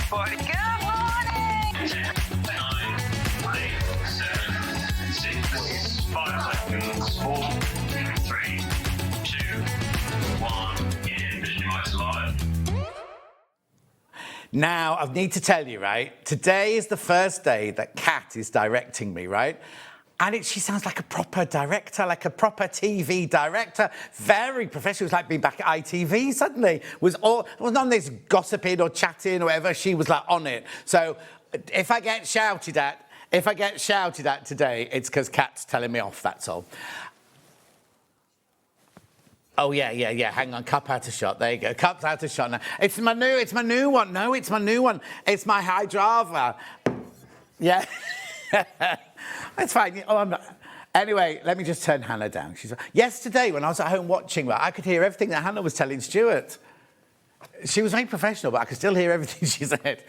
boy. Good morning! 10, 9, 8, 7, 6, 5 seconds, 4, 3, 2, 1, in Visualize Live. Now, I need to tell you, right, today is the first day that Kat is directing me, right? And she sounds like a proper director, like a proper TV director. Very professional. It was like being back at ITV suddenly. Wasn't on this gossiping or chatting or whatever. She was like on it. So if I get shouted at today, it's because Kat's telling me off, that's all. Oh, yeah. Hang on, cup out of shot. There you go. Cup's out of shot now. It's my new one. No, it's my new one. It's my Hydrava. Yeah. It's fine. Anyway, let me just turn Hannah down. Yesterday, when I was at home watching her, I could hear everything that Hannah was telling Stuart. She was very professional, but I could still hear everything she said.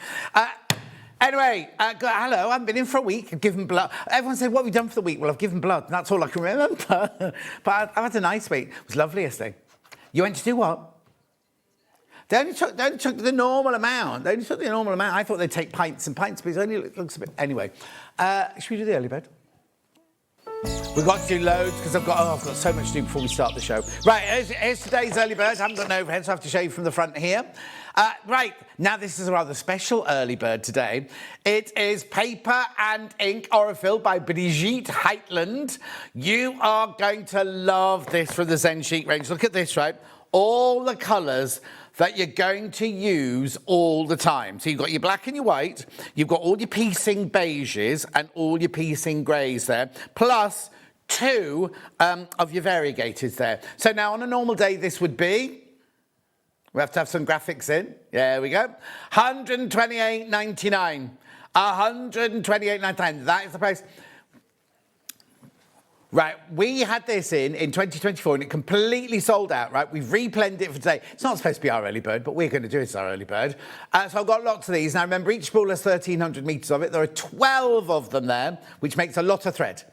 Anyway, hello, I haven't been in for a week. I've given blood. Everyone said, what have you done for the week? Well, I've given blood. That's all I can remember. But I've had a nice week. It was lovely yesterday. You went to do what? They only took the normal amount. I thought they'd take pints and pints, but it only looks a bit... Anyway, should we do the early bird? We've got to do loads because I've got so much to do before we start the show. Right, here's today's early bird. I haven't got an overhead, so I have to show you from the front here. Right, now this is a rather special early bird today. It is Paper and Ink Aurifil by Brigitte Heitland. You are going to love this from the Zen Chic range. Look at this, right? All the colours that you're going to use all the time. So you've got your black and your white, you've got all your piecing beiges and all your piecing greys there, plus 2 of your variegators there. So now on a normal day, this would be, we have to have some graphics in. There we go. $128.99. $128.99. That is the price. Right, we had this in 2024 and it completely sold out, right? We've replenished it for today. It's not supposed to be our early bird, but we're going to do it as our early bird. So I've got lots of these. Now, remember, each spool has 1,300 metres of it. There are 12 of them there, which makes a lot of thread.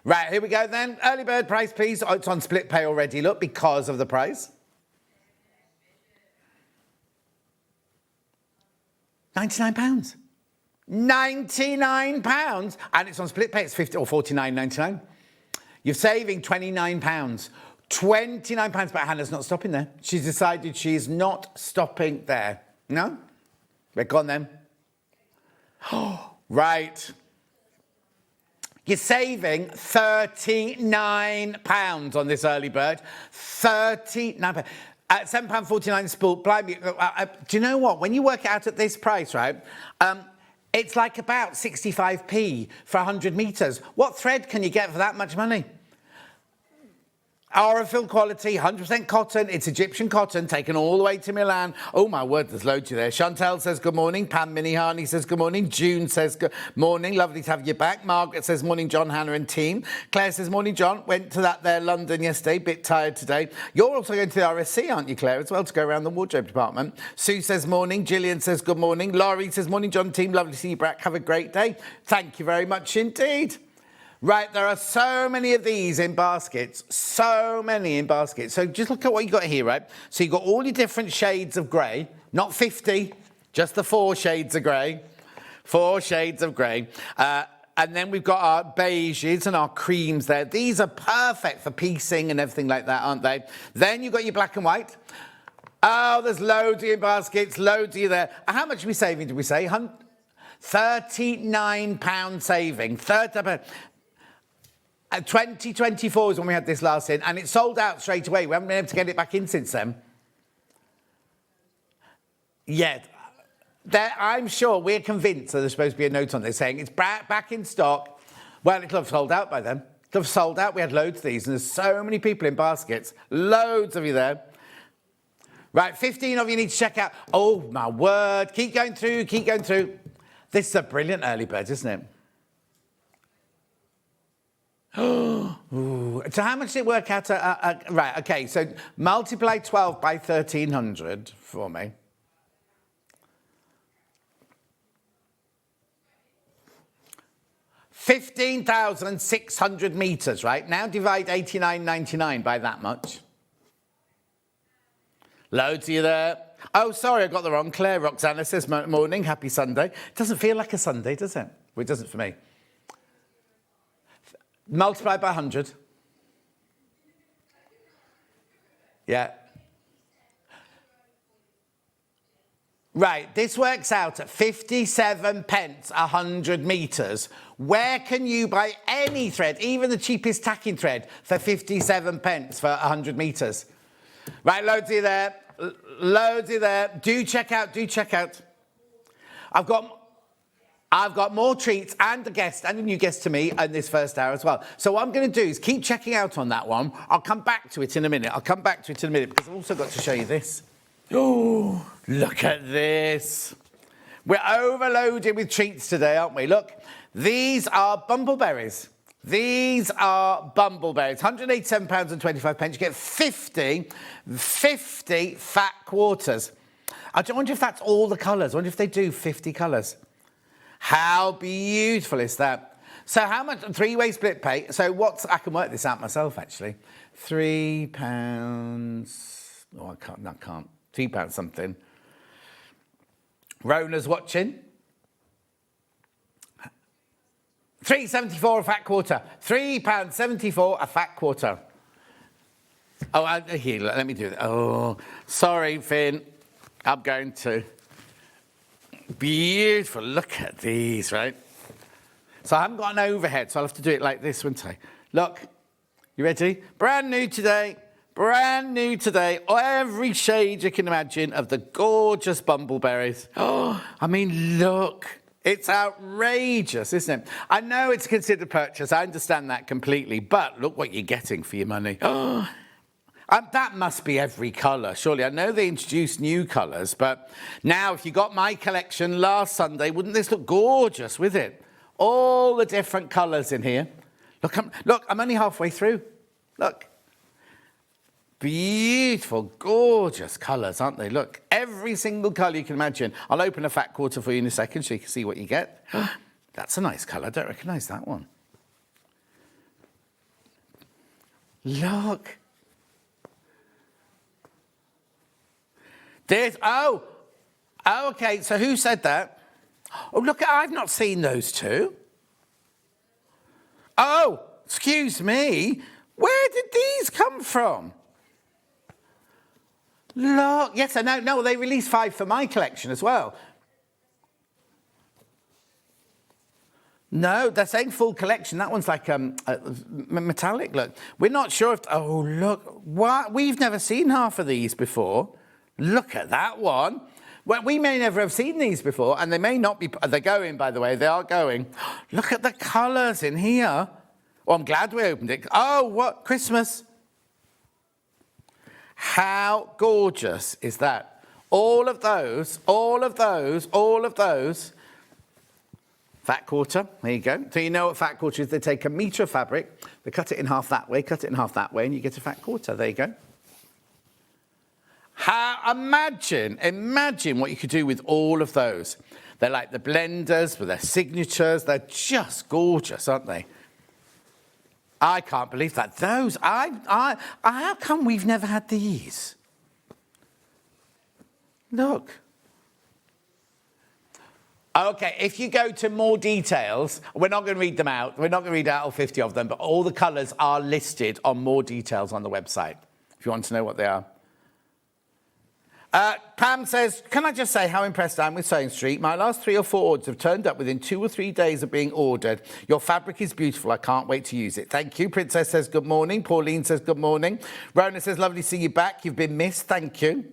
Right, here we go then. Early bird price, please. Oh, it's on split pay already, look, because of the price. £99. £99, and it's on split pay. It's 50 or $49.99. You're saving £29. £29, but Hannah's not stopping there. She's decided she's not stopping there. No? We're gone then. Right. You're saving £39 on this early bird. £39. At £7.49 spool. Blimey. Do you know what? When you work it out at this price, right? It's like about 65p for 100 metres. What thread can you get for that much money? Aurifil quality, 100% cotton. It's Egyptian cotton, taken all the way to Milan. Oh, my word, there's loads of there. Chantel says good morning. Pam Minihani says good morning. June says good morning. Lovely to have you back. Margaret says morning, John, Hannah and team. Claire says morning, John. Went to that there London yesterday. Bit tired today. You're also going to the RSC, aren't you, Claire, as well, to go around the wardrobe department. Sue says morning. Gillian says good morning. Laurie says morning, John, team. Lovely to see you back. Have a great day. Thank you very much indeed. Right, there are so many of these in baskets, so many in baskets. So just look at what you got here, right? So you've got all your different shades of grey, not 50, just the 4 shades of grey. 4 shades of grey. And then we've got our beiges and our creams there. These are perfect for piecing and everything like that, aren't they? Then you've got your black and white. Oh, there's loads of you in baskets, loads of you there. How much are we saving, did we say? £39 saving. £30. 2024 is when we had this last in, and it sold out straight away. We haven't been able to get it back in since then. Yet. I'm sure, we're convinced that there's supposed to be a note on this saying it's back in stock. Well, it'll have sold out by then. It'll have sold out. We had loads of these, and there's so many people in baskets. Loads of you there. Right, 15 of you need to check out. Oh, my word. Keep going through, keep going through. This is a brilliant early bird, isn't it? Ooh. So how much did it work out? Right, OK, so multiply 12 by 1,300 for me. $15,600 metres, right? Now divide 89.99 by that much. Loads of you there. Oh, sorry, I got the wrong. Claire Roxana says, morning, happy Sunday. Doesn't feel like a Sunday, does it? Well, it doesn't for me. Multiply by 100. Yeah. Right, this works out at 57 pence 100 metres. Where can you buy any thread, even the cheapest tacking thread, for 57 pence for 100 metres? Right, loads of you there. Loads of you there. Do check out, do check out. I've got more treats and a guest and a new guest to me in this first hour as well. So what I'm going to do is keep checking out on that one. I'll come back to it in a minute. Because I've also got to show you this. Oh, look at this. We're overloaded with treats today, aren't we? Look, these are bumbleberries. These are bumbleberries. £187.25. You get 50 fat quarters. I wonder if that's all the colours. I wonder if they do 50 colours. How beautiful is that? So how much? Three-way split pay. So I can work this out myself, actually. £3. Oh, I can't. £3 something. Rona's watching. £3.74 a fat quarter. £3.74 a fat quarter. Oh, here, let me do that. Oh, sorry, Finn. I'm going to. Beautiful. Look at these, right? So I haven't got an overhead, so I'll have to do it like this, won't I? Look. You ready? Brand new today. Brand new today. Every shade you can imagine of the gorgeous bumbleberries. Oh, I mean, look. It's outrageous, isn't it? I know it's considered purchase. I understand that completely. But look what you're getting for your money. Oh, that must be every colour, surely. I know they introduced new colours, but now if you got my collection last Sunday, wouldn't this look gorgeous with it? All the different colours in here. Look, I'm only halfway through. Look. Beautiful, gorgeous colours, aren't they? Look, every single colour you can imagine. I'll open a fat quarter for you in a second so you can see what you get. That's a nice colour. I don't recognise that one. Look. There's, oh, okay, so who said that? Oh, look, I've not seen those two. Oh, excuse me. Where did these come from? Look, yes, I know. No, they released 5 for my collection as well. No, they're saying full collection. That one's like metallic, look. We're not sure if... Oh, look. What? We've never seen half of these before. Look at that one. Well, we may never have seen these before, and they may not be... They're going, by the way. They are going. Look at the colours in here. Oh, I'm glad we opened it. Oh, what? Christmas. How gorgeous is that? All of those. Fat quarter, there you go. So you know what fat quarter is. They take a metre of fabric, they cut it in half that way, and you get a fat quarter. There you go. Imagine what you could do with all of those. They're like the blenders with their signatures. They're just gorgeous, aren't they? I can't believe that. Those, how come we've never had these? Look. Okay, if you go to more details, we're not going to read them out. We're not going to read out all 50 of them, but all the colours are listed on more details on the website, if you want to know what they are. Pam says, can I just say how impressed I am with SewingStreet? My last 3 or 4 orders have turned up within 2 or 3 days of being ordered. Your fabric is beautiful. I can't wait to use it. Thank you. Princess says good morning. Pauline says good morning. Rona says lovely to see you back. You've been missed. Thank you.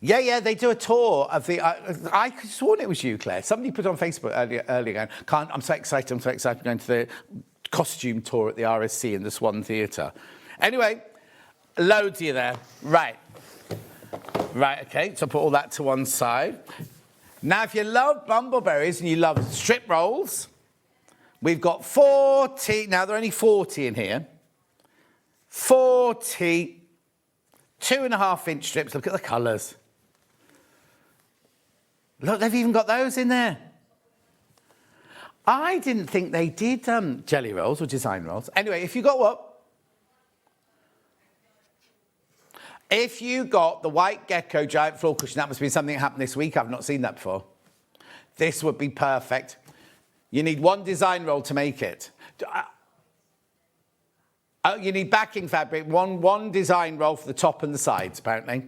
Yeah, they do a tour of the... I could have sworn it was you, Claire. Somebody put on Facebook earlier going, I'm so excited. I'm going to the costume tour at the RSC in the Swan Theatre. Anyway, loads of you there. Right, okay, so put all that to one side. Now, if you love bumbleberries and you love strip rolls, we've got 40, now there are only 40 in here. 40 2.5-inch strips. Look at the colours. Look, they've even got those in there. I didn't think they did jelly rolls or design rolls. Anyway, if you got what? If you got the white gecko giant floor cushion, that must be something that happened this week. I've not seen that before. This would be perfect. You need one design roll to make it. You need backing fabric, one design roll for the top and the sides, apparently.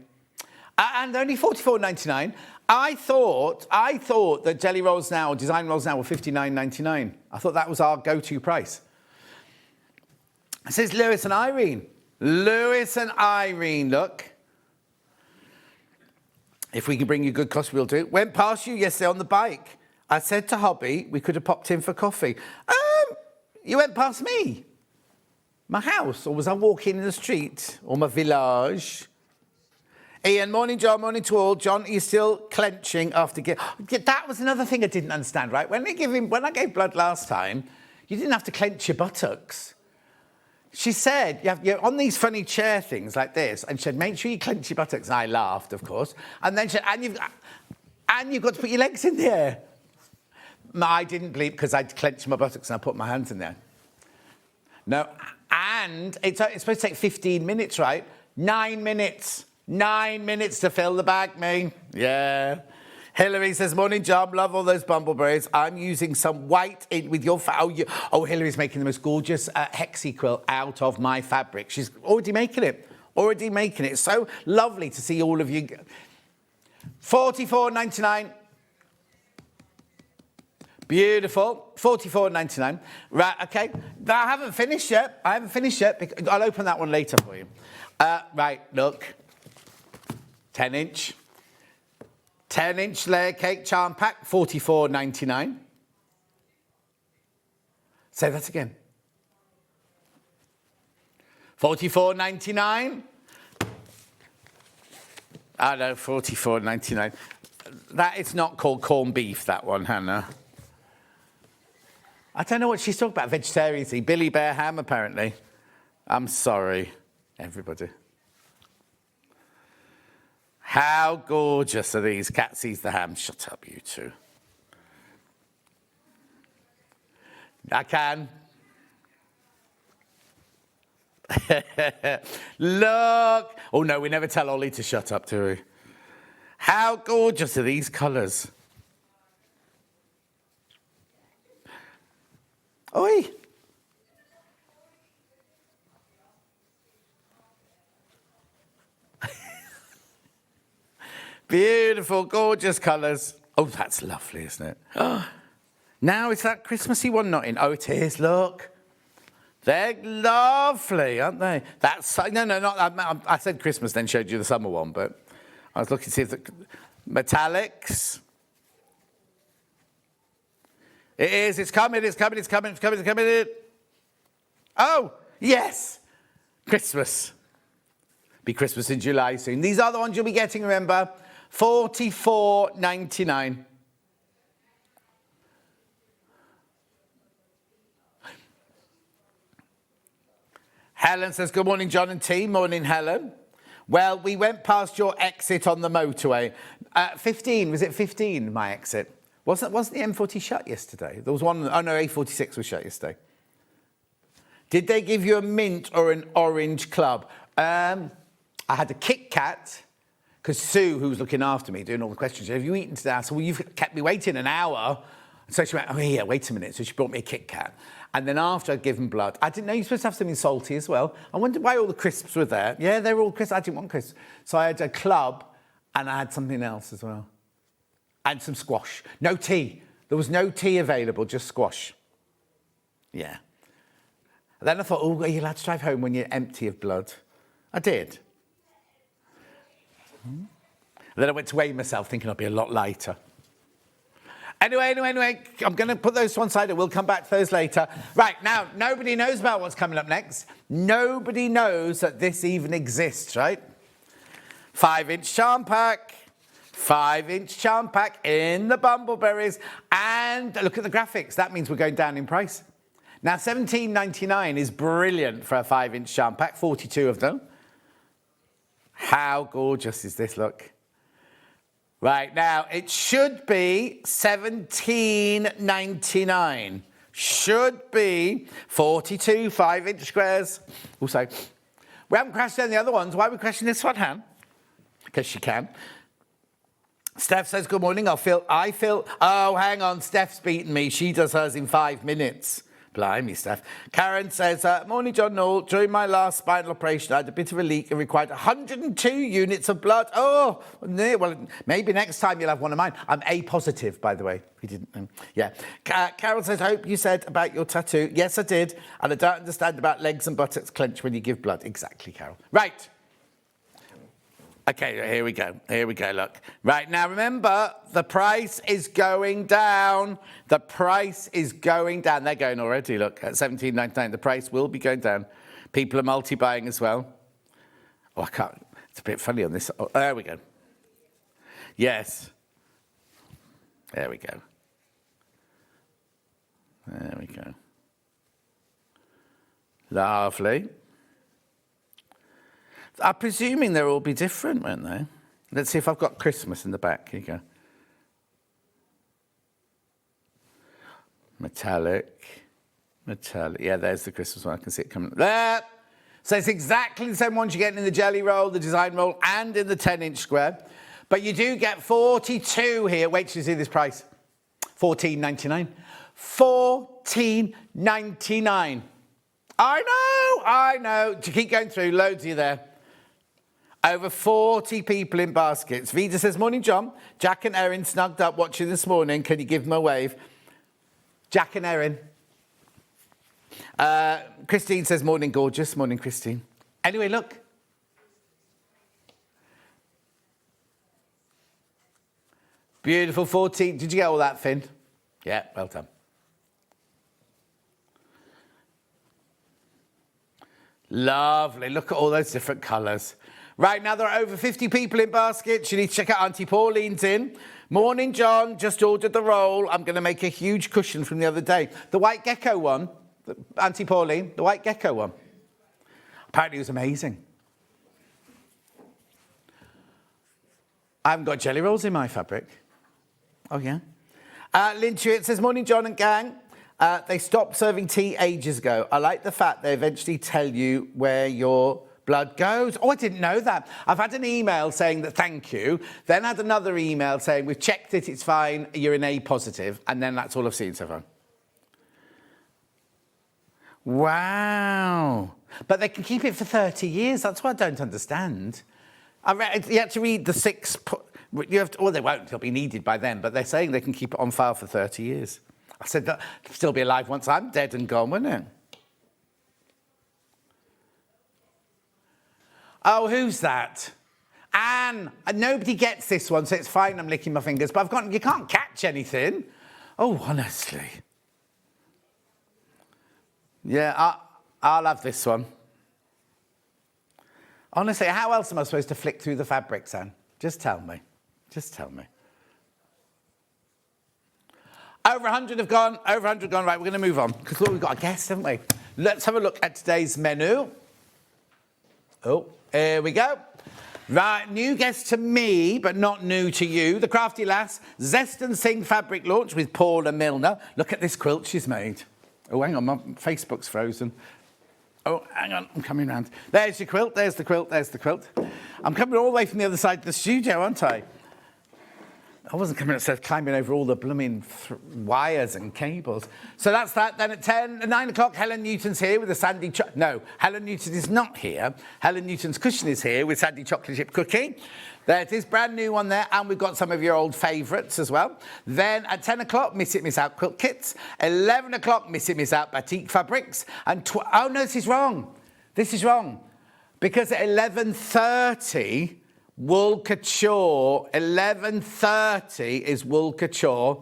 And only $44.99. I thought that jelly rolls now, or design rolls now, were $59.99. I thought that was our go-to price. It says Lewis and Irene. Lewis and Irene, look. If we can bring you good cost, we'll do it. Went past you yesterday on the bike. I said to Hobby, we could have popped in for coffee. You went past me? My house? Or was I walking in the street? Or my village? Ian, morning, John. Morning to all. John, are you still clenching after... That was another thing I didn't understand, right? When I gave blood last time, you didn't have to clench your buttocks. She said, you're on these funny chair things like this, and she said, make sure you clench your buttocks. And I laughed, of course. And then she said, and you've got to put your legs in the air. I didn't bleep because I'd clenched my buttocks and I put my hands in there. No, and it's supposed to take 15 minutes, right? 9 minutes. 9 minutes to fill the bag, me. Yeah. Hilary says, morning, John. Love all those bumbleberries. I'm using some white in with your... Hilary's making the most gorgeous hexie quilt out of my fabric. She's already making it. Already making it. It's so lovely to see all of you. $44.99. Beautiful. $44.99. Right, okay. But I haven't finished yet. I'll open that one later for you. Right, look. 10-inch. 10-inch layer cake charm pack, $44.99. Say that again. $44.99. I know, $44.99. That is not called corned beef, that one, Hannah. I don't know what she's talking about. Vegetarian, Billy Bear ham, apparently. I'm sorry, everybody. How gorgeous are these? Cat sees the ham. Shut up, you two. I can. Look. Oh, no, we never tell Ollie to shut up, do we? How gorgeous are these colours? Oi. Beautiful, gorgeous colours. Oh, that's lovely, isn't it? Oh, now it's that Christmassy one not in. Oh, it is, look. They're lovely, aren't they? That's no, not. I said Christmas, then showed you the summer one, but I was looking to see if the metallics. It is. It's coming. Oh, yes. Christmas. Be Christmas in July soon. These are the ones you'll be getting, remember. $44.99. Helen says, good morning, John and team. Morning, Helen. Well, we went past your exit on the motorway. 15, was it 15, my exit? Wasn't the M40 shut yesterday? There was one, oh no, A46 was shut yesterday. Did they give you a mint or an orange club? I had a Kit Kat, because Sue, who was looking after me, doing all the questions, have you eaten today? I said, well, you've kept me waiting an hour. So she went, oh, yeah, wait a minute. So she brought me a Kit Kat. And then after I'd given blood, I didn't know you're supposed to have something salty as well. I wondered why all the crisps were there. Yeah, they were all crisps. I didn't want crisps. So I had a club and I had something else as well. And some squash. No tea. There was no tea available, just squash. Yeah. And then I thought, oh, are you allowed to drive home when you're empty of blood? I did. And then I went to weigh myself, thinking I'd be a lot lighter. Anyway, I'm going to put those to one side and we'll come back to those later. Right, now, nobody knows about what's coming up next. Nobody knows that this even exists, right? 5-inch charm pack. 5-inch charm pack in the bumbleberries. And look at the graphics. That means we're going down in price. Now, $17.99 is brilliant for a 5-inch charm pack, 42 of them. How gorgeous is this, look? Right, now, it should be $17.99. Should be 42 5-inch squares. Also, We haven't crashed any other ones. Why are we crashing this one, Han? Because she can. Steph says, good morning. I feel. Oh, hang on. Steph's beaten me. She does hers in 5 minutes. Blimey, Steph. Karen says, morning, John Noel. During my last spinal operation, I had a bit of a leak and required 102 units of blood. Oh, well, maybe next time you'll have one of mine. I'm A positive, by the way. We didn't. Yeah. Carol says, I hope you said about your tattoo. Yes, I did. And I don't understand about legs and buttocks clench when you give blood. Exactly, Carol. Right. Okay, here we go, look. Right, now remember, the price is going down. The price is going down. They're going already, look, at $17.99. The price will be going down. People are multi-buying as well. Oh, I can't. It's a bit funny on this. Oh, there we go. Yes. There we go. There we go. Lovely. I'm presuming they'll all be different, won't they? Let's see if I've got Christmas in the back. Here you go. Metallic. Yeah, there's the Christmas one. I can see it coming. There! So it's exactly the same ones you get in the jelly roll, the design roll, and in the 10-inch square. But you do get 42 here. Wait till you see this price. $14.99. $14.99. I know. To keep going through, loads of you there. Over 40 people in baskets. Vida says, morning, John. Jack and Erin snugged up watching this morning. Can you give them a wave? Jack and Erin. Christine says, morning, gorgeous. Morning, Christine. Anyway, look. Beautiful 14. Did you get all that, Finn? Yeah, well done. Lovely. Look at all those different colours. Right, now there are over 50 people in baskets. You need to check out Auntie Pauline's in. Morning, John. Just ordered the roll. I'm going to make a huge cushion from the other day. The white gecko one, Auntie Pauline, the white gecko one. Apparently it was amazing. I haven't got jelly rolls in my fabric. Oh, yeah? Lynn Chewett says, morning, John and gang. They stopped serving tea ages ago. I like the fact they eventually tell you where your blood goes. Oh, I didn't know that. I've had an email saying that thank you, then had another email saying we've checked it, it's fine, you're an A positive, and then that's all I've seen so far. Wow. But they can keep it for 30 years. That's what I don't understand. You have to read the 6... You have to, well, they won't. They'll be needed by then. But they're saying they can keep it on file for 30 years. I said that it'll still be alive once I'm dead and gone, won't it? Oh, who's that? Anne. Nobody gets this one, so it's fine. I'm licking my fingers. But you can't catch anything. Oh, honestly. Yeah, I'll have this one. Honestly, how else am I supposed to flick through the fabrics, Anne? Just tell me. Just tell me. Over 100 have gone. Over 100 gone. Right, we're going to move on. Because we've got a guest, haven't we? Let's have a look at today's menu. Oh, here we go. Right, new guest to me, but not new to you. The Crafty Lass, Zest Zing Fabric launch with Paula Milner. Look at this quilt she's made. Oh, hang on, my Facebook's frozen. Oh, hang on, I'm coming round. There's your quilt, there's the quilt, there's the quilt. I'm coming all the way from the other side of the studio, aren't I? I wasn't coming upstairs, climbing over all the blooming wires and cables. So that's that. Then at 9 o'clock, Helen Newton's here with a Sandi... No, Helen Newton is not here. Helen Newton's cushion is here with Sandi chocolate chip cookie. There it is, brand new one there. And we've got some of your old favourites as well. Then at 10 o'clock, Miss It, Miss Out quilt kits. 11 o'clock, Miss It, Miss Out batik fabrics. And oh, no, this is wrong. This is wrong. Because at 11:30... Wool Couture, 11:30 is Wool Couture.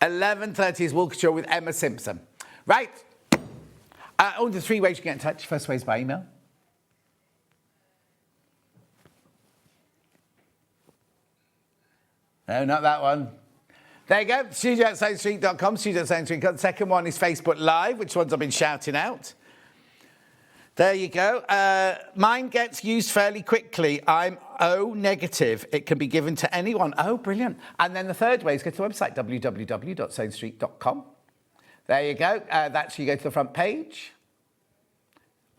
11:30 is Wool Couture with Emma Simpson. Right. The 3 ways you get in touch. First way is by email. No, not that one. There you go. Studio@SewingStreet.com. Studio@SewingStreet.com. The second one is Facebook Live, which ones I've been shouting out. There you go. Mine gets used fairly quickly. I'm O negative. It can be given to anyone. Oh, brilliant. And then the third way is go to the website, www.SewingStreet.com. There you go. That's you go to the front page.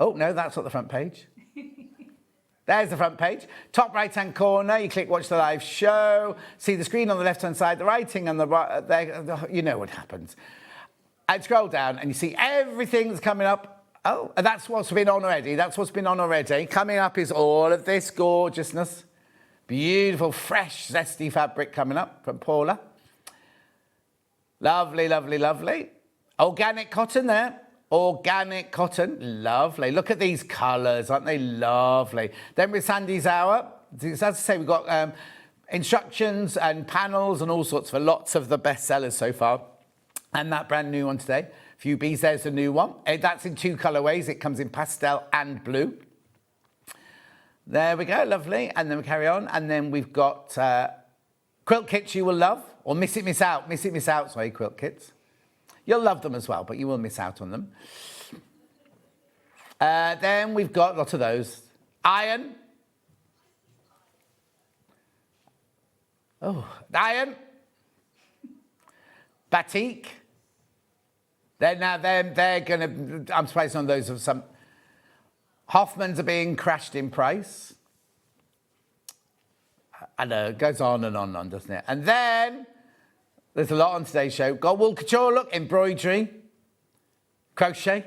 Oh, no, that's not the front page. There's the front page. Top right-hand corner, you click watch the live show. See the screen on the left-hand side, the writing on the right, there, you know what happens. And scroll down and you see everything that's coming up. Oh, and that's what's been on already. That's what's been on already. Coming up is all of this gorgeousness. Beautiful, fresh, zesty fabric coming up from Paula. Lovely, lovely, lovely. Organic cotton there. Organic cotton. Lovely. Look at these colours. Aren't they lovely? Then with Sandy's Hour, as I say, we've got instructions and panels and all sorts for lots of the best sellers so far. And that brand new one today. Few B's, there's the new one. That's in 2 colourways. It comes in pastel and blue. There we go, lovely. And then we carry on. And then we've got quilt kits you will love. Or miss it, miss out. Miss it, miss out, sorry, quilt kits. You'll love them as well, but you will miss out on them. Then we've got lots of those. Iron. Oh, iron. Batik. They're going to, I'm surprised on those of some. Hoffman's are being crashed in price. I know, it goes on and on, doesn't it? And then, there's a lot on today's show. Got Wool Couture, look, embroidery, crochet.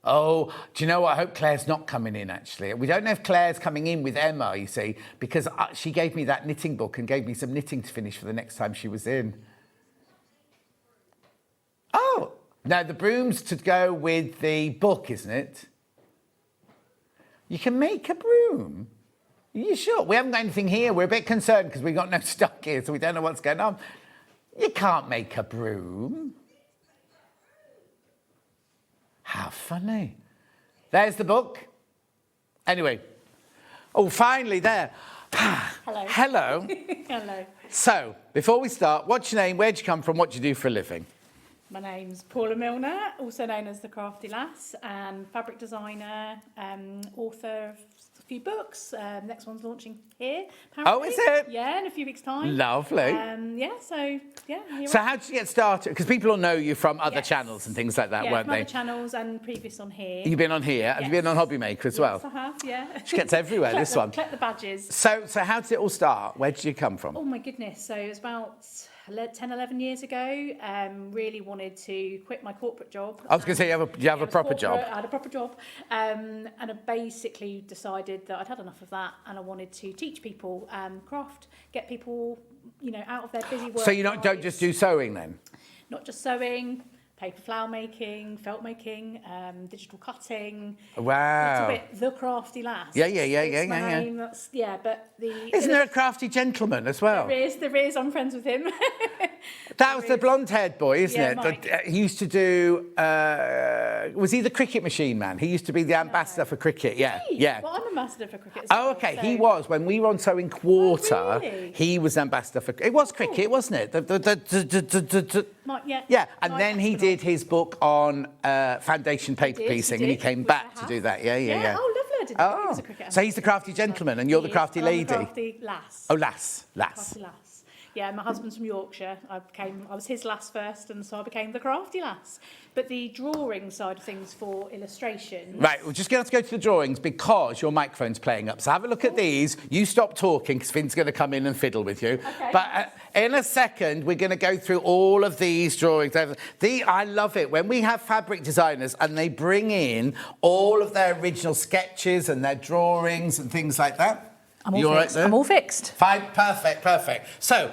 Oh, do you know what? I hope Claire's not coming in, actually. We don't know if Claire's coming in with Emma, you see, because she gave me that knitting book and gave me some knitting to finish for the next time she was in. Oh, now the broom's to go with the book, isn't it? You can make a broom. Are you sure? We haven't got anything here. We're a bit concerned because we've got no stock here, so we don't know what's going on. You can't make a broom. How funny. There's the book. Anyway. Oh, finally, there. Hello. Hello. Hello. So, before we start, what's your name? Where'd you come from? What do you do for a living? My name's Paula Milner, also known as the Crafty Lass, and fabric designer, author of a few books. Next one's launching here, apparently. Oh, is it? Yeah, in a few weeks' time. Lovely. So how did you get started? Because people will know you from other channels and things like that, yeah, weren't from they? other channels and previous on here. You've been on here. Yes. Have you been on Hobby Maker as well? Yes, I have, yeah. She gets everywhere, this one. Collect the badges. So how did it all start? Where did you come from? Oh, my goodness. So it was about 10, 11 years ago. Really wanted to quit my corporate job. I was going to say, you have a proper job. I had a proper job. And I basically decided that I'd had enough of that and I wanted to teach people craft, get people, out of their busy work. So you don't lives. just do sewing then? Not just sewing, paper flower making, felt making, digital cutting. Wow. It's a bit the Crafty Lass. Yeah. It's my name. That's, but Isn't there a crafty gentleman as well? There is. I'm friends with him. That was the blonde-haired boy, isn't Yeah, it? Mike. He used to do. Was he the cricket machine man? He used to be the ambassador for cricket. Yeah, yeah. Well, I'm ambassador for cricket. Oh, okay. He was when we were on Sewing Quarter. Oh, really? He was ambassador for. It was cricket, wasn't it? Yeah, and then he did his book on foundation paper piecing, and he came back to do that. Yeah. Oh, lovely. I didn't know he was a cricketer. So he's the crafty gentleman, and you're the crafty lady. I'm the crafty lass. Oh, lass. Crafty lass. Yeah, my husband's from Yorkshire. I was his lass first, and so I became the crafty lass. But the drawing side of things for illustration. Right, we're just going to have to go to the drawings because your microphone's playing up. So have a look at these. You stop talking because Finn's going to come in and fiddle with you. Okay. But in a second, we're going to go through all of these drawings. I love it when we have fabric designers and they bring in all of their original sketches and their drawings and things like that. I'm all fixed. I'm all fixed. Fine, perfect. So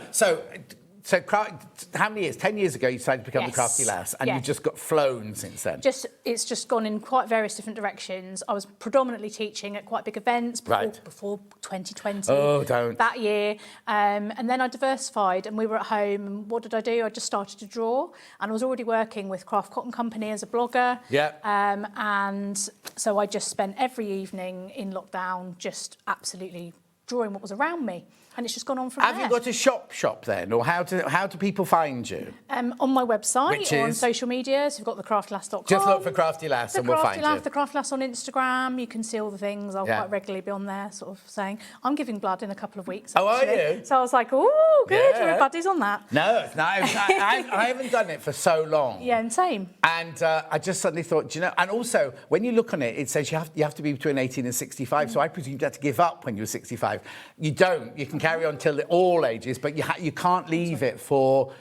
how many years? 10 years ago you decided to become the Crafty Lass and you've just got flown since then. It's just gone in quite various different directions. I was predominantly teaching at quite big events before 2020. Oh, don't. That year. And then I diversified and we were at home and what did I do? I just started to draw and I was already working with Craft Cotton Company as a blogger. Yeah. And so I just spent every evening in lockdown just absolutely drawing what was around me. And it's just gone on from Have there. you got a shop then, or how do people find you? On my website, Which or on is? social media, so we've got thecraftylass.com. Just look for Crafty Lass and we'll find you. The Crafty Lass on Instagram. You can see all the things. I'll quite regularly be on there, sort of saying, I'm giving blood in a couple of weeks. Oh, actually. are you? So I was like, oh, good, Yeah. everybody's on that. No, it's not. I haven't done it for so long. Yeah, and same. And I just suddenly thought, do you know, and also when you look on it, it says you have to be between 18 and 65. So I presume you had to give up when you were 65. You don't. You can carry on till all ages, but you can't leave it for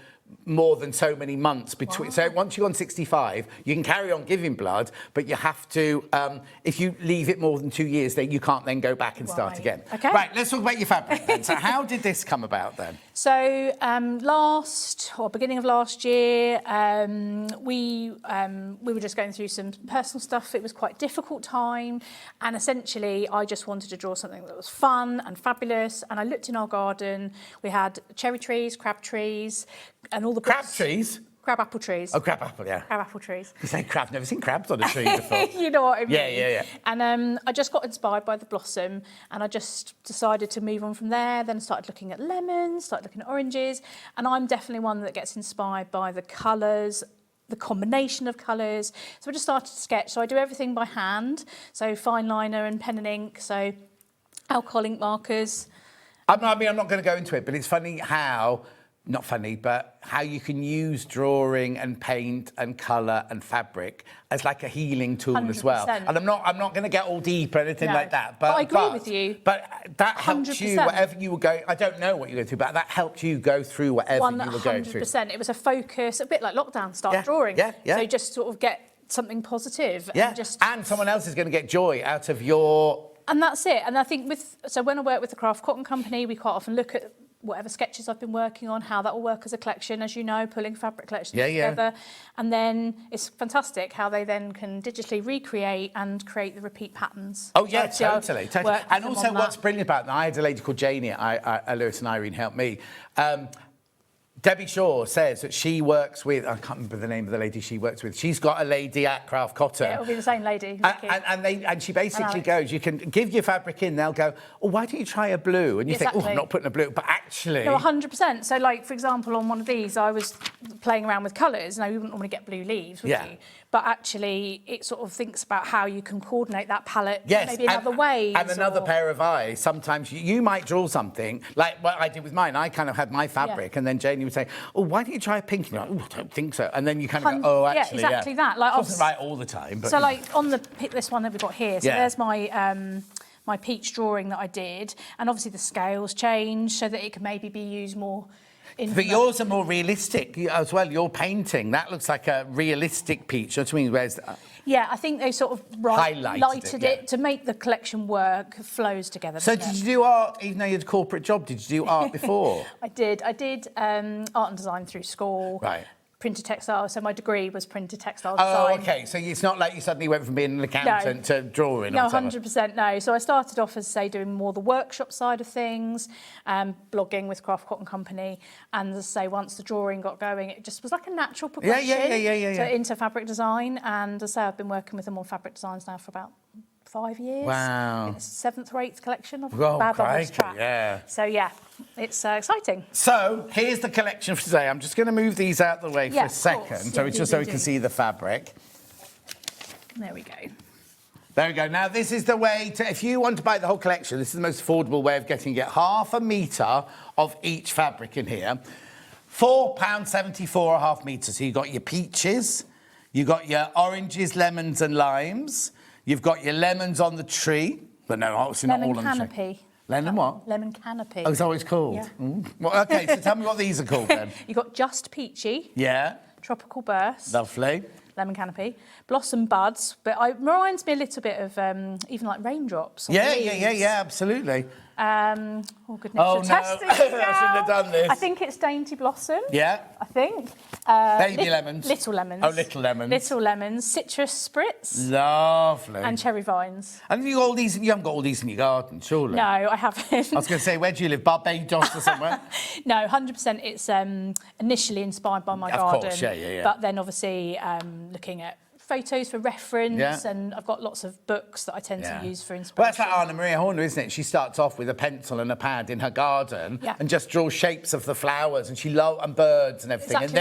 more than so many months between. Wow. So once you're on 65, you can carry on giving blood, but you have to, if you leave it more than 2 years, then you can't then go back and start again. Okay. Right, let's talk about your fabric then. So how did this come about then? So beginning of last year, we were just going through some personal stuff. It was quite a difficult time, and essentially I just wanted to draw something that was fun and fabulous. And I looked in our garden. We had cherry trees, crab trees, and all the Crab trees? Crab apple trees. Oh, crab apple, yeah. Crab apple trees. You say crab, never seen crabs on a tree before. You know what I mean? Yeah. And I just got inspired by the blossom, and I just decided to move on from there. Then started looking at lemons, started looking at oranges, and I'm definitely one that gets inspired by the colours, the combination of colours. So I just started to sketch. So I do everything by hand. So fine liner and pen and ink. So alcohol ink markers. I'm not going to go into it, but it's funny how. Not funny, but how you can use drawing and paint and colour and fabric as like a healing tool 100%. as well. And I'm not going to get all deep or anything like that. But I agree with you. But that helped 100%. you, whatever you were going. I don't know what you're going through, but that helped you go through whatever you were going through. 100%. It was a focus, a bit like lockdown. Start drawing. Yeah. So just sort of get something positive. Yeah. And someone else is going to get joy out of your. And that's it. And I think when I work with the Craft Cotton Company, we quite often look at whatever sketches I've been working on, how that will work as a collection, as you know, pulling fabric collections together. And then it's fantastic how they then can digitally recreate and create the repeat patterns. Oh, yeah, So totally. And also what's brilliant about that, I had a lady called Janie at Lewis and Irene helped me. Debbie Shaw says that she works with, I can't remember the name of the lady she works with. She's got a lady at Craft Cotton. Yeah, it'll be the same lady. And she basically goes, you can give your fabric in, they'll go, oh, why don't you try a blue? And you think, oh, I'm not putting a blue. But actually... No, 100%. So, like, for example, on one of these, I was playing around with colours. Now, you wouldn't normally get blue leaves, would you? But actually, it sort of thinks about how you can coordinate that palette maybe in other ways. And another pair of eyes. Sometimes you might draw something, like what I did with mine. I kind of had my fabric, and then Janie would say, oh, why don't you try a pink? And you're like, oh, I don't think so. And then you kind of go, oh, actually, yeah. Exactly that. Like, it wasn't right all the time. But... So, like, on this one that we've got here, so there's my... my peach drawing that I did, and obviously the scales changed so that it could maybe be used more. But yours are more realistic as well. Your painting, that looks like a realistic peach. That's what I mean. Where's yeah, I think they sort of highlighted it to make the collection work, flows together. So did you do art, even though you had a corporate job, did you do art before? I did art and design through school. Right. Printed textiles, so my degree was printed textile design. Oh, okay, so it's not like you suddenly went from being an accountant to drawing or something? No, 100% no. So I started off as, say, doing more the workshop side of things, blogging with Craft Cotton Company, and as I say, once the drawing got going, it just was like a natural progression into fabric design, and as I say, I've been working with them on fabric designs now for about 5 years. Wow. It's the 7th or 8th collection of Bad on this track. Yeah. So, yeah, it's exciting. So, here's the collection for today. I'm just going to move these out of the way for a second, so we can see the fabric. There we go. There we go. Now, this is the way to, if you want to buy the whole collection, this is the most affordable way of getting it. Half a metre of each fabric in here. £4.74 a half metre. So you've got your peaches, you've got your oranges, lemons and limes. You've got your lemons on the tree, but no, obviously not all on the tree. Lemon canopy. Lemon what? Lemon canopy. Oh, is that what it's called? Yeah. Well, okay, so tell me what these are called then. You've got Just Peachy. Yeah. Tropical Burst. Lovely. Lemon canopy. Blossom Buds, but it reminds me a little bit of even like raindrops. Yeah, absolutely. Oh, goodness. Oh, no. Testing I shouldn't have done this. I think it's Dainty Blossom. Yeah. I think. Baby lemons. Little lemons. Oh, little lemons. Little lemons. Citrus spritz. Lovely. And cherry vines. And you haven't got all these in your garden, surely? No, I haven't. I was going to say, where do you live? Barbados or somewhere? No, 100% it's initially inspired by my garden. Of course, yeah. But then obviously looking at photos for reference, Yeah. and I've got lots of books that I tend to use for inspiration. Well, that's like Anna Maria Horner, isn't it? She starts off with a pencil and a pad in her garden and just draws shapes of the flowers and and birds and everything. Exactly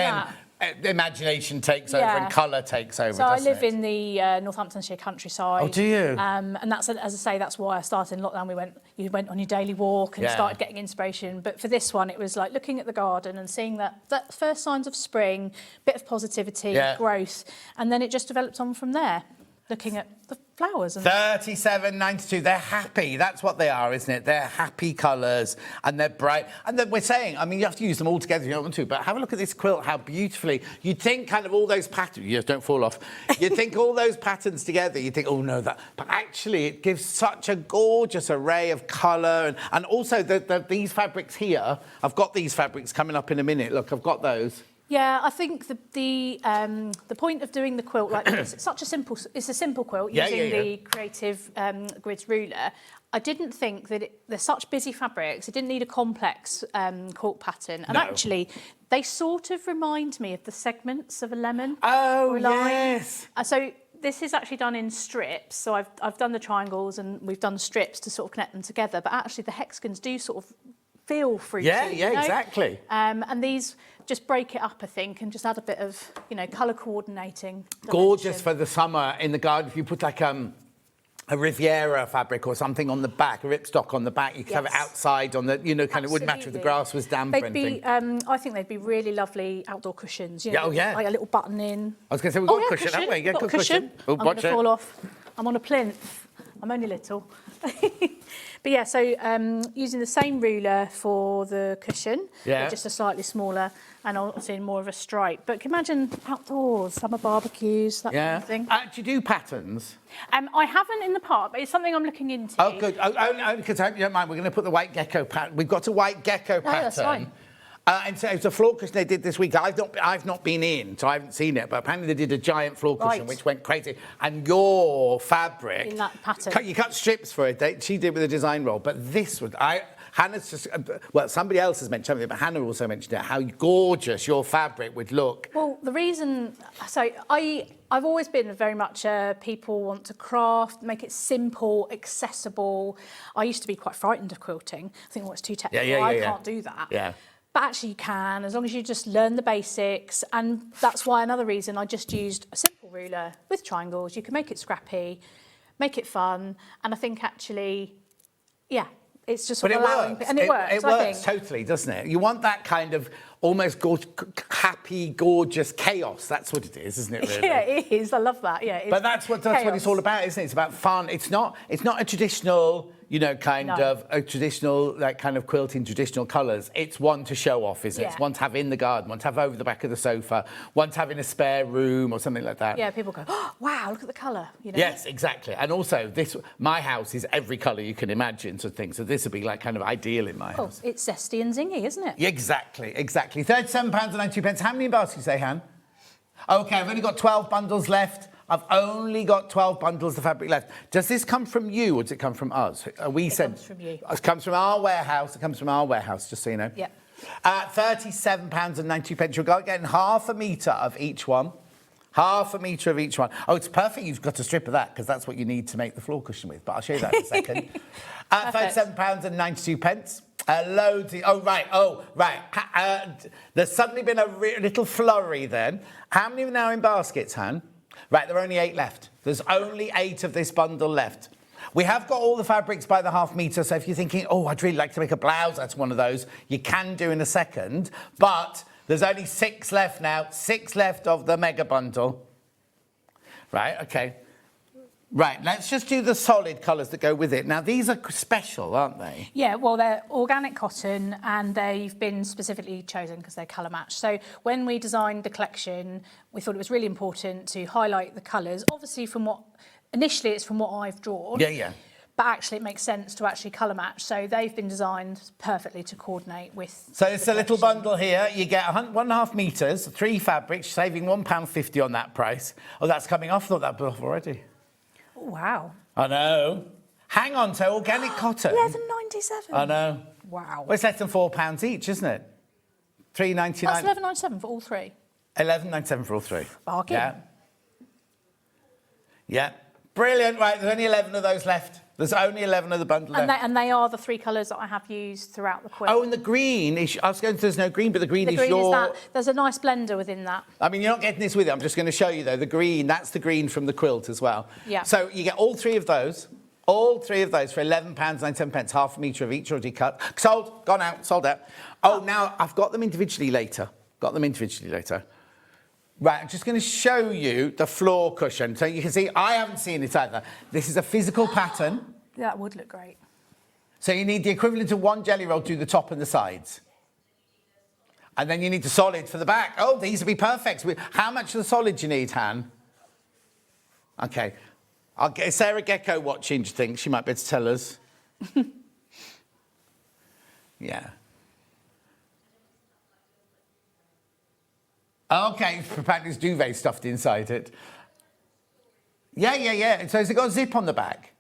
and then imagination takes over and colour takes over. So I live in the Northamptonshire countryside. Oh, do you? And that's, as I say, that's why I started in lockdown. You went on your daily walk and started getting inspiration. But for this one, it was like looking at the garden and seeing that first signs of spring, bit of positivity, growth, and then it just developed on from there. Looking at the flowers. And 37.92. They're happy. That's what they are, isn't it? They're happy colours and they're bright. And then we're saying, I mean, you have to use them all together if you don't want to, but have a look at this quilt, how beautifully. You'd think kind of all those patterns, you just don't fall off. You'd think all those patterns together, you'd think, oh no, that. But actually, it gives such a gorgeous array of colour. And also, these fabrics here, I've got these fabrics coming up in a minute. Look, I've got those. Yeah, I think the point of doing the quilt like this, it's a simple quilt using the Creative Grids ruler. I didn't think that they're such busy fabrics. It didn't need a complex quilt pattern. And actually, they sort of remind me of the segments of a lemon. Oh, or a line. yes. So this is actually done in strips. So I've done the triangles and we've done the strips to sort of connect them together. But actually, the hexagons do sort of feel fruity. Yeah, you know? exactly. And these just break it up, I think, and just add a bit of, colour coordinating. Gorgeous for the summer in the garden. If you put like a Riviera fabric or something on the back, a ripstock on the back, you could have it outside on the, kind of wouldn't match if the grass was damp or anything. I think they'd be really lovely outdoor cushions. Oh, yeah. Like a little button in. I was going to say, we've got a cushion, haven't we? Yeah, got a cushion. Oh, I'm going to fall off. I'm on a plinth. I'm only little. But yeah, so using the same ruler for the cushion, but just a slightly smaller, and obviously more of a stripe. But can you imagine outdoors, summer barbecues, that kind of thing? Do you do patterns? I haven't in the past, but it's something I'm looking into. Oh, good. Only because I hope you don't mind. We're going to put the white gecko pattern. We've got a white gecko pattern. That's fine. And so it's a floor cushion they did this week. I've not been in, so I haven't seen it. But apparently they did a giant floor cushion, which went crazy. And your fabric, in that pattern, you cut strips for it. She did with a design roll. But this was Hannah's just somebody else has mentioned something, but Hannah also mentioned it. How gorgeous your fabric would look. Well, the reason, so I've always been very much people want to craft, make it simple, accessible. I used to be quite frightened of quilting. I think, it's too technical. I can't do that. Yeah. But actually you can, as long as you just learn the basics. And that's why another reason I just used a simple ruler with triangles. You can make it scrappy, make it fun. And I think actually, it's just But it allowing... works. And it works, It works totally, doesn't it? You want that kind of almost happy, gorgeous chaos. That's what it is, isn't it, really? Yeah, it is. I love that. Yeah, but that's what it's all about, isn't it? It's about fun. It's not a traditional... kind of a traditional, kind of quilting, traditional colours. It's one to show off, isn't it? It's one to have in the garden, one to have over the back of the sofa, one to have in a spare room or something like that. Yeah, people go, oh, wow, look at the colour, Yes, exactly. And also, my house is every colour you can imagine, sort of thing. So this would be kind of ideal in my house. Oh, it's zesty and zingy, isn't it? Yeah, exactly. £37.92. How many baskets, you say, Han? OK, I've only got 12 bundles left. I've only got 12 bundles of fabric left. Does this come from you or does it come from us? It comes from you. It comes from our warehouse. It comes from our warehouse, just so you know. Yeah. £37.92. You're getting half a metre of each one. Half a metre of each one. Oh, it's perfect. You've got a strip of that because that's what you need to make the floor cushion with. But I'll show you that in a second. £37.92. Loads. There's suddenly been a little flurry then. How many are now in baskets, Han? Right, there are only 8 left. There's only 8 of this bundle left. We have got all the fabrics by the half metre, so if you're thinking, I'd really like to make a blouse out of one of those, you can do in a second. But there's only 6 left now. 6 left of the mega bundle. Right, OK. Right, let's just do the solid colours that go with it. Now, these are special, aren't they? Yeah, well, they're organic cotton and they've been specifically chosen because they're colour matched. So when we designed the collection, we thought it was really important to highlight the colours. Obviously, initially it's from what I've drawn. Yeah. But actually, it makes sense to actually colour match. So they've been designed perfectly to coordinate with... So it's a little bundle here. You get 1.5 metres, 3 fabrics, saving £1.50 on that price. Oh, that's coming off. I thought that was off already. Oh, wow. I know. Hang on, so organic cotton. £11.97. I know. Wow. Well, it's less than £4 each, isn't it? £3.99. That's £11.97 for all 3. £11.97 for all 3. Bargain. Yeah. Yeah. Brilliant. Right, there's only 11 of those left. There's only 11 of the bundle left. And they are the 3 colours that I have used throughout the quilt. Oh, and the green is... I was going to say there's no green, but the green is green your... is that. There's a nice blender within that. I mean, you're not getting this with it. I'm just going to show you, though. The green, that's the green from the quilt as well. Yeah. So you get all 3 of those. All 3 of those for £11.97, half a metre of each already cut. Sold, gone out, sold out. Oh, now I've got them individually later. Right, I'm just going to show you the floor cushion. So you can see, I haven't seen it either. This is a physical pattern. That would look great. So you need the equivalent of 1 jelly roll to do the top and the sides. And then you need the solid for the back. Oh, these would be perfect. How much of the solid do you need, Han? OK. I'll get Sarah Gecko watching, do you think? She might be able to tell us. Yeah. OK, apparently it's duvet stuffed inside it. Yeah. So has it got a zip on the back?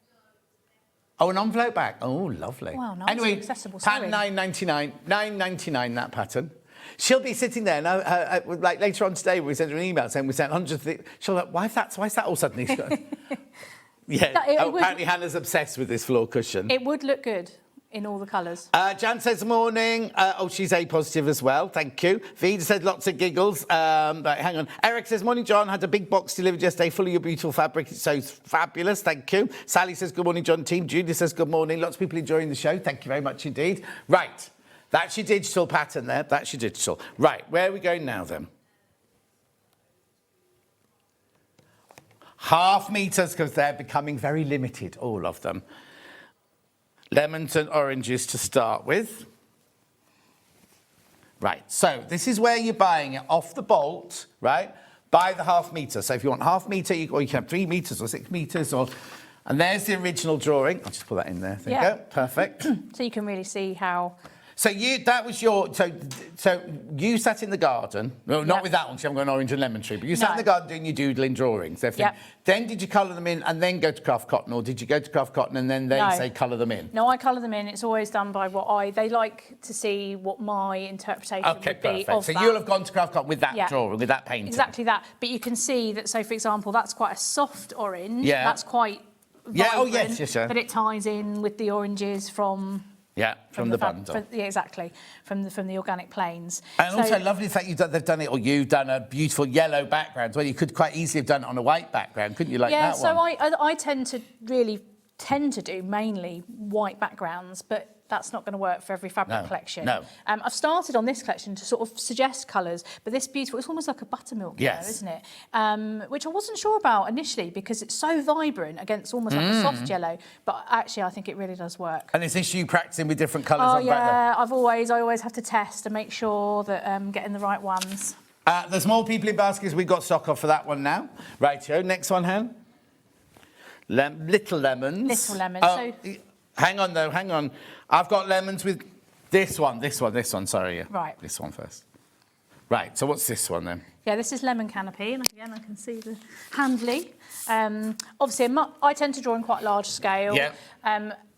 Oh, an envelope back. Oh, lovely. Wow, nice anyway, and accessible pattern sewing. $9.99, that pattern. She'll be sitting there now, like later on today, we sent her an email saying we sent hundreds of things. She'll be like, why is that all suddenly? Yeah, apparently Hannah's obsessed with this floor cushion. It would look good in all the colours. Jan says morning. She's A positive as well. Thank you. Vida said lots of giggles. Right, hang on. Eric says, morning, John. Had a big box delivered yesterday full of your beautiful fabric. It's so fabulous. Thank you. Sally says, good morning, John team. Judy says, good morning. Lots of people enjoying the show. Thank you very much indeed. Right. That's your digital pattern there. That's your digital. Right. Where are we going now then? Half metres, because they're becoming very limited, all of them. Lemons and oranges to start with. Right, so this is where you're buying it off the bolt, right? By the half metre. So if you want half metre, or you can have 3 metres or 6 metres, and there's the original drawing. I'll just put that in there. There you go. Perfect. So you can really see how... So that was your... So you sat in the garden. No, not with that one, because you haven't got an orange and lemon tree. But you sat in the garden doing your doodling drawings, everything. Yep. Then did you colour them in and then go to Craft Cotton? Or did you go to Craft Cotton and then they say colour them in? No, I colour them in. It's always done by they like to see what my interpretation would be perfect. of So that. you'll have gone to Craft Cotton with that drawing, with that painting. Exactly that. But you can see that, so for example, that's quite a soft orange. Yeah. That's quite vibrant. Yeah, oh yes, sir. But it ties in with the oranges from... Yeah, from the bundle. Yeah, exactly, from the organic planes. And also lovely the fact they've done it, or you've done a beautiful yellow background. Well, you could quite easily have done it on a white background, couldn't you, like that one? Yeah, so I tend to do mainly white backgrounds, but that's not going to work for every fabric collection. No. I've started on this collection to sort of suggest colours, but this beautiful, it's almost like a buttermilk colour, isn't it? Which I wasn't sure about initially because it's so vibrant against almost like a soft yellow, but actually I think it really does work. And is this you practising with different colours? Oh yeah, I always have to test and make sure that I'm getting the right ones. There's more people in baskets. We've got stock off for that one now. Rightio. Next one, Han. Little lemons. Little lemons. Hang on, though. Hang on. I've got lemons with this one. Sorry. Yeah. Right. This one first. Right. So what's this one then? Yeah, this is lemon canopy, and again I can see the handley. Obviously, I tend to draw in quite large scale. Yeah.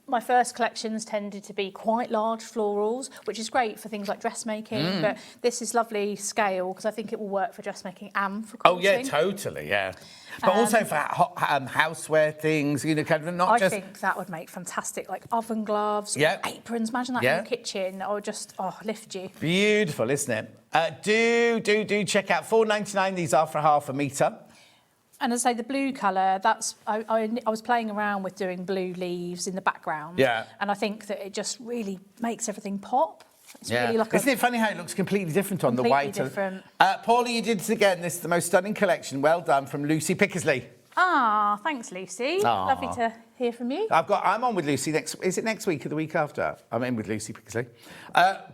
My first collections tended to be quite large florals, which is great for things like dressmaking, but this is lovely scale because I think it will work for dressmaking and for quilting. Oh, yeah, totally, yeah. But also for houseware things, you know, kind of not just... I think that would make fantastic, like oven gloves, aprons. Imagine that in your kitchen, or just, lift you. Beautiful, isn't it? Do check out £4.99. These are for half a metre. And as I say, the blue colour, that's I was playing around with doing blue leaves in the background. Yeah. And I think that it just really makes everything pop. It's Yeah. really like Isn't it funny how it looks completely different on the white? Completely different. Paula, you did this again. This is the most stunning collection. Well done, from Lucy Pickersley. Ah, thanks, Lucy. Lovely to hear from you. I'm on with Lucy is it next week or the week after? I'm in with Lucy Pickersley.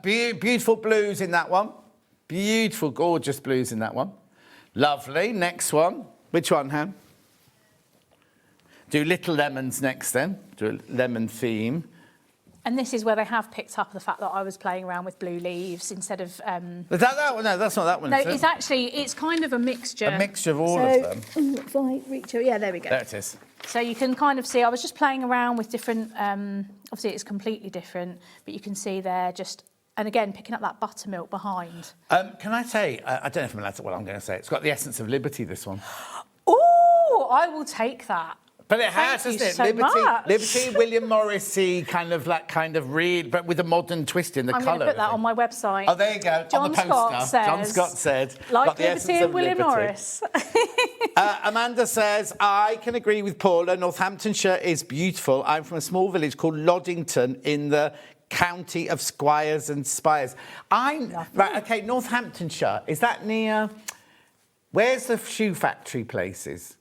Beautiful blues in that one. Beautiful, gorgeous blues in that one. Lovely. Next one. Which one, Han? Do little lemons next then. Do a lemon theme. And this is where they have picked up the fact that I was playing around with blue leaves instead of... Is that one? No, that's not that one. No, it's kind of a mixture. A mixture of all of them. If I reach it, yeah, there we go. There it is. So you can kind of see, I was just playing around with different, obviously it's completely different, but you can see there just, and again, picking up that buttermilk behind. Can I say, I don't know if I'm allowed to, well, I'm going to say, it's got the essence of liberty, this one. Oh, I will take that. But it has, Thank hasn't you it? so Liberty, much. Liberty, William Morrissey, kind of read, but with a modern twist in the I'm colour. going to put that on my website. Oh, there you go. John on the poster. Scott says, John Scott said, like got the Liberty essence and of William liberty. Morris. Amanda says, I can agree with Paula. Northamptonshire is beautiful. I'm from a small village called Loddington in the county of Squires and Spires. Right, okay, Northamptonshire, is that near... Where's the shoe factory places?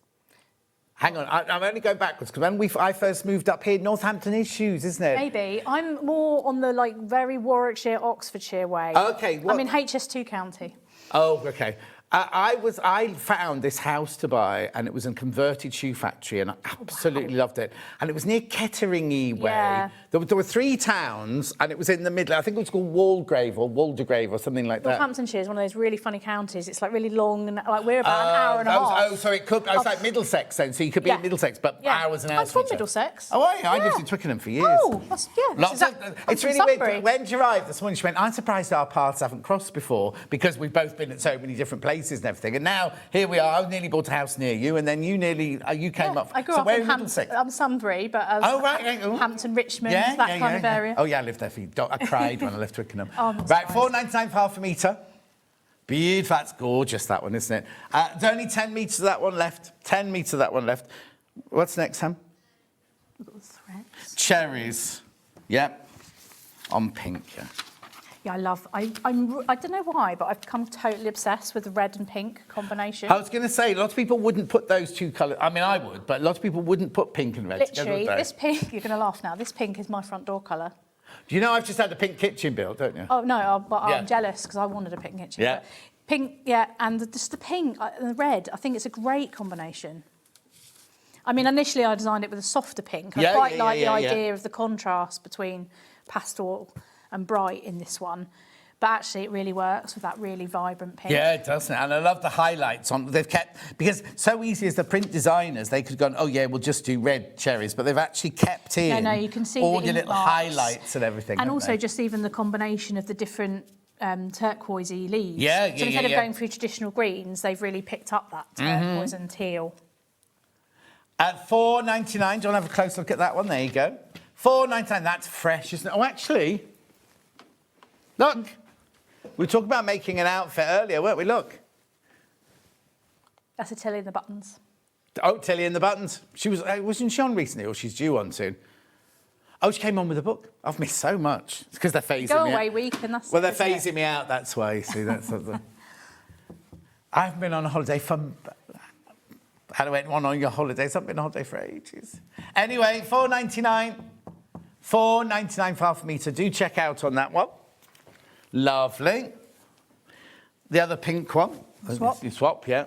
Hang on, I'm only going backwards, because when I first moved up here, Northampton is shoes, isn't it? Maybe. I'm more on the very Warwickshire, Oxfordshire way. Okay. I'm in HS2 county. Oh, okay. I found this house to buy, and it was a converted shoe factory, and I absolutely loved it. And it was near Kettering-y way. Yeah. There were 3 towns, and it was in the middle. I think it was called Waldegrave or Waldegrave or something like that. Northamptonshire is one of those really funny counties. It's really long, and we're about an hour and a half. Oh, so it could. It's like Middlesex then. So you could be in Middlesex, but hours and hours. I'm from from each other. Middlesex. Oh, are you? I lived in Twickenham for years. Oh, that's, It's really weird. When she arrived this morning, she went, I'm surprised our paths haven't crossed before, because we've both been at so many different places and everything. And now, here we are. I nearly bought a house near you, and then you came up. I grew so up where in Hampton. I'm Sunbury, but Hampton, Richmond, that kind of area. Oh, yeah, I lived there I cried when I left Twickenham. Right, £4.99 for half a metre. Beautiful. That's gorgeous, that one, isn't it? There's only 10 metres of that one left. 10 metres of that one left. What's next, Sam? Cherries. Yep. On pink, yeah. Yeah, I don't know why, but I've become totally obsessed with the red and pink combination. I was going to say, lots of people wouldn't put those two colours. I mean, I would, but lots of people wouldn't put pink and red Literally, together. this pink, you're going to laugh now, this pink is my front door colour. Do you know I've just had a pink kitchen built, don't you? Oh, no, but I'm jealous because I wanted a pink kitchen. Yeah. But pink, and just the pink and the red, I think it's a great combination. I mean, initially I designed it with a softer pink. I quite like the idea of the contrast between pastel and bright in this one. But actually, it really works with that really vibrant pink. Yeah, it does. And I love the highlights on. They've kept, because so easy as the print designers, they could have gone, oh yeah, we'll just do red cherries, but they've actually kept in you can see all the your little ink marks. highlights and everything. And also just even the combination of the different turquoisey leaves. So instead of going through traditional greens, they've really picked up that turquoise and teal. At £4.99, do you want to have a close look at that one? There you go. £4.99, that's fresh, isn't it? Oh, actually, look. We were talking about making an outfit earlier, weren't we? Look. That's a Tilly in the buttons. Oh, Tilly in the buttons. Wasn't she on recently, or she's due on soon? Oh, she came on with a book. I've missed so much. It's because they're phasing Go me away out. week, and that's Well, they're phasing me out, that's why, you see. I haven't been on a holiday for... How do I went on your holidays? I've been on holiday for ages. Anyway, £4.99. £4.99 for half a metre. Do check out on that one. Lovely. The other pink one. Swap. You swap, yeah.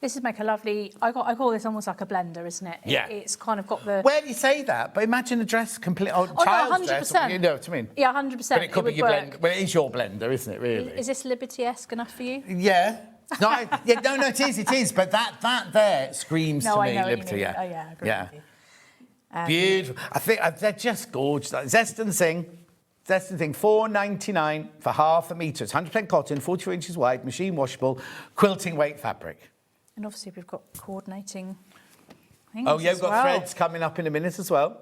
This would make a lovely... I call this almost like a blender, isn't it? Yeah. It's kind of got the... Well, you say that, but imagine a dress complete... no, child's 100%. dress, you know what I mean? Yeah, 100%. But it could be your work. blender. Well, it is your blender, isn't it, really? Is this Liberty-esque enough for you? Yeah. No, it is. But that there screams to me, I know Liberty, what you mean. Oh, yeah, I agree with you. Beautiful. I think they're just gorgeous. Zest Zing, £4.99 for half a metre. It's 100% cotton, 44 inches wide, machine washable, quilting weight fabric. And obviously we've got coordinating things. Oh, yeah, we've got threads coming up in a minute as well.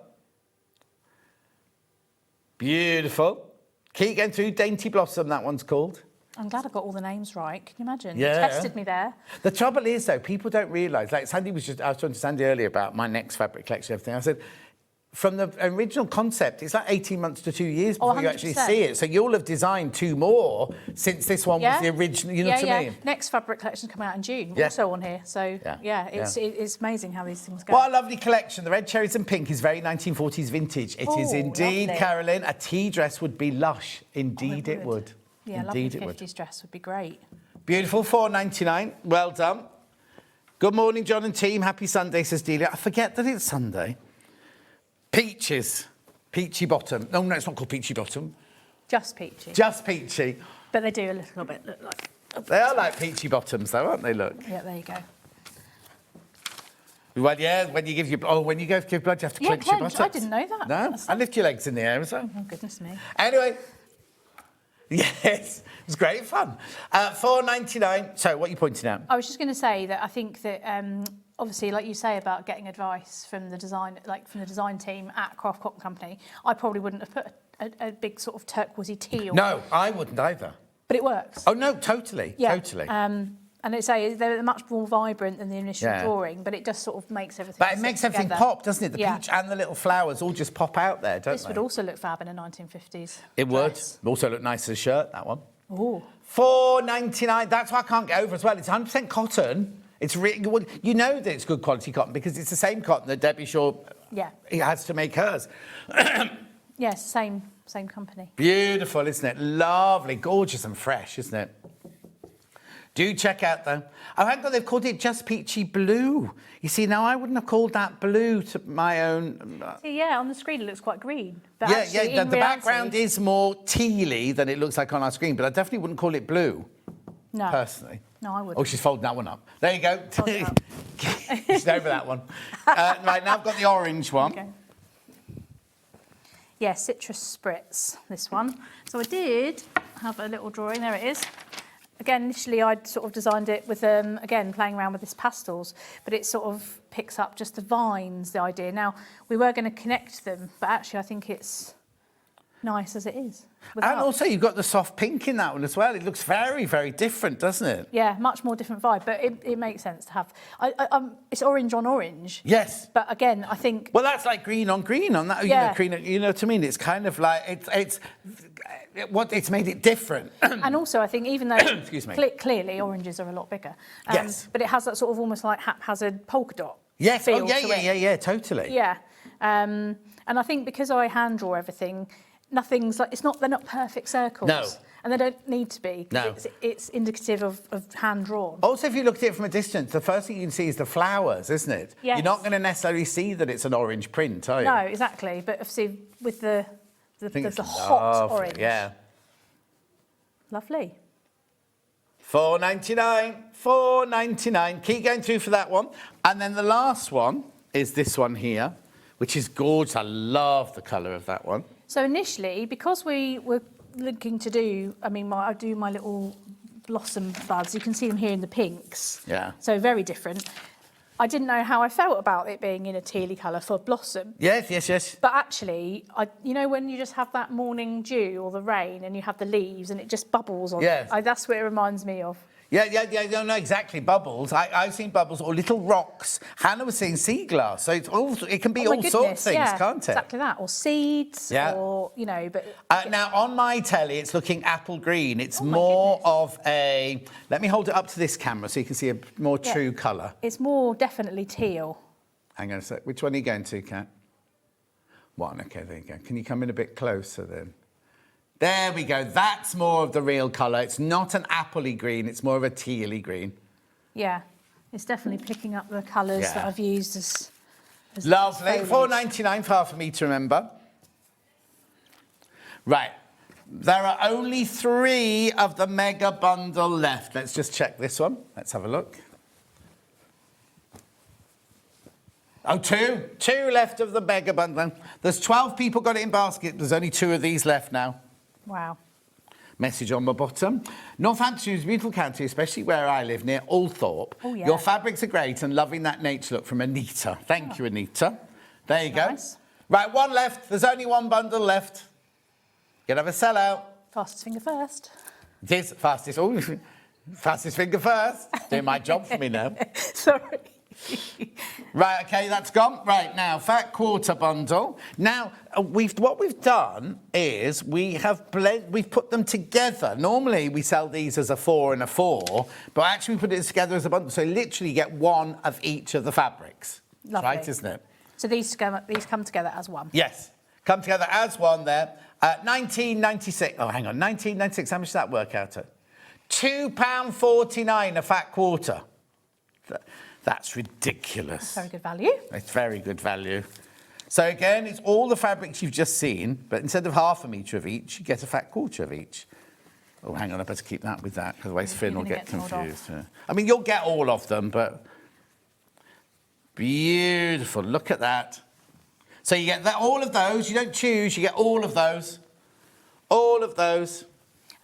Beautiful. Keep going through. Dainty Blossom, that one's called. I'm glad I got all the names right. Can you imagine? Yeah. You tested me there. The trouble is, though, people don't realise, like I was talking to Sandy earlier about my next fabric collection and everything. I said, from the original concept, it's like 18 months to 2 years before you actually see it. So you'll have designed 2 more since this one was the original, you know what I mean? Next fabric collection's coming out in June, also on here. So, it's amazing how these things go. What a lovely collection. The red cherries and pink is very 1940s vintage. It is indeed, lovely. Carolyn. A tea dress would be lush. Indeed it would. Yeah, indeed lovely 50s dress would be great. Beautiful, £4.99. Well done. Good morning, John and team. Happy Sunday, says Delia. I forget that it's Sunday. Peaches. Peachy bottom. No, it's not called peachy bottom. Just peachy. Just peachy. But they do a little bit look like... They are like peachy bottoms, though, aren't they? Look. Yeah, there you go. Well, yeah, when you give your... Oh, when you go to give blood, you have to clench your buttocks. I didn't know that. No, and lift your legs in the air as well. Oh, goodness me. Anyway... Yes, it was great fun. £4.99. So, what are you pointing out? I was just going to say that I think that obviously, like you say about getting advice from the design team at Craft Cotton Company, I probably wouldn't have put a big sort of turquoisey teal. No, I wouldn't either. But it works. Oh no, totally, Yeah. totally. And it's they're much more vibrant than the initial Yeah. drawing, but it just sort of makes everything. But it sit makes everything together. pop, doesn't it? The peach and the little flowers all just pop out there, don't This they? would also look fab in a 1950s. It would. dress. Also look nice as a shirt, that one. Oh. $4.99. That's what I can't get over as well. It's 100% cotton. It's really good. You know that it's good quality cotton because it's the same cotton that Debbie Shaw has to make hers. Yes, same company. Beautiful, isn't it? Lovely, gorgeous and fresh, isn't it? Do check out though. Oh, hang on, they've called it just peachy blue. You see, now I wouldn't have called that blue to my own. Yeah, on the screen it looks quite green. But Yeah, actually, yeah. in The reality, background is more tealy than it looks like on our screen, but I definitely wouldn't call it blue. No. Personally. No, I wouldn't. Oh, she's folding that one up. There you go. Fold it up. She's over that one. Right, now I've got the orange one. Okay. Yeah, citrus spritz, this one. So I did have a little drawing, there it is. Again, initially I'd sort of designed it with, again, playing around with this pastels, but it sort of picks up just the vines, the idea. Now, we were going to connect them, but actually I think it's nice as it is. And also you've got the soft pink in that one as well. It looks very, very different, doesn't it? Yeah, much more different vibe, but it makes sense to have. It's orange on orange. Yes. But again, I think... Well, that's like green on that. Yeah. You know, green, you know what I mean? It's kind of like, it's made it different. And also, I think even though Excuse me. Clearly oranges are a lot bigger, Yes. but it has that sort of almost like haphazard polka dot. Yes, feel oh, yeah, to yeah, it. yeah, totally. Yeah, and I think because I hand draw everything, nothing's like they're not perfect circles. No. And they don't need to be. No. It's indicative of hand drawn. Also, if you look at it from a distance, the first thing you can see is the flowers, isn't it? Yes. You're not going to necessarily see that it's an orange print, are you? No, exactly. But obviously with the I think it's hot lovely, orange. Yeah. Lovely. $4.99. Keep going through for that one. And then the last one is this one here, which is gorgeous. I love the colour of that one. So initially, because we were looking to do, I do my little blossom buds. You can see them here in the pinks. Yeah. So very different. I didn't know how I felt about it being in a tealy colour for blossom. Yes, yes, yes. But actually, you know when you just have that morning dew or the rain and you have the leaves and it just bubbles on Yes. it? That's what it reminds me of. Yeah, no, exactly. Bubbles. I've seen bubbles or little rocks. Hannah was saying sea glass. So it can be Oh my all sorts of goodness, things, yeah, can't it? Exactly that. Or seeds, Yeah. or, but... Now, on my telly, it's looking apple green. It's Oh my more goodness. of a... Let me hold it up to this camera so you can see a more Yeah. true colour. It's more definitely teal. Hang on a sec. Which one are you going to, Kat? One. OK, there you go. Can you come in a bit closer then? There we go. That's more of the real colour. It's not an appley green. It's more of a tealy green. Yeah. It's definitely picking up the colours Yeah. that I've used as Lovely. foliage. $4.99 for half a me to remember. Right. There are only 3 of the mega bundle left. Let's just check this one. Let's have a look. Oh, 2. 2 left of the mega bundle. There's 12 people got it in basket. There's only 2 of these left now. Wow. Message on the bottom. Northamptonshire is a beautiful county, especially where I live, near Althorpe. Oh, yeah. Your fabrics are great and loving that nature look from Anita. Thank you, Anita. There you go. Nice. Right, 1 left. There's only 1 bundle left. Gonna have a sellout. Fastest finger first. It is fastest. Oh, fastest finger first. Doing my job for me now. Sorry. Right, okay, that's gone. Right, now, fat quarter bundle. Now, what we've done is we've put them together. Normally, we sell these as a 4 and a 4, but actually we put it together as a bundle. So literally you get 1 of each of the fabrics. Lovely. Right, isn't it? So these come together as one. Yes, come together as one there. 1996. Oh, hang on, 1996. How much does that work out at? £2.49 a fat quarter. That's ridiculous. Very good value. It's very good value. So again, it's all the fabrics you've just seen, but instead of half a metre of each, you get a fat quarter of each. Oh, hang on, I better keep that with that, because otherwise Finn will gonna get get told confused. Yeah. I mean, you'll get all of them, but beautiful. Look at that. So you get all of those. You don't choose. You get all of those. All of those.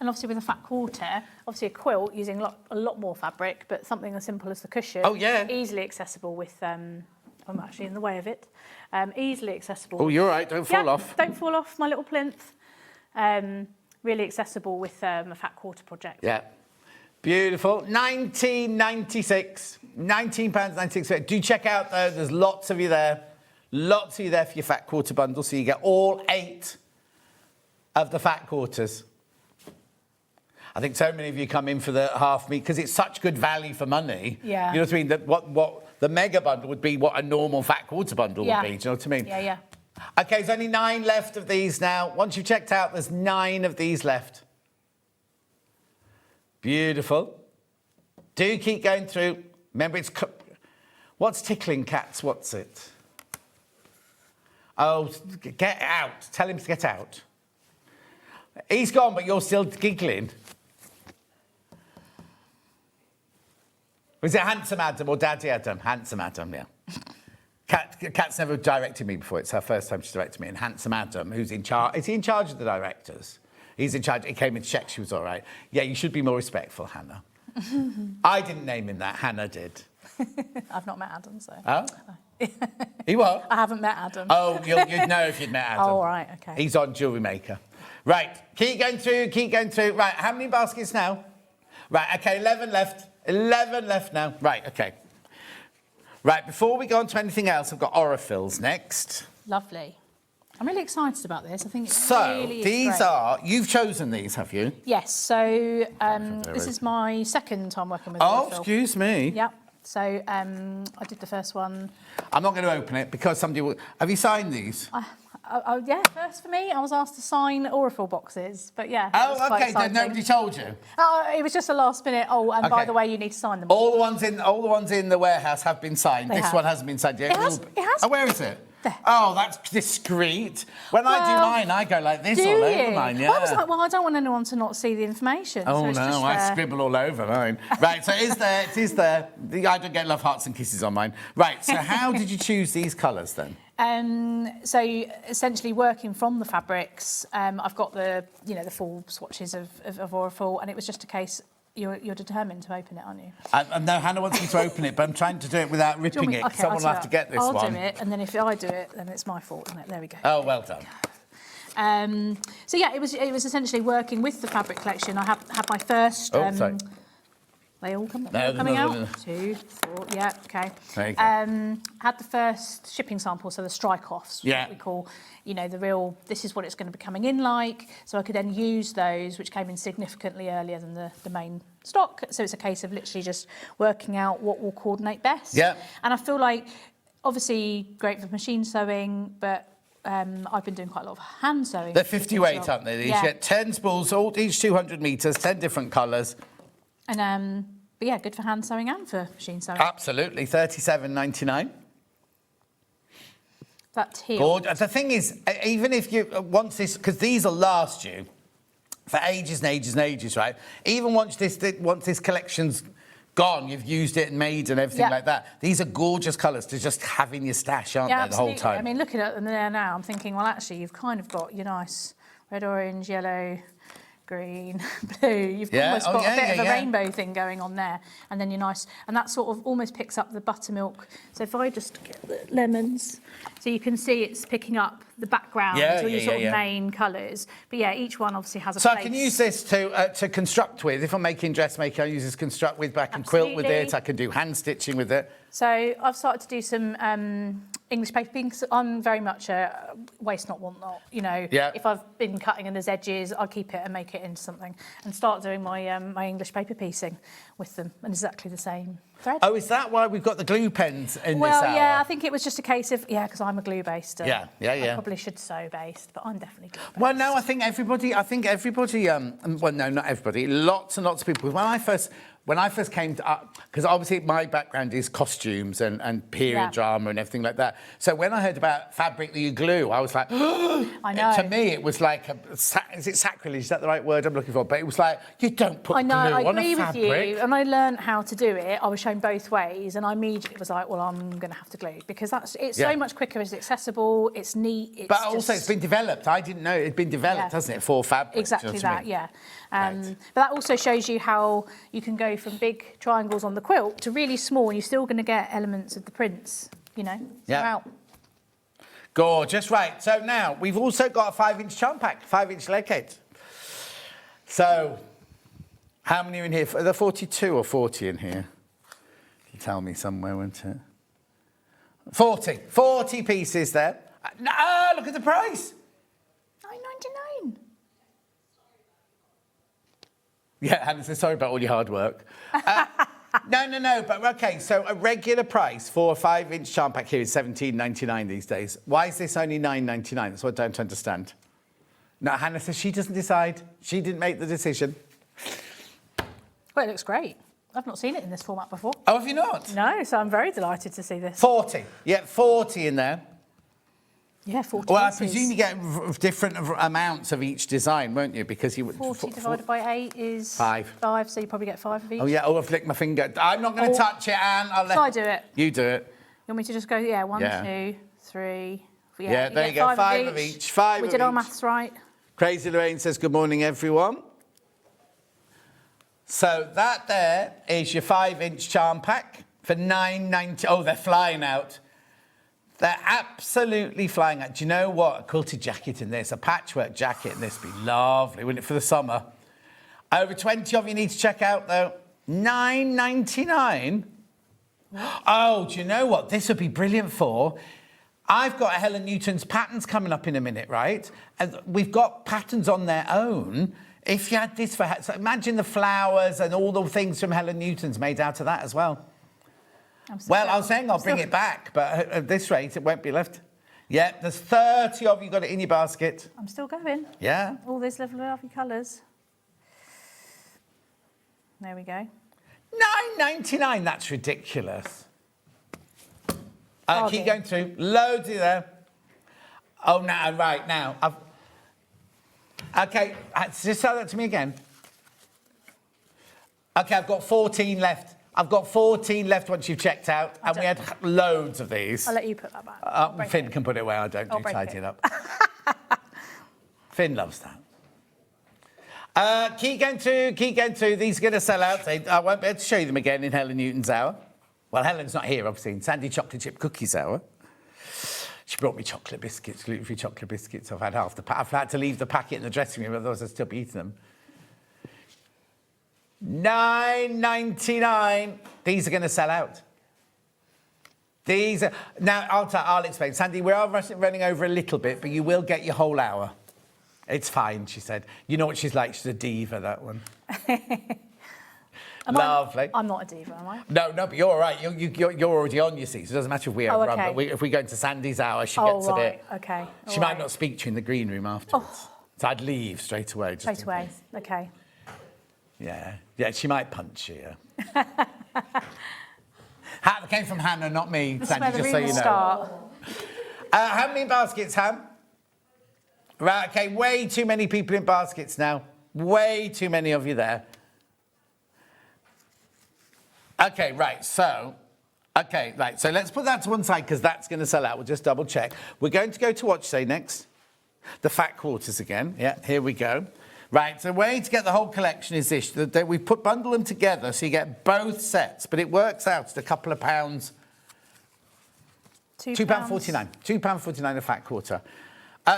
And obviously with a fat quarter, obviously a quilt using a lot more fabric, but something as simple as the cushion. Oh, yeah. Easily accessible with, I'm actually in the way of it. Easily accessible. Oh, you're right, don't fall off. Don't fall off, my little plinth. Really accessible with a fat quarter project. Yeah. Beautiful. 1996. £19.96. Do check out though, there's lots of you there. Lots of you there for your fat quarter bundle, so you get all 8 of the fat quarters. I think so many of you come in for the half meat because it's such good value for money. Yeah. You know what I mean? That what the mega bundle would be what a normal fat quarter bundle would be. Do you know what I mean? Yeah, yeah. Okay, there's only 9 left of these now. Once you've checked out, there's 9 of these left. Beautiful. Do keep going through. Remember, what's tickling cats? What's it? Oh, get out. Tell him to get out. He's gone, but you're still giggling. Was it Handsome Adam or Daddy Adam? Handsome Adam, yeah. Kat's never directed me before. It's her first time she's directed me. And Handsome Adam, who's in charge... Is he in charge of the directors? He's in charge. He came in to check she was all right. Yeah, you should be more respectful, Hannah. I didn't name him that. Hannah did. I've not met Adam, so... Oh? He what? I haven't met Adam. Oh, you'd know if you'd met Adam. Oh, right, OK. He's on Jewellery Maker. Right, keep going through, keep going through. Right, how many baskets now? Right, OK, 11 left. 11 left now. Right, OK. Right, before we go on to anything else, I've got Aurifils next. Lovely. I'm really excited about this. I think it's So, really these great. are... You've chosen these, have you? Yes, so this is my second time working with Oh, Aurifil. excuse me. Yep. So I did the first one. I'm not going to open it because somebody will... Have you signed these? Yeah, first for me, I was asked to sign Aurifil boxes, but yeah. That was Oh, quite OK, exciting. nobody told you? It was just a last minute. Oh, and by Okay. the way, you need to sign them. All the ones in the warehouse have been signed. They This have. one hasn't been signed yet. It has. Oh, where is it? There. Oh, that's discreet. When I do Well, mine, I go like this Do all you? over mine. Yeah. Well, I was like, well, I don't want anyone to not see the information. Oh so it's no, just, I scribble all over mine. Right, so it is there. It is there. I don't get love hearts and kisses on mine. Right, so how did you choose these colours then? So essentially working from the fabrics, I've got the full swatches of Aurifil, and it was just a case. You're determined to open it, aren't you? No, Hannah wants me to open it, but I'm trying to do it without ripping it. Okay, Someone will have to get this I'll one. do it, and then if I do it, then it's my fault, isn't it? There we go. Oh, well done. So yeah, it was essentially working with the fabric collection. I had my first. Oh, sorry. They all No, coming no, out. no, no. 2, 4, yeah, okay. There you go. Had the first shipping sample, so the strike-offs, Yeah. what we call, the real, this is what it's going to be coming in like. So I could then use those, which came in significantly earlier than the main stock. So it's a case of literally just working out what will coordinate best. Yeah. And I feel like, obviously, great for machine sewing, but I've been doing quite a lot of hand sewing. They're 50 weight, as well. aren't they? These Yeah. get 10 spools, each 200 metres, 10 different colours. And but yeah, good for hand sewing and for machine sewing. Absolutely, £37.99. That teal. Gorgeous. The thing is, even if you once this, because these will last you for ages and ages and ages, right? Even once this collection's gone, you've used it and made and everything Yeah. like that. These are gorgeous colours to just have in your stash, aren't Yeah, they, the whole absolutely. time? I mean, looking at them there now, I'm thinking, well, actually, you've kind of got your nice red, orange, yellow, green, blue. You've Yeah. almost Oh, got yeah, a bit of a yeah. rainbow thing going on there. And then you're nice. And that sort of almost picks up the buttermilk. So if I just get the lemons, so you can see it's picking up the background Yeah, or your yeah, sort yeah, of yeah. main colours. But yeah, each one obviously has a So place. I can use this to construct with. If I'm making dressmaking, I use this construct with, but I can quilt with it. Absolutely. I can do hand stitching with it. So I've started to do some English paper because I'm very much a waste not, want not. Yeah. If I've been cutting in there's edges, I'll keep it and make it into something and start doing my my English paper piecing with them and exactly the same thread. Oh, is that why we've got the glue pens in well, this hour? yeah, I think it was just a case of, because I'm a glue-based. Yeah. I probably should sew-based, but I'm definitely glue-based. Well, no, I think everybody, well, no, not everybody, lots and lots of people. When I first when I first came to, because obviously my background is costumes and period drama and everything like that. So when I heard about fabric that you glue, I was like, I know. To me, it was like, is it sacrilege? Is that the right word I'm looking for? But it was like, you don't put glue I on a agree with fabric. you. And I learned how to do it. I was shown both ways, and I immediately was like, well, I'm going to have to glue because it's so much quicker. It's accessible. It's neat. But also, it's been developed. I didn't know it'd been developed, hasn't it, for fabric? Exactly that, yeah. But that also shows you how you can go from big triangles on the quilt to really small, and you're still going to get elements of the prints, you know, throughout. Gorgeous, right. So now, we've also got a 5-inch charm pack, 5-inch leg kit. So, how many are in here? Are there 42 or 40 in here? You tell me somewhere, won't it? 40 pieces there. No, look at the price. $9.99. Yeah, Hannah says, sorry about all your hard work. No, but okay, so a regular price for a 5-inch charm pack here is $17.99 these days. Why is this only $9.99? That's what I don't understand. No, Hannah says she doesn't decide. She didn't make the decision. Well, it looks great. I've not seen it in this format before. Oh, have you not? No, so I'm very delighted to see this. 40. Yeah, 40 in there. Yeah, 40 Well, pieces. I presume you get different amounts of each design, won't you? Because you 40 divided by 8 is 5. 5, so you probably get 5 of each. Oh, yeah, I've licked my finger. I'm not going to touch it, Anne. I'll let Shall I do it? You do it. You want me to just go, 1, Yeah. 2, 3... Yeah, there you go. 5 of each. 5 We of did our each. maths right. Crazy Lorraine says, good morning, everyone. So that there is your 5-inch charm pack for $9.90. Oh, they're flying out. They're absolutely flying out. Do you know what? A quilted jacket in this, a patchwork jacket in this would be lovely, wouldn't it, for the summer? Over 20 of you need to check out, though. $9.99. Oh, do you know what? This would be brilliant for... I've got Helen Newton's patterns coming up in a minute, right? And we've got patterns on their own. If you had this for... So imagine the flowers and all the things from Helen Newton's made out of that as well. Well, I was saying I'll bring it back, but at this rate, it won't be left. Yeah, there's 30 of you got it in your basket. I'm still going. Yeah. All these lovely colours. There we go. $9.99, that's ridiculous. Bargain. Keep going through. Loads of there. Oh, now, right, now. Okay, just say that to me again. Okay, I've got 14 left. I've got 14 left once you've checked out, and we had loads of these. I'll let you put that back. Finn can put it away, I don't do tidying up. Finn loves that. Keep going through. These are going to sell out. I won't be able to show you them again in Helen Newton's hour. Well, Helen's not here, obviously, in Sandy Chocolate Chip Cookies hour. She brought me chocolate biscuits, gluten-free chocolate biscuits. I've had half the pack. I've had to leave the packet in the dressing room, otherwise I'd still be eating them. $9.99. These are going to sell out. These are... Now, I'll explain. Sandy, we are running over a little bit, but you will get your whole hour. It's fine, she said. You know what she's like? She's a diva, that one. Lovely. I'm not a diva, am I? No, but you're all right. You're already on, you see, so it doesn't matter if we overrun. Okay. But if we go into Sandy's hour, she gets a bit... Okay. She might not speak to you in the green room afterwards. So I'd leave straight away. Straight away, okay. Yeah, she might punch you. That came from Hannah, not me, Sandy, just so you know. Start. How many baskets, Ham? Right, okay, way too many people in baskets now. Way too many of you there. Okay, right, so let's put that to one side because that's going to sell out. We'll just double check. We're going to go to what you say next? The fat quarters again. Yeah, here we go. Right, so the way to get the whole collection is this. We bundle them together so you get both sets, but it works out at a couple of pounds. £2.49. £2.49 a fat quarter.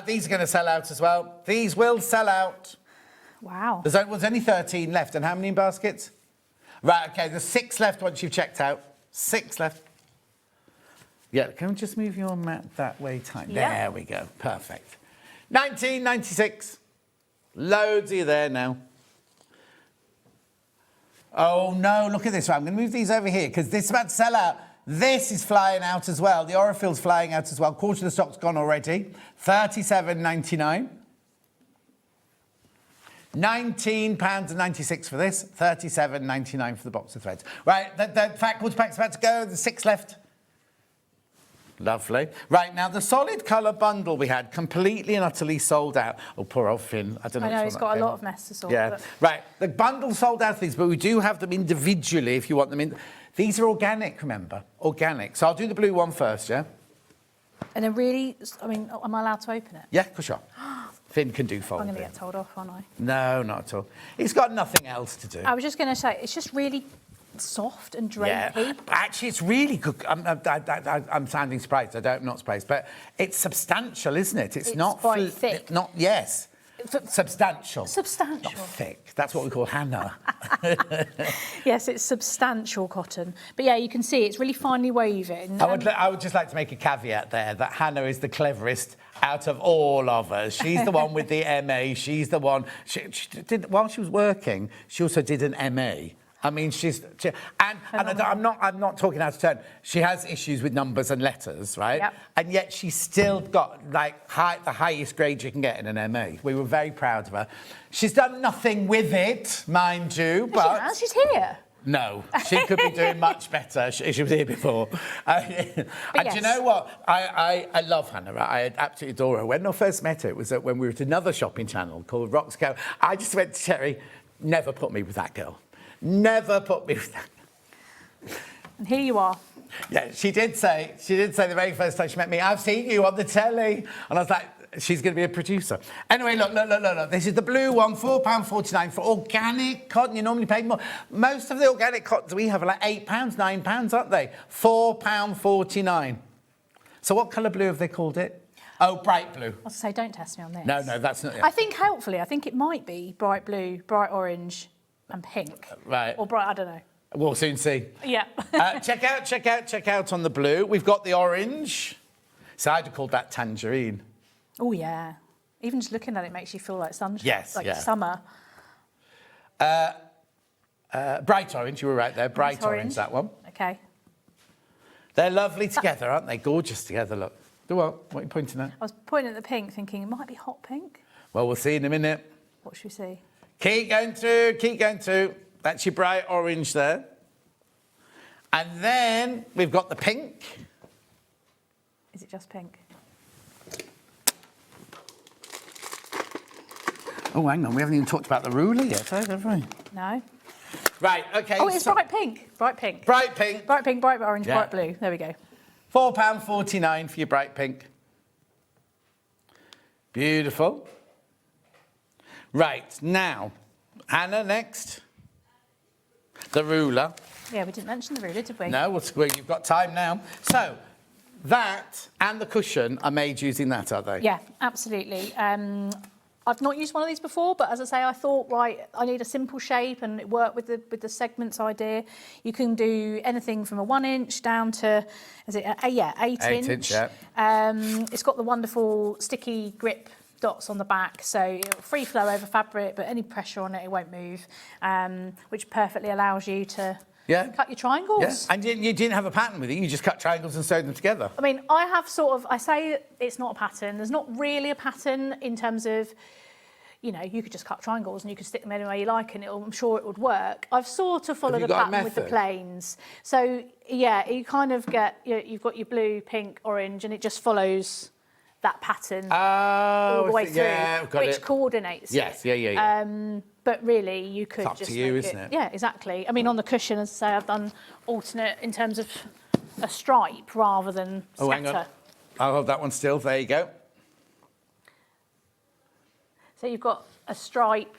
These are going to sell out as well. These will sell out. Wow. There's only 13 left. And how many in baskets? Right, okay, there's 6 left once you've checked out. 6 left. Yeah, can we just move your mat that way tight? Yeah. There we go, perfect. 1996. Loads of you there now. Oh no, look at this. Right, I'm going to move these over here because this is about to sell out. This is flying out as well. The Aurifil's flying out as well. Quarter of the stock's gone already. $37.99. £19.96 for this, £37.99 for the box of threads. Right, the fat quarter pack's about to go, there's 6 left. Lovely. Right, now the solid colour bundle we had completely and utterly sold out. Oh, poor old Finn. I don't know. I know, what's he's wrong got with a Finn. lot of mess to sort. Yeah. But... Right, the bundle sold out of these, but we do have them individually if you want them in. These are organic, remember? Organic. So I'll do the blue one first, yeah? And they're really, I mean, am I allowed to open it? Yeah, of course you are. Finn can do folding. I'm going to get told off, aren't I? No, not at all. He's got nothing else to do. I was just going to say, it's just really soft and drapey. Yeah, actually, it's really good. I'm sounding surprised. I'm not surprised, but it's substantial, isn't it? It's not quite thick. Not yes, substantial. Substantial. Not thick. That's what we call Hannah. Yes, it's substantial cotton. But yeah, you can see it's really finely woven. I would just like to make a caveat there that Hannah is the cleverest out of all of us. She's the one with the MA. She's the one. She did while she was working. She also did an MA. I mean, I'm not talking out of turn. She has issues with numbers and letters, right? Yep. And yet she's still got like the highest grade you can get in an MA. We were very proud of her. She's done nothing with it, mind you, but She's here. no, she could be doing much better. She was here before. And yes. do you know what? I love Hannah. Right? I absolutely adore her. When I first met her, it was when we were at another shopping channel called Roxco. I just went to Cherry, never put me with that girl. Never put me with that. And here you are. Yeah, she did say the very first time she met me, I've seen you on the telly. And I was like, she's going to be a producer. Anyway, look. This is the blue one, £4.49 for organic cotton. You normally pay more. Most of the organic cottons we have are like £8, £9, aren't they? £4.49. So what colour blue have they called it? Oh, bright blue. I was to say, don't test me on this. No, that's not it. I think, helpfully, it might be bright blue, bright orange and pink. Right. Or bright, I don't know. We'll soon see. Yeah. Check out on the blue. We've got the orange. So I'd have called that tangerine. Oh, yeah. Even just looking at it makes you feel like sunshine. Yes, like yeah. summer. Bright orange, you were right there. Bright orange, that one. Okay. They're lovely together, aren't they? Gorgeous together, look. What are you pointing at? I was pointing at the pink thinking it might be hot pink. Well, we'll see in a minute. What should we see? Keep going through. That's your bright orange there. And then we've got the pink. Is it just pink? Oh, hang on, we haven't even talked about the ruler yet, have we? No. Right, OK. Oh, it's bright pink. Bright pink. Bright pink. Bright pink, bright orange, Yeah. bright blue. There we go. £4.49 for your bright pink. Beautiful. Right, now, Hannah, next. The ruler. Yeah, we didn't mention the ruler, did we? No, you've got time now. So, that and the cushion are made using that, are they? Yeah, absolutely. I've not used one of these before, but as I say, I thought, right, I need a simple shape and it worked with the segments idea. You can do anything from a 1 inch down to, is it, 8 inch. 8 inch, yeah. It's got the wonderful sticky grip dots on the back, so it'll free flow over fabric, but any pressure on it, it won't move, which perfectly allows you to cut your triangles. Yeah. And you didn't have a pattern with it, you just cut triangles and sewed them together. I mean, I have I say it's not a pattern. There's not really a pattern in terms of, you know, you could just cut triangles and you could stick them anywhere you like and I'm sure it would work. I've sort of followed a pattern with the planes. So, yeah, you kind of get, you've got your blue, pink, orange, and it just follows that pattern all the way through, which coordinates it. Yeah. But really, you could it's up just to you, isn't it? Yeah, exactly. I mean, on the cushion, as I say, I've done alternate in terms of a stripe rather than scatter. Oh, hang on. I'll hold that one still. There you go. So you've got a stripe.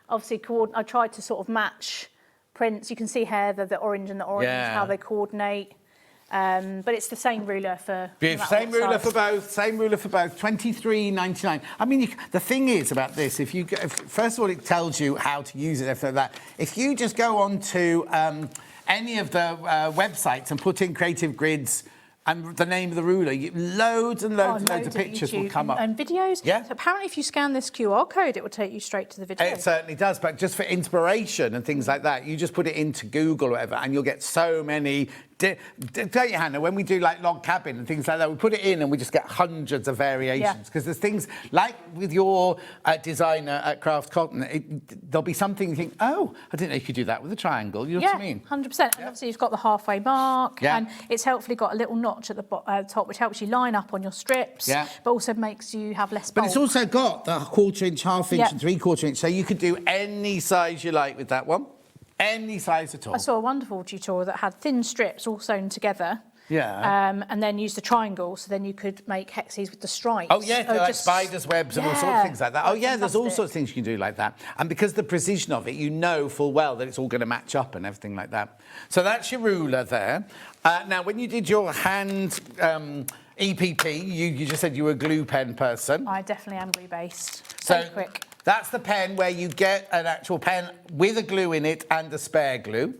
Obviously, I tried to sort of match prints. You can see here the orange and the orange, how they coordinate. But it's the same ruler for... Same ruler for both, £23.99. I mean, the thing is about this, first of all, it tells you how to use it, everything like that. If you just go on to any of the websites and put in Creative Grids and the name of the ruler, loads and loads of pictures will come up. And videos. Yeah. So apparently if you scan this QR code, it will take you straight to the video. It certainly does, but just for inspiration and things like that, you just put it into Google or whatever, and you'll get so many Don't you, Hannah, when we do like log cabin and things like that, we put it in and we just get hundreds of variations. Because there's things, like with your designer at Craft Cotton, there'll be something you think, oh, I didn't know you could do that with a triangle. You know what I mean? 100%. And obviously you've got the halfway mark, and it's helpfully got a little notch at the top, which helps you line up on your strips, but also makes you have less bulk. But it's also got the 1/4 inch, 1/2 inch and 3/4 inch, so you could do any size you like with that one. Any size at all. I saw a wonderful tutorial that had thin strips all sewn together. Yeah. And then used a triangle, so then you could make hexes with the stripes. Oh, yeah, like spiders' webs and all sorts of things like that. Oh, yeah, there's all sorts of things you can do like that. And because the precision of it, you know full well that it's all going to match up and everything like that. So that's your ruler there. Now, when you did your hand EPP, you just said you were a glue pen person. I definitely am glue-based. So quick. That's the pen where you get an actual pen with a glue in it and a spare glue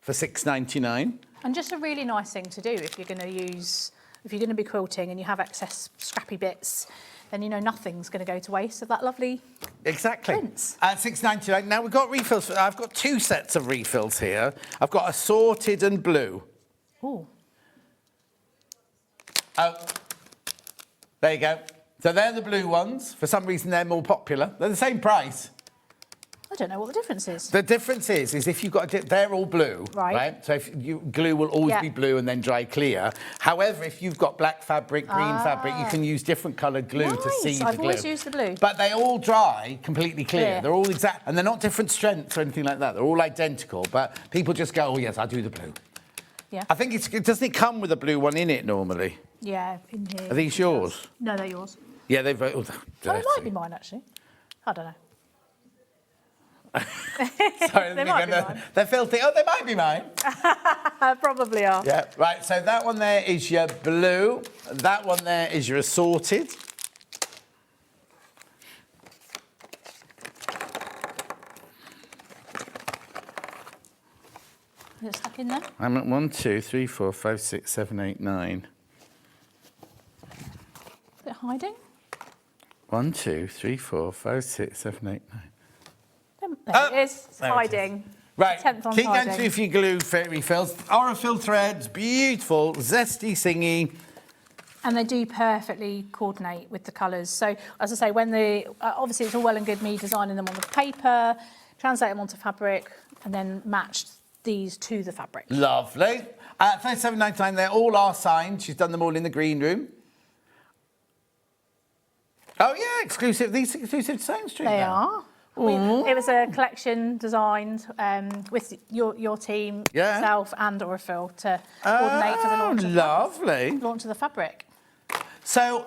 for $6.99. And just a really nice thing to do if you're going to be quilting and you have excess scrappy bits, then you know nothing's going to go to waste of that lovely prints. $6.99. Now we've got refills. I've got 2 sets of refills here. I've got assorted and blue. Ooh. Oh, there you go. So they're the blue ones. For some reason, they're more popular. They're the same price. I don't know what the difference is. The difference is if you've got, they're all blue, right? So if glue will always be blue and then dry clear. However, if you've got black fabric, green fabric, you can use different coloured glue to see the glue. I've always used the blue. But they all dry completely clear. They're all exact, and they're not different strengths or anything like that. They're all identical, but people just go, oh, yes, I'll do the blue. Yeah. I think doesn't it come with a blue one in it normally? Yeah, in here. Are these yours? No, they're yours. Yeah, they've... Oh, it might be mine, actually. I don't know. Sorry, they might be mine. They're filthy. Oh, they might be mine. Probably are. Yeah, right. So that one there is your blue. That one there is your assorted. Is it stuck in there? I'm at 1, 2, 3, 4, 5, 6, 7, 8, 9. Is it hiding? 1, 2, 3, 4, 5, 6, 7, 8, 9. There it is. It's hiding. Right, keep hiding. going through if you glue refills. Aurifil threads, beautiful, zesty, singy. And they do perfectly coordinate with the colours. So, as I say, when obviously it's all well and good me designing them on the paper, translate them onto fabric, and then match these to the fabric. Lovely. $37.99, they all are signed. She's done them all in the green room. Oh, yeah, exclusive. These exclusive to SewingStreet. They are. It was a collection designed with your team, yourself and Aurifil to coordinate for the launch of the fabric. So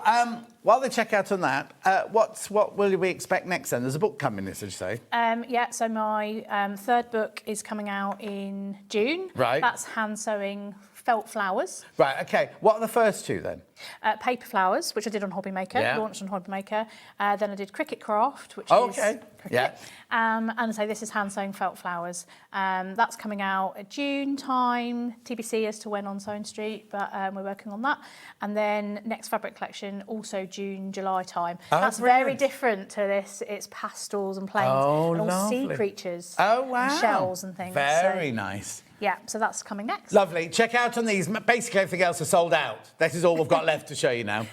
while they check out on that, what will we expect next then? There's a book coming, as you say. Yeah, so my 3rd book is coming out in June. Right. That's hand sewing felt flowers. Right, OK. What are the first 2 then? Paper flowers, which I did on Hobby Maker, launched on Hobby Maker. Then I did cricket craft, which is cricket. Yeah. And so this is hand sewing felt flowers. That's coming out at June time, TBC as to when on SewingStreet, but we're working on that. And then next fabric collection, also June, July time. That's very different to this. It's pastels and plains and all sea creatures. Oh, wow. And shells and things. Very nice. Yeah, so that's coming next. Lovely. Check out on these. Basically, everything else is sold out. This is all we've got left to show you now.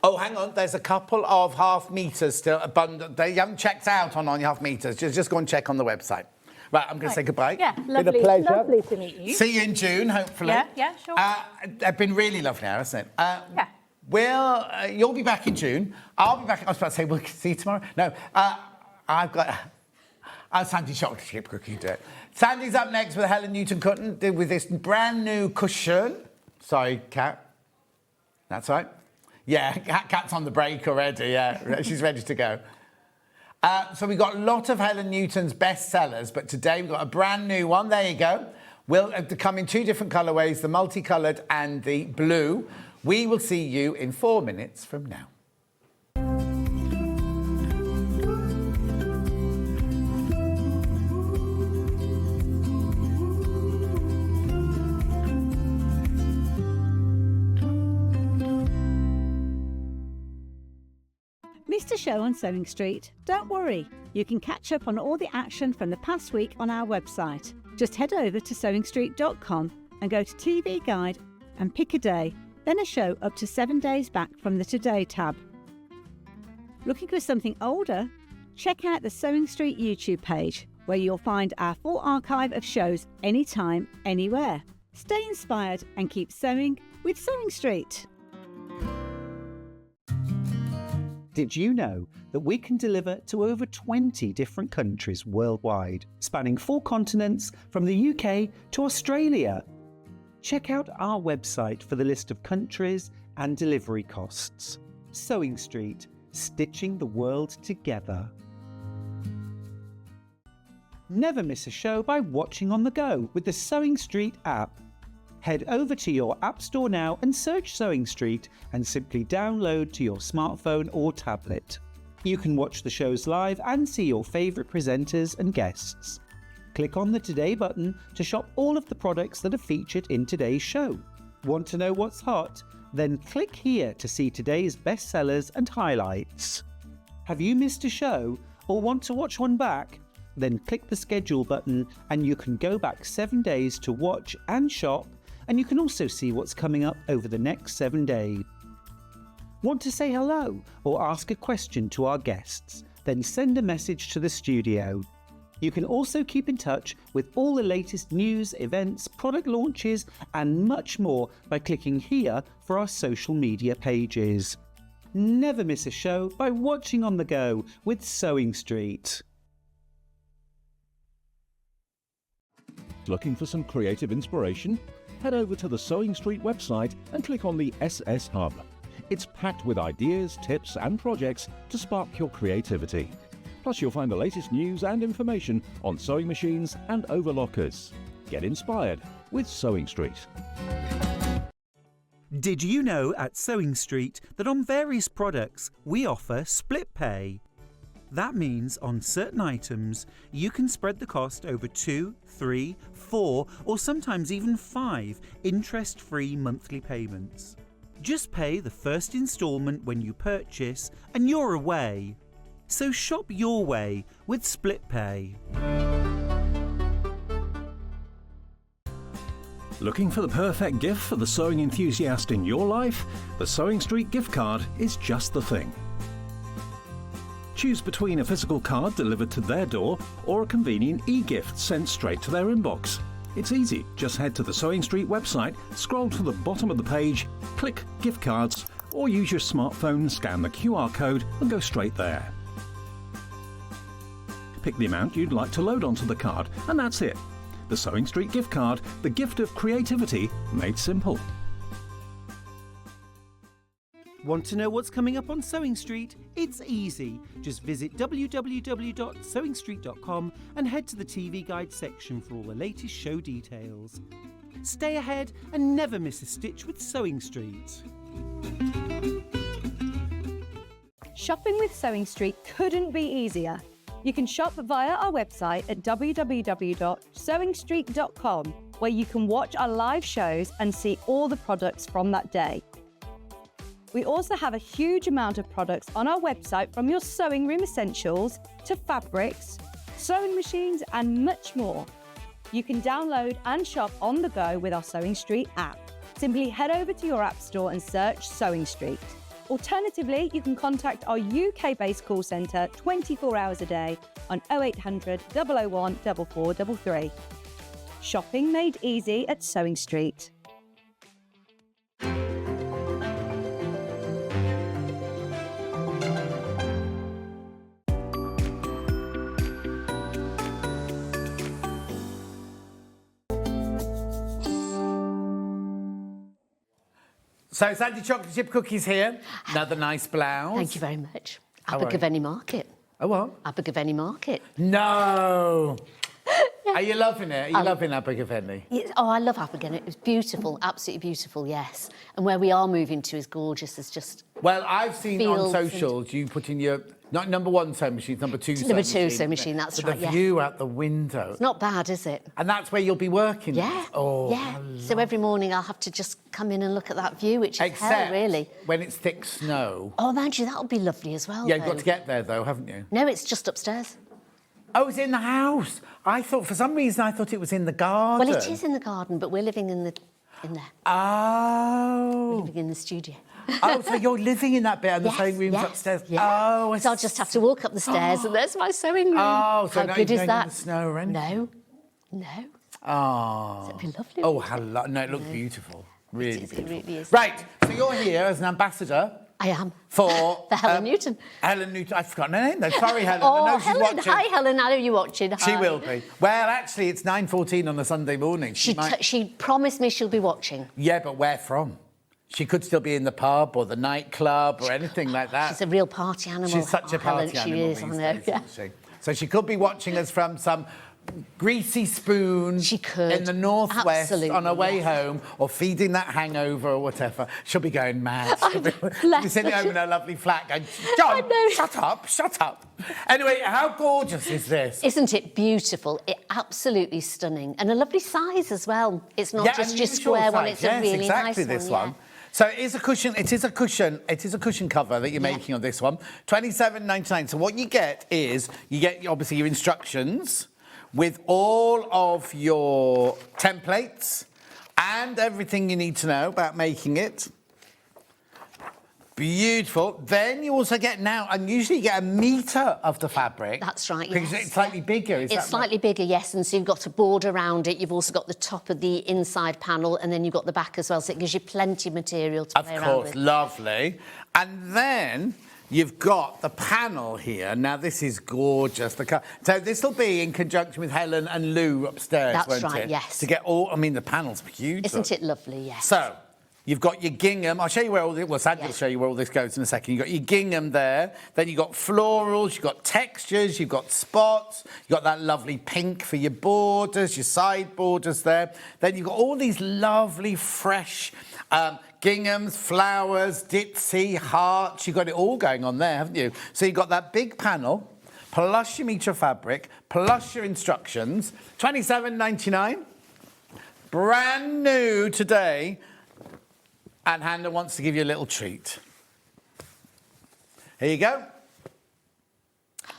Oh, hang on. There's a couple of half meters still abundant. They haven't checked out on your half meters. Just go and check on the website. Right, I'm going to say goodbye. Yeah, lovely. Been a pleasure. Lovely to meet you. See you in June, hopefully. Yeah, sure. It's been really lovely, hasn't it? Yeah. You'll be back in June. I'll be back. I was about to say we'll see you tomorrow. No, I've got. Sandi chocolate cookie do it. Sandi's up next with Helen Newton with this brand new cushion. Sorry, Kat. That's right. Yeah, Kat's on the break already. Yeah, she's ready to go. So we've got a lot of Helen Newton's best sellers, but today we've got a brand new one. There you go. Will come in 2 different colourways, the multicoloured and the blue. We will see you in 4 minutes from now. Missed a show on Sewing Street? Don't worry, you can catch up on all the action from the past week on our website. Just head over to SewingStreet.com and go to TV Guide and pick a day, then a show up to 7 days back from the Today tab. Looking for something older? Check out the Sewing Street YouTube page, where you'll find our full archive of shows anytime, anywhere. Stay inspired and keep sewing with Sewing Street. Did you know that we can deliver to over 20 different countries worldwide, spanning 4 continents from the UK to Australia? Check out our website for the list of countries and delivery costs. Sewing Street, stitching the world together. Never miss a show by watching on the go with the Sewing Street app. Head over to your App Store now and search Sewing Street and simply download to your smartphone or tablet. You can watch the shows live and see your favourite presenters and guests. Click on the Today button to shop all of the products that are featured in today's show. Want to know what's hot? Then click here to see today's bestsellers and highlights. Have you missed a show or want to watch one back? Then click the schedule button and you can go back 7 days to watch and shop, and you can also see what's coming up over the next 7 days. Want to say hello or ask a question to our guests? Then send a message to the studio. You can also keep in touch with all the latest news, events, product launches and much more by clicking here for our social media pages. Never miss a show by watching on the go with Sewing Street. Looking for some creative inspiration? Head over to the Sewing Street website and click on the SS Hub. It's packed with ideas, tips and projects to spark your creativity. Plus you'll find the latest news and information on sewing machines and overlockers. Get inspired with Sewing Street. Did you know at Sewing Street that on various products we offer split pay? That means on certain items you can spread the cost over 2, 3, 4 or sometimes even 5 interest-free monthly payments. Just pay the first instalment when you purchase and you're away. So shop your way with split pay. Looking for the perfect gift for the sewing enthusiast in your life? The Sewing Street gift card is just the thing. Choose between a physical card delivered to their door or a convenient e-gift sent straight to their inbox. It's easy. Just head to the Sewing Street website, scroll to the bottom of the page, click Gift Cards, or use your smartphone, scan the QR code and go straight there. Pick the amount you'd like to load onto the card, and that's it. The Sewing Street gift card, the gift of creativity made simple. Want to know what's coming up on Sewing Street? It's easy. Just visit www.sewingstreet.com and head to the TV Guide section for all the latest show details. Stay ahead and never miss a stitch with Sewing Street. Shopping with Sewing Street couldn't be easier. You can shop via our website at www.sewingstreet.com, where you can watch our live shows and see all the products from that day. We also have a huge amount of products on our website, from your sewing room essentials to fabrics, sewing machines and much more. You can download and shop on the go with our Sewing Street app. Simply head over to your app store and search Sewing Street. Alternatively, you can contact our UK-based call centre 24 hours a day on 0800 001 4433. Shopping made easy at Sewing Street. So, Sandi chocolate chip cookies here. Another nice blouse. Thank you very much. How are you? Abergavenny Market. Oh, what? Abergavenny Market. No. Are you loving it? Are you loving Abergavenny? Yeah, oh, I love Abergavenny. It was beautiful, absolutely beautiful, yes. And where we are moving to is gorgeous. It's just... Well, I've seen on fields socials you put in your, not number 1 sewing machine, number 2 sewing Number machine. 2 sewing machine, that's But right, the yeah. view out the window. It's not bad, is it? And that's where you'll be working? Yeah, Oh, yeah. So every morning I'll have to just come in and look at that view, which is Except hell, really. when it's thick snow. Oh, mind you, that'll be lovely as well, Yeah, you've though. got to get there, though, haven't you? No, it's just upstairs. Oh, it's in the house. I thought, for some reason, I thought it was in the garden. Well, it is in the garden, but we're living in there. Oh. Living in the studio. Oh, so you're living in that bit and the Yes, sewing room's yes, upstairs? yeah. Oh, I So I'll just have to walk up the stairs and there's my sewing room. Oh, so how not good even is going in that? the snow or anything? No. Oh. So it'd be lovely. Oh, wouldn't how it? no, it looked beautiful. Really is, it beautiful. really is. Right, so you're here as an ambassador I am. for... For Helen Newton. Helen Newton. I've forgotten her name, though. Sorry, Helen. Oh, I know she's Helen. watching. Hi, Helen. I know you're watching. She Hi. will be. Well, actually, it's 9:14 on a Sunday morning. She promised me she'll be watching. Yeah, but where from? She could still be in the pub or the nightclub or anything like that. She's a real party animal. She's such a Helen, party animal She is, I these know. days, Yeah. isn't she? So she could be watching us from some greasy spoon She could. in the northwest Absolutely, on her way yes. home, or feeding that hangover or whatever. She'll be going mad. She'll be bless sitting her. home in her lovely flat going, John, know. shut up, shut up. Anyway, how gorgeous is this? Isn't it beautiful? Absolutely stunning. And a lovely size as well. It's not just your unusual square one, size. it's Yes, a really exactly nice this one. one. So it is a cushion. It is a cushion cover that you're making on this one. $27.99. So what you get is obviously your instructions with all of your templates and everything you need to know about making it. Beautiful. Then you also get now, and usually you get a metre of the fabric. That's right, Because yes. it's slightly bigger, is that It's slightly bigger, yes, and so you've got a border around it. You've also got the top of the inside panel, and then you've got the back as well, so it gives you plenty of material to play Of around course, with. lovely. And then you've got the panel here. Now, this is gorgeous. So this will be in conjunction with Helen and Lou upstairs, That's won't right, it? yes. To get all... I mean, the panel's huge. Isn't it lovely, yes. So, you've got your gingham. I'll show you where all this... Well, Sandi will Yes. show you where all this goes in a second. You've got your gingham there. Then you've got florals. You've got textures. You've got spots. You've got that lovely pink for your borders, your side borders there. Then you've got all these lovely, fresh... ginghams, flowers, ditzy, hearts. You've got it all going on there, haven't you? So you've got that big panel, plus your metre of fabric, plus your instructions. $27.99. Brand new today. And Hannah wants to give you a little treat. Here you go.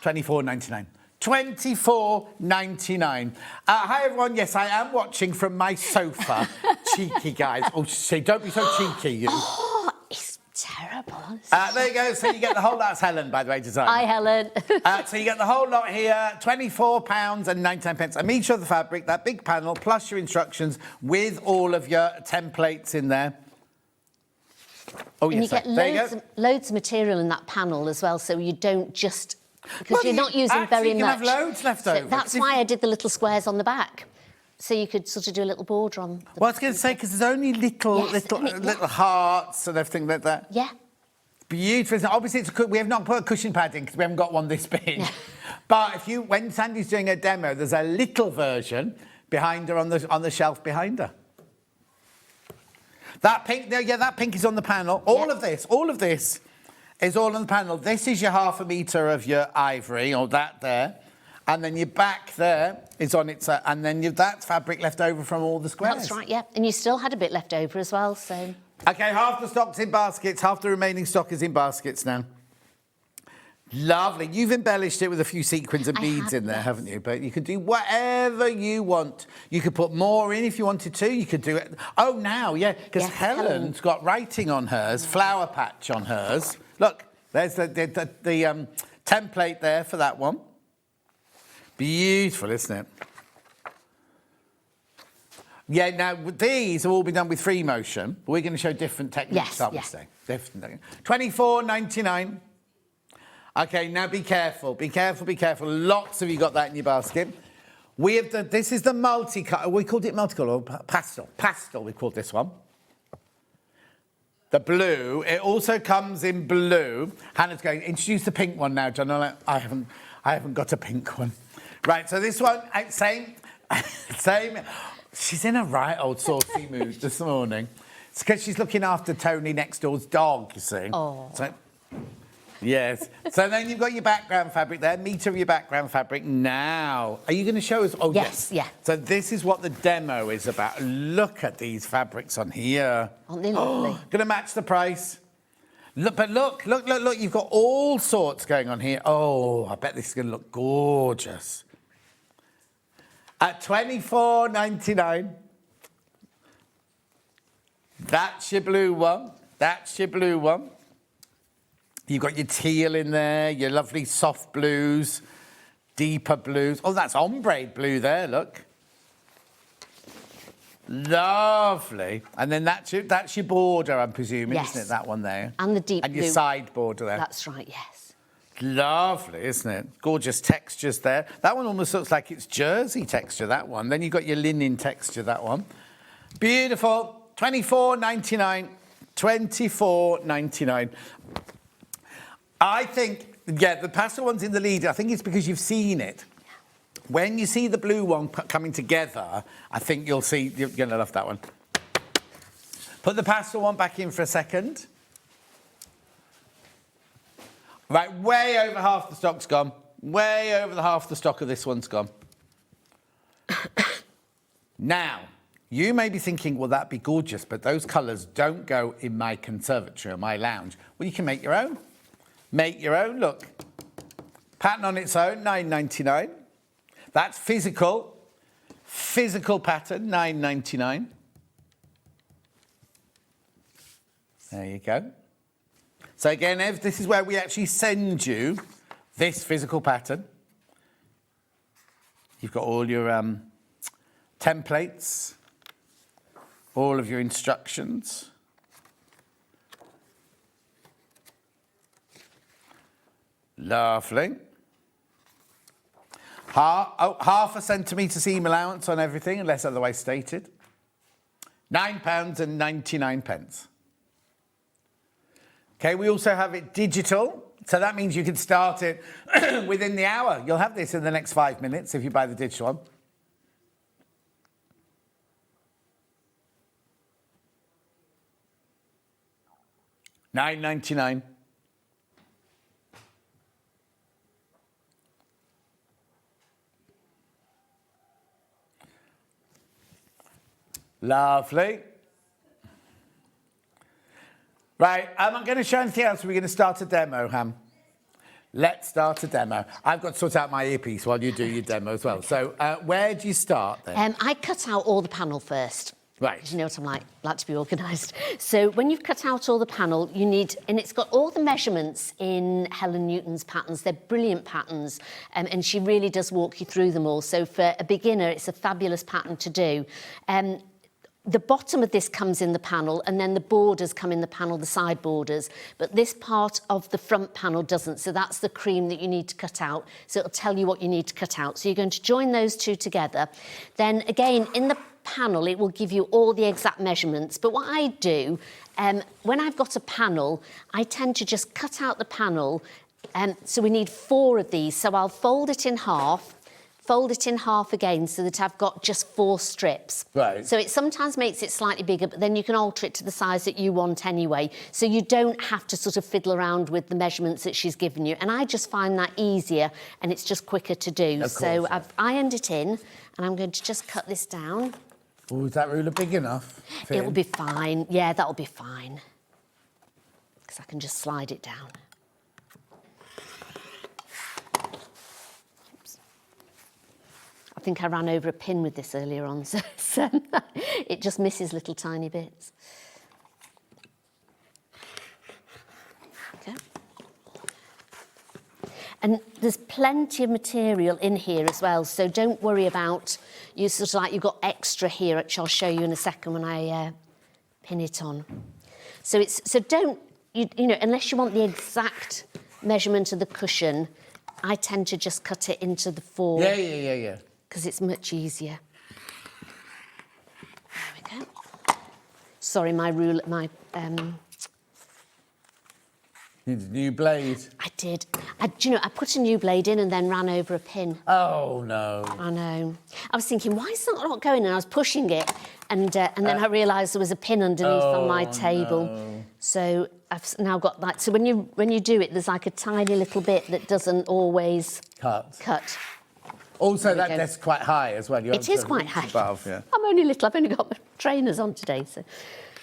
$24.99. $24.99. Hi, everyone. Yes, I am watching from my sofa. Cheeky guys. Oh, say, don't be so cheeky, you. Oh, it's terrible, honestly. There you go. So you get the whole... That's Helen, by the way, design. Hi, Helen. So you get the whole lot here, £24.99. A metre of the fabric, that big panel, plus your instructions with all of your templates in there. Oh, And yes, you get there you loads, go. loads of material in that panel as well, so you don't just... Because Well, you're not using actually, very you can much. have loads left So over. that's If why you- I did the little squares on the back. So you could sort of do a little border on the Well, I was going to say, because there's only little hearts and everything like that. Yeah. Beautiful. So obviously, we have not put a cushion pad in because we haven't got one this big. But when Sandi's doing a demo, there's a little version behind her on the shelf behind her. That pink, that pink is on the panel. All of this is all on the panel. This is your ½ metre of your ivory, or that there. And then your back there is on its... and then that's fabric left over from all the squares. That's right, yeah. And you still had a bit left over as well, so... OK, half the stock's in baskets. Half the remaining stock is in baskets now. Lovely. You've embellished it with a few sequins and beads in there, yes. haven't you? But you can do whatever you want. You could put more in if you wanted to. You could do it... Oh, now, yeah, because Yes, Helen's got writing on hers, flower patch on hers. Look, there's the template there for that one. Beautiful, isn't it? Yeah, now, these have all been done with free motion. But we're going to show different techniques, Yes, aren't we, yes. today? Different techniques. $24.99. OK, now be careful. Be careful, be careful. Lots of you got that in your basket. We have this is the multicolour. We called it multicolour, or pastel. Pastel, we called this one. The blue. It also comes in blue. Hannah's going, introduce the pink one now, John. I haven't got a pink one. Right, so this one, same. Same. She's in a right old saucy mood this morning. It's because she's looking after Tony next door's dog, you see. Oh. So, yes. So then you've got your background fabric there, metre of your background fabric. Now, are you going to show us? Oh, Yes, yeah. So this is what the demo is about. Look at these fabrics on here. Aren't they lovely? Going to match the price. Look, but look. You've got all sorts going on here. Oh, I bet this is going to look gorgeous. At $24.99. That's your blue one. That's your blue one. You've got your teal in there, your lovely soft blues, deeper blues. Oh, that's ombre blue there, look. Lovely. And then that's your border, I'm presuming, Yes. isn't it, that one there? And the deep And your blue. side border there. That's right, yes. Lovely, isn't it? Gorgeous textures there. That one almost looks like it's jersey texture, that one. Then you've got your linen texture, that one. Beautiful. $24.99. $24.99. I think, yeah, the pastel one's in the lead. I think it's because you've seen it. When you see the blue one coming together, I think you'll see, you're going to love that one. Put the pastel one back in for a second. Right, way over half the stock's gone. Way over half the stock of this one's gone. Now, you may be thinking, well, that'd be gorgeous, but those colours don't go in my conservatory or my lounge. Well, you can make your own. Make your own, look. Pattern on its own, $9.99. That's physical. Physical pattern, $9.99. There you go. So again, Ev, this is where we actually send you this physical pattern. You've got all your templates, all of your instructions. Lovely. Half a centimetre seam allowance on everything, unless otherwise stated. £9.99. Okay, we also have it digital, so that means you can start it within the hour. You'll have this in the next 5 minutes if you buy the digital one. $9.99. Lovely. Right, I'm not going to show anything else. We're going to start a demo, Ham. Let's start a demo. I've got to sort out my earpiece while you do your demo as well. So where do you start then? I cut out all the panel first. Right. You know what I'm like to be organised. So when you've cut out all the panel, you need, and it's got all the measurements in Helen Newton's patterns. They're brilliant patterns, and she really does walk you through them all. So for a beginner, it's a fabulous pattern to do. The bottom of this comes in the panel, and then the borders come in the panel, the side borders. But this part of the front panel doesn't, so that's the cream that you need to cut out. So it'll tell you what you need to cut out. So you're going to join those two together. Then again, in the panel, it will give you all the exact measurements. But what I do, when I've got a panel, I tend to just cut out the panel. So we need 4 of these. So I'll fold it in half again so that I've got just 4 strips. Right. So it sometimes makes it slightly bigger, but then you can alter it to the size that you want anyway. So you don't have to sort of fiddle around with the measurements that she's given you. And I just find that easier, and it's just quicker to do. So I've ironed it in, and I'm going to just cut this down. Oh, is that ruler big enough? It will be fine. Yeah, that'll be fine. Because I can just slide it down. I think I ran over a pin with this earlier on, so it just misses little tiny bits. Okay. And there's plenty of material in here as well, so don't worry about, you sort of like you've got extra here, which I'll show you in a second when I pin it on. So don't, you know, unless you want the exact measurement of the cushion, I tend to just cut it into the 4. Yeah. Because it's much easier. There we go. Sorry, my ruler, my Need a new blade. I did. Do you know, I put a new blade in and then ran over a pin. Oh, no. I know. I was thinking, why is that not going? And I was pushing it, and then I realised there was a pin underneath on my table. No. So I've now got that. So when you do it, there's like a tiny little bit that doesn't always cut. Also, that desk's quite high as well. It is quite high. Above, yeah. I'm only little. I've only got my trainers on today, so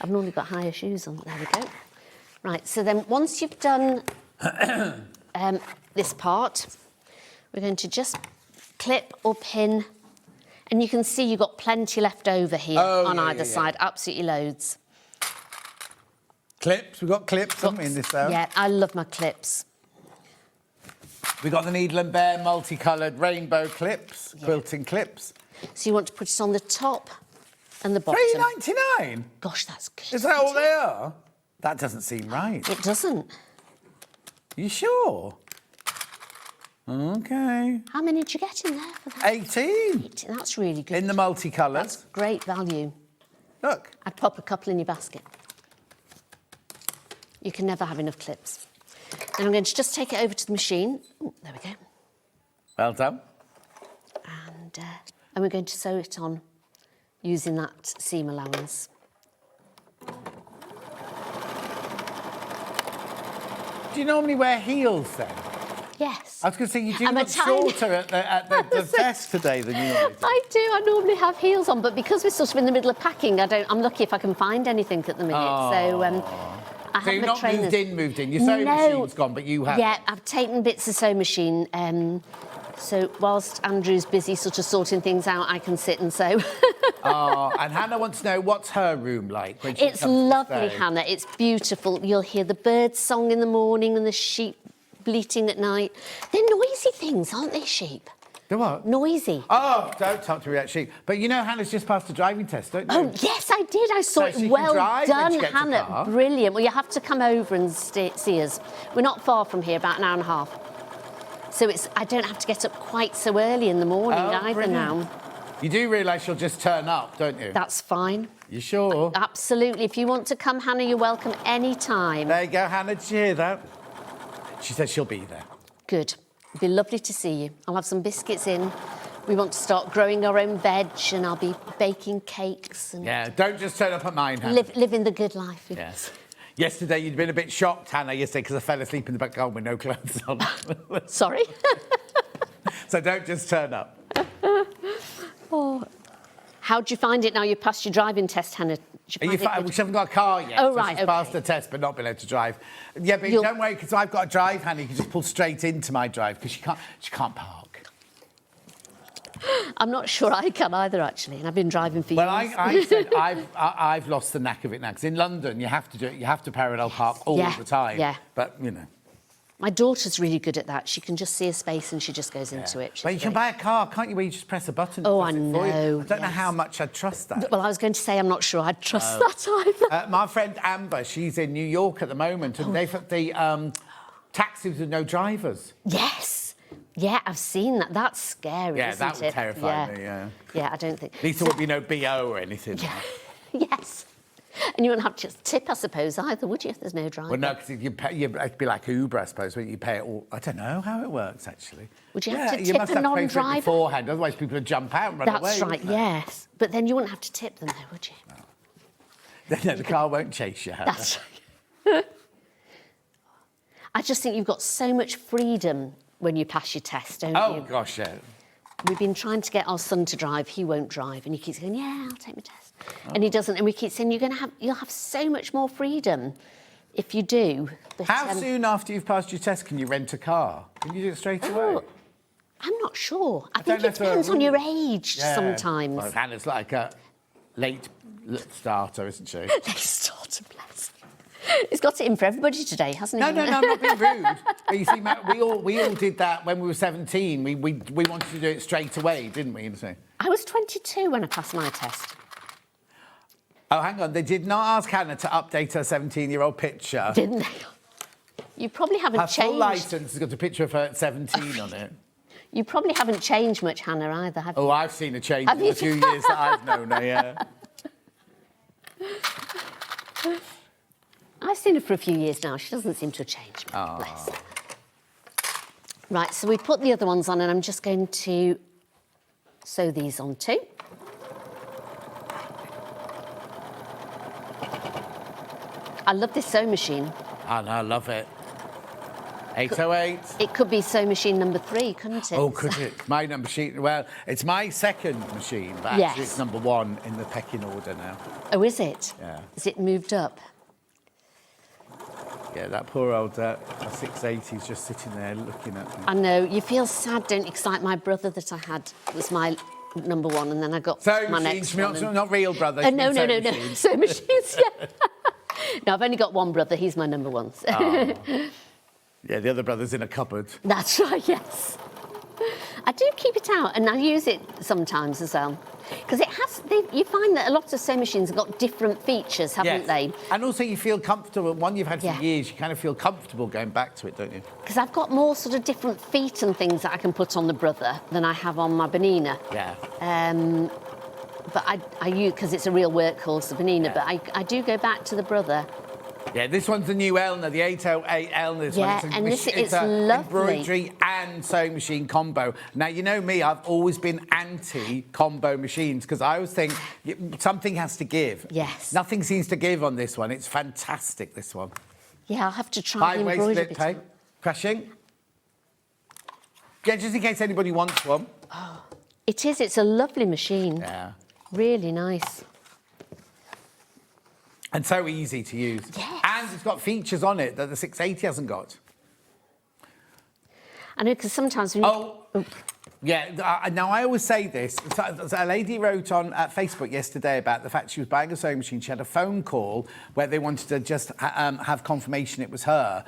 I've normally got higher shoes on. There we go. Right, so then once you've done this part, we're going to just clip or pin, and you can see you've got plenty left over here on either side, absolutely loads. Clips, we've got clips haven't we, in this though? Yeah, I love my clips. We've got the Needle and Bear multicoloured rainbow clips, quilting clips. So you want to put it on the top and the bottom. $3.99? Gosh, that's good. Is that all they are? That doesn't seem right. It doesn't. You sure? Okay. How many did you get in there for that? 18. That's really good. In the multicolours. That's great value. Look. I'd pop a couple in your basket. You can never have enough clips. Then I'm going to just take it over to the machine. Ooh, there we go. Well done. And we're going to sew it on using that seam allowance. Do you normally wear heels then? Yes. I was going to say, you do I'm a look tiny- shorter at the desk today than you normally do. I do. I normally have heels on, but because we're sort of in the middle of packing, I'm lucky if I can find anything at the minute. So I So have you've my not trainers. moved in. Your sewing machine's gone, but you have. Yeah, I've taken bits of sewing machine. So whilst Andrew's busy sort of sorting things out, I can sit and sew. And Hannah wants to know, what's her room like when she It's comes to lovely, stay? Hannah. It's beautiful. You'll hear the birds song in the morning and the sheep bleating at night. They're noisy things, aren't they, sheep? The what? Noisy. Oh, don't talk to me about sheep. But you know Hannah's just passed the driving test, don't you? Oh, yes, I did. I saw So it. she can Well drive when done, she gets a Hannah. car. Brilliant. Well, you have to come over and see us. We're not far from here, about an hour and a half. So I don't have to get up quite so early in the morning either brilliant. now. You do realise she'll just turn up, don't you? That's fine. You sure? Absolutely. If you want to come, Hannah, you're welcome any time. There you go, Hannah. Did you hear that? She said she'll be there. Good. It'd be lovely to see you. I'll have some biscuits in. We want to start growing our own veg, and I'll be baking cakes and Yeah, don't just turn up at mine, Hannah. living the good life. Yes. Yesterday, you'd been a bit shocked, Hannah, yesterday, because I fell asleep in the back garden with no clothes on. Sorry. So don't just turn up. How'd you find it now you passed your driving test, Hannah? Did you find it good? She hasn't got a car yet. Oh, so right, she's passed okay. the test, but not been able to drive. Yeah, but don't worry, because I've got a drive, Hannah. You can just pull straight into my drive, because she can't park. I'm not sure I can either, actually, and I've been driving for Well, years. I said I've lost the knack of it now, because in London, you have to do it. You have to parallel park all the time. Yeah. But, you know. My daughter's really good at that. She can just see a space and she just goes into it. But you can buy a car, can't you, where you just press a button? Oh, and I it does it for you? know, I don't know yes. how much I'd trust that. Well, I was going to say I'm not sure I'd trust that either. My friend Amber, she's in New York at the moment, and they've got the taxis with no drivers. Yes. Yeah, I've seen that. That's scary, Yeah, isn't that would it? terrify me, yeah. Yeah, I don't think... At least there would be no BO or anything. Yes. And you wouldn't have to tip, I suppose, either, would you, if there's no driver? Well, no, because it'd be like Uber, I suppose, where you pay it all. I don't know how it works, actually. Would you have to you tip must the have to pay for it non-driver? beforehand, otherwise people would jump out and run away. That's right, wouldn't they? yes. But then you wouldn't have to tip them, though, would you? No, the car won't chase you. Hannah. That's right. I just think you've got so much freedom when you pass your test, don't you? Oh, gosh, yeah. We've been trying to get our son to drive. He won't drive, and he keeps going, "Yeah, I'll take my test," and he doesn't. And we keep saying, "You'll have so much more freedom if you do." But, How soon after you've passed your test can you rent a car? Can you do it straight away? I'm not sure. I don't think know it if there are depends on your rules. age sometimes. Well, Hannah's like a late starter, isn't she? Late starter, bless. He's got it in for everybody today, hasn't he? No, I'm not being rude. But you see, we all did that when we were 17. We wanted to do it straight away, didn't we? I was 22 when I passed my test. Oh, hang on. They did not ask Hannah to update her 17-year-old picture. Didn't they? You probably haven't Her full changed. licence has got a picture of her at 17 on it. You probably haven't changed much, Hannah, either, have you? Oh, I've seen a change Have in you? the few years that I've known her, yeah. I seen her for a few years now. She doesn't seem to have changed. Bless her. Right, so we put the other ones on, and I'm just going to sew these on too. I love this sewing machine. Oh, no, I love it. 808. It could be sewing machine number 3, couldn't it? Oh, could it? My number machine. Well, it's my second machine, but Yes. actually it's number 1 in the pecking order now. Oh, is it? Yeah. Is it moved up? Yeah, that poor old 680 is just sitting there looking at me. I know. You feel sad, don't you? 'Cause like my brother that I had was my number 1, and then I got Sewing my machines, next one. not real brothers. No. sewing machines. Sewing machines, yeah. No, I've only got one brother. He's my number 1. So. Oh. Yeah, the other brother's in a cupboard. That's right, yes. I do keep it out, and I use it sometimes as well. Because it has, you find that a lot of sewing machines have got different features, haven't they? And also you feel comfortable. One you've had for Yeah. years, you kind of feel comfortable going back to it, don't you? Because I've got more sort of different feet and things that I can put on the brother than I have on my Bernina. Yeah. But I use, because it's a real workhorse, the Bernina, but I do go back to the brother. Yeah, this one's the new Elner, the 808 Elner. Yeah, and it's a lovely. embroidery and sewing machine combo. Now, you know me, I've always been anti-combo machines because I always think something has to give. Yes. Nothing seems to give on this one. It's fantastic, this one. Yeah, I'll have to try the High-waist embroidery split bit. pay. Crushing. Yeah, just in case anybody wants one. It is, it's a lovely machine. Yeah. Really nice. And so easy to use. Yes. And it's got features on it that the 680 hasn't got. I know, because sometimes when you... Yeah, now I always say this. So a lady wrote on Facebook yesterday about the fact she was buying a sewing machine. She had a phone call where they wanted to just have confirmation it was her.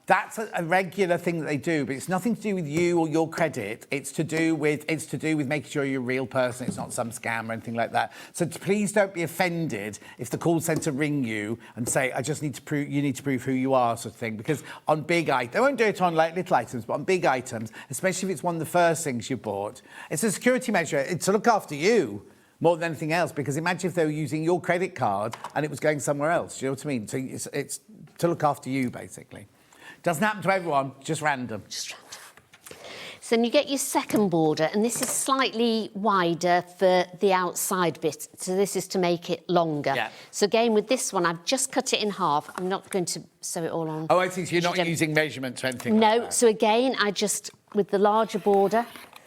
That's a regular thing that they do, but it's nothing to do with you or your credit. It's to do with making sure you're a real person. It's not some scam or anything like that. So please don't be offended if the call centre ring you and say, "I just need to prove you need to prove who you are," sort of thing. Because on big items, they won't do it on like little items, but on big items, especially if it's one of the first things you bought, it's a security measure. It's to look after you more than anything else. Because imagine if they were using your credit card and it was going somewhere else. Do you know what I mean? So it's to look after you, basically. Doesn't happen to everyone, just random. So then you get your second border, and this is slightly wider for the outside bit. So this is to make it longer. Yeah. So again, with this one, I've just cut it in half. I'm not going to sew it all on. Oh, I see. So you're not using measurements or anything No, like that. so again, I just, with the larger border,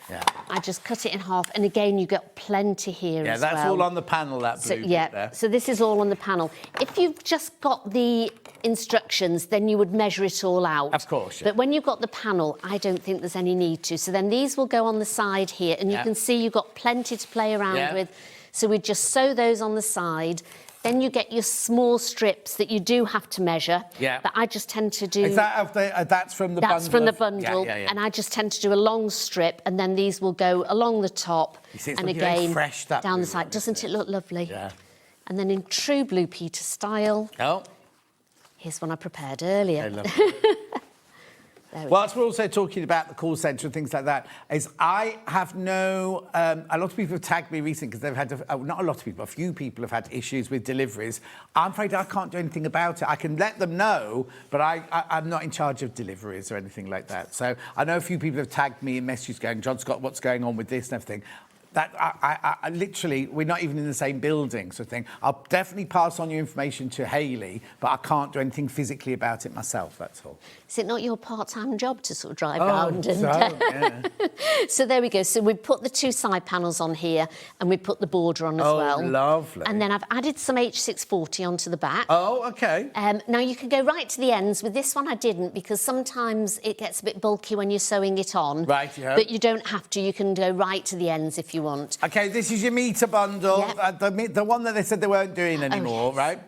Yeah. I just cut it in half. And again, you get plenty here as well. Yeah, that's all on the panel, that blue bit there. So this is all on the panel. If you've just got the instructions, then you would measure it all out. Of course, yeah. But when you've got the panel, I don't think there's any need to. So then these will go on the side here, and you can see you've got plenty to play around with. So we just sew those on the side. Then you get your small strips that you do have to measure. Yeah. That I just tend to do. Is that that's from the bundle? That's from the bundle, Yeah. and I just tend to do a long strip, and then these will go along the top, You see, it's and looking very again fresh, that down blue the side. one, Doesn't isn't it look lovely? Yeah. And then in true Blue Peter style, Oh, here's one I prepared earlier. I love it. Whilst we're also talking about the call centre and things like that, is I have no... a lot of people have tagged me recently because they've had... not a lot of people, a few people have had issues with deliveries. I'm afraid I can't do anything about it. I can let them know, but I'm not in charge of deliveries or anything like that. So I know a few people have tagged me in messages going, "John Scott, what's going on with this and everything?" That I literally, we're not even in the same building, sort of thing. I'll definitely pass on your information to Hayley, but I can't do anything physically about it myself, that's all. Is it not your part-time job to sort of drive around? And, yeah. So there we go. So we put the two side panels on here, and we put the border on as well. Oh, lovely. And then I've added some H640 onto the back. Oh, OK. Now, you can go right to the ends. With this one, I didn't, because sometimes it gets a bit bulky when you're sewing it on. Right, yeah. But you don't have to. You can go right to the ends if you want. OK, this is your meter bundle, the one that they said they weren't doing anymore, right?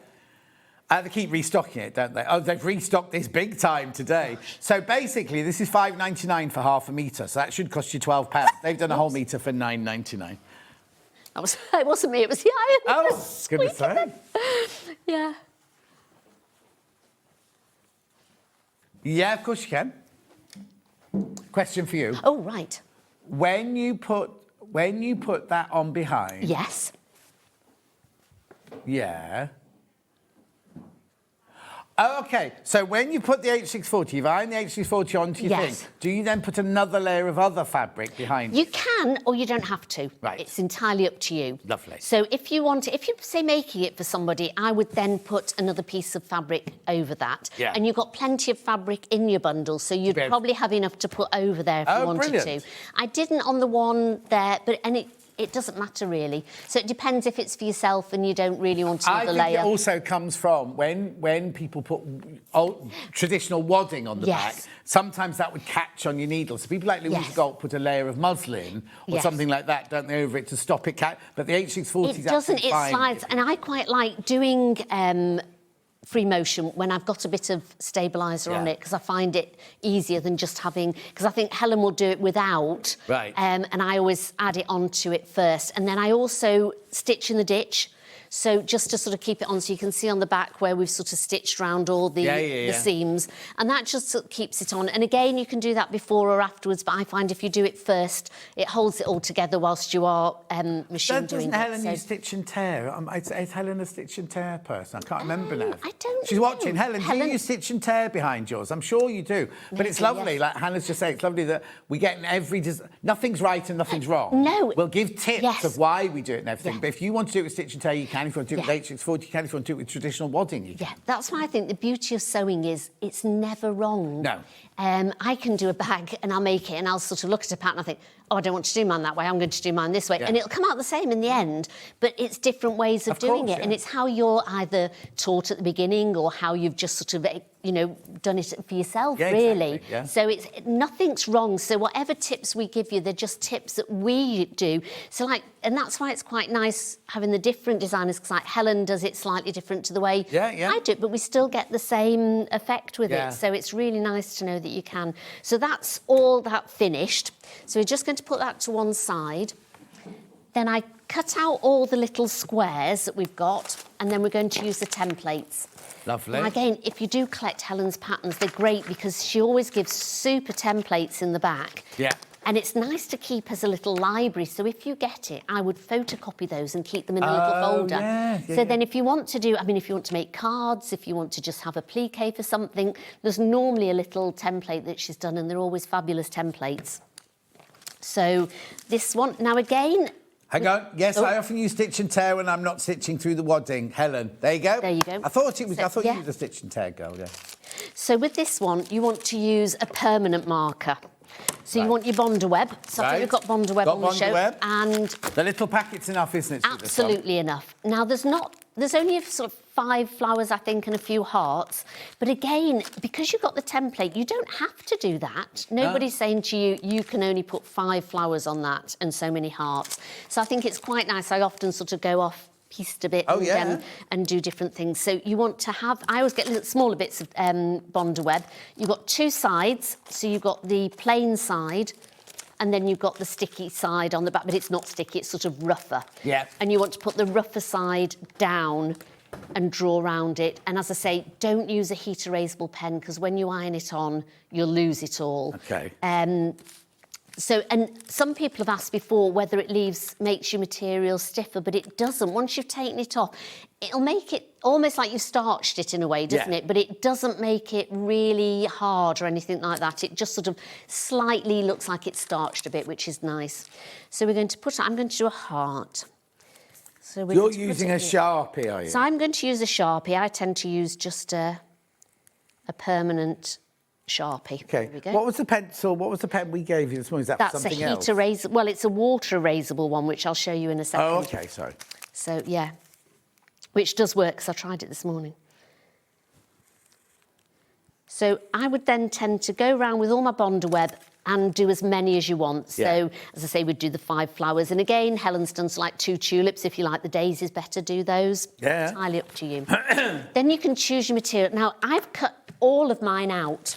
They keep restocking it, don't they? Oh, they've restocked this big time today. So basically, this is $5.99 for half a metre, so that should cost you £12. They've done a whole metre for $9.99. It wasn't me, it was the iron. Oh, goodness sake. Yeah. Yeah, of course you can. Question for you. Oh, right. When you put that on behind... Yes. Yeah. Oh, okay. So when you put the H640, you've ironed the H640 onto your Yes. thing, do you then put another layer of other fabric behind You it? can, or you don't have to. Right. It's entirely up to you. Lovely. So if you want, if you say making it for somebody, I would then put another piece of fabric over that. Yeah. And you've got plenty of fabric in your bundle, so you'd Brilliant. probably have enough to put over there if Oh, you wanted brilliant. to. I didn't on the one there, but it doesn't matter really. So it depends if it's for yourself and you don't really want I another think layer. it also comes from when people put old, traditional wadding on the Yes. back, sometimes that would catch on your needle. So people like Louise Yes. Galt put a layer of muslin or Yes. something like that, don't they, over it to stop it but the H640 is It doesn't, absolutely it fine. slides. And I quite like doing free motion when I've got a bit of stabiliser on Yeah. it, because I find it easier than just having, because I think Helen will do it without. Right. And I always add it onto it first. And then I also stitch in the ditch. So just to sort of keep it on, so you can see on the back where we've sort of stitched around all the, the seams. And that just sort of keeps it on. And again, you can do that before or afterwards, but I find if you do it first, it holds it all together whilst you are machine doing Doesn't it. Helen So- use stitch and tear? Is Helen a stitch and tear person? I can't remember now. I don't She's know. watching. Helen, do Helen- you use stitch and tear behind yours? I'm sure you do. But it's Maybe, lovely, yes. like Hannah's just saying, it's lovely that we get in every... Nothing's right and nothing's wrong. No. We'll give tips Yes. of why we do it and everything. Yeah. But if you want to do it with stitch and tear, you can. If you want to do it Yeah. with H640, you can. If you want to do it with traditional wadding, you can. Yeah, that's why I think the beauty of sewing is it's never wrong. No. I can do a bag and I'll make it and I'll sort of look at a pattern and I think, oh, I don't want to do mine that way, I'm going to do mine this way. Yeah. And it'll come out the same in the end, but it's different ways of doing course, it. And yeah. it's how you're either taught at the beginning or how you've just sort of, done it for yourself, Yeah, really. exactly, yeah. So nothing's wrong. So whatever tips we give you, they're just tips that we do. So and that's why it's quite nice having the different designers, because like Helen does it slightly different to the way I do it, but we still get the same effect with Yeah. it. So it's really nice to know that you can. So that's all that finished. So we're just going to put that to one side. Then I cut out all the little squares that we've got, and then we're going to use the templates. Lovely. Now again, if you do collect Helen's patterns, they're great because she always gives super templates in the back. Yeah. And it's nice to keep as a little library. So if you get it, I would photocopy those and keep them in a little folder. Yeah, Then if you want to do, if you want to make cards, if you want to just have a plique for something, there's normally a little template that she's done, and they're always fabulous templates. So this one, now again... Hang on. Yes, Oh. I often use stitch and tear when I'm not stitching through the wadding. Helen, there you go. There you go. I thought you So, were a stitch and tear girl, yeah. So with this one, you want to use a permanent marker. So you want your Bonder web. So I think we've got Bonder web on the show. Web. And The little packet's enough, isn't it? for this one? absolutely enough. Now, there's only sort of 5 flowers, I think, and a few hearts. But again, because you've got the template, you don't have to do that. Nobody's saying to you, you can only put 5 flowers on that and so many hearts. So I think it's quite nice. I often sort of go off pieced a bit and do different things. So you want to have, I always get little smaller bits of Bonder web. You've got 2 sides. So you've got the plain side, and then you've got the sticky side on the back, but it's not sticky, it's sort of rougher. Yeah. And you want to put the rougher side down and draw around it. And as I say, don't use a heat erasable pen, because when you iron it on, you'll lose it all. Okay. So, and some people have asked before whether it makes your material stiffer, but it doesn't. Once you've taken it off, it'll make it almost like you've starched it in a way, doesn't it? But it doesn't make it really hard or anything like that. It just sort of slightly looks like it's starched a bit, which is nice. So I'm going to do a heart. So we're You're going to put using it a in. Sharpie, are you? So I'm going to use a Sharpie. I tend to use just a permanent Sharpie. Okay. There we go. What was the pencil? What was the pen we gave you this morning? Is that That's a something heat else? erasable. Well, it's a water erasable one, which I'll show you in a second. Oh, okay. Sorry. So, yeah, which does work, because I tried it this morning. So I would then tend to go around with all my Bonder web and do as many as you want. So, as I say, we'd do the 5 flowers. And again, Helen's done like 2 tulips. If you like the daisies better, do those. Yeah. Entirely up to you. Then you can choose your material. Now, I've cut all of mine out,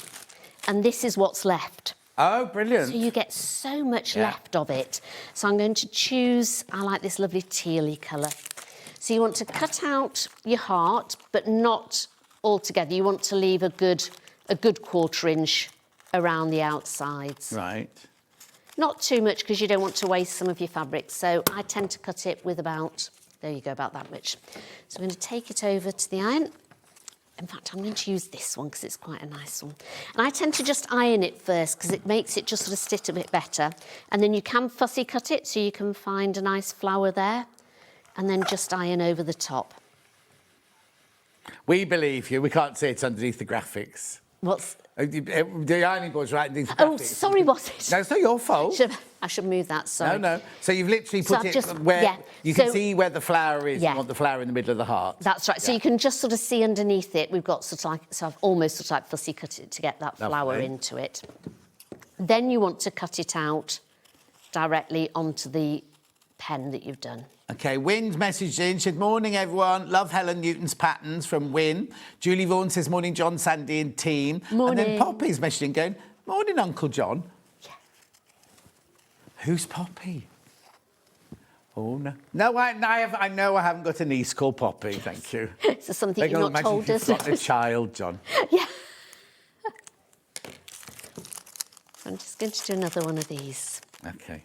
and this is what's left. Oh, brilliant. So you get so much left of it. So I'm going to choose, I like this lovely tealy colour. So you want to cut out your heart, but not altogether. You want to leave a good 1/4 inch around the outsides. Right. Not too much, because you don't want to waste some of your fabric. So I tend to cut it with about, there you go, about that much. So I'm going to take it over to the iron. In fact, I'm going to use this one because it's quite a nice one. And I tend to just iron it first because it makes it just sort of sit a bit better. And then you can fussy cut it so you can find a nice flower there. And then just iron over the top. We believe you. We can't see it underneath the graphics. What's... The ironing board's right underneath the graphics. Oh, sorry, was it? No, it's not your fault. I should move that, sorry. No. So you've literally put it where you can see where the flower is. You want the flower in the middle of the heart. That's right. So you can just sort of see underneath it. We've got sort of like, so I've almost sort of like fussy cut it to get that flower into it. Then you want to cut it out directly onto the pen that you've done. OK, Wynn's messaged in. She said, morning, everyone. Love Helen Newton's patterns from Wynn. Julie Vaughan says, morning, John, Sandy and team. Morning. And then Poppy's messaging going, morning, Uncle John. Yeah. Who's Poppy? Oh, no. No, I know I haven't got a niece called Poppy, thank you. Is there something you've not told us? You've got a child, John. Yeah. I'm just going to do another one of these. OK.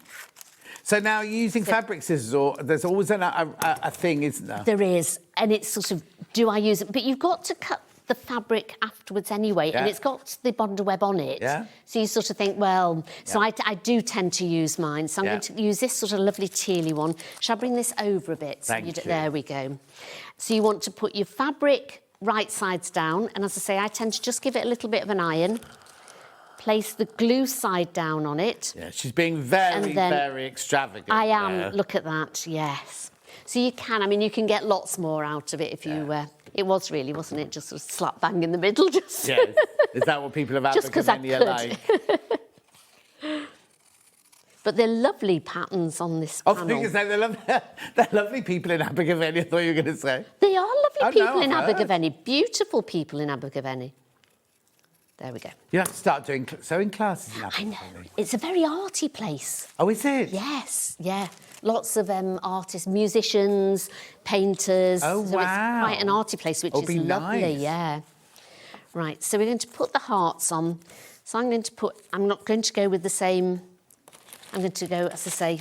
So now you're using fabric scissors, or there's always a thing, isn't there? There is, and it's sort of, do I use it? But you've got to cut the fabric afterwards anyway, and it's got the bonder web on it. Yeah. So you sort of think, well, so I do tend to use mine. So I'm going to use this sort of lovely tealy one. Shall I bring this over a bit? So Thank you. There we go. So you want to put your fabric right sides down, and as I say, I tend to just give it a little bit of an iron. Place the glue side down on it. Yeah, she's being very extravagant. I am. Look at that, yes. So you can, I mean, you can get lots more out of it if you... it was really, wasn't it? Just sort of slap bang in the middle. Just yes. Is that what people of Abergavenny are like? But they're lovely patterns on this panel. I was going to say, they're lovely people in Abergavenny, I thought you were going to say. They are lovely people in Abergavenny. Beautiful people in Abergavenny. There we go. You have to start doing sewing classes in Abergavenny. I know. It's a very arty place. Oh, is it? Yes, yeah. Lots of artists, musicians, painters. Oh, so wow. It's quite an arty place, which is lovely, nice. yeah. Right, so we're going to put the hearts on. So I'm not going to go with the same, I'm going to go, as I say,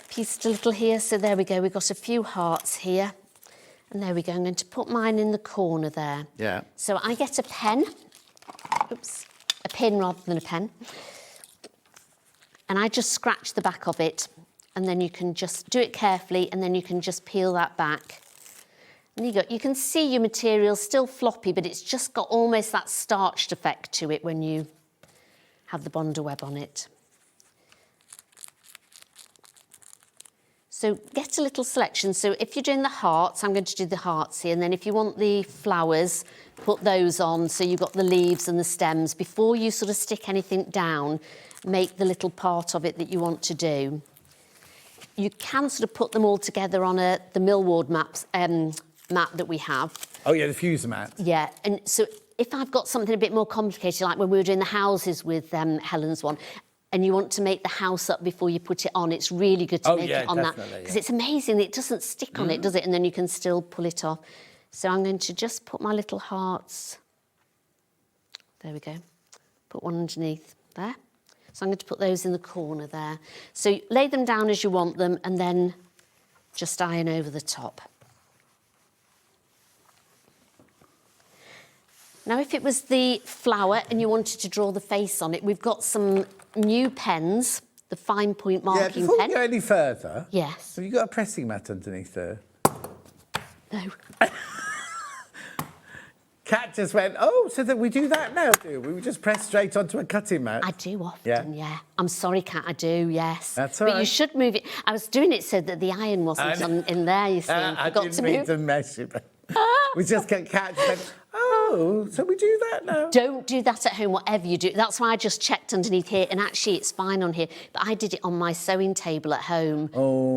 pieced a little here. So there we go, we've got a few hearts here. And there we go, I'm going to put mine in the corner there. Yeah. So I get a pen, a pin rather than a pen. And I just scratch the back of it, and then you can just do it carefully, and then you can just peel that back. And you can see your material still floppy, but it's just got almost that starched effect to it when you have the bonder web on it. So get a little selection. So if you're doing the hearts, I'm going to do the hearts here. And then if you want the flowers, put those on. So you've got the leaves and the stems. Before you sort of stick anything down, make the little part of it that you want to do. You can sort of put them all together on the Millward mat that we have. Oh, yeah, the fuser mat. Yeah, and so if I've got something a bit more complicated, like when we were doing the houses with Helen's one, and you want to make the house up before you put it on, it's really good to make it on that. Because it's amazing, it doesn't stick on it, does it? And then you can still pull it off. So I'm going to just put my little hearts. There we go. Put one underneath there. So I'm going to put those in the corner there. So lay them down as you want them and then just iron over the top. Now, if it was the flower and you wanted to draw the face on it, we've got some new pens, the fine point marking pen. Yeah, before we go any further, yes. Have you got a pressing mat underneath there? No. Kat just went, oh, so that we do that now, do we? We just press straight onto a cutting mat? I do often, yeah. I'm sorry, Kat, I do, yes. That's all right. But you should move it. I was doing it so that the iron wasn't in there, you see. I didn't read the measurement. We just get Kat to say, oh, so we do that now? Don't do that at home, whatever you do. That's why I just checked underneath here, and actually it's fine on here. But I did it on my sewing table at home,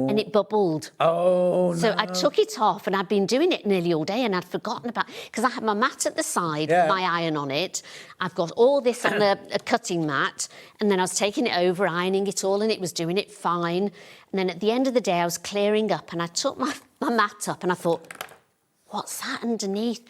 and it bubbled. Oh, So I took it off, and I'd been doing it nearly all day, and I'd forgotten about... Because I had my mat at the side, with my iron on it. I've got all this on a cutting mat, and then I was taking it over, ironing it all, and it was doing it fine. And then at the end of the day, I was clearing up, and I took my mat up, and I thought, what's that underneath?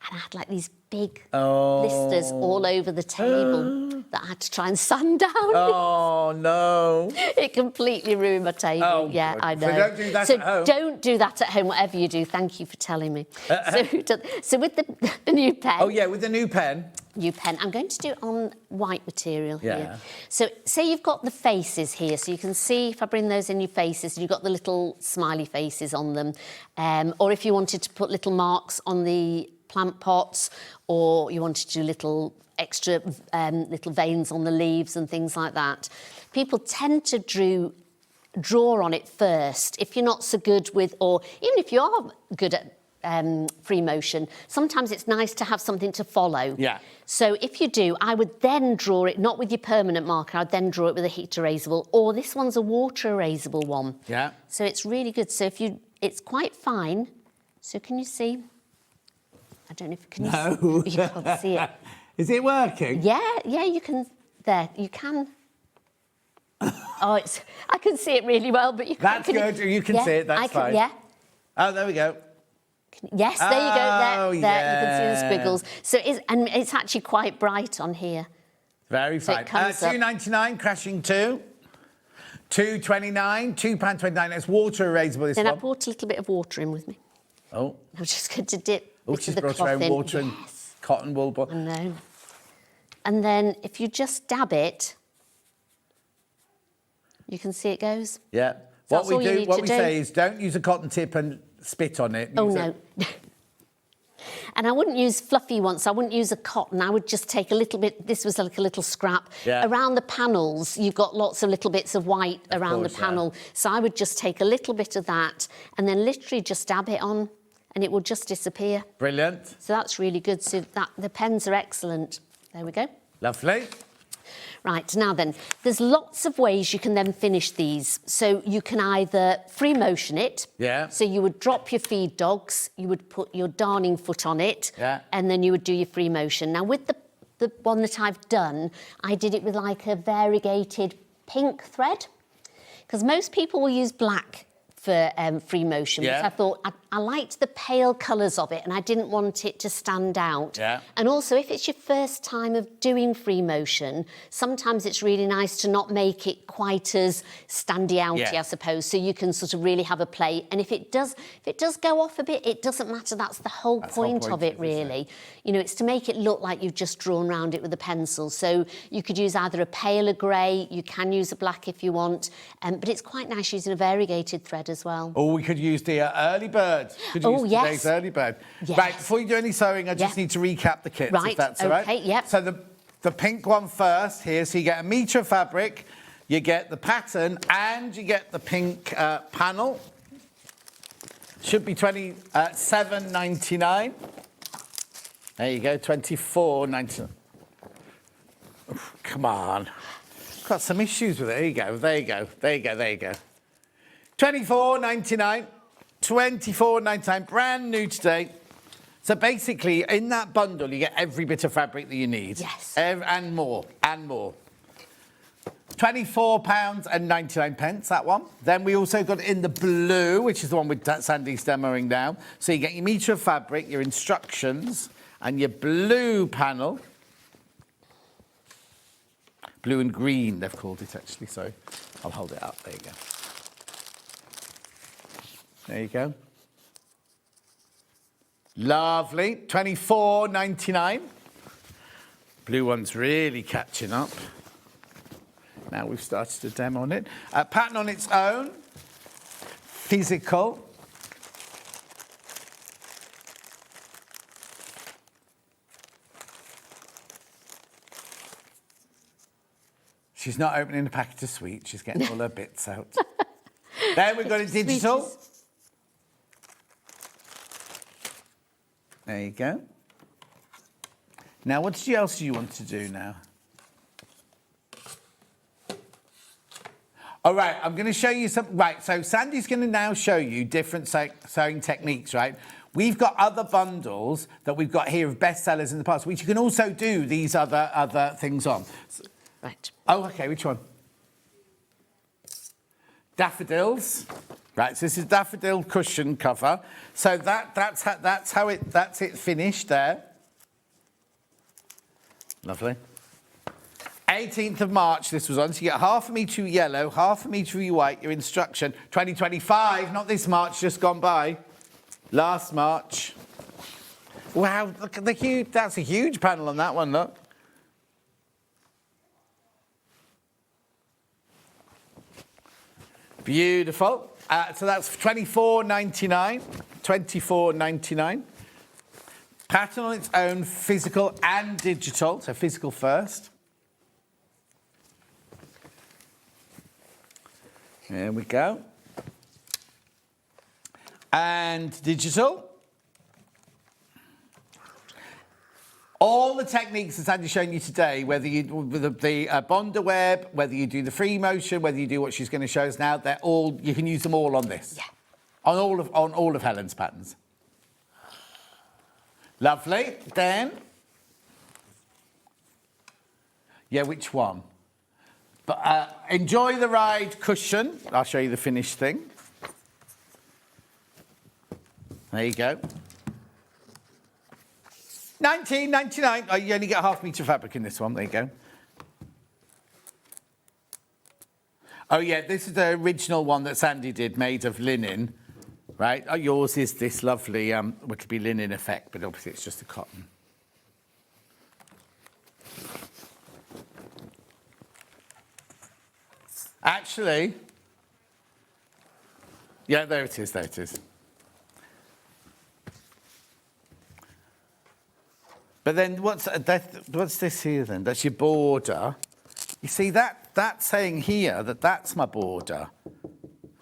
And I had like these big blisters all over the table that I had to try and sand down. Oh, no. no. It completely ruined my table. Oh, yeah, good. I know. So don't do that So at home. don't do that at home, whatever you do. Thank you for telling me. So with the new pen. Oh, yeah, with the new pen. New pen. I'm going to do it on white material Yeah. here. So say you've got the faces here, so you can see if I bring those in your faces, you've got the little smiley faces on them. Or if you wanted to put little marks on the plant pots, or you wanted to do little extra little veins on the leaves and things like that. People tend to draw on it first. If you're not so good with, or even if you are good at free motion, sometimes it's nice to have something to follow. Yeah. So if you do, I would then draw it, not with your permanent marker, I'd then draw it with a heat erasable, or this one's a water erasable one. Yeah. So it's really good. So it's quite fine. So can you see? I don't know if you can't see it. Is it working? Yeah, you can. There, you can. I can see it really well, but you can't. That's good. You can see it. That's fine. Yeah. Oh, there we go. Yes, there you go. There, yeah. you can see the squiggles. So it's actually quite bright on here. Very So fine. it comes up. £2.99, crashing two. £2.29, £2.29. It's water erasable, this Then I one. brought a little bit of water in with me. Oh, I'm just going to dip oh, bits she's of the brought her cloth own in. water and cotton wool. I know. And then if you just dab it, you can see it goes. Yeah. So What that's all you need what to we do. say is don't use a cotton tip and spit on it. Oh, Use no. And I wouldn't use fluffy ones. I wouldn't use a cotton. I would just take a little bit. This was like a little scrap. Yeah. Around the panels, you've got lots of little bits of white around course, the panel. So I would just take a little bit of that and then literally just dab it on and it will just disappear. Brilliant. So that's really good. So the pens are excellent. There we go. Lovely. Right, now then, there's lots of ways you can then finish these. So you can either free motion it. Yeah. So you would drop your feed dogs, you would put your darning foot on it, Yeah. and then you would do your free motion. Now with the one that I've done, I did it with like a variegated pink thread, because most people will use black for free motion. Yeah. But I thought I liked the pale colours of it and I didn't want it to stand out. Yeah. And also, if it's your first time of doing free motion, sometimes it's really nice to not make it quite as standy-outy, Yeah. I suppose, so you can sort of really have a play. And if it does go off a bit, it doesn't matter. That's the whole point of it, really. You know, it's to make it look like you've just drawn around it with a pencil. So you could use either a paler grey, you can use a black if you want, but it's quite nice using a variegated thread as well. Or we could use the early bird. Could Oh, use yes. today's early bird. Yes. Right, before you do any sewing, I just Yeah. need to recap the kits, Right, if that's all right. okay, yep. So the pink one first here. So you get a metre of fabric, you get the pattern, and you get the pink panel. Should be $27.99. There you go, $24.99. Come on. Got some issues with it. There you go, there you go, there you go, there you go. $24.99. $24.99, brand new today. So basically, in that bundle, you get every bit of fabric that you need. Yes. And more, and more. £24.99, that one. Then we also got in the blue, which is the one with Sandy's demoing now. So you get your metre of fabric, your instructions, and your blue panel. Blue and green, they've called it, actually. So I'll hold it up. There you go. There you go. Lovely. $24.99. Blue one's really catching up. Now we've started to demo on it. Pattern on its own. Physical. She's not opening the packet of sweets. She's getting all her bits out. Then we've got it digital. There you go. Now, what else do you want to do now? All right, I'm going to show you some. Right, so Sandy's going to now show you different sewing techniques, right? We've got other bundles that we've got here of bestsellers in the past, which you can also do these other things on. Right. Oh, okay, which one? Daffodils. Right, so this is daffodil cushion cover. So that's it finished there. Lovely. 18th of March this was on, so you get half a metre of yellow, half a metre of white, your instruction. 2025, not this March, just gone by. Last March. Wow, look at the huge, that's a huge panel on that one, look. Beautiful. So that's $24.99. $24.99. Pattern on its own, physical and digital. So physical first. There we go. And digital. All the techniques that Sandy's showing you today, whether you do the Bonder web, whether you do the free motion, whether you do what she's going to show us now, they're all, you can use them all on this. Yeah. On all of Helen's patterns. Lovely. Then, yeah, which one? But enjoy the ride cushion. I'll show you the finished thing. There you go. $19.99. Oh, you only get half metre fabric in this one. There you go. Oh, yeah, this is the original one that Sandy did, made of linen, right? Oh, yours is this lovely, what could be linen effect, but obviously it's just a cotton. Actually, yeah, there it is, there it is. But then what's this here then? That's your border. You see that's saying here that that's my border.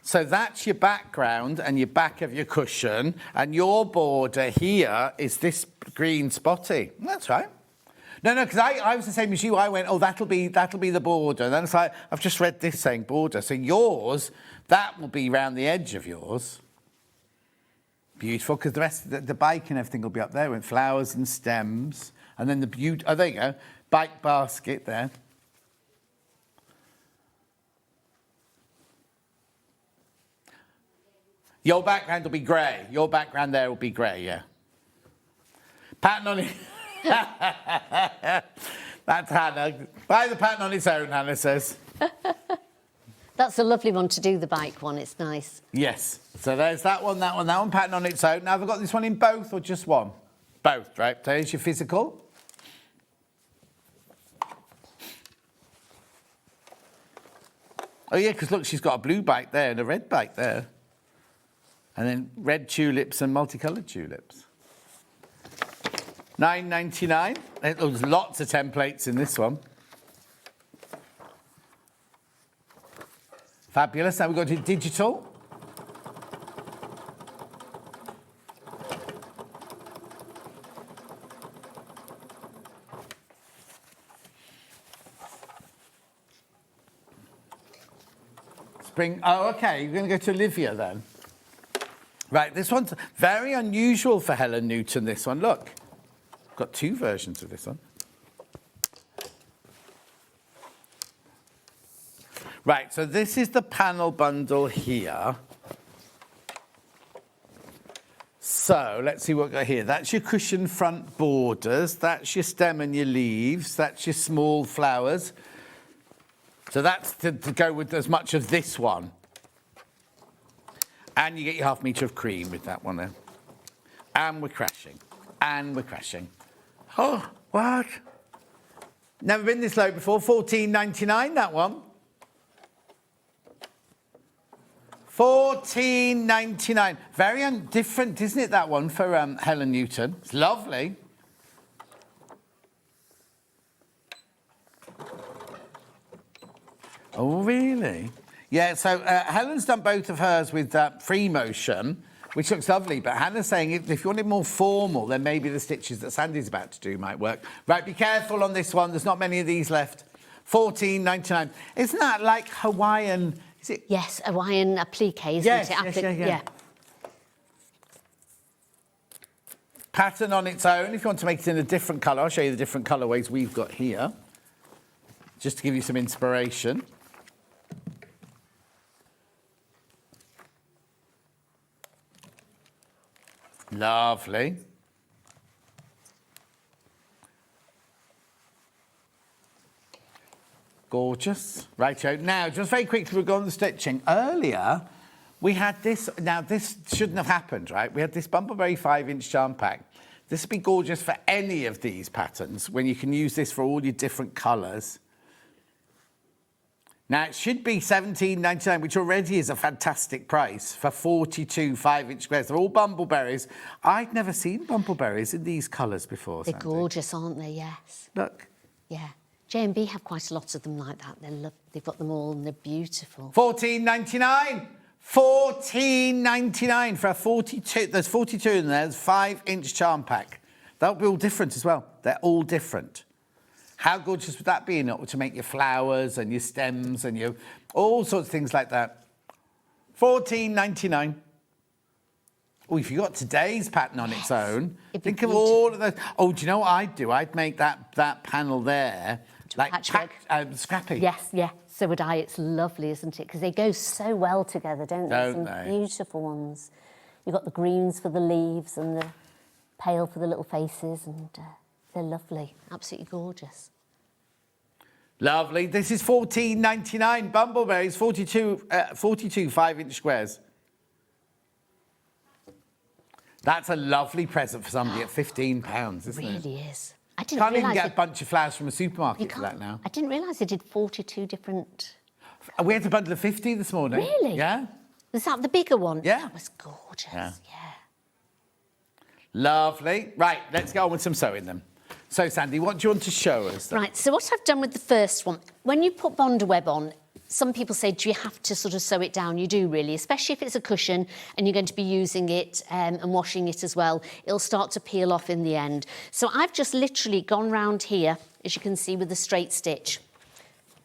So that's your background and your back of your cushion, and your border here is this green spotty. That's right. No, because I was the same as you. I went, oh, that'll be the border. And then it's like, I've just read this saying border. So yours, that will be round the edge of yours. Beautiful, because the rest of the bike and everything will be up there with flowers and stems. And then oh, there you go, bike basket there. Your background will be grey. Your background there will be grey, yeah. Pattern on it. That's Hannah. Buy the pattern on its own, Hannah says. That's a lovely one to do, the bike one. It's nice. Yes. So there's that one, pattern on its own. Now, have I got this one in both or just one? Both, right? So here's your physical. Oh, yeah, because look, she's got a blue bike there and a red bike there. And then red tulips and multicoloured tulips. $9.99. There's lots of templates in this one. Fabulous. Now we've got to digital. Spring. Oh, okay. You're going to go to Olivia then. Right. This one's very unusual for Helen Newton, this one. Look. I've got two versions of this one. Right, so this is the panel bundle here. So let's see what we've got here. That's your cushion front borders. That's your stem and your leaves. That's your small flowers. So that's to go with as much of this one. And you get your half metre of cream with that one there. And we're crashing. And we're crashing. Oh, what? Never been this low before. $14.99, that one. $14.99. Very different, isn't it, that one, for Helen Newton? It's lovely. Oh, really? Yeah, so Helen's done both of hers with free motion, which looks lovely, but Hannah's saying if you want it more formal, then maybe the stitches that Sandy's about to do might work. Right, be careful on this one. There's not many of these left. $14.99. Isn't that like Hawaiian... Is it? Yes, Hawaiian applique, isn't yes, it? Yeah. Pattern on its own. If you want to make it in a different colour, I'll show you the different colourways we've got here, just to give you some inspiration. Lovely. Gorgeous. Righto. Now, just very quickly, we're going to the stitching. Earlier, we had this. Now, this shouldn't have happened, right? We had this Bumbleberry 5-inch charm pack. This would be gorgeous for any of these patterns when you can use this for all your different colours. Now, it should be $17.99, which already is a fantastic price for 42 5-inch squares. They're all bumbleberries. I'd never seen bumbleberries in these colours before, They're Sandi. gorgeous, aren't they? Yes. Look. Yeah. J&B have quite a lot of them like that. They've got them all and they're beautiful. $14.99. $14.99 for a 42. There's 42 in there. There's 5-inch charm pack. That'll be all different as well. They're all different. How gorgeous would that be in it to make your flowers and your stems and your all sorts of things like that? $14.99. Oh, if you got today's pattern on its own, think of all of those. Oh, do you know what I'd do? I'd make that panel there like scrappy. Yes, yeah. So would I. It's lovely, isn't it? Because they go so well together, don't they? Don't Some they? beautiful ones. You've got the greens for the leaves and the pale for the little faces, and they're lovely. Absolutely gorgeous. Lovely. This is $14.99. Bumbleberries, 42 5-inch squares. That's a lovely present for somebody at £15, isn't it? It really is. I didn't Can't even realise get a bunch of flowers from a supermarket for that now. I didn't realise they did 42 different... We had a bundle of 50 this morning. Really? Yeah. Was that the bigger one? Yeah. That was gorgeous, Yeah. yeah. Lovely. Right, let's go on with some sewing then. So, Sandi, what do you want to show us? Right, so what I've done with the first one, when you put Bondaweb on, some people say, do you have to sort of sew it down? You do, really, especially if it's a cushion and you're going to be using it and washing it as well. It'll start to peel off in the end. So I've just literally gone round here, as you can see, with a straight stitch.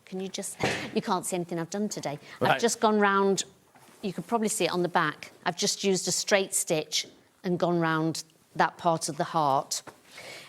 Can you just... You can't see anything I've done today. Right. I've just gone round... You could probably see it on the back. I've just used a straight stitch and gone round that part of the heart.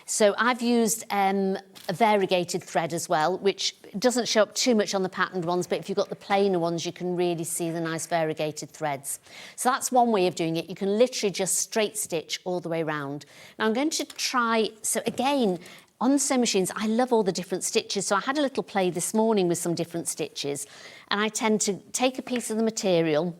So I've used a variegated thread as well, which doesn't show up too much on the patterned ones, but if you've got the plainer ones, you can really see the nice variegated threads. So that's one way of doing it. You can literally just straight stitch all the way round. Now I'm going to try, so again, on sewing machines, I love all the different stitches. So I had a little play this morning with some different stitches, and I tend to take a piece of the material,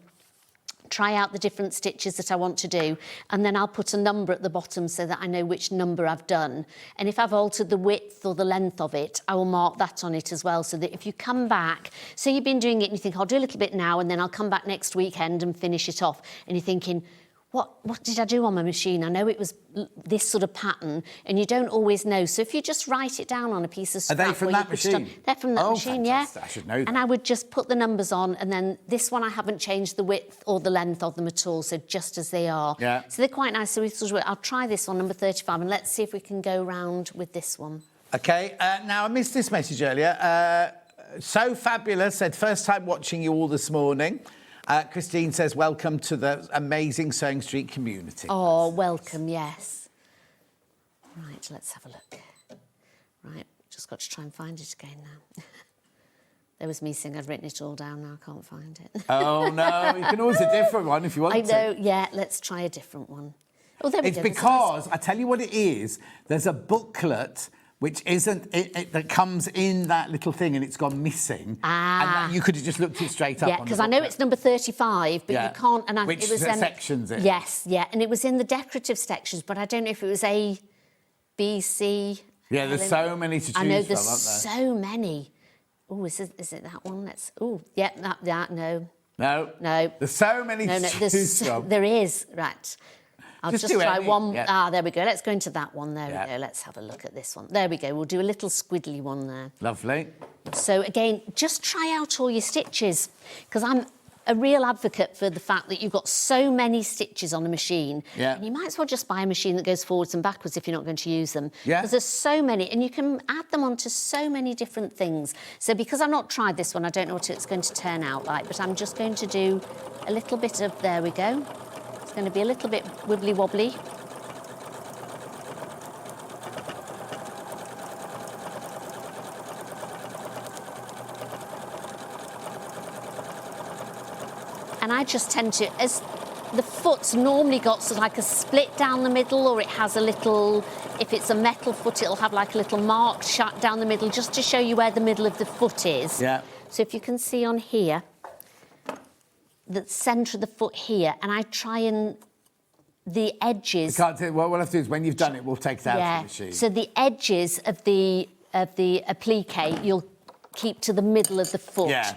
try out the different stitches that I want to do, and then I'll put a number at the bottom so that I know which number I've done. And if I've altered the width or the length of it, I will mark that on it as well, so that if you come back, so you've been doing it and you think, I'll do a little bit now and then I'll come back next weekend and finish it off, and you're thinking, what did I do on my machine? I know it was this sort of pattern, and you don't always know. So if you just write it down on a piece of scrap... Are they from that machine? They're from that machine, fantastic. yeah. I should know that. And I would just put the numbers on, and then this one I haven't changed the width or the length of them at all, so just as they are. Yeah. So they're quite nice. So we sort of, I'll try this one, number 35, and let's see if we can go round with this one. OK, now I missed this message earlier. So Fabulous said, first time watching you all this morning. Christine says, welcome to the amazing SewingStreet community. Oh, welcome, yes. Right, let's have a look. Right, just got to try and find it again now. There was me saying I'd written it all down, now I can't find it. Oh, no, you can always a different one if you want to. I know, yeah, let's try a different one. Oh, there we It's go. because, I tell you what it is, there's a booklet which isn't, that comes in that little thing and it's gone missing. And that you could have just looked it straight up. Yeah, because I know it's number 35, but you can't... And which it was section's it? Yes, yeah, and it was in the decorative sections, but I don't know if it was A, B, C... Yeah, there's so many to choose from, I know, aren't there? there's so many. Oh, is it that one? Let's... Oh, yeah, that, no. No. No. There's so many to choose from. There is, right. I'll just try any. one. Yeah. Ah, there we go. Let's go into that one. There we go. Let's have a look at this one. There we go. We'll do a little squiddly one there. Lovely. So, again, just try out all your stitches, because I'm a real advocate for the fact that you've got so many stitches on a machine. Yeah. And you might as well just buy a machine that goes forwards and backwards if you're not going to use them. Yeah. Because there's so many, and you can add them onto so many different things. So because I've not tried this one, I don't know what it's going to turn out like, but I'm just going to do a little bit of... There we go. It's going to be a little bit wibbly-wobbly. And I just tend to, as the foot's normally got sort of like a split down the middle, or it has a little, if it's a metal foot, it'll have like a little mark shut down the middle, just to show you where the middle of the foot is. Yeah. So if you can see on here, the centre of the foot here, and I try and the edges. What we'll have to do is when you've done it, we'll take it out of the machine. So the edges of the applique you'll keep to the middle of the foot. Yeah.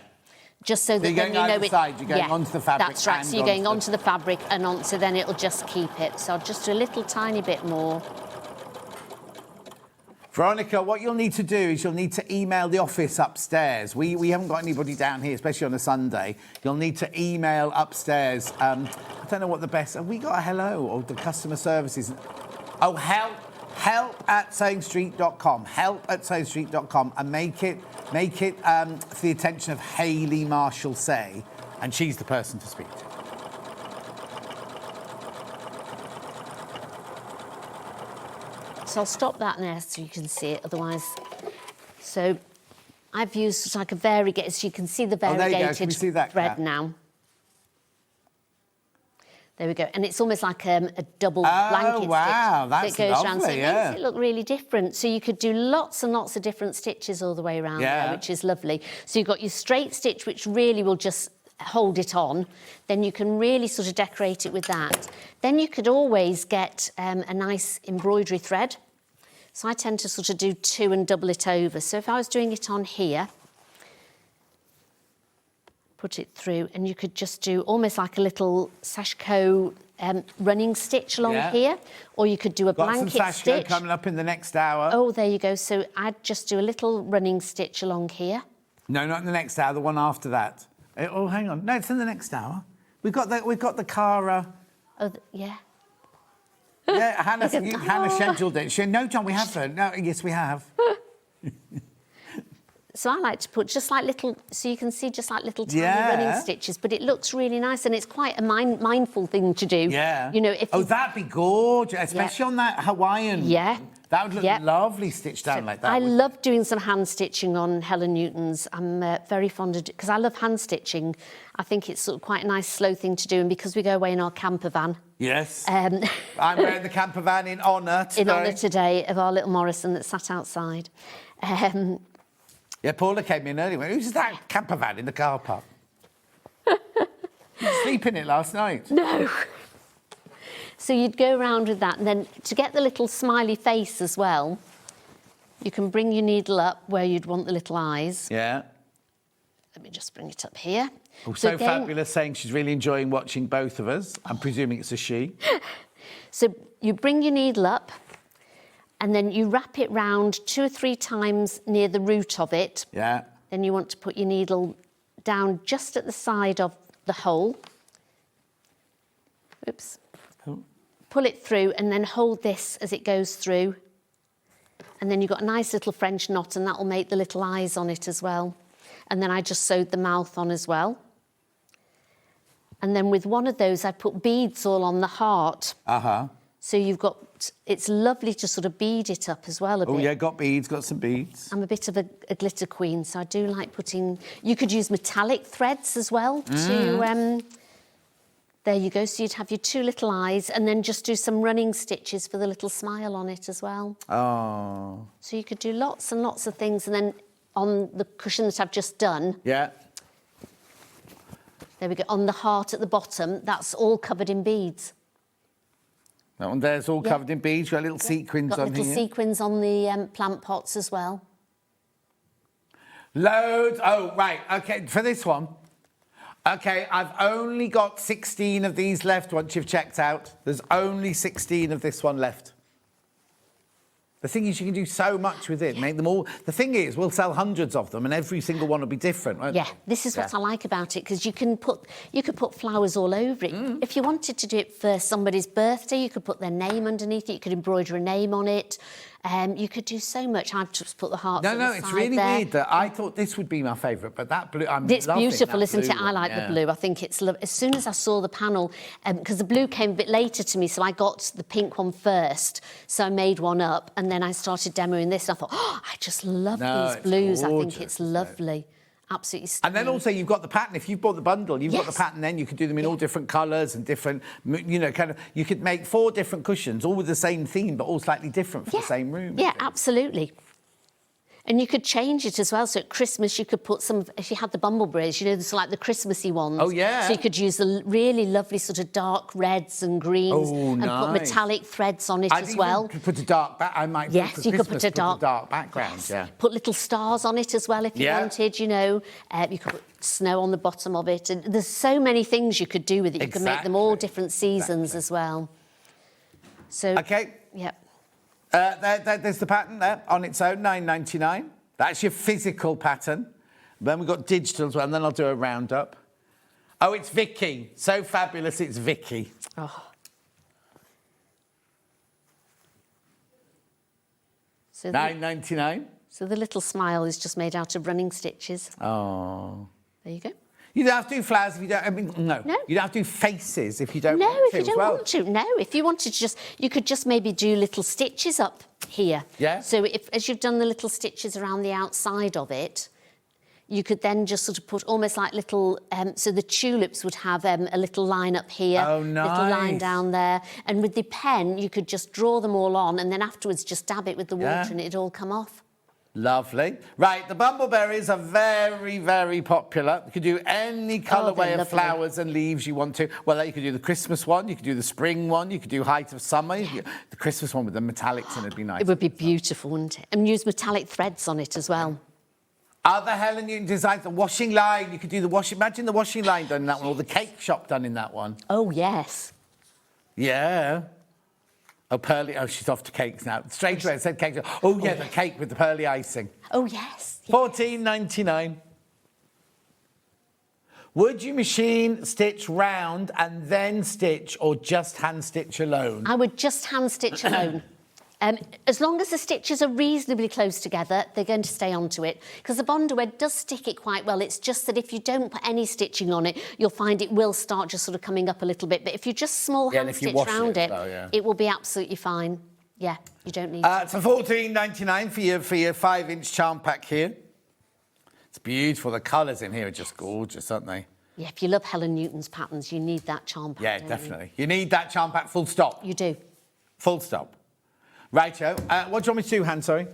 Just so that you're then going you know either side, you're going onto the fabric. That's right. and So you're going onto onto the fabric and on. So then it'll just keep it. So I'll just do a little tiny bit more. Veronica, what you'll need to do is you'll need to email the office upstairs. We haven't got anybody down here, especially on a Sunday. You'll need to email upstairs. I don't know what the best... Have we got a hello or the customer services? Oh, help@SewingStreet.com. Help@SewingStreet.com, and make it for the attention of Hayley Marshall-Say, and she's the person to speak to. So I'll stop that there so you can see it, otherwise. So I've used like a variegated, so you can see the there you go. variegated Can we see that, thread Kat? now. There we go. And it's almost like a double blanket wow, stitch that's that goes around. So lovely, it makes it look really different. So you could do lots and lots of different stitches all the way around there, which is lovely. So you've got your straight stitch, which really will just hold it on. Then you can really sort of decorate it with that. Then you could always get a nice embroidery thread. So I tend to sort of do 2 and double it over. So if I was doing it on here, put it through, and you could just do almost like a little sashiko running stitch along here, or you could do a blanket got some sashiko stitch. coming up in the next hour. Oh, there you go. So I'd just do a little running stitch along here. No, not in the next hour. The one after that. Oh, hang on. No, it's in the next hour. We've got the Cara. Oh, yeah. Yeah, Hannah scheduled it. No, John, we haven't. No, yes, we have. So I like to put just like little, so you can see just like little tiny running stitches, but it looks really nice, and it's quite a mindful thing to do. Yeah. You know, if that'd be gorgeous, especially on that Hawaiian. Yeah. That would look lovely stitched down like that. I love doing some hand stitching on Helen Newton's. I'm very fond of it because I love hand stitching. I think it's sort of quite a nice slow thing to do, and because we go away in our camper van. Yes. I'm wearing the camper van in honour today. In honour today of our little Morrison that sat outside. Yeah, Paula came in early. Who's that camper van in the car park? Did you sleep in it last night? No. So you'd go around with that, and then to get the little smiley face as well, you can bring your needle up where you'd want the little eyes. Yeah. Let me just bring it up here. Oh, so again, Fabulous saying she's really enjoying watching both of us. I'm presuming it's a she. So you bring your needle up, and then you wrap it round 2 or 3 times near the root of it. Yeah. Then you want to put your needle down just at the side of the hole. Oops. Oh. Pull it through and then hold this as it goes through. And then you've got a nice little French knot, and that will make the little eyes on it as well. And then I just sewed the mouth on as well. And then with one of those, I put beads all on the heart. Uh-huh. So you've got, it's lovely to sort of bead it up as well a bit. Oh, yeah, got some beads. I'm a bit of a glitter queen, so I do like putting... You could use metallic threads as well to... There you go. So you'd have your 2 little eyes, and then just do some running stitches for the little smile on it as well. Oh. So you could do lots and lots of things, and then on the cushion that I've just done... Yeah. There we go. On the heart at the bottom, that's all covered in beads. That one there's all covered in beads. Got little sequins on here. Got little sequins on the plant pots as well. Loads. Oh, right. OK, for this one. OK, I've only got 16 of these left once you've checked out. There's only 16 of this one left. The thing is, you can do so much with it, make them all... The thing is, we'll sell hundreds of them, and every single one will be different, won't Yeah, this is what I like about it, because you could put flowers all over it. If you wanted to do it for somebody's birthday, you could put their name underneath it, you could embroider a name on it. You could do so much. I've just put the hearts on the side. No, it's really weird that I thought this would be my favourite, but that blue, it's beautiful, isn't it? One. I like the blue. I think it's lovely. As soon as I saw the panel, because the blue came a bit later to me, so I got the pink one first. So I made one up, and then I started demoing this, and I thought, oh, I just love these blues. I think it's lovely. Absolutely And stunning. then also you've got the pattern. If you've bought the bundle, you've got the Yes. pattern. Then you could do them in all different colours and different, kind of. You could make 4 different cushions, all with the same theme, but all slightly different for the same room. Yeah, absolutely. And you could change it as well. So at Christmas, you could put some, if you had the bumbleberries, there's like the Christmassy ones. Oh, yeah. So you could use the really lovely sort of dark reds and greens and put nice. metallic threads on it I'd as well. even put a dark back. I might. Yes, for you could Christmas, put a dark, background. Yes. Yeah. Put little stars on it as well if you wanted, you could put snow on the bottom of it. And there's so many things you could do with it. You could make them all different seasons as well. So, Okay. Yep. There's the pattern there on its own, £9.99. That's your physical pattern. Then we've got digital as well, and then I'll do a roundup. Oh, it's Vicky. So fabulous, it's Vicky. Oh. So £9.99. So the little smile is just made out of running stitches. Oh. There you go. You don't have to do flowers if you don't. I mean, no. No. You don't have to do faces if you don't No, want to. if you as don't well. want to. No, if you wanted to you could just maybe do little stitches up here. Yeah. So as you've done the little stitches around the outside of it, you could then just sort of put almost like little, so the tulips would have a little line up here, Oh, little line nice. down there. And with the pen, you could just draw them all on and then afterwards just dab it with the water Yeah. and it'd all come off. Lovely. Right, the bumbleberries are very, very popular. You could do any colourway they're of lovely. flowers and leaves you want to. Well, you could do the Christmas one, you could do the spring one, you could do height of summer. The Christmas one with the metallics in it'd be nice. It would be beautiful, wouldn't it? And use metallic threads on it as well. Other Helen Newton designs, the washing line. You could do the washing. Imagine the washing line done in that one, or the cake shop done in that one. Oh, yes. Yeah. Oh, pearly. Oh, she's off to cakes now. Straight away, it said cake. Oh, yeah, the cake with the pearly icing. Oh, yes. £14.99. Would you machine stitch round and then stitch, or just hand stitch alone? I would just hand stitch alone. As long as the stitches are reasonably close together, they're going to stay onto it. Because the Bondaware does stick it quite well. It's just that if you don't put any stitching on it, you'll find it will start just sort of coming up a little bit. But if you just small Yeah, and hand if you stitch wash round it, it, though, yeah. it will be absolutely fine. Yeah, you don't need It's for £14.99 for your 5-inch charm pack here. It's beautiful. The colours in here are just gorgeous, aren't they? Yeah, if you love Helen Newton's patterns, you need that charm pack. Yeah, don't definitely. You need that charm pack, full stop. You do. Full stop. Righto. What do you want me to do, Han, sorry?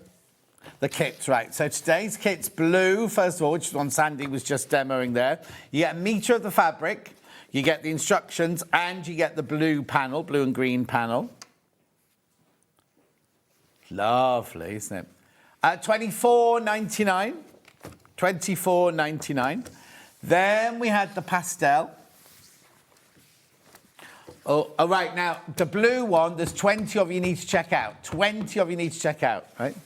The kits, right. So today's kit's blue, first of all, which is one Sandy was just demoing there. You get a metre of the fabric, you get the instructions, and you get the blue panel, blue and green panel. Lovely, isn't it? £24.99. £24.99. Then we had the pastel. Oh, right, now, the blue one, there's 20 of you need to check out. 20 of you need to check out, right?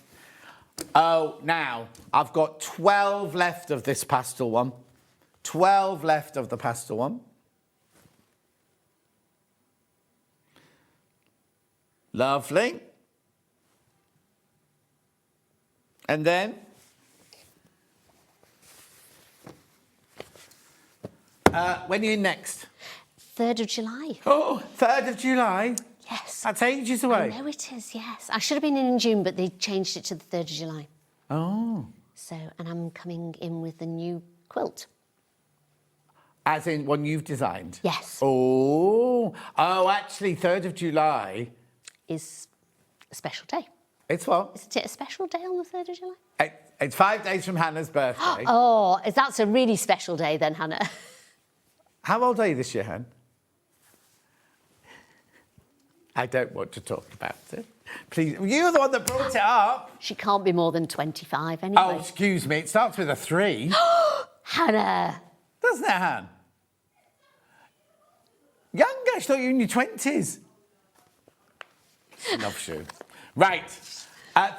Oh, now, I've got 12 left of this pastel one. 12 left of the pastel one. Lovely. And then... when are you next? 3rd of July. Oh, 3rd of July? Yes. That's ages away. I know it is, yes. I should have been in June, but they changed it to the 3rd of July. Oh. So, and I'm coming in with the new quilt. As in one you've designed? Yes. Oh. Oh, actually, 3rd of July... Is a special day. It's what? Isn't it a special day on the 3rd of July? It's 5 days from Hannah's birthday. Oh, that's a really special day then, Hannah. How old are you this year, Han? I don't want to talk about it. Please, you're the one that brought it up. She can't be more than 25 anyway. Oh, excuse me, it starts with a 3. Hannah! Doesn't it, Han? Younger, I thought you were in your 20s. Loves you. Right.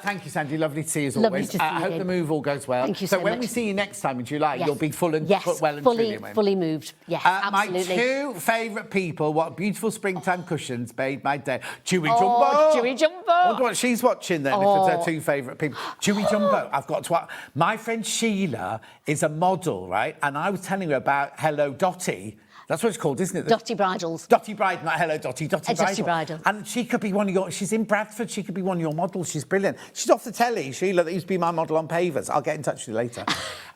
Thank you, Sandy. Lovely to see you as Lovely always. to see I hope you. the move all goes well. Thank you so when much. we see you next time in July, Yes. you'll be full and yes, well and fully, truly. fully moved. Yes, My absolutely. 2 favourite people, what beautiful springtime cushions made my day. Chewy Oh, Jumbo. Chewy Jumbo. I wonder what she's watching then, if Oh. it's her 2 favourite people. Chewy Jumbo, I've got to... My friend Sheila is a model, right? And I was telling her about Hello Dottie. That's what it's called, isn't it? Dotty Bridals. Dotty Bride, not Hello Dotty, Dotty Bridal. Dotty Bridal. And she could be one of your... She's in Bradford. She could be one of your models. She's brilliant. She's off the telly, Sheila, that used to be my model on Pavers. I'll get in touch with you later.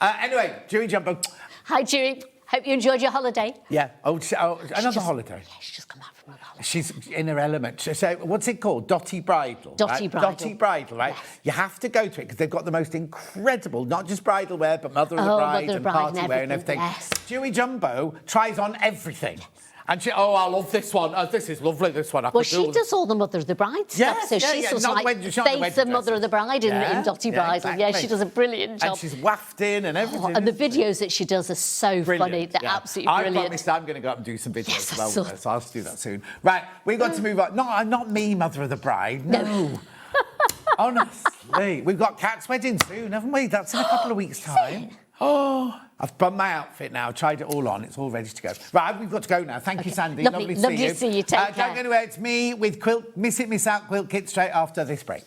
Anyway, Dewey Jumbo. Hi, Dewey. Hope you enjoyed your holiday. Yeah. Another holiday. Yeah, she's just come back from another holiday. She's in her element. So what's it called? Dotty Bridal. Dotty right? Bridal. Dotty Bridal, right? Yes. You have to go to it because they've got the most incredible, not just bridal wear, but mother of the bride Mother of and Bride party and wear and everything. everything, yes. Dewey Jumbo tries on everything. And she, I love this one. Oh, this is lovely, this one. Well, she does all the Mother of the Bride stuff. Yes, So yeah, she's yeah. sort Not of like when- she's not the Faith, wedding the Mother of the Bride in Dotty Bridal. exactly. Yeah, she does a brilliant job. And she's wafting and everything. And the isn't she? videos that she does are so funny. They're absolutely I brilliant. promised I'm going to go up and do some videos Yes, as well I saw with her, so I'll do that soon. Right, we've got to move on. Not me, Mother of the Bride. No. Honestly, we've got Kat's wedding soon, haven't we? That's in a couple of weeks' time. Oh, I've done my outfit now, tried it all on, it's all ready to go. Right, we've got to go now. Thank you, Sandy. Lovely to see you. Take care. Don't go anywhere, it's me with Quilt, Miss It, Miss Out Quilt Kit straight after this break.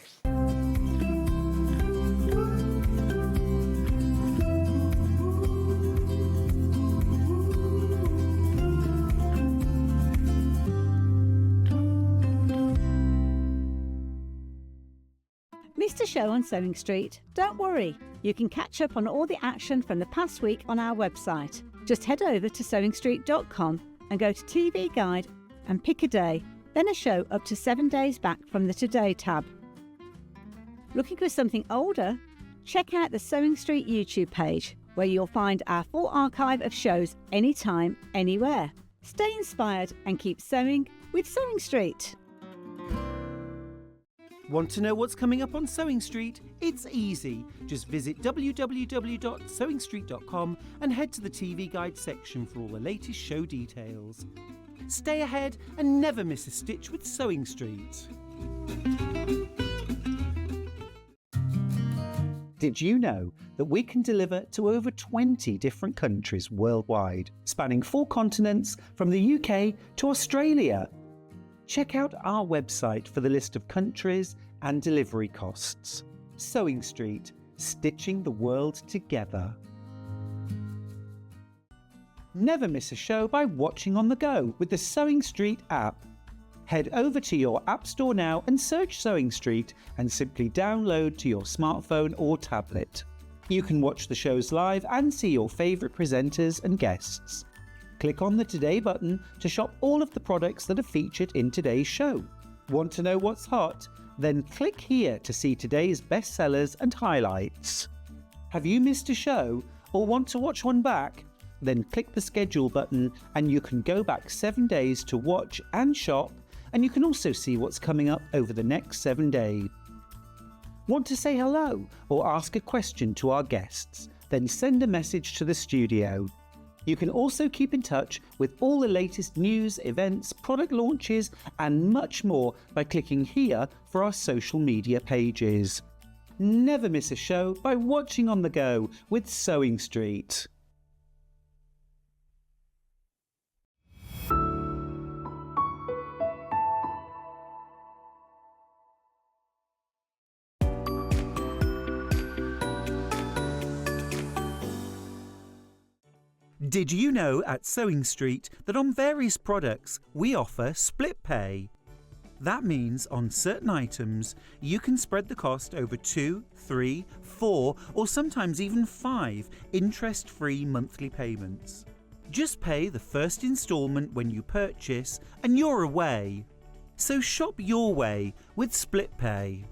Missed a show on Sewing Street? Don't worry, you can catch up on all the action from the past week on our website. Just head over to SewingStreet.com and go to TV Guide and pick a day, then a show up to 7 days back from the Today tab. Looking for something older? Check out the Sewing Street YouTube page, where you'll find our full archive of shows anytime, anywhere. Stay inspired and keep sewing with Sewing Street. Want to know what's coming up on Sewing Street? It's easy. Just visit www.sewingstreet.com and head to the TV Guide section for all the latest show details. Stay ahead and never miss a stitch with Sewing Street. Did you know that we can deliver to over 20 different countries worldwide, spanning 4 continents from the UK to Australia? Check out our website for the list of countries and delivery costs. Sewing Street, stitching the world together. Never miss a show by watching on the go with the Sewing Street app. Head over to your App Store now and search Sewing Street and simply download to your smartphone or tablet. You can watch the shows live and see your favourite presenters and guests. Click on the Today button to shop all of the products that are featured in today's show. Want to know what's hot? Then click here to see today's bestsellers and highlights. Have you missed a show or want to watch one back? Then click the schedule button and you can go back 7 days to watch and shop, and you can also see what's coming up over the next 7 days. Want to say hello or ask a question to our guests? Then send a message to the studio. You can also keep in touch with all the latest news, events, product launches, and much more by clicking here for our social media pages. Never miss a show by watching on the go with Sewing Street. Did you know at Sewing Street that on various products we offer split pay? That means on certain items you can spread the cost over 2, 3, 4 or sometimes even 5 interest-free monthly payments. Just pay the first instalment when you purchase and you're away. So shop your way with split pay.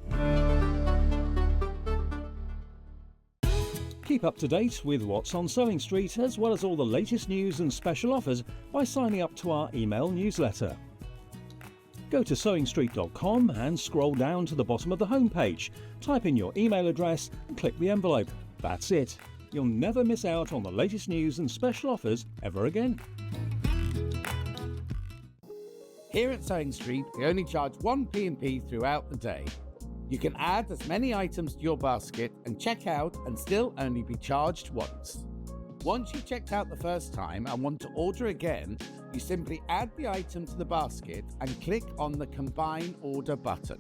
Keep up to date with what's on Sewing Street, as well as all the latest news and special offers by signing up to our email newsletter. Go to SewingStreet.com and scroll down to the bottom of the homepage. Type in your email address and click the envelope. That's it. You'll never miss out on the latest news and special offers ever again. Here at Sewing Street, we only charge one P&P throughout the day. You can add as many items to your basket and check out and still only be charged once. Once you've checked out the first time and want to order again, you simply add the item to the basket and click on the Combine Order button.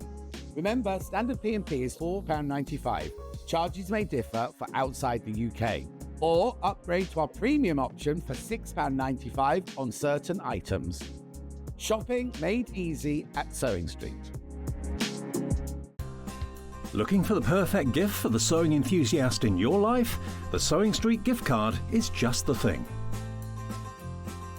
Remember, standard P&P is £4.95. Charges may differ for outside the UK. or upgrade to our premium option for £6.95 on certain items. Shopping made easy at Sewing Street. Looking for the perfect gift for the sewing enthusiast in your life? The Sewing Street gift card is just the thing.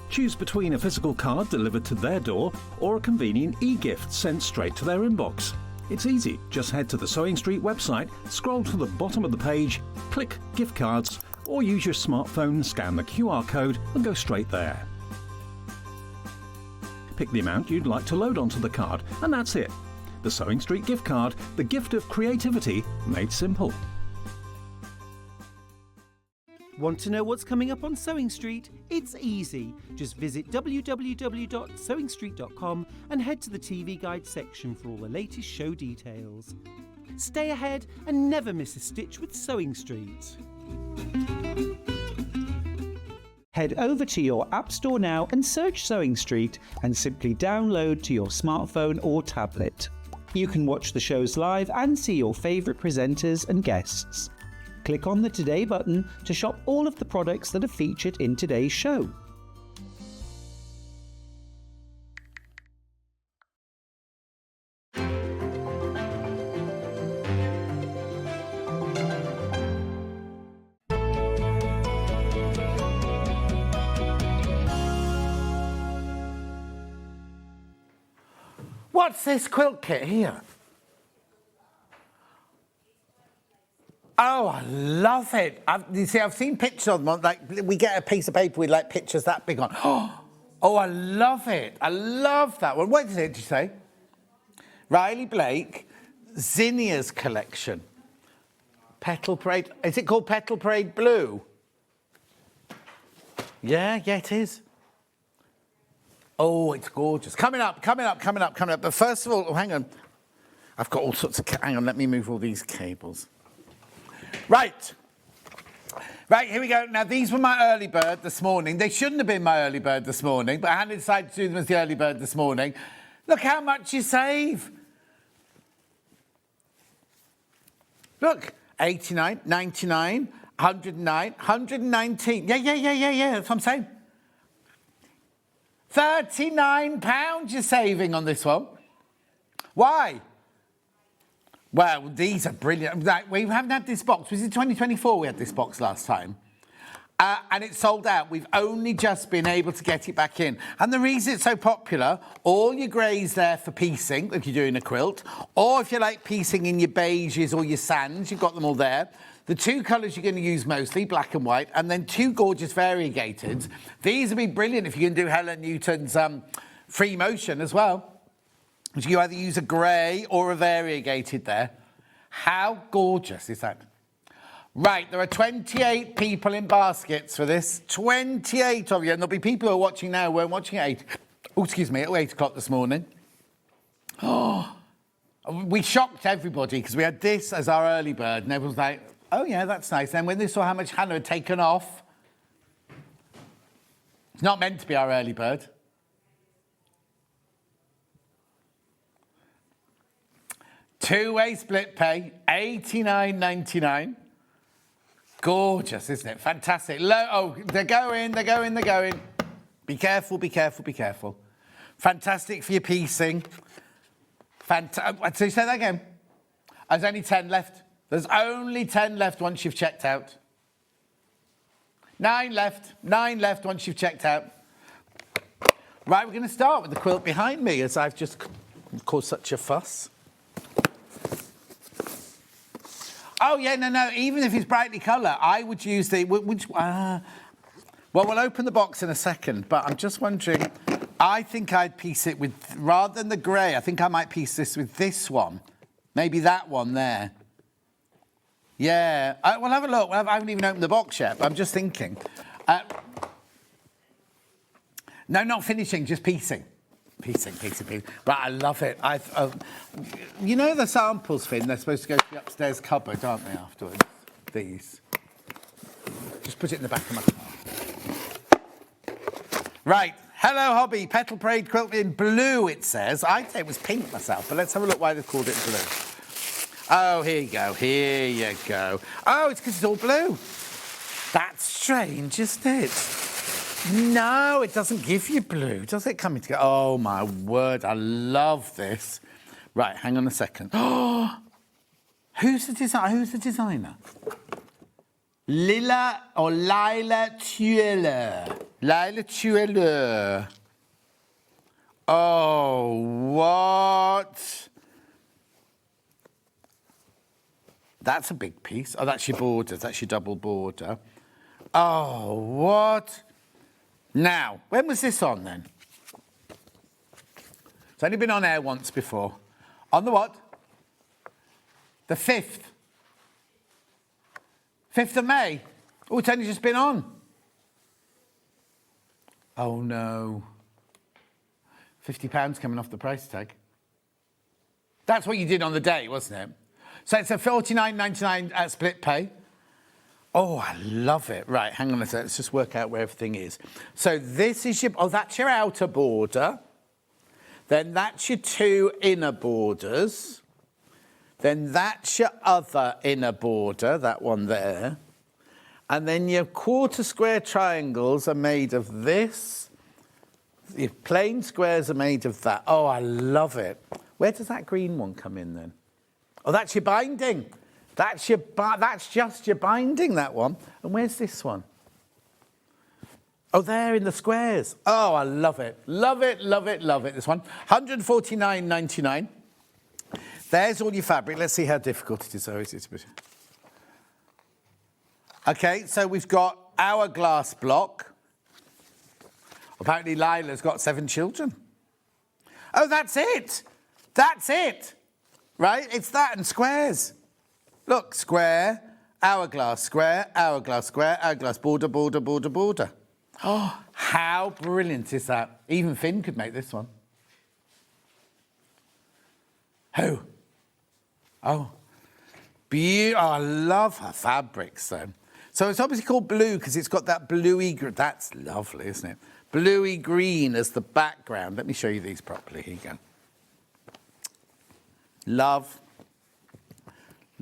Choose between a physical card delivered to their door or a convenient e-gift sent straight to their inbox. It's easy. Just head to the Sewing Street website, scroll to the bottom of the page, click Gift Cards, or use your smartphone, scan the QR code and go straight there. Pick the amount you'd like to load onto the card, and that's it. The Sewing Street gift card, the gift of creativity made simple. Want to know what's coming up on Sewing Street? It's easy. Just visit www.sewingstreet.com and head to the TV Guide section for all the latest show details. Stay ahead and never miss a stitch with Sewing Street. Head over to your App Store now and search Sewing Street and simply download to your smartphone or tablet. You can watch the shows live and see your favourite presenters and guests. Click on the Today button to shop all of the products that are featured in today's show. What's this quilt kit here? Oh, I love it. You see, I've seen pictures of them. Like, we get a piece of paper with like pictures that big on. Oh, I love it. I love that one. What is it, did you say? Riley Blake, Zinnia's collection. Petal Parade. Is it called Petal Parade Blue? Yeah, it is. Oh, it's gorgeous. Coming up. But first of all, oh, hang on. I've got all sorts of... Hang on, let me move all these cables. Right, here we go. Now, these were my early bird this morning. They shouldn't have been my early bird this morning, but I hadn't decided to do them as the early bird this morning. Look how much you save. Look, 89, 99, 109, 119. Yeah, that's what I'm saying. £39 you're saving on this one. Why? Well, these are brilliant. Like, we haven't had this box. Was it 2024 we had this box last time? And it sold out. We've only just been able to get it back in. And the reason it's so popular, all your greys there for piecing, if you're doing a quilt, or if you like piecing in your beiges or your sands, you've got them all there. The two colours you're going to use mostly, black and white, and then two gorgeous variegateds. These would be brilliant if you can do Helen Newton's free motion as well. You either use a grey or a variegated there. How gorgeous is that? Right, there are 28 people in baskets for this. 28 of you. And there'll be people who are watching now who weren't watching at 8. Oh, excuse me, at 8 o'clock this morning. Oh, we shocked everybody because we had this as our early bird. And everyone's like, oh, yeah, that's nice. Then when they saw how much Hannah had taken off, it's not meant to be our early bird. Two-way split pay, $89.99. Gorgeous, isn't it? Fantastic. Oh, they're going. Be careful. Fantastic for your piecing. So say that again. There's only 10 left. There's only 10 left once you've checked out. 9 left once you've checked out. Right, we're going to start with the quilt behind me as I've just caused such a fuss. Oh, yeah, no. Even if it's brightly colour, I would use the... well, we'll open the box in a second, but I'm just wondering... I think I'd piece it with... Rather than the grey, I think I might piece this with this one. Maybe that one there. Yeah. We'll have a look. I haven't even opened the box yet, but I'm just thinking. No, not finishing, just piecing. Piecing. But I love it. You know the samples, Finn? They're supposed to go to the upstairs cupboard, aren't they, afterwards? These. Just put it in the back of my car. Right. Hello, Hobby. Petal Parade quilt in blue, it says. I'd say it was pink myself, but let's have a look why they've called it blue. Oh, here you go. Oh, it's because it's all blue. That's strange, isn't it? No, it doesn't give you blue, does it? Coming together. Oh my word, I love this. Right, hang on a second. Oh, who's the designer? Lila Tueller. Lila Tueller. Oh, what? That's a big piece. Oh, that's your borders. That's your double border. Oh, what? Now, when was this on then? It's only been on air once before. On the what? The 5th. 5th of May. Oh, it's only just been on. Oh, no. £50 coming off the price tag. That's what you did on the day, wasn't it? So it's a $49.99 split pay. Oh, I love it. Right, hang on a second. Let's just work out where everything is. So this is your... Oh, that's your outer border. Then that's your 2 inner borders. Then that's your other inner border, that one there. And then your quarter square triangles are made of this. Your plain squares are made of that. Oh, I love it. Where does that green one come in then? Oh, that's your binding. That's just your binding, that one. And where's this one? Oh, there in the squares. Oh, I love it. Love it, love it, love it, this one. £149.99. There's all your fabric. Let's see how difficult it is. Oh, is it? Okay, so we've got hourglass block. Apparently Lila's got 7 children. Oh, that's it. That's it. Right? It's that and squares. Look, square, hourglass, square, hourglass, square, hourglass, border, border, border, border. Oh, how brilliant is that? Even Finn could make this one. Who? Oh, I love her fabrics, though. So it's obviously called blue because it's got that bluey... That's lovely, isn't it? Bluey green as the background. Let me show you these properly. Here you go. Love.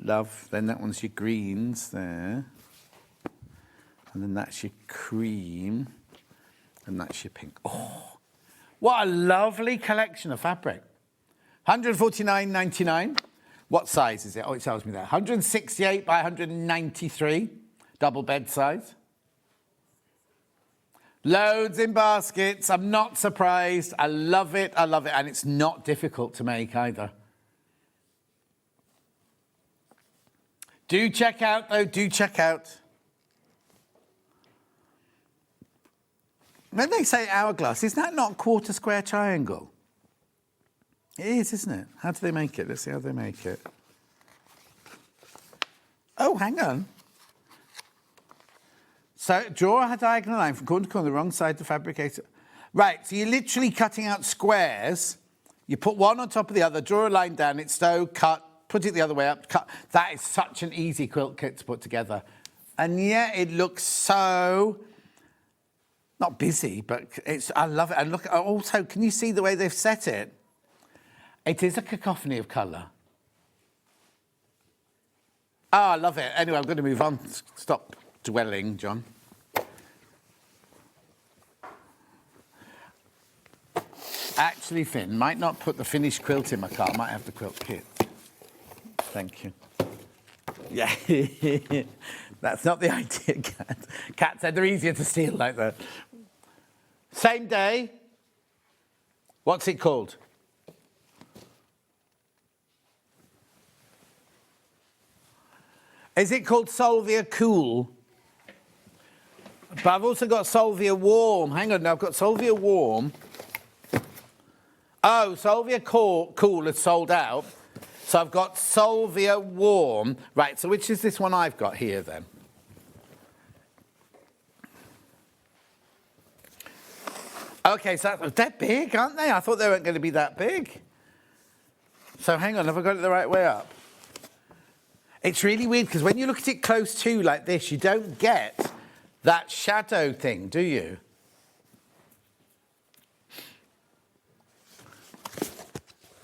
Love. Then that one's your greens there. And then that's your cream. And that's your pink. Oh, what a lovely collection of fabric. £149.99. What size is it? Oh, it tells me that. 168 by 193. Double bed size. Loads in baskets. I'm not surprised. I love it. I love it. And it's not difficult to make either. Do check out, though. Do check out. When they say hourglass, is that not quarter square triangle? It is, isn't it? How do they make it? Let's see how they make it. Oh, hang on. So, draw a diagonal line from corner to corner, the wrong side to fabricator. Right, so you're literally cutting out squares. You put one on top of the other, draw a line down, it's sew, cut, put it the other way up, cut. That is such an easy quilt kit to put together. And yeah, it looks so... not busy, but I love it. And look, also, can you see the way they've set it? It is a cacophony of colour. Oh, I love it. Anyway, I'm going to move on. Stop dwelling, John. Actually, Finn, might not put the finished quilt in my car. I might have the quilt kit. Thank you. Yeah, that's not the idea, Kat. Kat said they're easier to steal like that. Same day. What's it called? Is it called Solvia Cool? But I've also got Solvia Warm. Hang on, now I've got Solvia Warm. Oh, Solvia Cool is sold out. So I've got Solvia Warm. Right, so which is this one I've got here then? Okay, so they're big, aren't they? I thought they weren't going to be that big. So hang on, have I got it the right way up? It's really weird because when you look at it close to like this, you don't get that shadow thing, do you?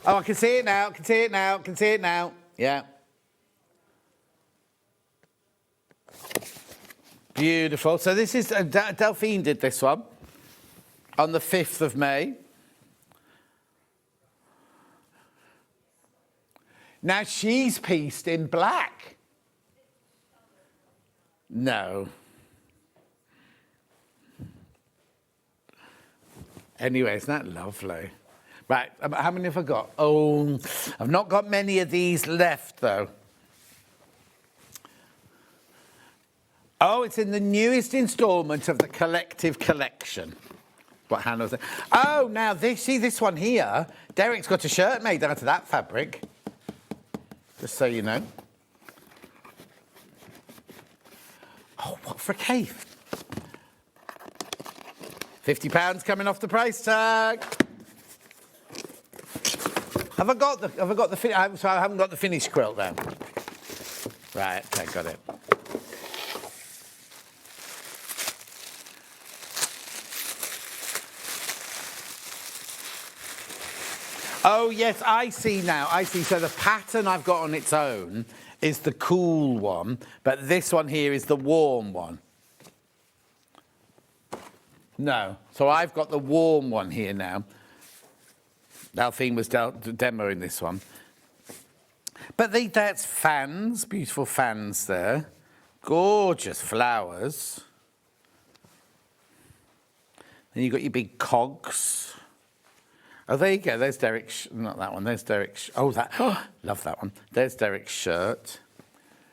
Oh, I can see it now, can see it now, can see it now. Yeah. Beautiful. So this is, Delphine did this one on the 5th of May. Now she's pieced in black. No. Anyway, isn't that lovely? Right, how many have I got? Oh, I've not got many of these left, though. Oh, it's in the newest instalment of the Collective Collection. What Hannah said. Oh, now, see this one here? Derek's got a shirt made out of that fabric. Just so you know. Oh, what for a cave? £50 coming off the price tag. Have I got the so I haven't got the finished quilt then. Right, okay, got it. Oh yes, I see now. I see. So the pattern I've got on its own is the cool one, but this one here is the warm one. No, so I've got the warm one here now. Delphine was demoing this one. But that's fans, beautiful fans there. Gorgeous flowers. Then you've got your big cogs. Oh, there you go. There's Derek's, not that one. There's Derek's. Oh, love that one. There's Derek's shirt.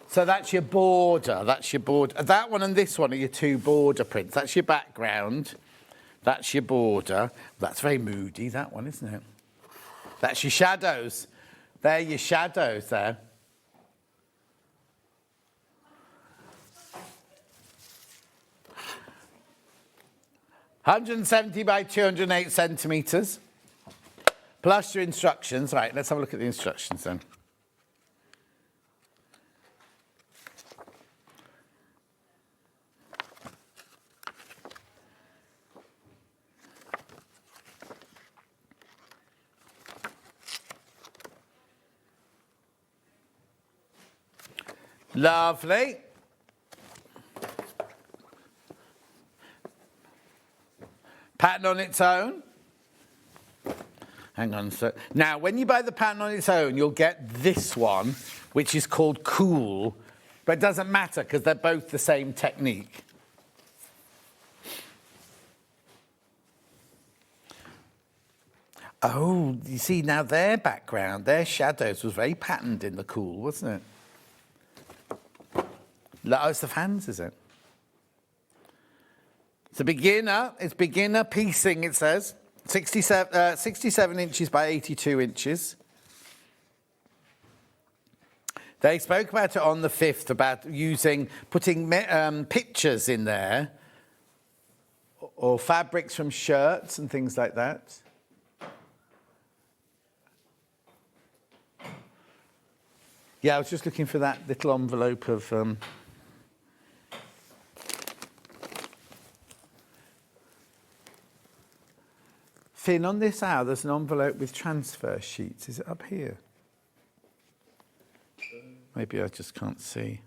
So that's your border. That's your border. That one and this one are your two border prints. That's your background. That's your border. That's very moody, that one, isn't it? That's your shadows. They're your shadows there. £170 by 208 centimetres. Plus your instructions. Right, let's have a look at the instructions then. Lovely. Pattern on its own. Hang on. So now, when you buy the pattern on its own, you'll get this one, which is called Cool, but it doesn't matter because they're both the same technique. Oh, you see, now their background, their shadows was very patterned in the Cool, wasn't it? Oh, it's the fans, is it? It's a beginner. It's beginner piecing, it says. 67 inches by 82 inches. They spoke about it on the 5th, about putting pictures in there, or fabrics from shirts and things like that. Yeah, I was just looking for that little envelope of... Finn, on this hour, there's an envelope with transfer sheets. Is it up here? Maybe I just can't see.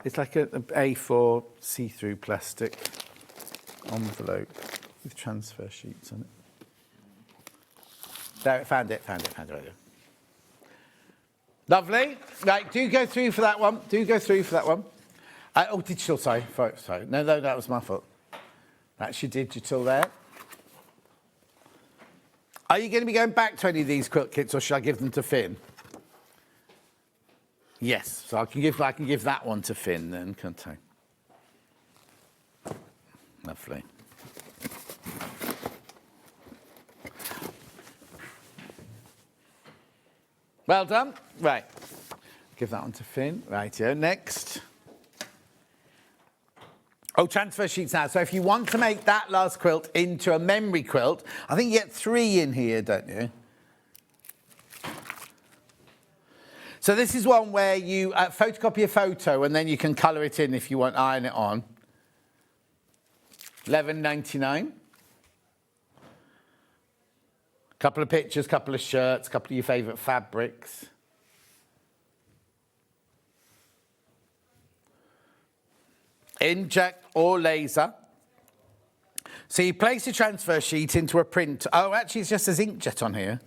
It's like a A4 see-through plastic envelope with transfer sheets on it. There, found it right there. Lovely. Right, do go through for that one. Oh, digital, sorry. No, that was my fault. That's your digital there. Are you going to be going back to any of these quilt kits, or should I give them to Finn? Yes, so I can give that one to Finn then, can't I? Lovely. Well done. Right. Give that one to Finn. Right here. Next. Oh, transfer sheets now. So if you want to make that last quilt into a memory quilt, I think you get 3 in here, don't you? So this is one where you photocopy a photo and then you can colour it in if you want, iron it on. $11.99. Couple of pictures, couple of shirts, couple of your favourite fabrics. inkjet or laser. So you place your transfer sheet into a print. Oh, actually, it's just as inkjet on here.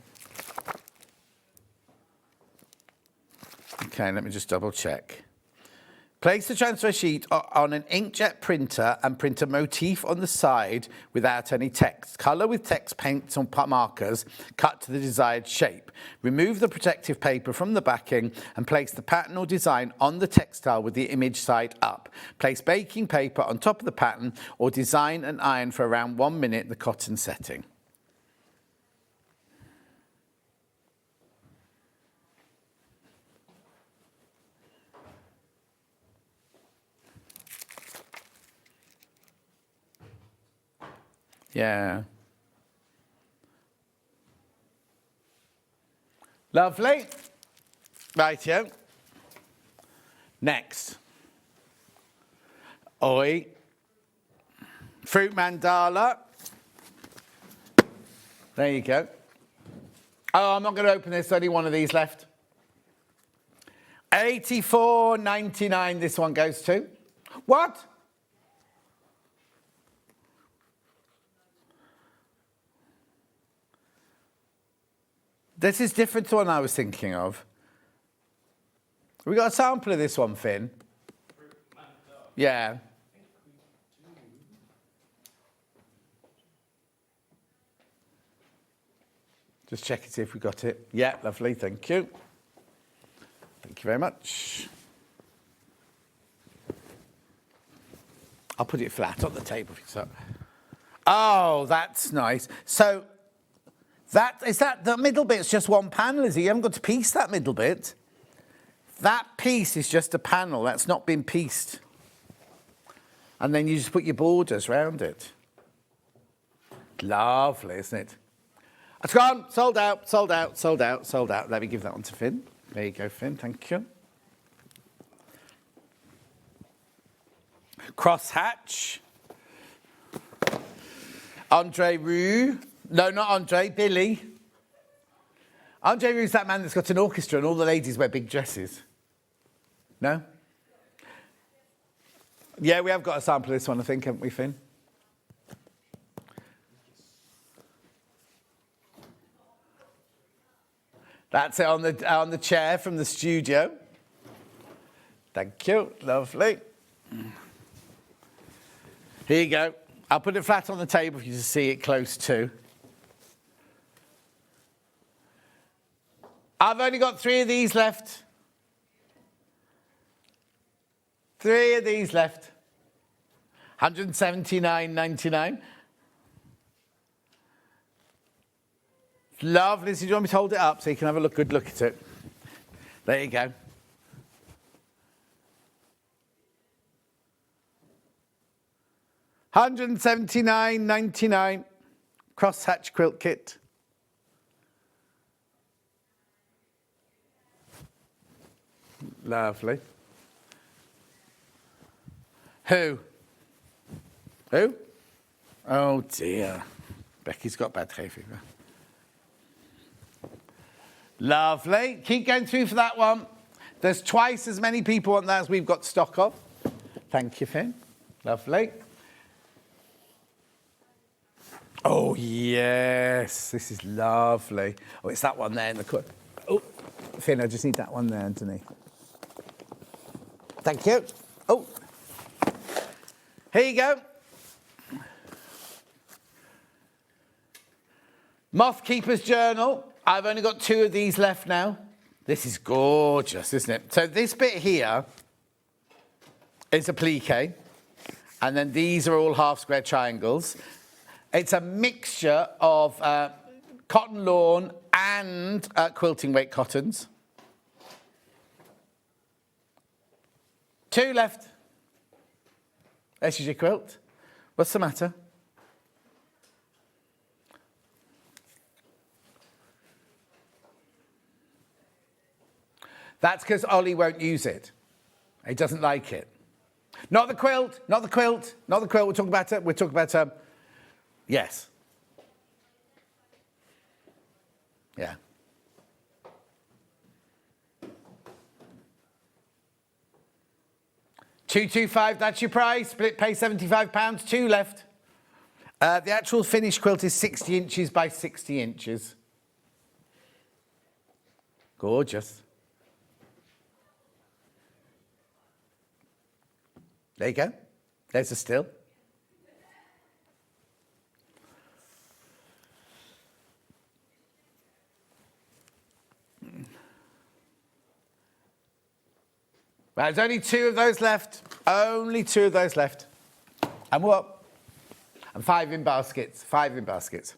Okay, let me just double check. Place the transfer sheet on an inkjet printer and print a motif on the side without any text. Colour with text paints on markers cut to the desired shape. Remove the protective paper from the backing and place the pattern or design on the textile with the image side up. Place baking paper on top of the pattern or design and iron for around 1 minute in the cotton setting. Yeah. Lovely. Rightio. Next. Oi. Fruit mandala. There you go. Oh, I'm not going to open this. Only one of these left. $84.99 this one goes to. What? This is different to one I was thinking of. We got a sample of this one, Finn? Yeah. Just check and see if we got it. Yeah, lovely, thank you. Thank you very much. I'll put it flat on the table. So. Oh, that's nice. So, the middle bit's just one panel, is it? You haven't got to piece that middle bit. That piece is just a panel. That's not been pieced. And then you just put your borders round it. Lovely, isn't it? It's gone. Sold out, sold out, sold out, sold out. Let me give that one to Finn. There you go, Finn. Thank you. Crosshatch. Andre Roux. No, not Andre, Billy. Andre Roux's that man that's got an orchestra and all the ladies wear big dresses. No? Yeah, we have got a sample of this one, I think, haven't we, Finn? That's it on the chair from the studio. Thank you, lovely. Here you go. I'll put it flat on the table for you to see it close to. I've only got 3 of these left. 3 of these left. $179.99. Lovely. So do you want me to hold it up so you can have a good look at it? There you go. $179.99 crosshatch quilt kit. Lovely. Who? Who? Oh dear. Becky's got bad hay fever. Lovely. Keep going through for that one. There's twice as many people on that as we've got stock of. Thank you, Finn. Lovely. Oh, yes. This is lovely. Oh, it's that one there in the corner. Oh, Finn, I just need that one there underneath. Thank you. Oh. Here you go. Moth Keeper's Journal. I've only got 2 of these left now. This is gorgeous, isn't it? So this bit here is applique, and then these are all half square triangles. It's a mixture of cotton lawn and quilting weight cottons. 2 left. This is your quilt. What's the matter? That's because Ollie won't use it. He doesn't like it. Not the quilt, not the quilt, not the quilt. We're talking about yes. Yeah. 225, that's your price. Split pay £75, 2 left. The actual finished quilt is 60 inches by 60 inches. Gorgeous. There you go. There's a still. Right, there's only 2 of those left. Only 2 of those left. And what? And 5 in baskets. 5 in baskets.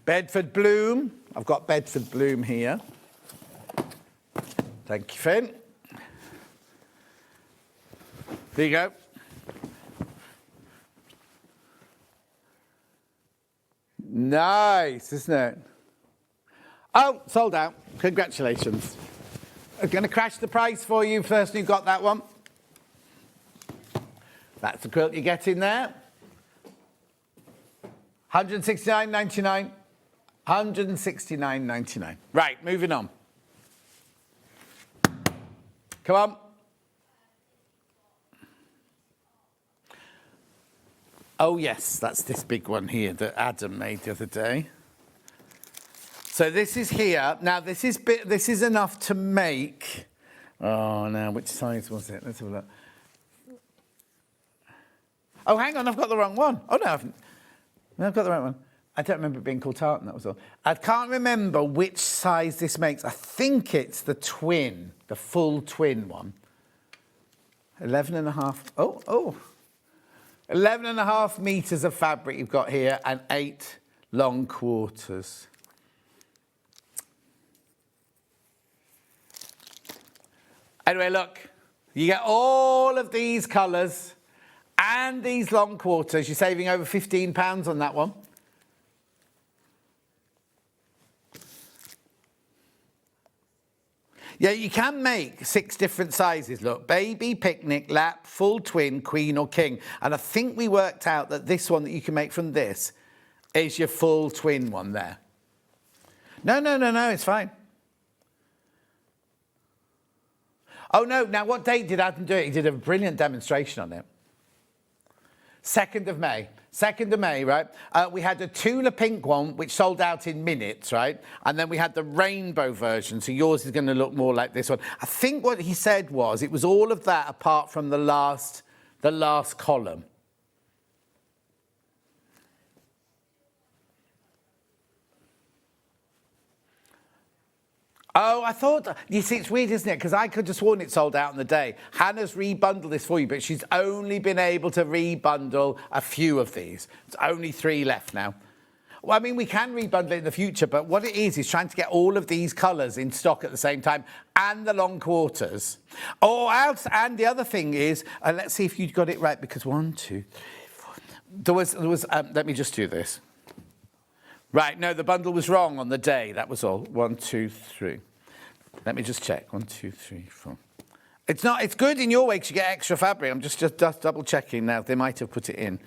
Bedford Bloom. I've got Bedford Bloom here. Thank you, Finn. There you go. Nice, isn't it? Oh, sold out. Congratulations. I'm going to crash the price for you, person who got that one. That's the quilt you get in there. £169.99. £169.99. Right, moving on. Come on. Oh, yes, that's this big one here that Adam made the other day. So this is here. Now, this is enough to make... Oh, now, which size was it? Let's have a look. Oh, hang on, I've got the wrong one. Oh, no, I've got the right one. I don't remember it being called tartan, that was all. I can't remember which size this makes. I think it's the twin, the full twin one. 11.5... Oh. 11.5 metres of fabric you've got here and 8 long quarters. Anyway, look, you get all of these colours and these long quarters. You're saving over £15 on that one. Yeah, you can make 6 different sizes. Look, baby, picnic, lap, full twin, queen or king. And I think we worked out that this one that you can make from this is your full twin one there. No, it's fine. Oh, no, now what date did Adam do it? He did a brilliant demonstration on it. 2nd of May. 2nd of May, right? We had a Tula pink one, which sold out in minutes, right? And then we had the rainbow version, so yours is going to look more like this one. I think what he said was it was all of that apart from the last column. Oh, I thought... You see, it's weird, isn't it? Because I could have sworn it sold out on the day. Hannah's rebundled this for you, but she's only been able to rebundle a few of these. There's only 3 left now. Well, I mean, we can rebundle it in the future, but what it is trying to get all of these colours in stock at the same time and the long quarters. Oh, and the other thing is, let's see if you got it right, because 1, 2, 3, 4... There was let me just do this. Right, no, the bundle was wrong on the day. That was all. 1, 2, 3. Let me just check. 1, 2, 3, 4. It's not. It's good in your way because you get extra fabric. I'm just double checking now. They might have put it in.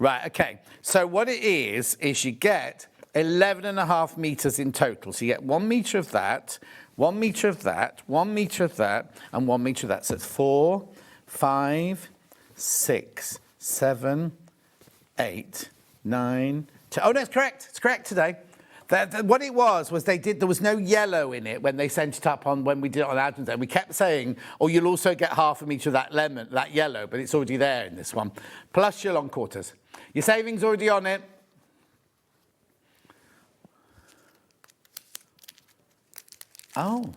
Right. Okay. So what it is you get 11.5 metres in total. So you get 1 metre of that, 1 metre of that, 1 metre of that, and 1 metre of that. So it's 4, 5, 6, 7, 8. 9, 10. Oh, no, it's correct. It's correct today. What it was there was no yellow in it when they sent it up on when we did it on Adam's Day. We kept saying, oh, you'll also get half a metre of that yellow, but it's already there in this one. Plus your long quarters. Your savings already on it. Oh.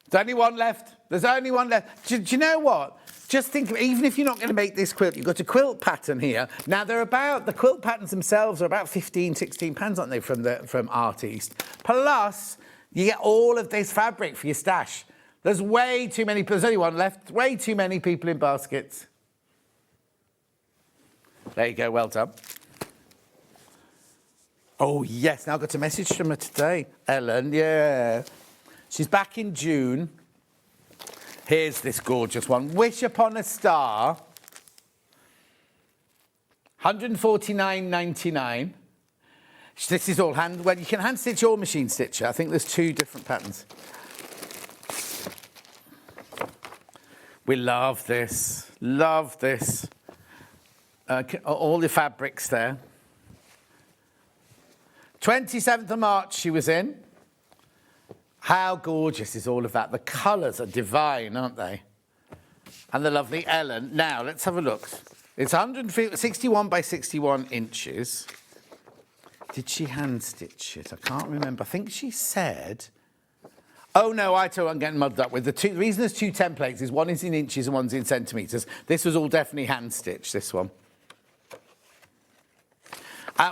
There's only one left. There's only one left. Do you know what? Just think, even if you're not going to make this quilt, you've got a quilt pattern here. Now, the quilt patterns themselves are about £15, £16, aren't they, from Art East. Plus, you get all of this fabric for your stash. There's way too many, there's only one left, way too many people in baskets. There you go, well done. Oh, yes, now I got a message from her today. Ellen, yeah. She's back in June. Here's this gorgeous one. Wish Upon a Star. 149.99. This is all hand, well, you can hand stitch or machine stitch. I think there's 2 different patterns. We love this, love this. All the fabrics there. 27th of March she was in. How gorgeous is all of that? The colours are divine, aren't they? And the lovely Ellen. Now, let's have a look. It's 161 by 61 inches. Did she hand stitch it? I can't remember. I think she said... Oh, no, I'm getting muddled up with the reason there's 2 templates is one is in inches and one's in centimetres. This was all definitely hand stitched, this one.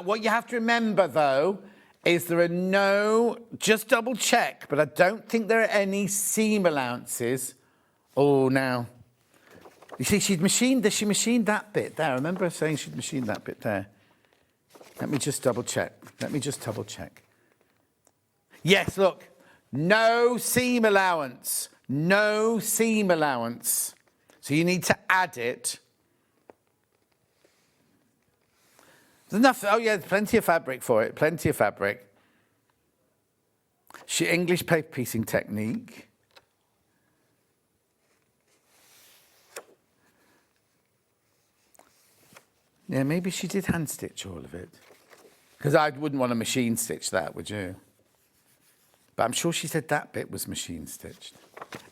What you have to remember, though, is there are no... Just double check, but I don't think there are any seam allowances. Oh, now... You see, she machined that bit there. I remember her saying she'd machined that bit there. Let me just double check. Yes, look. No seam allowance. No seam allowance. So you need to add it. There's enough. Oh, yeah, there's plenty of fabric for it. Plenty of fabric. English paper piecing technique. Yeah, maybe she did hand stitch all of it. Because I wouldn't want to machine stitch that, would you? But I'm sure she said that bit was machine stitched.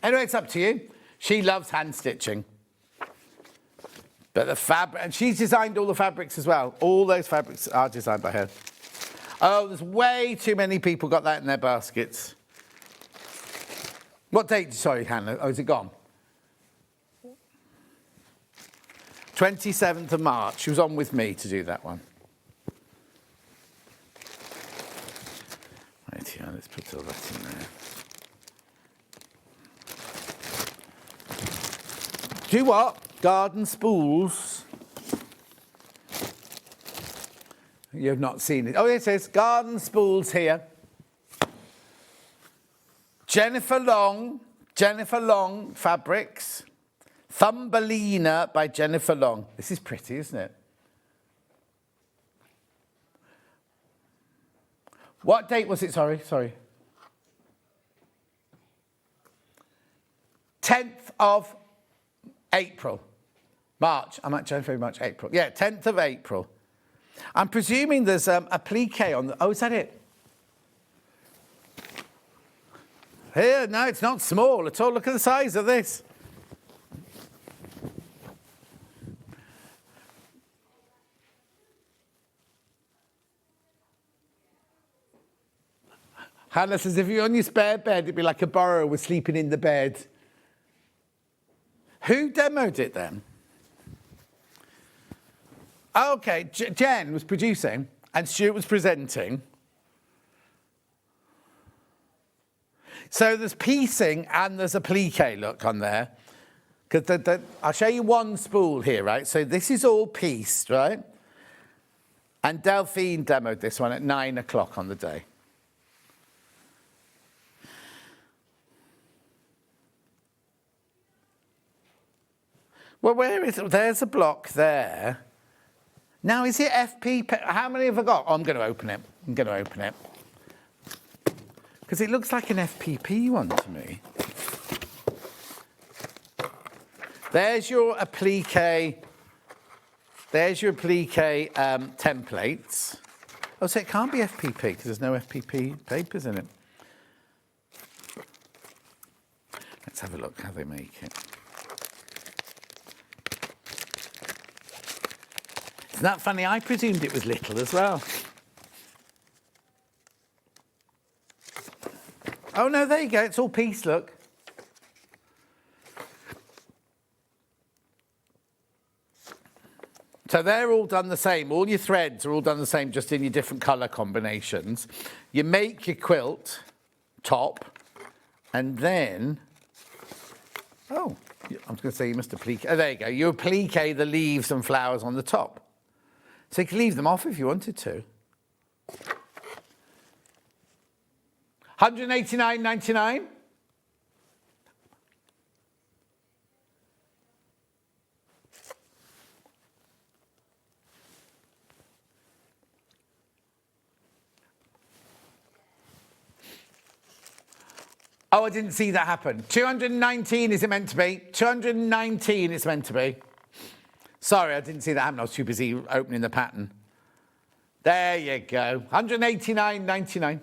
Anyway, it's up to you. She loves hand stitching. But the fabric, and she's designed all the fabrics as well. All those fabrics are designed by her. Oh, there's way too many people got that in their baskets. What date? Sorry, Hannah. Oh, is it gone? 27th of March. She was on with me to do that one. Right here, let's put all that in there. Do what? Garden spools. You've not seen it. Oh, it says garden spools here. Jennifer Long Fabrics. Thumbelina by Jennifer Long. This is pretty, isn't it? What date was it? Sorry. 10th of April. March. I'm at January, March, April. Yeah, 10th of April. I'm presuming there's a plique on the... Oh, is that it? Here, no, it's not small at all. Look at the size of this. Hannah says, if you're on your spare bed, it'd be like a borrower sleeping in the bed. Who demoed it then? Okay, Jen was producing and Stuart was presenting. So there's piecing and there's a plique look on there. Because I'll show you one spool here, right? So this is all pieced, right? And Delphine demoed this one at 9 o'clock on the day. Well, where is it? There's a block there. Now, is it FP? How many have I got? Oh, I'm going to open it. Because it looks like an FPP one to me. There's your applique. There's your applique templates. Oh, so it can't be FPP because there's no FPP papers in it. Let's have a look how they make it. Isn't that funny? I presumed it was little as well. Oh, no, there you go. It's all piece, look. So they're all done the same. All your threads are all done the same, just in your different colour combinations. You make your quilt top, and then... Oh, I was going to say you must applique... Oh, there you go. You applique the leaves and flowers on the top. So you can leave them off if you wanted to. $189.99. Oh, I didn't see that happen. 219 is it meant to be? 219 it's meant to be. Sorry, I didn't see that happen. I was too busy opening the pattern. There you go. 189.99.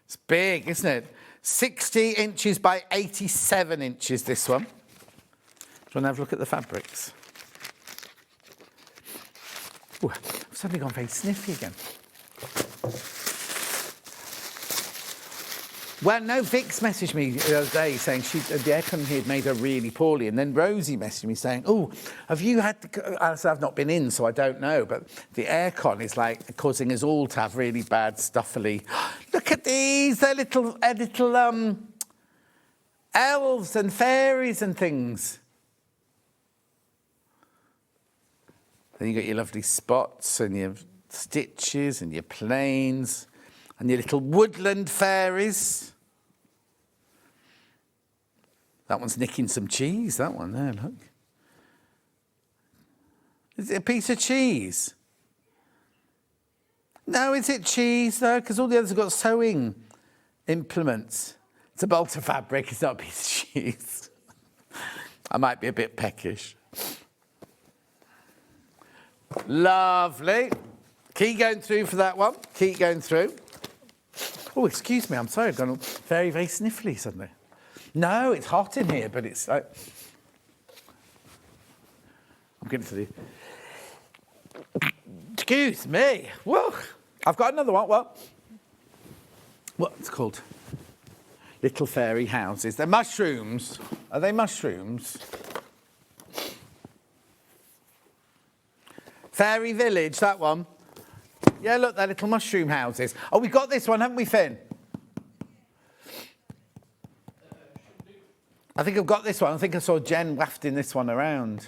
It's big, isn't it? 60 inches by 87 inches, this one. Do you want to have a look at the fabrics? Ooh, I've suddenly gone very sniffy again. Well, no, Vix messaged me the other day saying the aircon had made her really poorly. And then Rosie messaged me saying, oh, have you had... I said, I've not been in, so I don't know. But the aircon is like causing us all to have really bad stuffily. Look at these. They're little elves and fairies and things. Then you got your lovely spots and your stitches and your planes and your little woodland fairies. That one's nicking some cheese, that one there, look. Is it a piece of cheese? No, is it cheese though? Because all the others have got sewing implements. It's a bolt of fabric, it's not a piece of cheese. I might be a bit peckish. Lovely. Keep going through for that one. Keep going through. Oh, excuse me, I'm sorry, I've gone very, very sniffly suddenly. No, it's hot in here, but it's like... I'm getting to the... Excuse me. Whoa. I've got another one. What? What's it called? Little fairy houses. They're mushrooms. Are they mushrooms? Fairy village, that one. Yeah, look, they're little mushroom houses. Oh, we've got this one, haven't we, Finn? I think I've got this one. I think I saw Jen wafting this one around.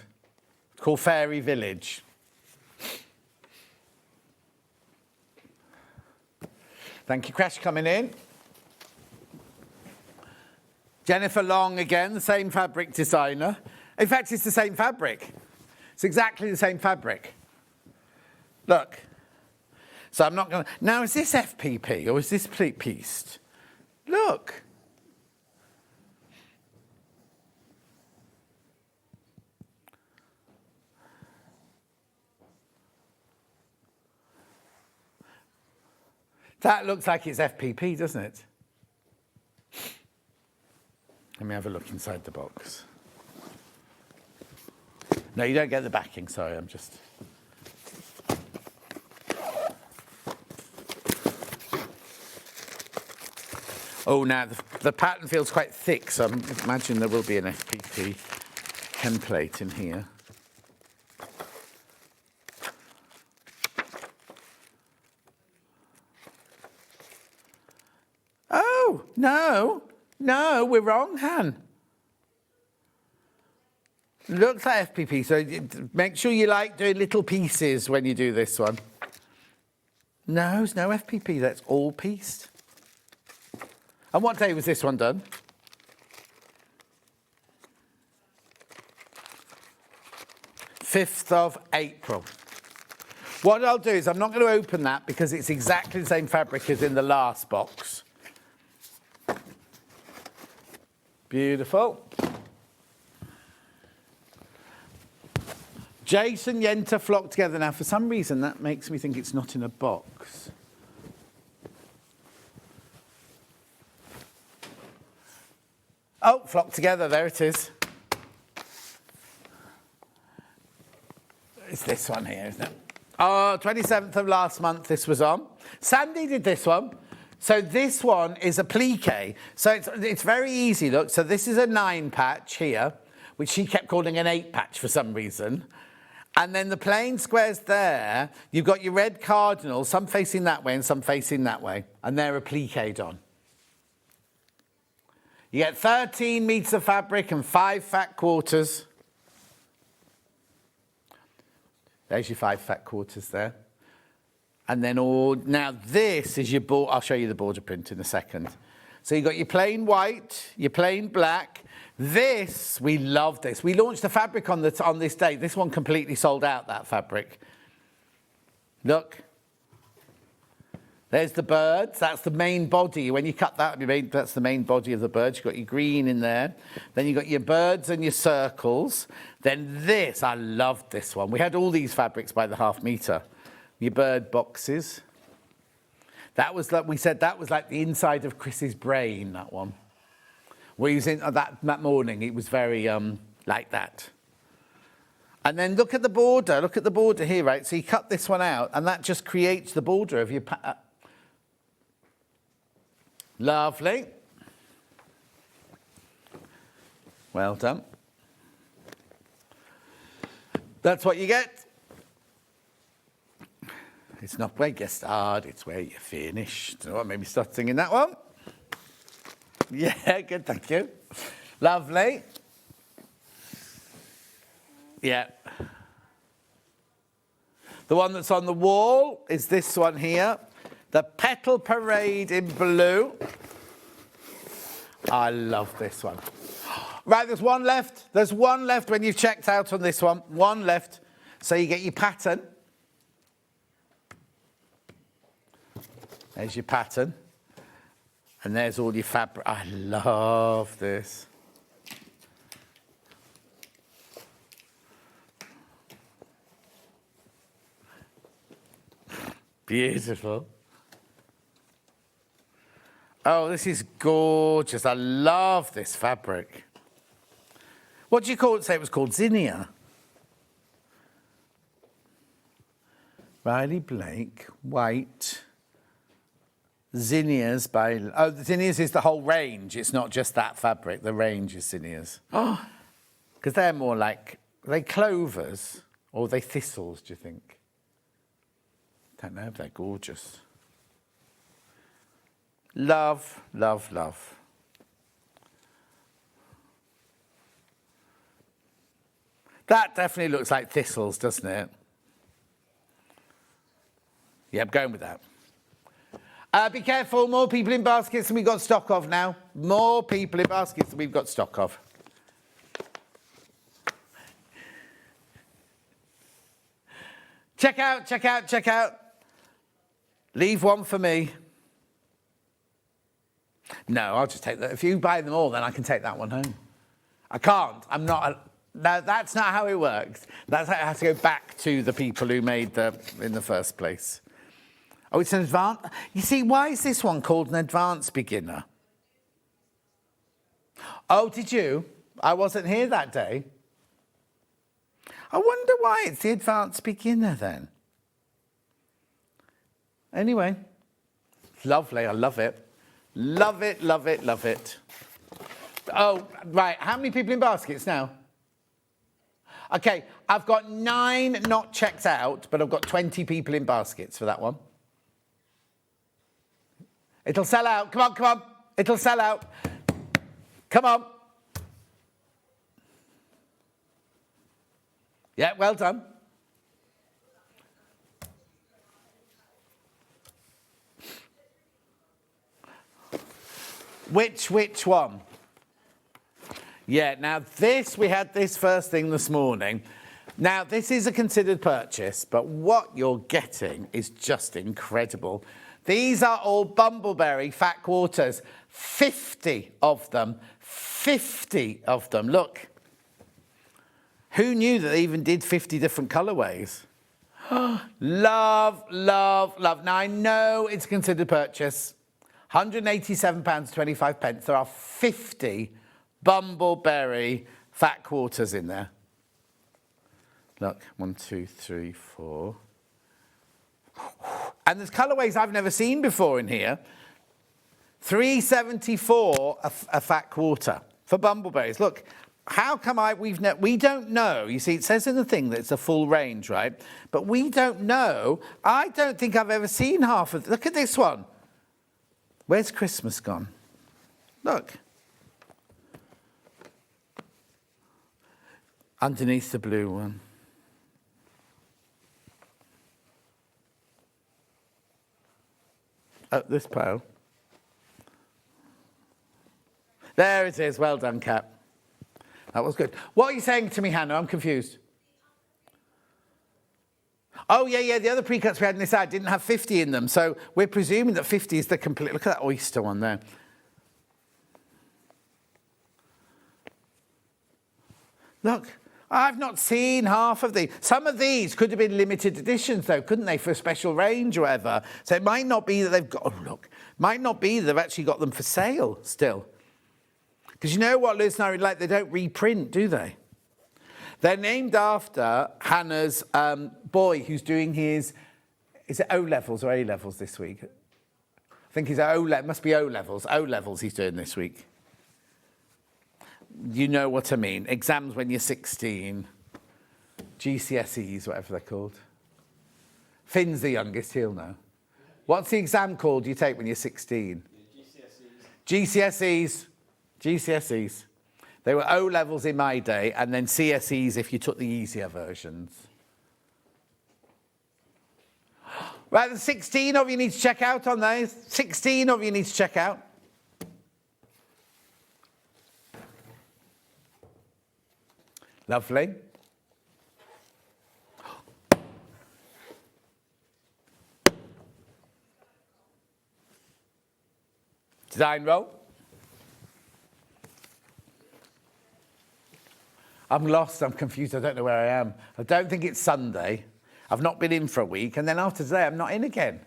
It's called Fairy Village. Thank you, Crash, coming in. Jennifer Long again, the same fabric designer. In fact, it's the same fabric. It's exactly the same fabric. Look. So I'm not going to... Now, is this FPP or is this pieced? Look. That looks like it's FPP, doesn't it? Let me have a look inside the box. No, you don't get the backing, sorry, I'm just... Oh, now the pattern feels quite thick, so I imagine there will be an FPP template in here. Oh, no, we're wrong, Han. Looks like FPP, so make sure you like doing little pieces when you do this one. No, there's no FPP, that's all pieced. And what day was this one done? April 5th. What I'll do is I'm not going to open that because it's exactly the same fabric as in the last box. Beautiful. Jason Yenta flocked together. Now, for some reason, that makes me think it's not in a box. Oh, flocked together. There it is. It's this one here, isn't it? Oh, 27th of last month this was on. Sandy did this one. So this one is a plique. So it's very easy, look. So this is a 9 patch here, which she kept calling an 8 patch for some reason. And then the plain squares there, you've got your red cardinals, some facing that way and some facing that way. And they're a pliqued on. You get 13 meters of fabric and 5 fat quarters. There's your 5 fat quarters there. And then now this is your border. I'll show you the border print in a second. So you've got your plain white, your plain black. This, we love this. We launched the fabric on this day. This one completely sold out, that fabric. Look. There's the birds. That's the main body. When you cut that, that's the main body of the birds. You've got your green in there. Then you've got your birds and your circles. Then this, I loved this one. We had all these fabrics by the half metre. Your bird boxes. That was like, we said that was like the inside of Chris's brain, that one. We was in that morning, it was very like that. And then look at the border here, right? So you cut this one out and that just creates the border of your Lovely. Well done. That's what you get. It's not where you start, it's where you finish. Do you know what made me start singing that one? Yeah, good, thank you. Lovely. Yeah. The one that's on the wall is this one here. The Petal Parade in blue. I love this one. Right, there's one left. There's one left when you've checked out on this one. One left. So you get your pattern. There's your pattern. And there's all your fabric. I love this. Beautiful. Oh, this is gorgeous. I love this fabric. What do you call it? Say it was called zinnia. Riley Blake, white. Zinnias by... Oh, the zinnias is the whole range. It's not just that fabric. The range is zinnias. Oh, because they're more like... Are they clovers or are they thistles, do you think? Don't know, they're gorgeous. Love, love, love. That definitely looks like thistles, doesn't it? Yeah, I'm going with that. Be careful, more people in baskets than we've got stock of now. More people in baskets than we've got stock of. Check out, check out, check out. Leave one for me. No, I'll just take that. If you buy them all, then I can take that one home. I can't. I'm not... No, that's not how it works. That's how it has to go back to the people who made in the first place. Oh, it's an advanced... You see, why is this one called an advanced beginner? Oh, did you? I wasn't here that day. I wonder why it's the advanced beginner then. Anyway, lovely. I love it. Love it, love it, love it. Oh, right. How many people in baskets now? Okay, I've got 9 not checked out, but I've got 20 people in baskets for that one. It'll sell out. Come on, come on. It'll sell out. Come on. Yeah, well done. Which one? Yeah, now this, we had this first thing this morning. Now, this is a considered purchase, but what you're getting is just incredible. These are all Bumbleberry fat quarters. 50 of them. 50 of them. Look. Who knew that they even did 50 different colourways? Love, love, love. Now, I know it's a considered purchase. £187.25. There are 50 Bumbleberry fat quarters in there. Look, 1, 2, 3, 4. And there's colourways I've never seen before in here. £3.74 a fat quarter for Bumbleberries. Look, how come we don't know. You see, it says in the thing that it's a full range, right? But we don't know. I don't think I've ever seen half of... Look at this one. Where's Christmas gone? Look. Underneath the blue one. Oh, this pile. There it is. Well done, Kat. That was good. What are you saying to me, Hannah? I'm confused. Oh, yeah, the other pre-cuts we had in this ad didn't have 50 in them, so we're presuming that 50 is the complete... Look at that oyster one there. Look, I've not seen half of these. Some of these could have been limited editions, though, couldn't they, for a special range or whatever? So it might not be that they've got... Oh, look. Might not be that they've actually got them for sale still. Because you know what Liz and I like? They don't reprint, do they? They're named after Hannah's boy who's doing his... Is it O-levels or A-levels this week? I think he's O-levels. Must be O-levels. O-levels he's doing this week. You know what I mean. Exams when you're 16. GCSEs, whatever they're called. Finn's the youngest, he'll know. What's the exam called you take when you're 16? GCSEs. GCSEs. They were O-levels in my day, and then CSEs if you took the easier versions. Right, there's 16 of you need to check out on those. 16 of you need to check out. Lovely. Design roll. I'm lost, I'm confused, I don't know where I am. I don't think it's Sunday. I've not been in for a week, and then after today, I'm not in again.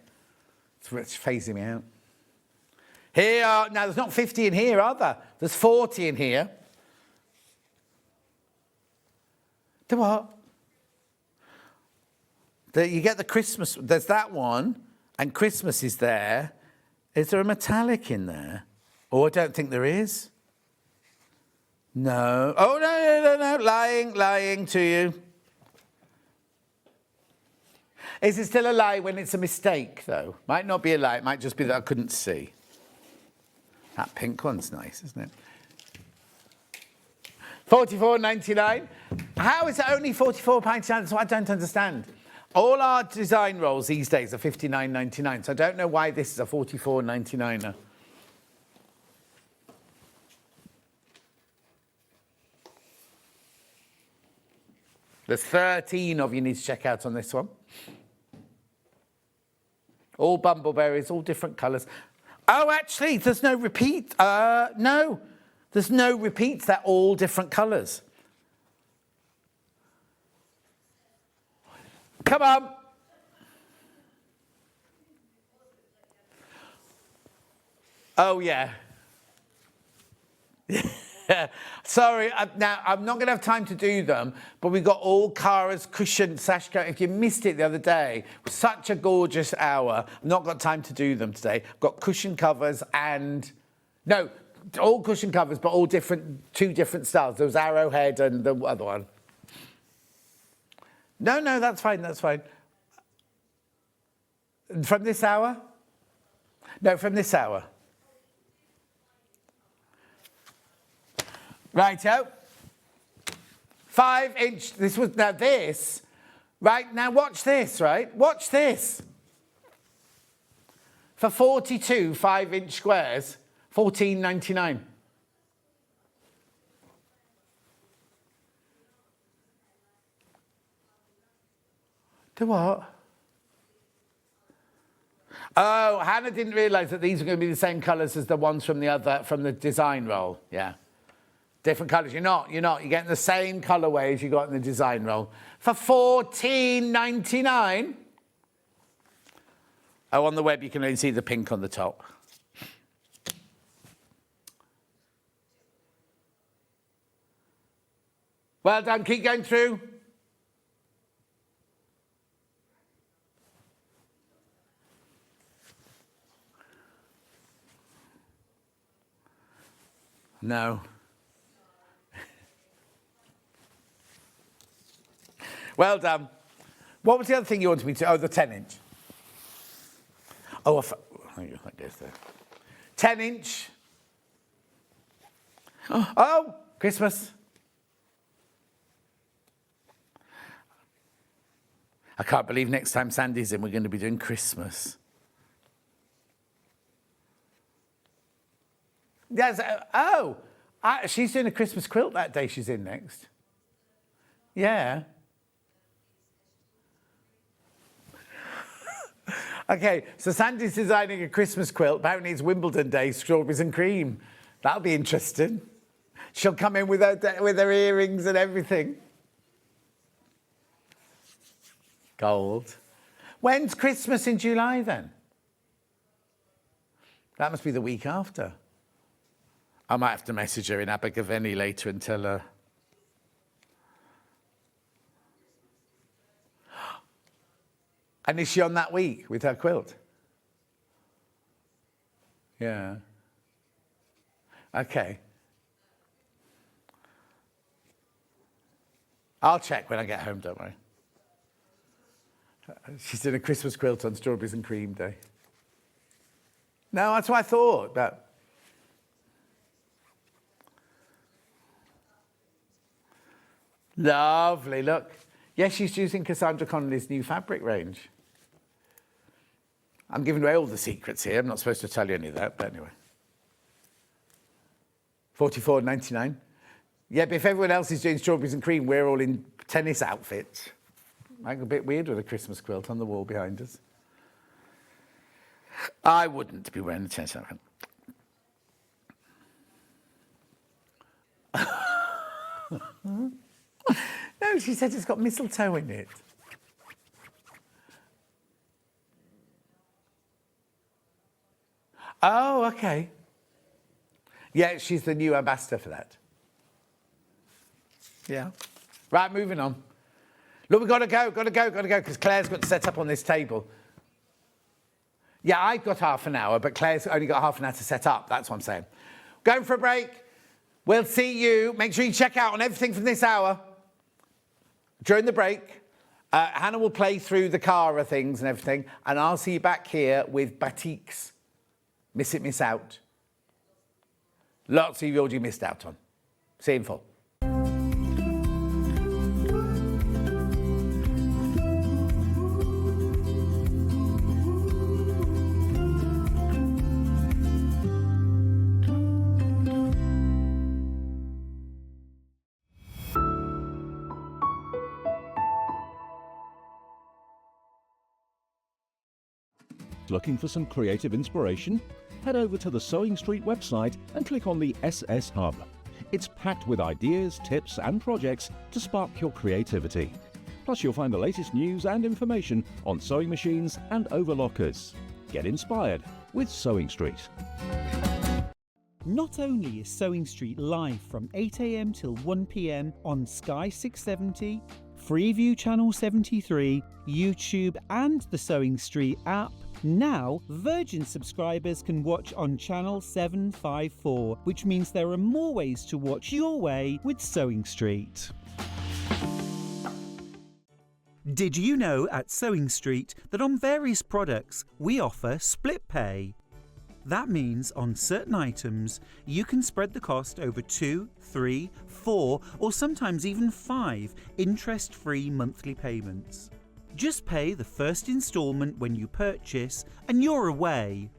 It's phasing me out. Here are, now there's not 50 in here, are there? There's 40 in here. The what? You get the Christmas, there's that one, and Christmas is there. Is there a metallic in there? Oh, I don't think there is. No. Oh, no. Lying to you. Is it still a lie when it's a mistake, though? Might not be a lie. It might just be that I couldn't see. That pink one's nice, isn't it? £44.99. How is it only £44.99? That's what I don't understand. All our design rolls these days are £59.99, so I don't know why this is a £44.99. There's 13 of you need to check out on this one. All bumbleberries, all different colours. Oh, actually, there's no repeat. No, there's no repeats. They're all different colours. Come on. Oh, yeah. Sorry, now I'm not going to have time to do them, but we've got all Cara's cushion sash coat. If you missed it the other day, it was such a gorgeous hour. I've not got time to do them today. I've got cushion covers and... No, all cushion covers, but all different, two different styles. There was Arrowhead and the other one. No, that's fine, that's fine. From this hour? No, from this hour. Righto. 5-inch, this was, now this, right, now watch this, right? Watch this. For 42 5-inch squares, £14.99. To what? Oh, Hannah didn't realise that these were going to be the same colours as the ones from the design roll. Yeah. Different colours. You're not. You're getting the same colourway as you got in the design roll. For £14.99. Oh, on the web you can only see the pink on the top. Well done. Keep going through. No. Well done. What was the other thing you wanted me to... Oh, the 10-inch. Oh, that goes there. 10-inch. Oh, Christmas. I can't believe next time Sandy's in, we're going to be doing Christmas. Yes. She's doing a Christmas quilt that day she's in next. Yeah. Okay, so Sandy's designing a Christmas quilt. Apparently it's Wimbledon Day, strawberries and cream. That'll be interesting. She'll come in with her earrings and everything. Gold. When's Christmas in July then? That must be the week after. I might have to message her in Abergavenny later and tell her. And is she on that week with her quilt? Yeah. Okay. I'll check when I get home, don't worry. She's doing a Christmas quilt on Strawberries and Cream Day. No, that's what I thought, but... Lovely, look. Yes, she's using Cassandra Connolly's new fabric range. I'm giving away all the secrets here. I'm not supposed to tell you any of that, but anyway. $44.99. Yeah, but if everyone else is doing Strawberries and Cream, we're all in tennis outfits. Like a bit weird with a Christmas quilt on the wall behind us. I wouldn't be wearing a tennis outfit. No, she said it's got mistletoe in it. Oh, okay. Yeah, she's the new ambassador for that. Yeah. Right, moving on. Look, we've got to go, because Claire's got to set up on this table. Yeah, I've got half an hour, but Claire's only got half an hour to set up. That's what I'm saying. Going for a break. We'll see you. Make sure you check out on everything from this hour. During the break, Hannah will play through the Cara things and everything, and I'll see you back here with Batik's Miss It, Miss Out. Lots of you already missed out on. See you in full. Looking for some creative inspiration? Head over to the SewingStreet website and click on the SS Hub. It's packed with ideas, tips and projects to spark your creativity. Plus you'll find the latest news and information on sewing machines and overlockers. Get inspired with SewingStreet. Not only is SewingStreet live from 8 a.m. till 1 p.m. on Sky 670, Freeview Channel 73, YouTube and the SewingStreet app, now Virgin subscribers can watch on Channel 754, which means there are more ways to watch your way with SewingStreet. Did you know at SewingStreet that on various products we offer split pay? That means on certain items you can spread the cost over 2, 3, 4 or sometimes even 5 interest-free monthly payments. Just pay the first instalment when you purchase and you're away.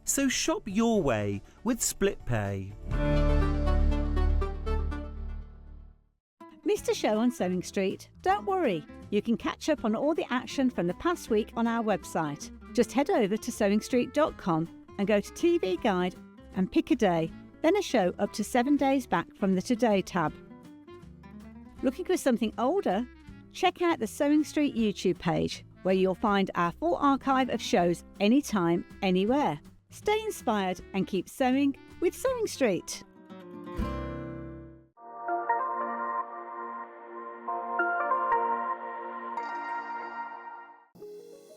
So shop your way with split pay. Missed a show on SewingStreet? Don't worry, you can catch up on all the action from the past week on our website. Just head over to SewingStreet.com and go to TV Guide and pick a day, then a show up to 7 days back from the Today tab. Looking for something older? Check out the SewingStreet YouTube page, where you'll find our full archive of shows anytime, anywhere. Stay inspired and keep sewing with SewingStreet.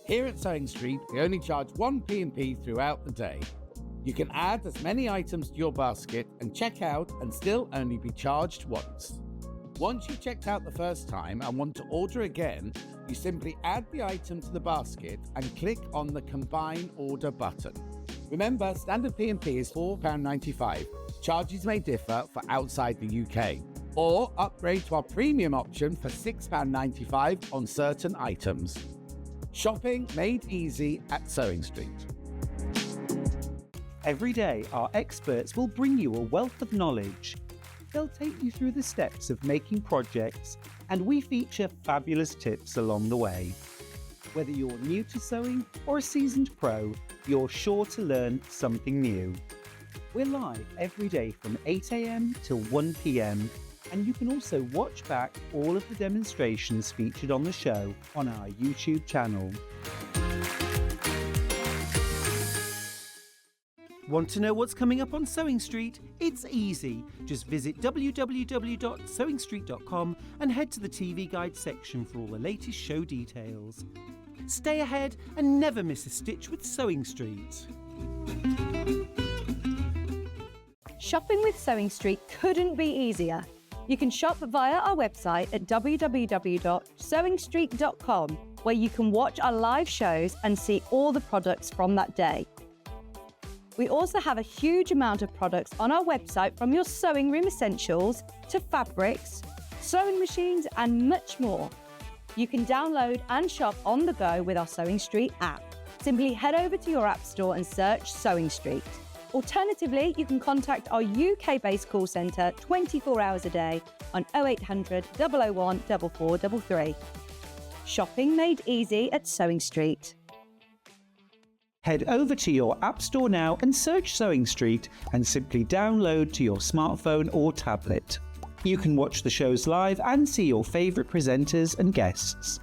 Here at SewingStreet, we only charge one P&P throughout the day. You can add as many items to your basket and check out and still only be charged once. Once you've checked out the first time and want to order again, you simply add the item to the basket and click on the Combine Order button. Remember, standard P&P is £4.95. Charges may differ for outside the UK. Or upgrade to our premium option for £6.95 on certain items. Shopping made easy at SewingStreet. Every day, our experts will bring you a wealth of knowledge. They'll take you through the steps of making projects, and we feature fabulous tips along the way. Whether you're new to sewing or a seasoned pro, you're sure to learn something new. We're live every day from 8 a.m. till 1 p.m. and you can also watch back all of the demonstrations featured on the show on our YouTube channel. Want to know what's coming up on Sewing Street? It's easy. Just visit www.sewingstreet.com and head to the TV Guide section for all the latest show details. Stay ahead and never miss a stitch with Sewing Street. Shopping with Sewing Street couldn't be easier. You can shop via our website at www.sewingstreet.com, where you can watch our live shows and see all the products from that day. We also have a huge amount of products on our website, from your sewing room essentials to fabrics, sewing machines and much more. You can download and shop on the go with our Sewing Street app. Simply head over to your app store and search Sewing Street. Alternatively, you can contact our UK-based call centre 24 hours a day on 0800 001 4433. Shopping made easy at Sewing Street. Head over to your App Store now and search Sewing Street and simply download to your smartphone or tablet. You can watch the shows live and see your favourite presenters and guests.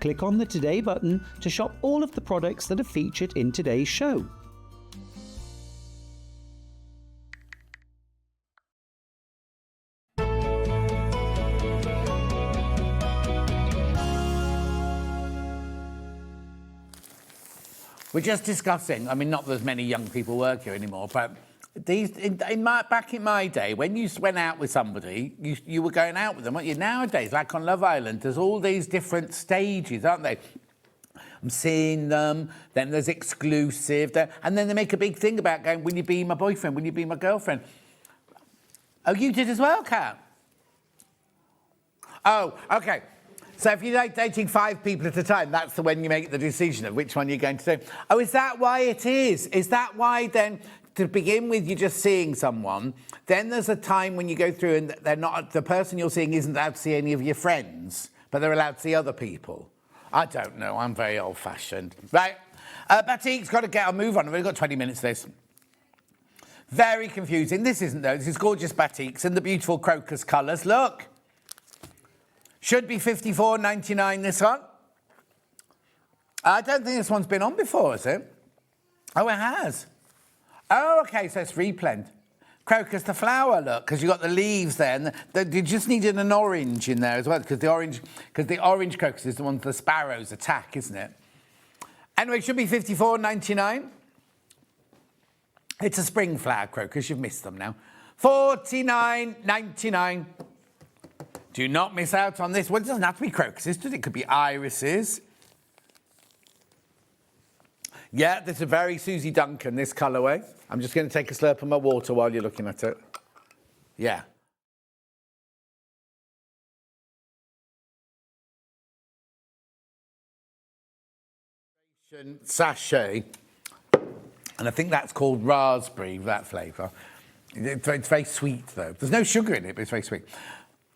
Click on the Today button to shop all of the products that are featured in today's show. We're just discussing, I mean, not that there's many young people work here anymore, but these, back in my day, when you went out with somebody, you were going out with them, weren't you? Nowadays, like on Love Island, there's all these different stages, aren't they? I'm seeing them, then there's exclusive, and then they make a big thing about going, will you be my boyfriend, will you be my girlfriend? Oh, you did as well, Kat? Oh, OK. So if you're like dating 5 people at a time, that's the when you make the decision of which one you're going to do. Oh, is that why it is? Is that why then, to begin with, you're just seeing someone, then there's a time when you go through and they're not, the person you're seeing isn't allowed to see any of your friends, but they're allowed to see other people? I don't know, I'm very old-fashioned. Right, Batik's got to get a move on. We've only got 20 minutes for this. Very confusing. This isn't though, this is gorgeous Batiks in the beautiful crocus colours, look. Should be $54.99 this one. I don't think this one's been on before, has it? Oh, it has. Oh, OK, so it's replend. Crocus the flower, look, because you've got the leaves there. And you just needed an orange in there as well, because the orange crocus is the one the sparrows attack, isn't it? Anyway, it should be $54.99. It's a spring flower crocus. You've missed them now. $49.99. Do not miss out on this. Well, it doesn't have to be crocuses, does it? It could be irises. Yeah, this is a very Susie Duncan, this colourway. I'm just going to take a slurp of my water while you're looking at it. Yeah. Sachet. And I think that's called raspberry, that flavour. It's very sweet, though. There's no sugar in it, but it's very sweet.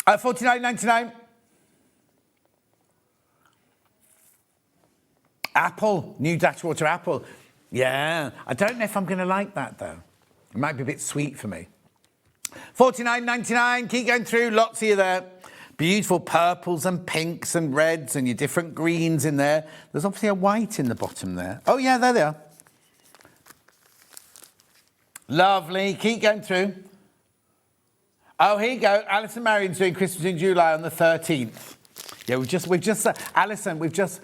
$49.99. Apple, new Dashwater apple. Yeah, I don't know if I'm going to like that, though. It might be a bit sweet for me. $49.99, keep going through, lots of you there. Beautiful purples and pinks and reds and your different greens in there. There's obviously a white in the bottom there. Oh, yeah, there they are. Lovely, keep going through. Oh, here you go. Alison Marion's doing Christmas in July on the 13th. Yeah, Alison, we've just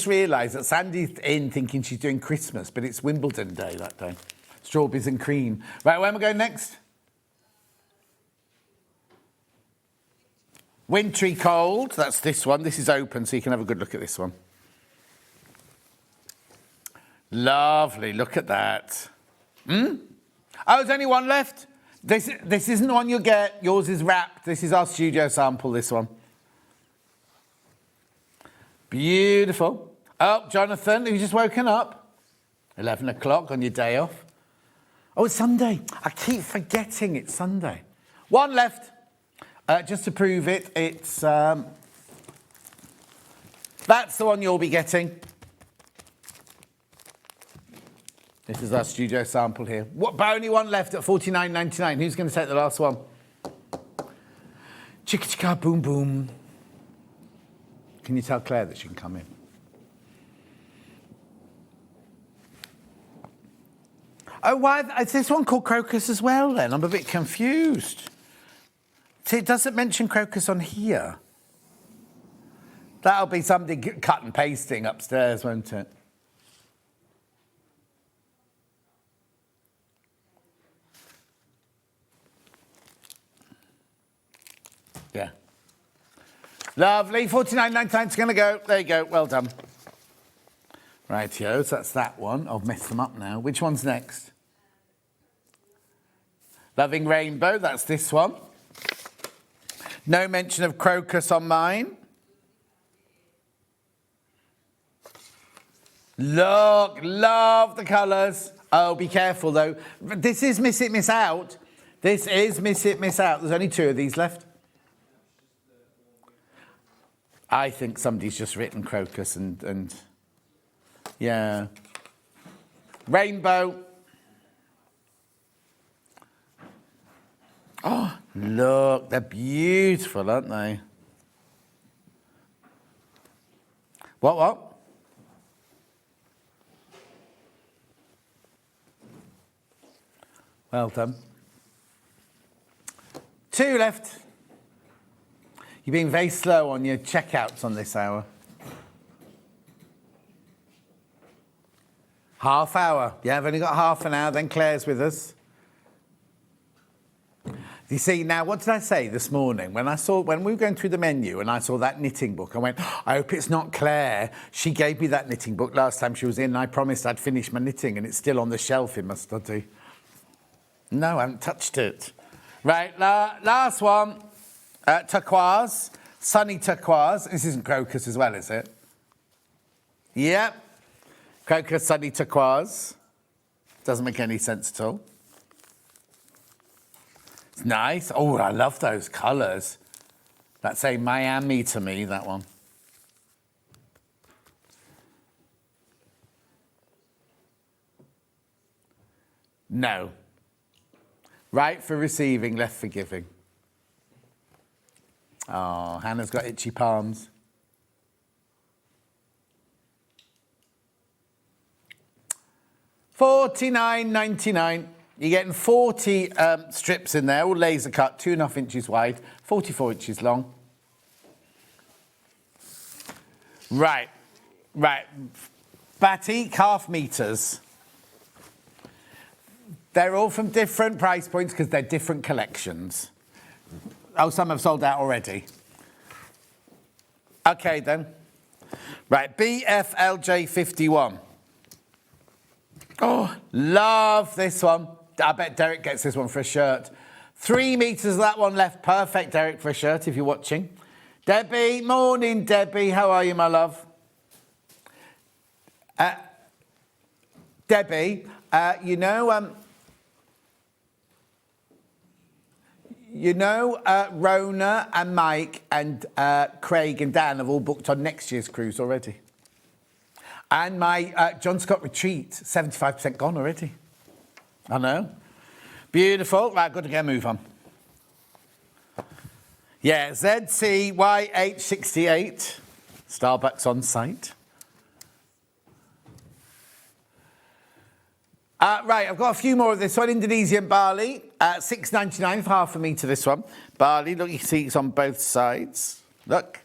realised that Sandy's in thinking she's doing Christmas, but it's Wimbledon Day that day. Strawberries and cream. Right, where am I going next? Wintry Cold. That's this one. This is open, so you can have a good look at this one. Lovely. Look at that. Oh, there's only one left. This isn't the one you'll get. Yours is wrapped. This is our studio sample, this one. Beautiful. Oh, Jonathan, have you just woken up? 11 o'clock on your day off. Oh, it's Sunday. I keep forgetting it's Sunday. One left. Just to prove it, it's... that's the one you'll be getting. This is our studio sample here. But only one left at $49.99. Who's going to take the last one? Chicka chicka boom boom. Can you tell Claire that she can come in? Oh, why is this one called Crocus as well then? I'm a bit confused. See, it doesn't mention Crocus on here. That'll be somebody cut and pasting upstairs, won't it? Yeah. Lovely. $49.99. It's going to go. There you go. Well done. Rightio. So that's that one. I've messed them up now. Which one's next? Loving Rainbow. That's this one. No mention of Crocus on mine. Look. Love the colours. Oh, be careful, though. This is Miss It, Miss Out. This is Miss It, Miss Out. There's only 2 of these left. I think somebody's just written Crocus and yeah. Rainbow. Oh, look, they're beautiful, aren't they? What? Well done. 2 left. You're being very slow on your checkouts on this hour. Half hour. Yeah, I've only got half an hour, then Claire's with us. You see, now, what did I say this morning? When we were going through the menu and I saw that knitting book, I went, I hope it's not Claire. She gave me that knitting book last time she was in, and I promised I'd finish my knitting, and it's still on the shelf in my study. No, I haven't touched it. Right, last one. Turquoise, sunny turquoise. This isn't Crocus as well, is it? Yep. Crocus, sunny turquoise. Doesn't make any sense at all. It's nice. Oh, I love those colours. That's a Miami to me, that one. No. Right for receiving, left for giving. Oh, Hannah's got itchy palms. $49.99. You're getting 40 strips in there, all laser cut, 2.5 inches wide, 44 inches long. Right. Batik half meters. They're all from different price points because they're different collections. Oh, some have sold out already. Okay, then. Right, BFLJ51. Oh, love this one. I bet Derek gets this one for a shirt. 3 meters of that one left. Perfect, Derek, for a shirt if you're watching. Debbie, morning, Debbie. How are you, my love? Debbie, Rona and Mike and Craig and Dan have all booked on next year's cruise already. And my John Scott retreat, 75% gone already. I know. Beautiful. Right, got to get a move on. Yeah, ZCYH68. Starbucks on site. Right, I've got a few more of this one. Indonesian barley, $6.99 for half a metre this one. Barley, look, you see it's on both sides. Look.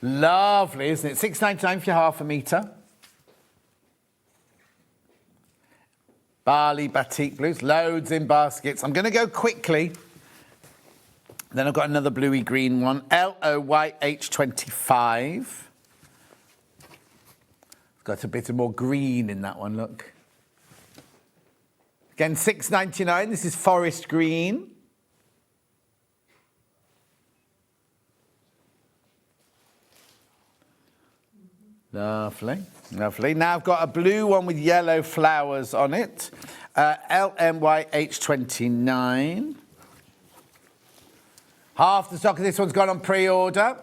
Lovely, isn't it? $6.99 for half a metre. Barley, batik blues, loads in baskets. I'm going to go quickly. Then I've got another bluey green one, LOYH25. Got a bit of more green in that one, look. Again, $6.99. This is forest green. Lovely, lovely. Now I've got a blue one with yellow flowers on it. LMYH29. Half the stock of this one's gone on pre-order.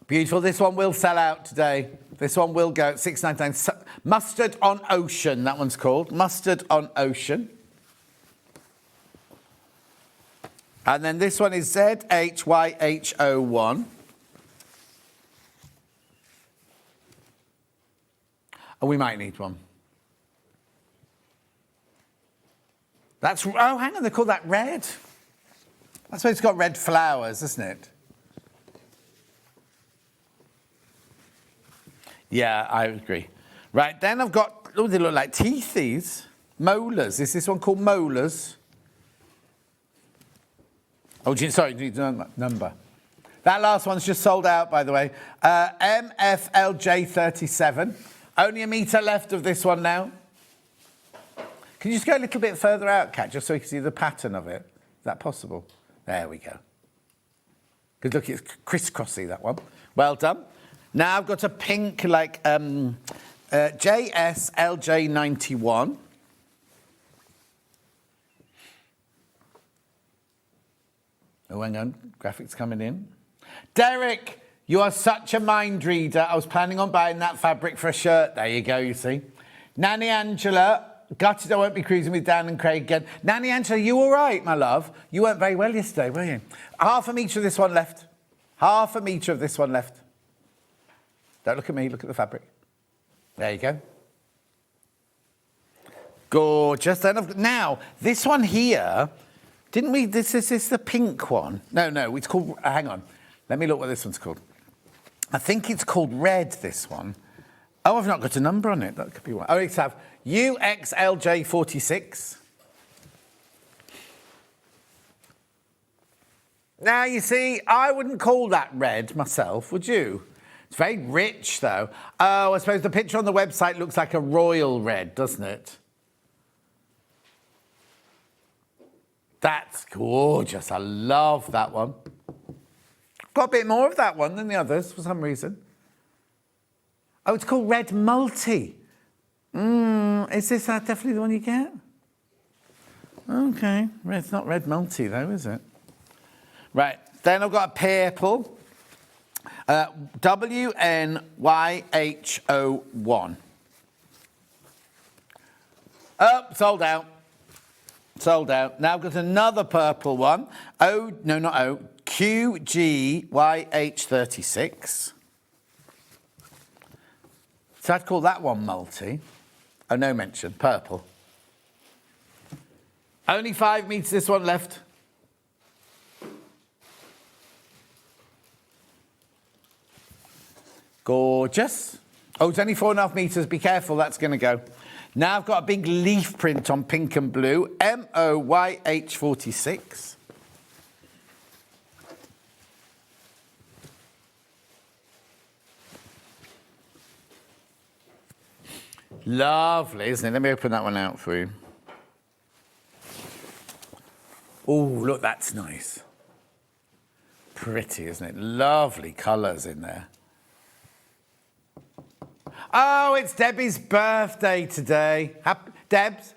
Beautiful. This one will sell out today. This one will go at £6.99. Mustard on Ocean, that one's called. Mustard on Ocean. And then this one is ZHYH01. Oh, we might need one. That's, oh, hang on, they call that red. I suppose it's got red flowers, isn't it? Yeah, I agree. Right, then I've got, oh, they look like teeth, these. Molars. Is this one called molars? Oh, sorry, you need a number. That last one's just sold out, by the way. MFLJ37. Only a metre left of this one now. Can you just go a little bit further out, Kat, just so we can see the pattern of it? Is that possible? There we go. Because look, it's crisscrossy, that one. Well done. Now I've got a pink, like, JSLJ91. Oh, hang on. Graphics coming in. Derek, you are such a mind reader. I was planning on buying that fabric for a shirt. There you go, you see. Nanny Angela, gutted I won't be cruising with Dan and Craig again. Nanny Angela, you all right, my love? You weren't very well yesterday, were you? Half a metre of this one left. Half a metre of this one left. Don't look at me, look at the fabric. There you go. Gorgeous. Now, this one here, didn't we, this is the pink one. No, it's called, hang on. Let me look what this one's called. I think it's called red, this one. Oh, I've not got a number on it. That could be one. Oh, it's have UXLJ46. Now, you see, I wouldn't call that red myself, would you? It's very rich, though. Oh, I suppose the picture on the website looks like a royal red, doesn't it? That's gorgeous. I love that one. Got a bit more of that one than the others for some reason. Oh, it's called Red Multi. Is this definitely the one you get? Okay. It's not Red Multi, though, is it? Right. Then I've got a purple. WNYH01. Oh, sold out. Sold out. Now I've got another purple one. QGYH36. So I'd call that one multi. Oh, no mention. Purple. Only 5 metres this one left. Gorgeous. Oh, it's only 4.5 metres. Be careful, that's going to go. Now I've got a big leaf print on pink and blue. MOYH46. Lovely, isn't it? Let me open that one out for you. Oh, look, that's nice. Pretty, isn't it? Lovely colours in there. Oh, it's Debbie's birthday today. Debs,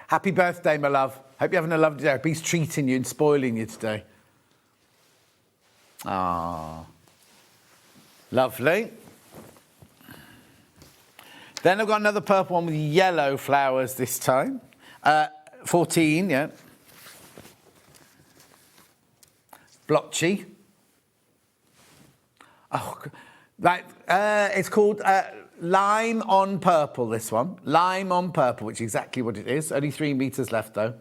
happy birthday, my love. Hope you're having a lovely day. He's treating you and spoiling you today. Ah, lovely. Then I've got another purple one with yellow flowers this time. 14, yeah. Blotchy. Oh, right. It's called Lime on Purple, this one. Lime on Purple, which is exactly what it is. Only 3 metres left, though.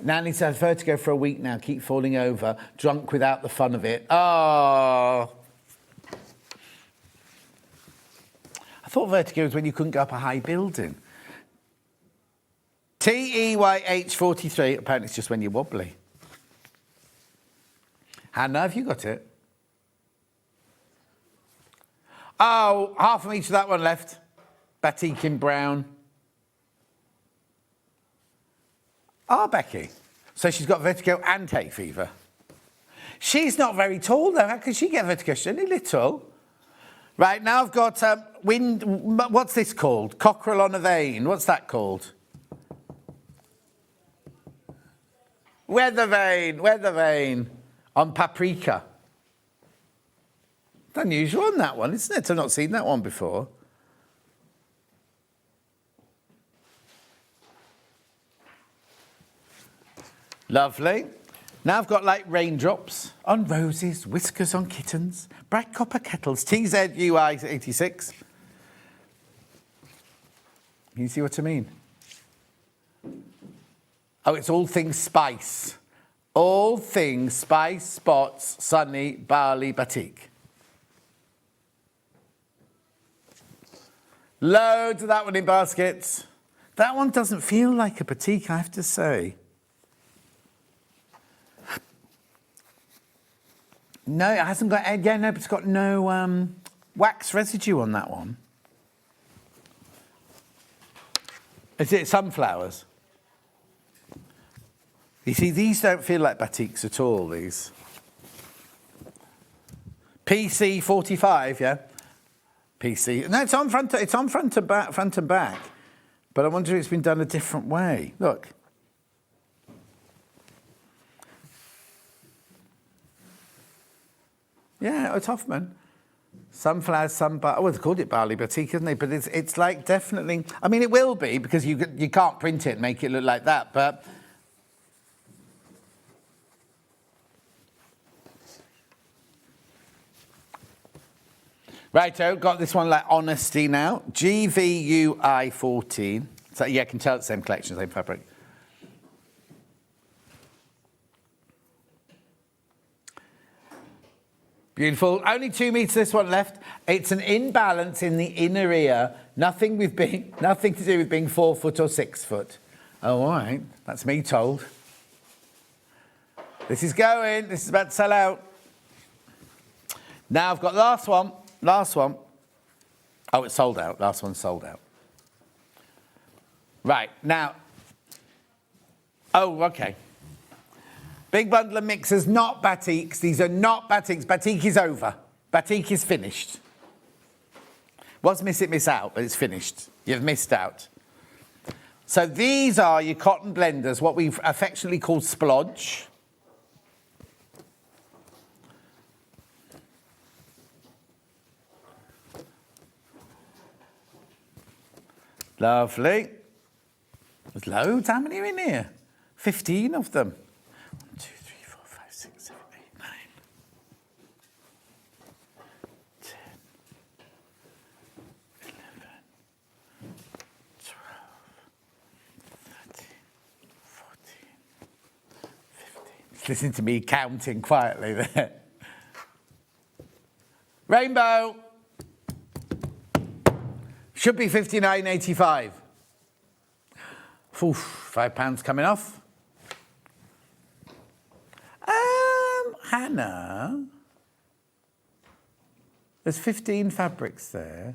Nanny said, vertigo for a week now. Keep falling over. Drunk without the fun of it. Oh. I thought vertigo was when you couldn't go up a high building. TEYH43. Apparently it's just when you're wobbly. Hannah, have you got it? Oh, half of each of that one left. Batik in brown. Ah, Becky. So she's got vertigo and hay fever. She's not very tall, though. How can she get vertigo? She's only little. Right, now I've got what's this called? Cockerel on a vein. What's that called? Weather vane on paprika. It's unusual on that one, isn't it? I've not seen that one before. Lovely. Now I've got like raindrops on roses, whiskers on kittens, bright copper kettles, TZUI 86. You see what I mean? Oh, it's all things spice. All things spice, spots, sunny, barley, batik. Loads of that one in baskets. That one doesn't feel like a batik, I have to say. No, it hasn't got, yeah, no, but it's got no wax residue on that one. Is it sunflowers? You see, these don't feel like batiks at all, these. PC 45, yeah? PC. No, it's on front and back. But I wonder if it's been done a different way. Look. Yeah, it's Hoffman. Sunflowers, well, they called it barley batik, isn't it? But it's like definitely, I mean, it will be because you can't print it and make it look like that, but righto, got this one like Honesty now. GVUI 14. So yeah, I can tell it's the same collection, same fabric. Beautiful. Only 2 meters, this one left. It's an imbalance in the inner ear. Nothing to do with being 4 foot or 6 foot. Oh, all right. That's me told. This is going. This is about to sell out. Now I've got the last one. Last one. Oh, it's sold out. Last one's sold out. Right. Now. Oh, okay. Big bundle of mixers, not batiks. These are not batiks. Batik is over. Batik is finished. Was miss it, miss out, but it's finished. You've missed out. So these are your cotton blenders, what we've affectionately called splodge. Lovely. There's loads. How many are in here? 15 of them. 1, 2, 3, 4, 5, 6, 7, 8, 9, 10, 11, 12, 13, 14, 15. Listen to me counting quietly there. Rainbow. Should be £59.85. £5 coming off. Hannah, there's 15 fabrics there.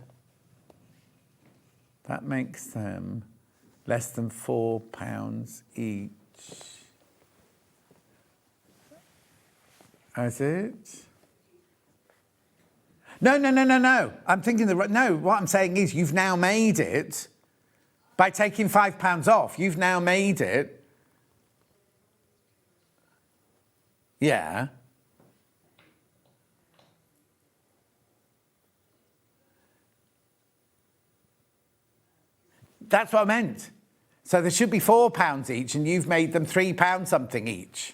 That makes them less than £4 each. Is it? No. I'm thinking no, what I'm saying is you've now made it, by taking £5 off, you've now made it. Yeah. That's what I meant. So there should be £4 each, and you've made them £3 something each.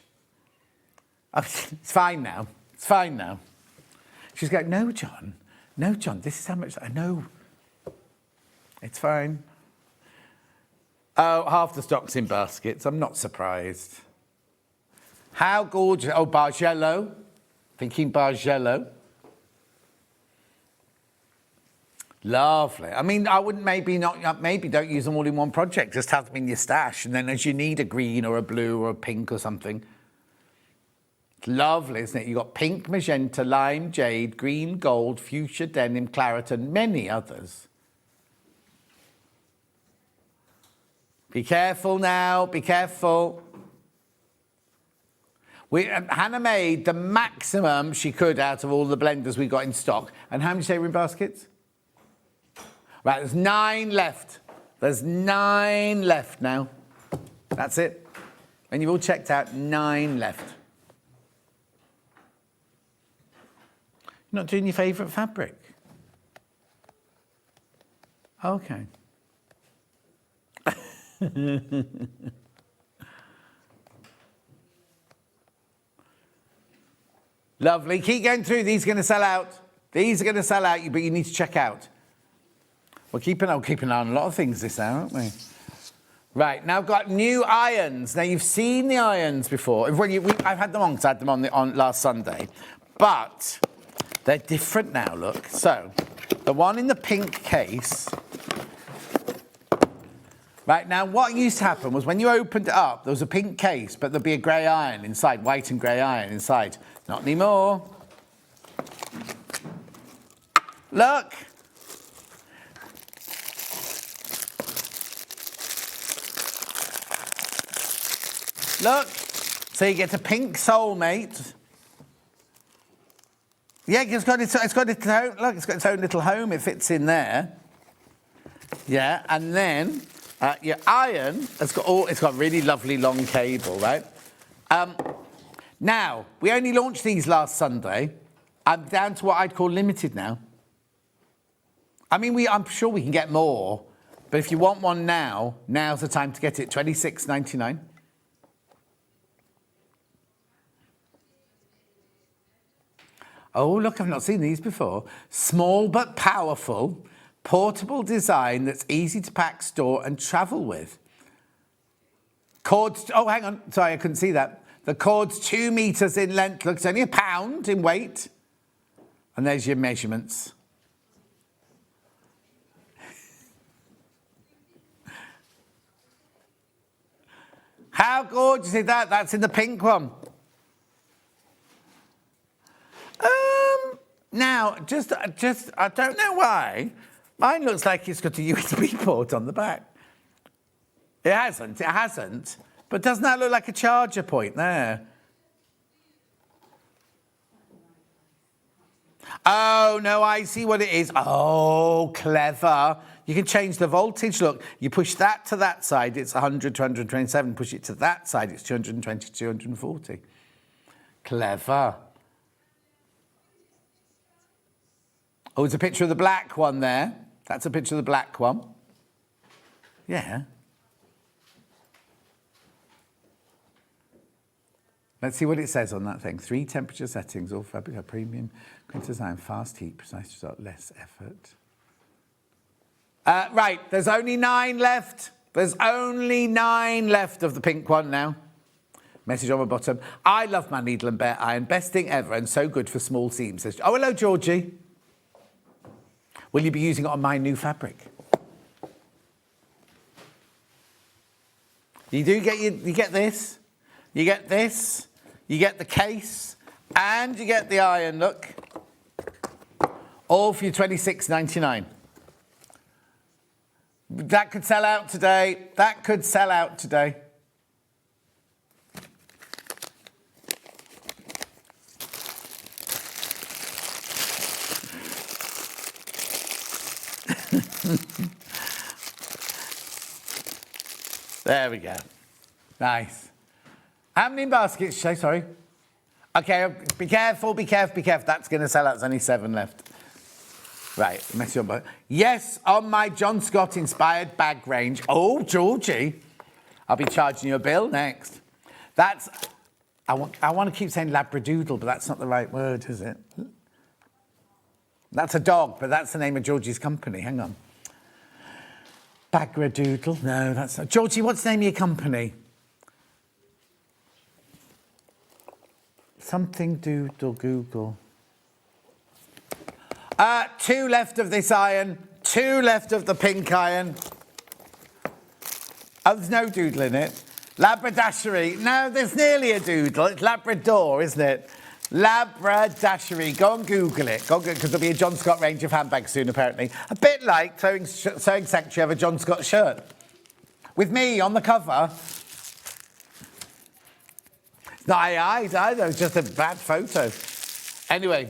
It's fine now. It's fine now. She's going, no, John, this is how much I know. It's fine. Oh, half the stock's in baskets. I'm not surprised. How gorgeous. Oh, Bargello. Thinking Bargello. Lovely. I mean, I wouldn't maybe don't use them all in one project. Just have them in your stash. And then as you need a green or a blue or a pink or something. It's lovely, isn't it? You've got pink, magenta, lime, jade, green, gold, fuchsia, denim, claret, and many others. Be careful now. Be careful. Hannah made the maximum she could out of all the blenders we got in stock. And how many say were in baskets? Right, there's 9 left. There's 9 left now. That's it. And you've all checked out, 9 left. Not doing your favourite fabric? Okay. Lovely. Keep going through. These are going to sell out. These are going to sell out, but you need to check out. We're keeping an eye on a lot of things this hour, aren't we? Right, now I've got new irons. Now, you've seen the irons before. I've had them on because I had them on last Sunday. But they're different now, look. So, the one in the pink case. Right, now what used to happen was when you opened it up, there was a pink case, but there'd be a grey iron inside, white and grey iron inside. Not anymore. Look. Look. So you get a pink soulmate. Yeah, it's got its own, look, it's got its own little home. It fits in there. Yeah, and then your iron has got it's got really lovely long cable, right? Now, we only launched these last Sunday. I'm down to what I'd call limited now. I mean, I'm sure we can get more, but if you want one now, now's the time to get it. $26.99. Oh, look, I've not seen these before. Small but powerful, portable design that's easy to pack, store and travel with. Cords, oh, hang on, sorry, I couldn't see that. The cord's 2 meters in length, looks only a pound in weight. And there's your measurements. How gorgeous is that? That's in the pink one. Now, just, I don't know why. Mine looks like it's got a USB port on the back. It hasn't. But doesn't that look like a charger point there? Oh, no, I see what it is. Oh, clever. You can change the voltage. Look, you push that to that side, it's 100 to 127. Push it to that side, it's 220 to 240. Clever. Oh, there's a picture of the black one there. That's a picture of the black one. Yeah. Let's see what it says on that thing. 3 temperature settings, all fabric are premium, quick design, fast heat, precise result, less effort. Right, there's only 9 left. There's only 9 left of the pink one now. Message on the bottom. I love my needle and bare iron. Best thing ever and so good for small seams. Oh, hello, Georgie. Will you be using it on my new fabric? You do get you get this. You get this. You get the case. And you get the iron, look. All for you $26.99. That could sell out today. That could sell out today. There we go. Nice. How many baskets? Sorry. Okay, be careful, be careful, be careful. That's going to sell out. There's only 7 left. Right, mess your butt. Yes, on my John Scott inspired bag range. Oh, Georgie. I'll be charging you a bill next. That's, I want to keep saying Labradoodle, but that's not the right word, is it? That's a dog, but that's the name of Georgie's company. Hang on. Bagradoodle? No, that's not. Georgie, what's the name of your company? Something doodle Google. 2 left of this iron. 2 left of the pink iron. Oh, there's no doodle in it. Labradashery. No, there's nearly a doodle. It's Labrador, isn't it? Labradashery. Go and Google it. Go because there'll be a John Scott range of handbags soon, apparently. A bit like Sewing Sanctuary have a John Scott shirt. With me on the cover. It's not eyes either. It's just a bad photo. Anyway.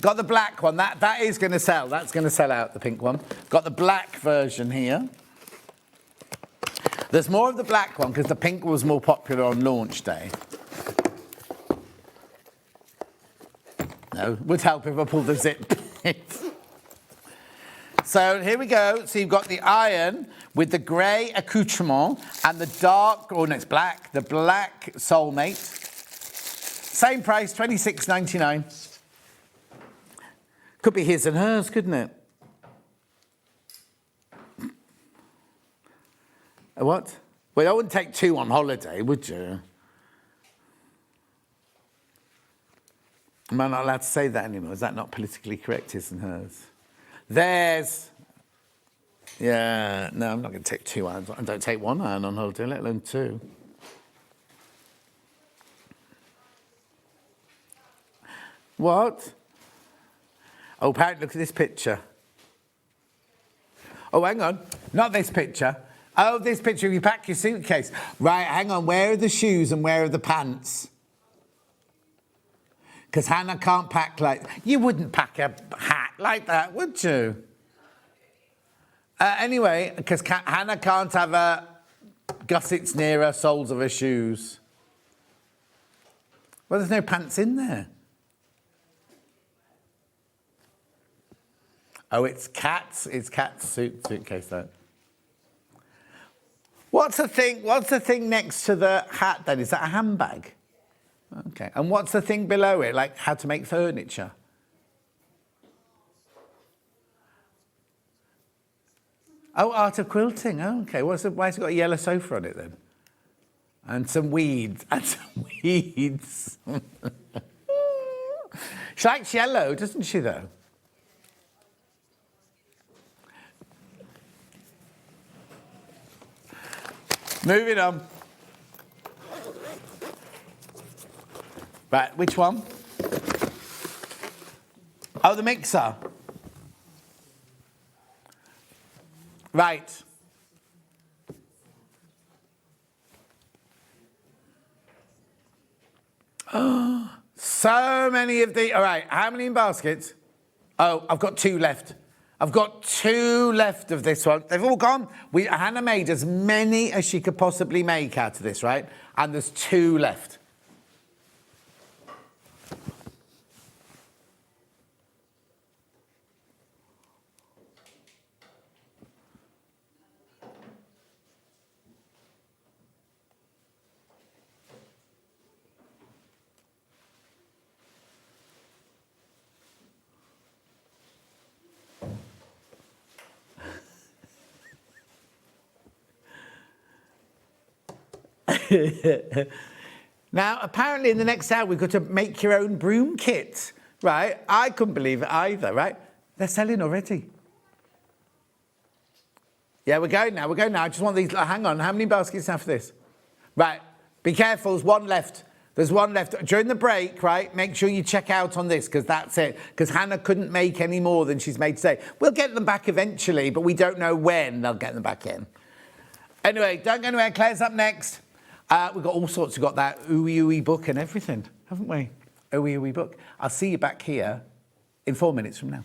Got the black one. That is going to sell. That's going to sell out, the pink one. Got the black version here. There's more of the black one because the pink was more popular on launch day. know, would help if I pulled the zip bit. So here we go. So you've got the iron with the grey accoutrement and the dark, oh no, it's black, the black soulmate. Same price, $26.99. Could be his and hers, couldn't it? A what? Well, I wouldn't take two on holiday, would you? Am I not allowed to say that anymore? Is that not politically correct, his and hers? Theirs. Yeah, no, I'm not going to take two irons. I don't take one iron on holiday, let alone two. What? Oh, apparently, look at this picture. Oh, hang on. Not this picture. Oh, this picture, you pack your suitcase. Right, hang on. Where are the shoes and where are the pants? Because Hannah can't pack like... You wouldn't pack a hat like that, would you? Anyway, because Hannah can't have her gussets near her soles of her shoes. Well, there's no pants in there. Oh, it's Kat's suitcase, though. What's the thing next to the hat, then? Is that a handbag? Okay. And what's the thing below it, like how to make furniture? Oh, art of quilting. Oh, okay. Why has it got a yellow sofa on it, then? And some weeds. She likes yellow, doesn't she, though? Moving on. Right, which one? Oh, the mixer. Right. Oh, so many of the... All right, how many in baskets? Oh, I've got two left. I've got two left of this one. They've all gone. Hannah made as many as she could possibly make out of this, right? And there's two left. Now, apparently in the next hour, we've got to make your own broom kit, right? I couldn't believe it either, right? They're selling already. Yeah, we're going now. I just want these. Hang on, how many baskets now for this? Right, be careful, there's one left. There's one left. During the break, right, make sure you check out on this, because that's it. Because Hannah couldn't make any more than she's made today. We'll get them back eventually, but we don't know when they'll get them back in. Anyway, don't go anywhere. Claire's up next. We've got all sorts. We've got that ooey book and everything, haven't we? Ooey book. I'll see you back here in 4 minutes from now.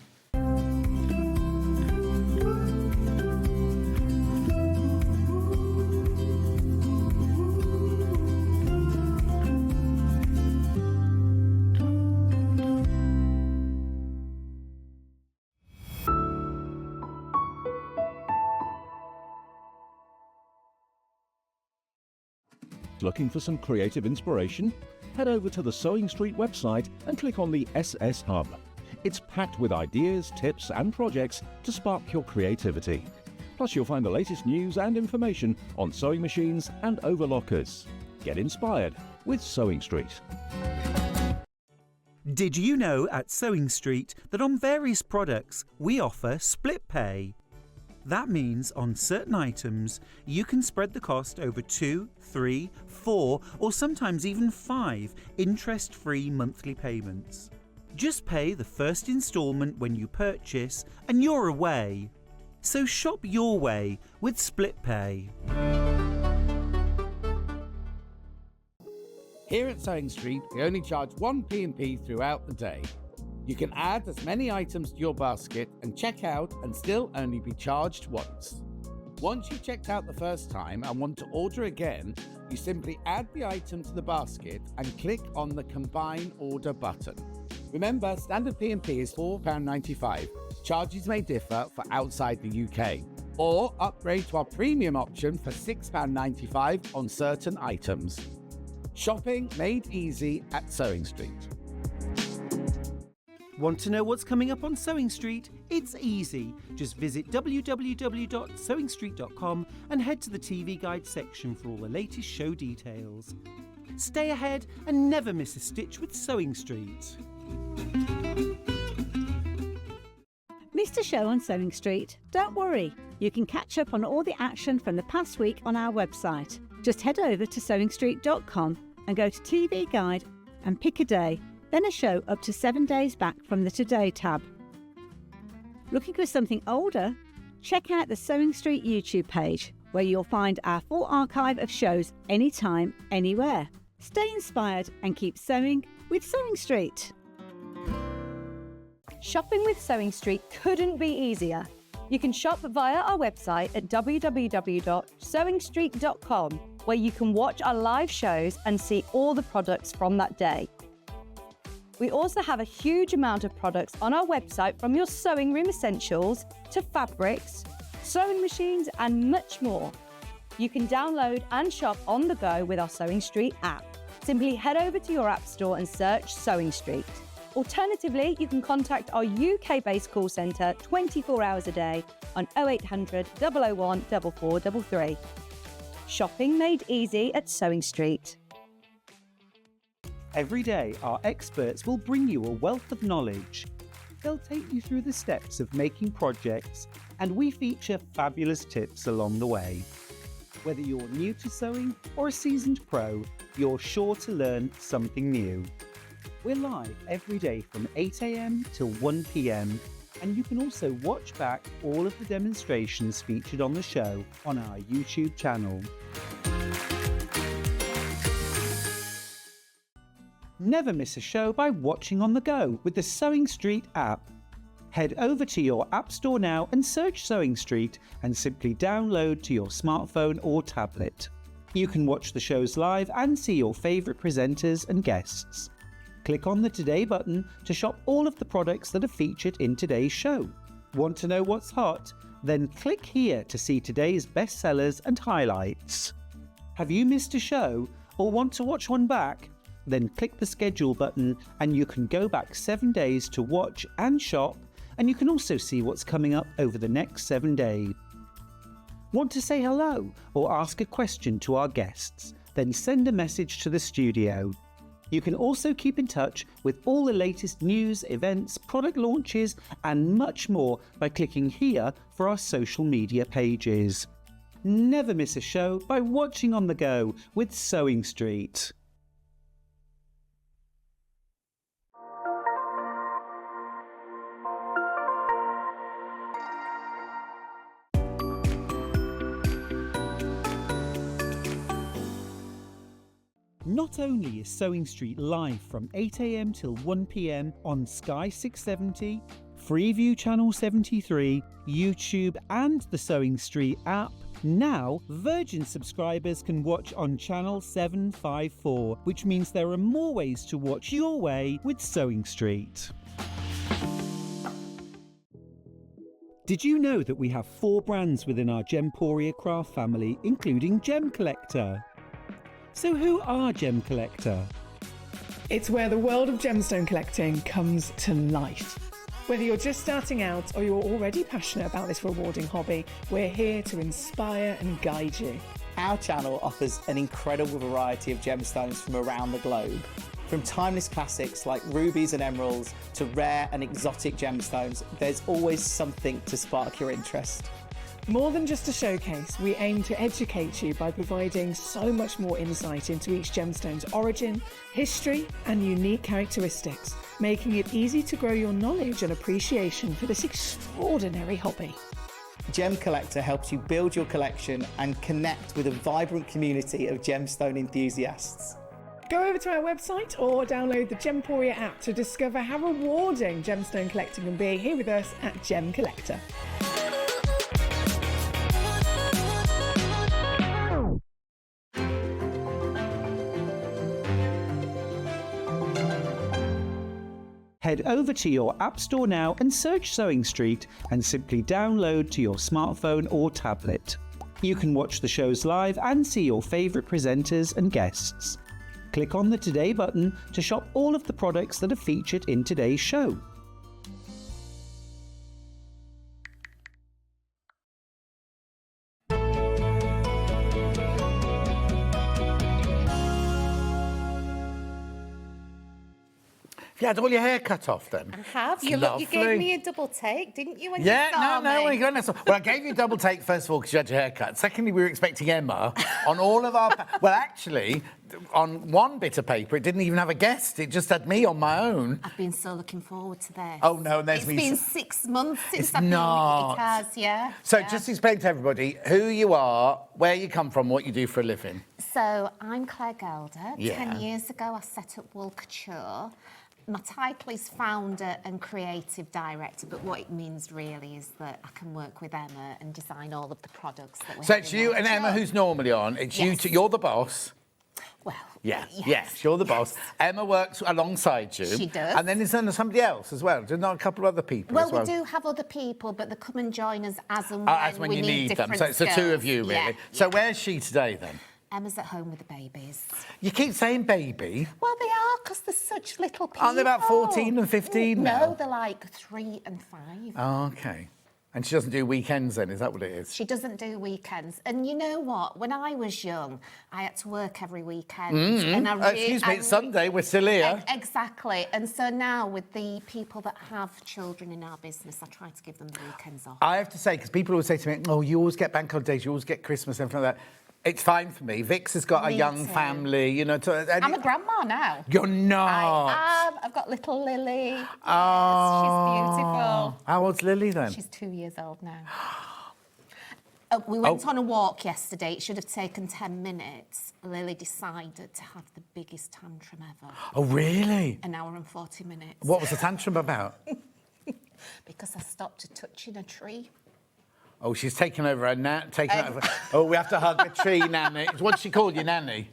Looking for some creative inspiration? Head over to the SewingStreet website and click on the SS Hub. It's packed with ideas, tips and projects to spark your creativity. Plus you'll find the latest news and information on sewing machines and overlockers. Get inspired with SewingStreet. Did you know at SewingStreet that on various products we offer split pay? That means on certain items, you can spread the cost over 2, 3, 4, or sometimes even 5 interest-free monthly payments. Just pay the first instalment when you purchase and you're away. So shop your way with split pay. Here at SewingStreet, we only charge one P&P throughout the day. You can add as many items to your basket and check out and still only be charged once. Once you've checked out the first time and want to order again, you simply add the item to the basket and click on the Combine Order button. Remember, standard P&P is £4.95. Charges may differ for outside the UK. Or upgrade to our premium option for £6.95 on certain items. Shopping made easy at SewingStreet. Want to know what's coming up on SewingStreet? It's easy. Just visit www.sewingstreet.com and head to the TV Guide section for all the latest show details. Stay ahead and never miss a stitch with SewingStreet. Missed a show on Sewing Street? Don't worry, you can catch up on all the action from the past week on our website. Just head over to SewingStreet.com and go to TV Guide and pick a day, then a show up to 7 days back from the Today tab. Looking for something older? Check out the Sewing Street YouTube page, where you'll find our full archive of shows anytime, anywhere. Stay inspired and keep sewing with Sewing Street. Shopping with SewingStreet couldn't be easier. You can shop via our website at www.sewingstreet.com, where you can watch our live shows and see all the products from that day. We also have a huge amount of products on our website, from your sewing room essentials to fabrics, sewing machines and much more. You can download and shop on the go with our SewingStreet app. Simply head over to your app store and search SewingStreet. Alternatively, you can contact our UK-based call centre 24 hours a day on 0800 001 4433. Shopping made easy at SewingStreet. Every day, our experts will bring you a wealth of knowledge. They'll take you through the steps of making projects, and we feature fabulous tips along the way. Whether you're new to sewing or a seasoned pro, you're sure to learn something new. We're live every day from 8 a.m. till 1 p.m, and you can also watch back all of the demonstrations featured on the show on our YouTube channel. Never miss a show by watching on the go with the SewingStreet app. Head over to your App Store now and search SewingStreet and simply download to your smartphone or tablet. You can watch the shows live and see your favourite presenters and guests. Click on the Today button to shop all of the products that are featured in today's show. Want to know what's hot? Then click here to see today's bestsellers and highlights. Have you missed a show or want to watch one back? Then click the schedule button and you can go back 7 days to watch and shop, and you can also see what's coming up over the next 7 days. Want to say hello or ask a question to our guests? Then send a message to the studio. You can also keep in touch with all the latest news, events, product launches and much more by clicking here for our social media pages. Never miss a show by watching on the go with SewingStreet. Not only is SewingStreet live from 8 a.m. till 1 p.m. on Sky 670, Freeview Channel 73, YouTube and the SewingStreet app, now Virgin subscribers can watch on Channel 754, which means there are more ways to watch your way with SewingStreet. Did you know that we have 4 brands within our Gemporia craft family, including Gem Collector? So who are Gem Collector? It's where the world of gemstone collecting comes to life. Whether you're just starting out or you're already passionate about this rewarding hobby, we're here to inspire and guide you. Our channel offers an incredible variety of gemstones from around the globe. From timeless classics like rubies and emeralds to rare and exotic gemstones, there's always something to spark your interest. More than just a showcase, we aim to educate you by providing so much more insight into each gemstone's origin, history, and unique characteristics, making it easy to grow your knowledge and appreciation for this extraordinary hobby. Gem Collector helps you build your collection and connect with a vibrant community of gemstone enthusiasts. Go over to our website or download the Gemporia app to discover how rewarding gemstone collecting can be here with us at Gem Collector. Head over to your App Store now and search SewingStreet and simply download to your smartphone or tablet. You can watch the shows live and see your favourite presenters and guests. Click on the Today button to shop all of the products that are featured in today's show. You had all your hair cut off then? I have. You gave me a double take, didn't you? When you saw me? Well, I gave you a double take, first of all, because you had your hair cut. Secondly, we were expecting Emma on all of our... Well, actually, on one bit of paper, it didn't even have a guest. It just had me on my own. I've been so looking forward to this. Oh, no, and there's me... It's been 6 months since I've not. been... It has, yeah. So yeah. just explain to everybody who you are, where you come from, what you do for a living. So, I'm Claire Gelder. Yeah. 10 years ago, I set up Wool Couture. My title is founder and creative director, but what it means really is that I can work with Emma and design all of the products that we have. So it's you and Emma who's normally on. It's you two. You're the boss. Well, yes, you're the boss. Emma works alongside you. She does. And then is there somebody else as well? There's not a couple of other people well, as well? we do have other people, but they come and join us as and when we you need them. different So it's the two of you, really. Yeah, So where's she today, then? Emma's at home with the babies. You keep saying baby. Well, they are, because they're such little people. Aren't they about 14 and 15 now? No, they're like 3 and 5. Oh, OK. And she doesn't do weekends then, is that what it is? She doesn't do weekends. And you know what? When I was young, I had to work every weekend. Mm-hmm. And Excuse me, it's Sunday, we're still here. Exactly. And so now, with the people that have children in our business, I try to give them the weekends off. I have to say, because people always say to me, oh, you always get bank holidays, you always get Christmas, everything like that. It's fine for me. Vix has got a young family, you know. I'm a grandma now. You're not. I am. I've got little Lily. Yes, Oh. she's beautiful. How old's Lily then? She's 2 years old now. We went on a walk yesterday. It should have taken 10 minutes. Lily decided to have the biggest tantrum ever. Oh, really? An hour and 40 minutes. What was the tantrum about? Because I stopped her touching a tree. Oh, she's taken over her Oh, we have to hug a tree, Nanny. What's she called, your nanny?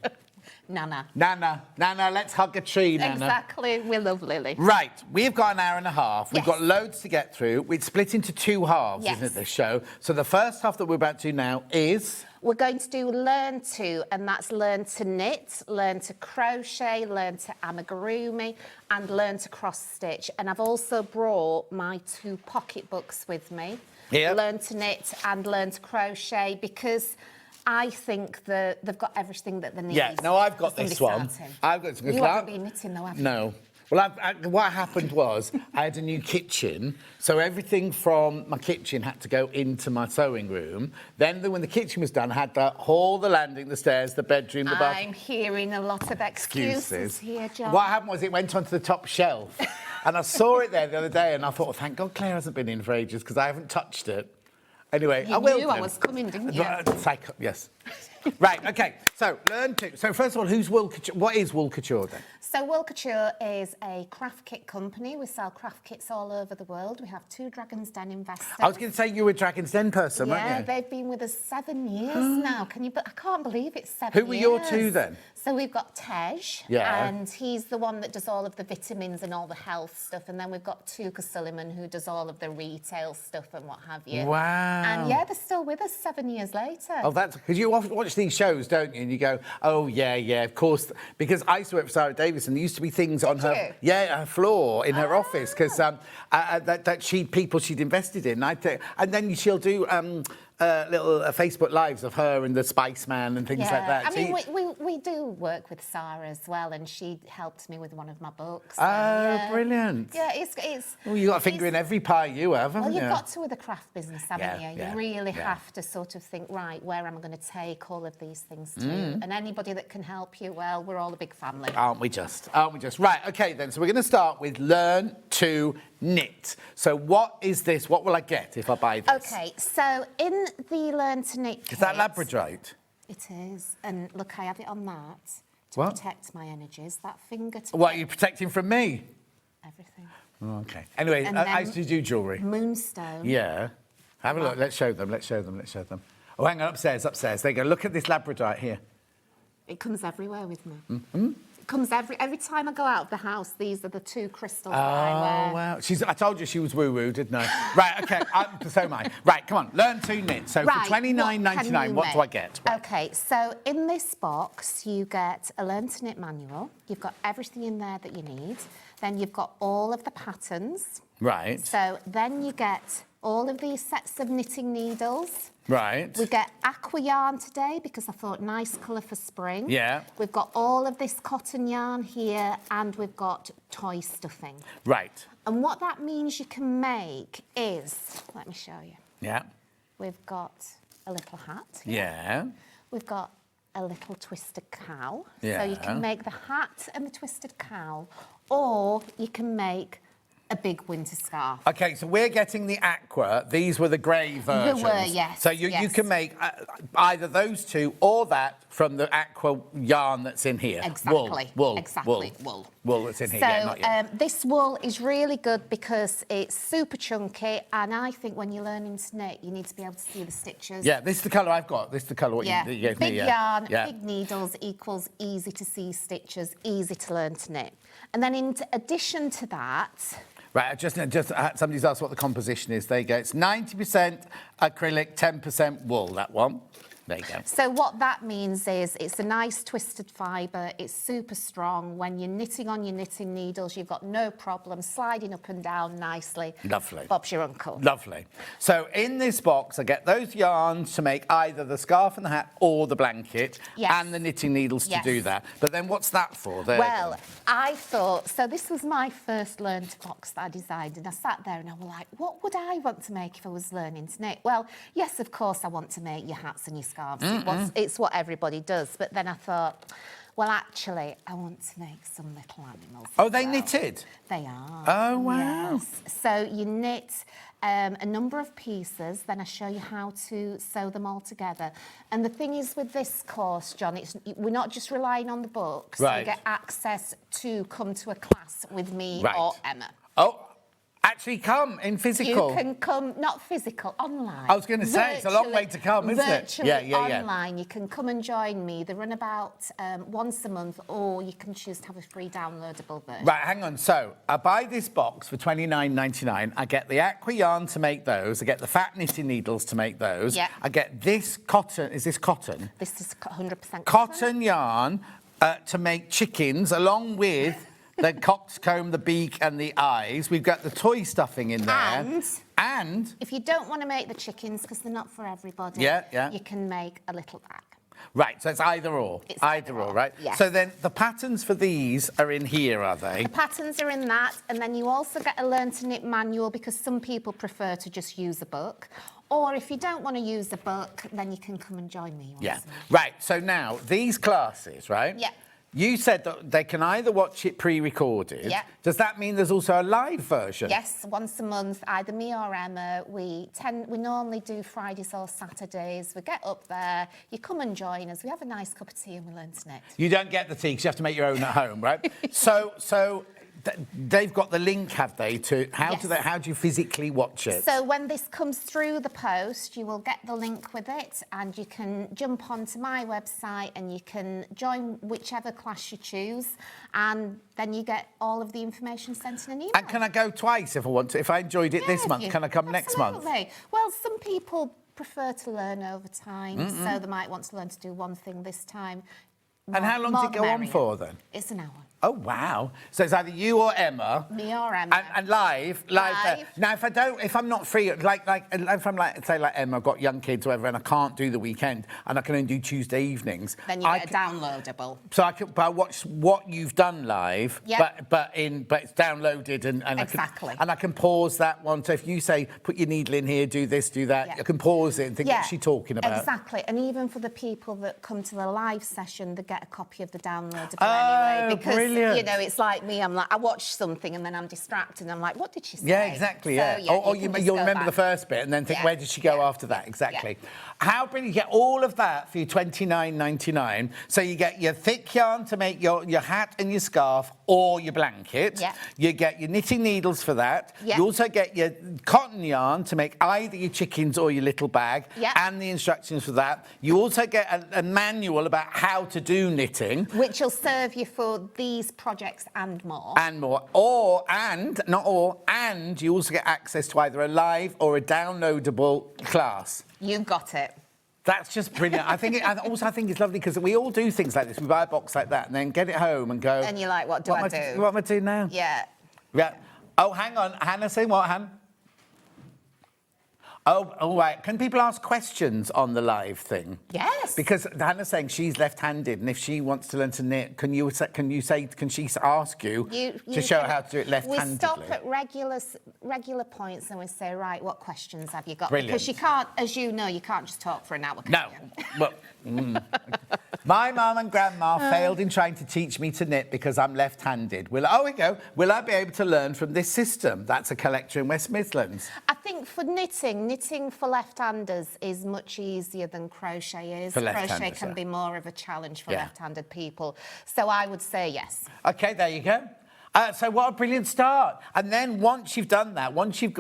Nana. Nana, let's hug a tree, Nana. Exactly, we love Lily. Right, we've got an hour and a half. We've Yes. got loads to get through. We'd split into 2 halves, Yes. isn't it, this show? So the first half that we're about to do now is... We're going to do learn to, and that's learn to knit, learn to crochet, learn to amigurumi, and learn to cross stitch. And I've also brought my 2 pocket books with me. Yep. Learn to knit and learn to crochet, because I think that they've got everything that they need. Yeah, no, I've got for this somebody one. starting. I've got You haven't been knitting though, have you? No. Well, what happened was I had a new kitchen, so everything from my kitchen had to go into my sewing room. Then when the kitchen was done, I had the hall, the landing, the stairs, the bedroom, the bathroom. I'm hearing a lot of excuses here, John. What happened was it went onto the top shelf. And I saw it there the other day and I thought, oh, thank God Claire hasn't been in for ages because I haven't touched it. Anyway, You I will knew I do. was coming, didn't you? Yes. Right, OK. So, learn to. So, first of all, who's Wool Couture? What is Wool Couture, then? So Wool Couture is a craft kit company. We sell craft kits all over the world. We have 2 Dragon's Den investors. I was going to say you were a Dragon's Den person, weren't Yeah, you? they've been with us 7 years now. I can't believe it's 7 years. Who were your 2 then? So we've got Tej, Yeah. and he's the one that does all of the vitamins and all the health stuff. And then we've got Tuka Sullivan, who does all of the retail stuff and what have you. Wow. And yeah, they're still with us 7 years later. Oh, that's because you often watch these shows, don't you? And you go, oh yeah, of course. Because I used to work for Sarah Davis, and there used to be things on her, her floor in her office because that she'd invested in. And then she'll do little Facebook lives of her and the Spice Man and things like that. I mean, we do work with Sarah as well, and she helped me with one of my books. Oh, brilliant! Yeah, it's. Well, you got a finger in every pie you have, haven't you? Well, you've got to with a craft business, haven't you? Yeah, You really have to sort of think, right, where am I going to take all of these things to? And anybody that can help you, well, we're all a big family. Aren't we just? Right, OK then, so we're going to start with learn to knit. So what is this? What will I get if I buy this? OK, so in the Learn to Knit kit... Is that Labradorite? It is. And look, I have it on that to What? protect my energies. That finger to... What, are you protecting from me? Everything. Oh, OK. Anyway, And I then used to do jewellery. Moonstone. Yeah. Have a look. Let's show them. Oh, hang on, upstairs. There you go. Look at this Labradorite here. It comes everywhere with me. Mm-hmm. Comes every time I go out of the house. These are the 2 crystals that I wear. Oh, wow. I told you she was woo-woo, didn't I? Right, OK, so am I. Right, come on, learn to knit. So Right, for $29.99, what do I get? Right. OK, so in this box, you get a Learn to Knit manual. You've got everything in there that you need. Then you've got all of the patterns. Right. So then you get all of these sets of knitting needles. Right. We get aqua yarn today because I thought nice colour for spring. Yeah. We've got all of this cotton yarn here and we've got toy stuffing. Right. And what that means you can make is, let me show you. Yeah. We've got a little hat here. Yeah. We've got a little twisted cow. Yeah. So you can make the hat and the twisted cow, or you can make a big winter scarf. OK, so we're getting the aqua. These were the grey versions. They were, yes. So you can make either those two or that from the aqua yarn that's in here. Exactly. Wool. Exactly. Wool. Wool that's in here. So Yeah, not yet. this wool is really good because it's super chunky, and I think when you're learning to knit, you need to be able to see the stitches. Yeah, this is the colour I've got. This is the colour you gave me. Big yarn, yeah. big needles equals easy to see stitches, easy to learn to knit. And then in addition to that... Right, just somebody's asked what the composition is. There you go. It's 90% acrylic, 10% wool, that one. There you go. So what that means is it's a nice twisted fibre. It's super strong. When you're knitting on your knitting needles, you've got no problem sliding up and down nicely. Lovely. Bob's your uncle. Lovely. So in this box, I get those yarns to make either the scarf and the hat or the blanket, Yes. and the knitting needles to Yes. do that. But then what's that for? There Well, I thought, so this was my first Learn to box that I designed, and I sat there and I was like, what would I want to make if I was learning to knit? Well, yes, of course, I want to make your hats and your scarves. It's what everybody does. But then I thought, well, actually, I want to make some little animals. Oh, as they well. knitted? They are. Oh, wow. Yes. So you knit a number of pieces, then I show you how to sew them all together. And the thing is with this course, John, we're not just relying on the books. Right. You get access to come to a class with me or Emma. Oh, actually come in physical. You can come, not physical, online. I was going to say, it's a long way to come, isn't it? Virtually online. You can come and join me. They run about once a month, or you can choose to have a free downloadable version. Right, hang on. So I buy this box for $29.99. I get the aqua yarn to make those. I get the fat knitting needles to make those. Yeah. I get this cotton. Is this cotton? This is 100% Cotton yarn to make chickens, along with the coxcomb, the beak, and the eyes. We've got the toy stuffing in there. And if you don't want to make the chickens because they're not for everybody, you can make a little bag. Right, so it's either or. It's either or, right? yes. So then the patterns for these are in here, are they? The patterns are in that, and then you also get a Learn to Knit manual because some people prefer to just use a book. Or if you don't want to use a book, then you can come and join me. Yeah. Right, so now, these classes, right? Yeah. You said that they can either watch it pre-recorded. Yeah. Does that mean there's also a live version? Yes, once a month, either me or Emma. We normally do Fridays or Saturdays. We get up there, you come and join us. We have a nice cup of tea and we learn to knit. You don't get the tea because you have to make your own at home, right? So they've got the link, have they, to how do you physically watch it? So when this comes through the post, you will get the link with it, and you can jump onto my website and you can join whichever class you choose, and then you get all of the information sent in an email. And can I go twice if I want to? If I enjoyed it this month, can I come next month? Absolutely. Well, some people prefer to learn over time, so they might want to learn to do one thing this time. And how long does it go on for then? It's an hour. Oh, wow. So it's either you or Emma. Me or Emma. And live. Now, if I'm not free, if I'm say Emma, I've got young kids or whatever, and I can't do the weekend, and I can only do Tuesday evenings. Then you get a downloadable. So I watch what you've done live, but it's downloaded, and exactly. I can pause that one. So if you say, put your needle in here, do this, do that, I can pause it and think, what's she talking about? Exactly. And even for the people that come to the live session, they get a copy of the downloadable anyway. Because brilliant. you know, it's like me, I'm like, I watch something and then I'm distracted and I'm like, what did she say? Yeah, exactly, So, or you'll remember the first bit and then think, where did she go after that? Exactly. How brilliant. You get all of that for your $29.99. So you get your thick yarn to make your hat and your scarf, or your blanket. Yeah. You get your knitting needles for that. Yeah. You also get your cotton yarn to make either your chickens or your little bag, Yeah. and the instructions for that. You also get a manual about how to do knitting. Which will serve you for these projects and more. And more. And you also get access to either a live or a downloadable class. You got it. That's just brilliant. I think it's lovely because we all do things like this. We buy a box like that and then get it home and go. And you're like, what do I do? What am I doing now? Yeah. Yeah. Oh, hang on. Hannah, say what, Hannah? Oh, all right. Can people ask questions on the live thing? Yes. Because Hannah's saying she's left-handed, and if she wants to learn to knit, can she ask you to show her how to do it left-handedly? We stop at regular points and we say, right, what questions have you got? Brilliant. Because you can't, as you know, you can't just talk for an hour. No. Well, my mum and grandma failed in trying to teach me to knit because I'm left-handed. Will I be able to learn from this system? That's a collector in West Midlands. I think for knitting for left-handers is much easier than crochet is. For Crochet left-handers, can yeah. be more of a challenge for Yeah. left-handed people. So I would say yes. OK, there you go. So what a brilliant start. And then once you've done that,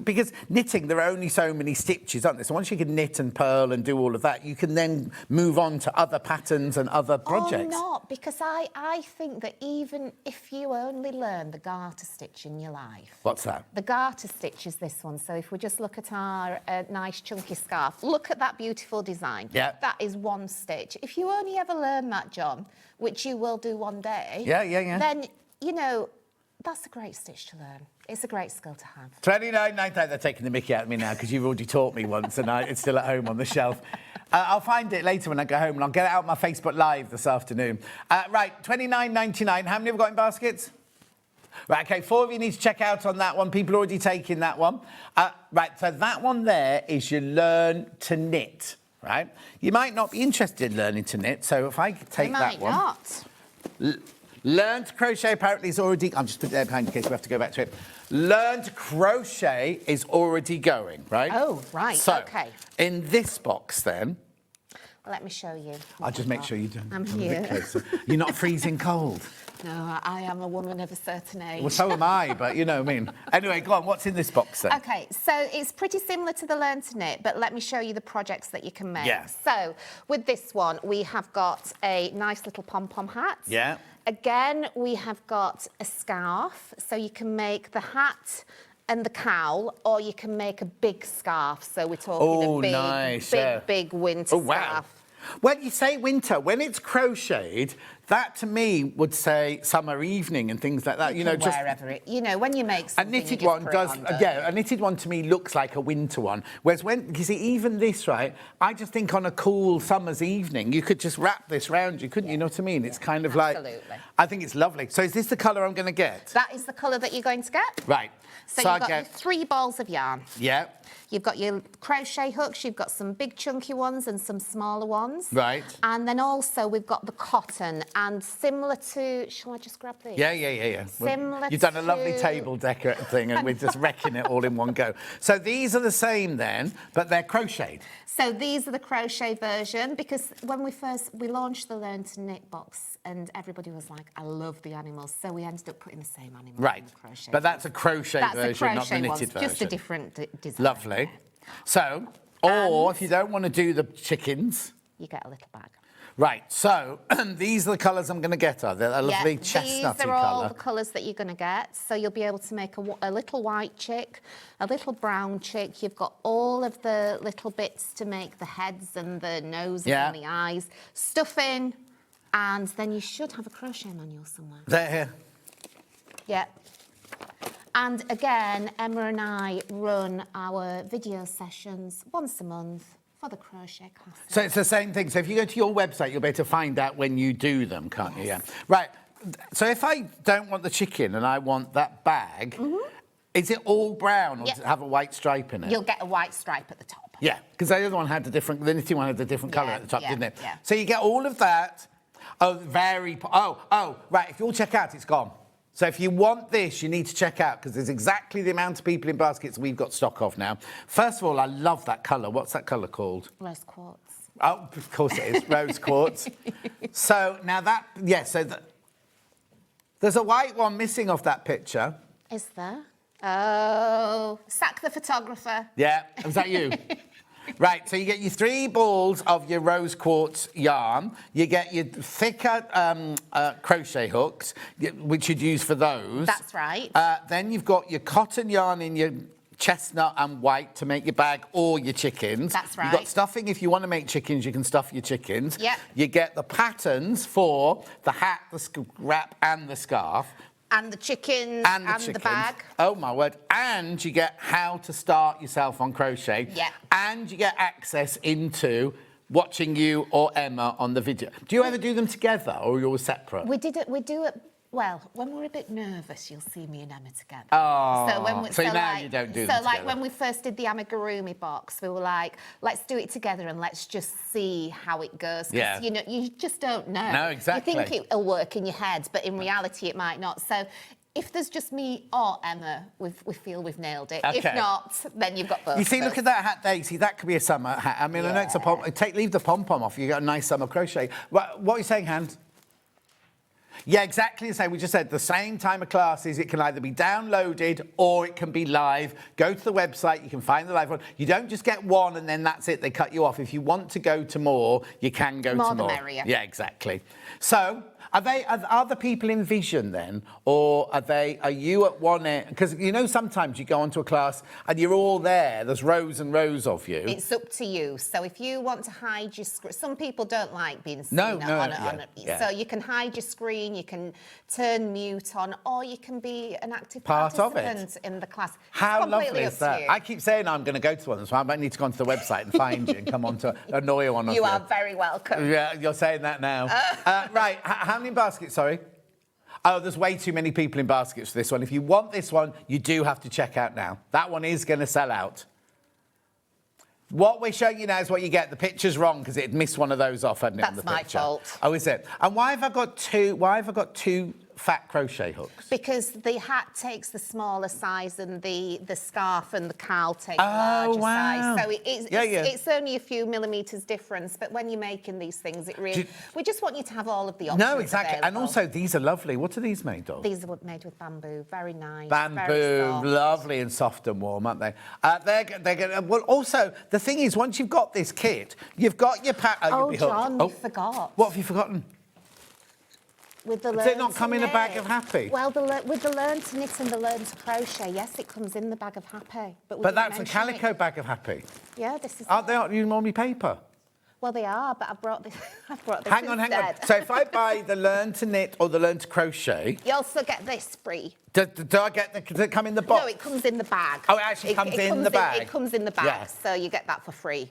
because knitting, there are only so many stitches, aren't there? So once you can knit and purl and do all of that, you can then move on to other patterns and other projects. Oh, not, because I think that even if you only learn the garter stitch in your life. What's that? The garter stitch is this one. So if we just look at our nice chunky scarf, look at that beautiful design. Yeah. That is one stitch. If you only ever learn that, John, which you will do one day. Yeah. Then, you know, that's a great stitch to learn. It's a great skill to have. 29.99. They're taking the mickey out of me now because you've already taught me once and it's still at home on the shelf. I'll find it later when I go home and I'll get it out on my Facebook Live this afternoon. Right, 29.99. How many have we got in baskets? Right, OK, 4 of you need to check out on that one. People are already taking that one. Right, so that one there is you learn to knit, right? You might not be interested in learning to knit, so if I take that one... You might not. Learn to crochet apparently is already... I'm just putting it there behind in case we have to go back to it. Learn to crochet is already going, right? Oh, right, so, OK. in this box, then... Let me show you. I'll just make sure you do. I'm a bit here. closer. You're not freezing cold. No, I am a woman of a certain age. Well, so am I, but you know what I mean. Anyway, go on. What's in this box, then? OK, so it's pretty similar to the Learn to Knit, but let me show you the projects that you can make. Yeah. So, with this one, we have got a nice little pom-pom hat. Yeah. Again, we have got a scarf, so you can make the hat and the cowl, or you can make a big scarf. So we're talking a big, nice, big winter scarf. When you say winter, when it's crocheted, that to me would say summer evening and things like that. You know, just wherever it, you know, when you make something, a knitted you just one put does. it on, Yeah, a knitted one to me looks like a winter one. Whereas when you see even this, right? I just think on a cool summer's evening, you could just wrap this round you, couldn't you? Know what I mean? It's kind of Absolutely. like. I think it's lovely. So is this the colour I'm going to get? That is the colour that you're going to get. Right. So I you've got get your 3 balls of yarn. Yeah. You've got your crochet hooks, you've got some big chunky ones and some smaller ones. Right. And then also we've got the cotton, and similar to, shall I just grab these? Yeah. Similar You've done a lovely to- table decor thing and we're just wrecking it all in one go. So these are the same then, but they're crocheted. So these are the crochet version, because when we launched the Learn to Knit box, and everybody was like, I love the animals, so we ended up putting the same animals Right. in the crochet. But that's a crochet version, not the knitted version. Just a different design. Lovely. So, or if you don't want to do the chickens... You get a little bag. Right, so these are the colours I'm going to get, are they? A lovely chestnutty These are all colour. the colours that you're going to get. So you'll be able to make a little white chick, a little brown chick. You've got all of the little bits to make the heads and the noses and the eyes. Stuff in, and then you should have a crochet manual somewhere. They're here. Yeah. And again, Emma and I run our video sessions once a month for the crochet class. So it's the same thing. So if you go to your website, you'll be able to find out when you do them, can't you? Yeah. Right. So if I don't want the chicken and I want that bag, is it all brown or does it have a white stripe in it? You'll get a white stripe at the top. Yeah, because the other one had the knitting one had a different colour at the top, didn't it? Yeah. So you get all of that. Right. If you all check out, it's gone. So if you want this, you need to check out, because there's exactly the amount of people in baskets we've got stock of now. First of all, I love that colour. What's that colour called? Rose quartz. Oh, of course it is, rose quartz. So now that, There's a white one missing off that picture. Is there? Oh, sack the photographer. Yeah, was that you? Right, so you get your 3 balls of your rose quartz yarn. You get your thicker crochet hooks, which you'd use for those. That's right. Then you've got your cotton yarn in your chestnut and white to make your bag or your chickens. That's right. You've got stuffing. If you want to make chickens, you can stuff your chickens. Yep. You get the patterns for the hat, the wrap, and the scarf. And the chickens And the bag. Oh, my word. And you get how to start yourself on crochet. Yeah. And you get access into watching you or Emma on the video. Do you ever do them together or are you all separate? We do it. Well, when we're a bit nervous, you'll see me and Emma together. Oh, so now you don't do them So, like, together. when we first did the amigurumi box, we were like, let's do it together and let's just see how it goes. 'Cause, Yeah. you know, you just don't know. No, exactly. You think it'll work in your head, but in reality, it might not. So, if there's just me or Emma, we feel we've nailed it. Okay. If not, then you've got both. You see, of look us. at that hat there. You see, that could be a summer hat. I mean, I know it's a pom. Leave the pom-pom off. You got a nice summer crochet. What are you saying, Hans? Yeah, exactly the same. We just said the same time of classes. It can either be downloaded or it can be live. Go to the website. You can find the live one. You don't just get one and then that's it. They cut you off. If you want to go to more, you can go to more. More the merrier. Yeah, exactly. So, are the people in Vision then, or are you at one end? Because you know sometimes you go onto a class and you're all there. There's rows and rows of you. It's up to you. So if you want to hide your screen, some people don't like being seen yeah. So you can hide your screen, you can turn mute on, or you can be an active Part of it. participant in the class. It's How completely lovely up is to that? you. I keep saying I'm going to go to one, so I might need to go onto the website and find you and come on to annoy one of you. You are very welcome. Yeah, you're saying that now. Right, how many baskets, sorry? Oh, there's way too many people in baskets for this one. If you want this one, you do have to check out now. That one is going to sell out. What we're showing you now is what you get. The picture's wrong because it missed one of those off, hadn't it? That's on the my picture? fault. Oh, is it? And why have I got two fat crochet hooks? Because the hat takes the smaller size and the scarf and the cowl take the larger size. So it's only a few millimetres difference, but when you're making these things, we just want you to have all of the options. No, exactly. available. And also, these are lovely. What are these made of? These are made with bamboo. Very nice. Bamboo, very soft. lovely and soft and warm, aren't they? They're going. Well, also the thing is, once you've got this kit, you've got your pattern. Oh, John, you forgot. What have you forgotten? With the Does it not come in a bag of Happy? Well, with the Learn to Knit and the Learn to Crochet, yes, it comes in the bag of Happy. But that's a calico bag of Happy. Yeah, this is. Aren't they normally paper? Well, they are, but I brought this. Hang on. So if I buy the Learn to Knit or the Learn to Crochet, you also get this free. Do I get does it come in the box? No, it comes in the bag. Oh, it actually comes in the bag. It comes in the bag, Yeah. so you get that for free.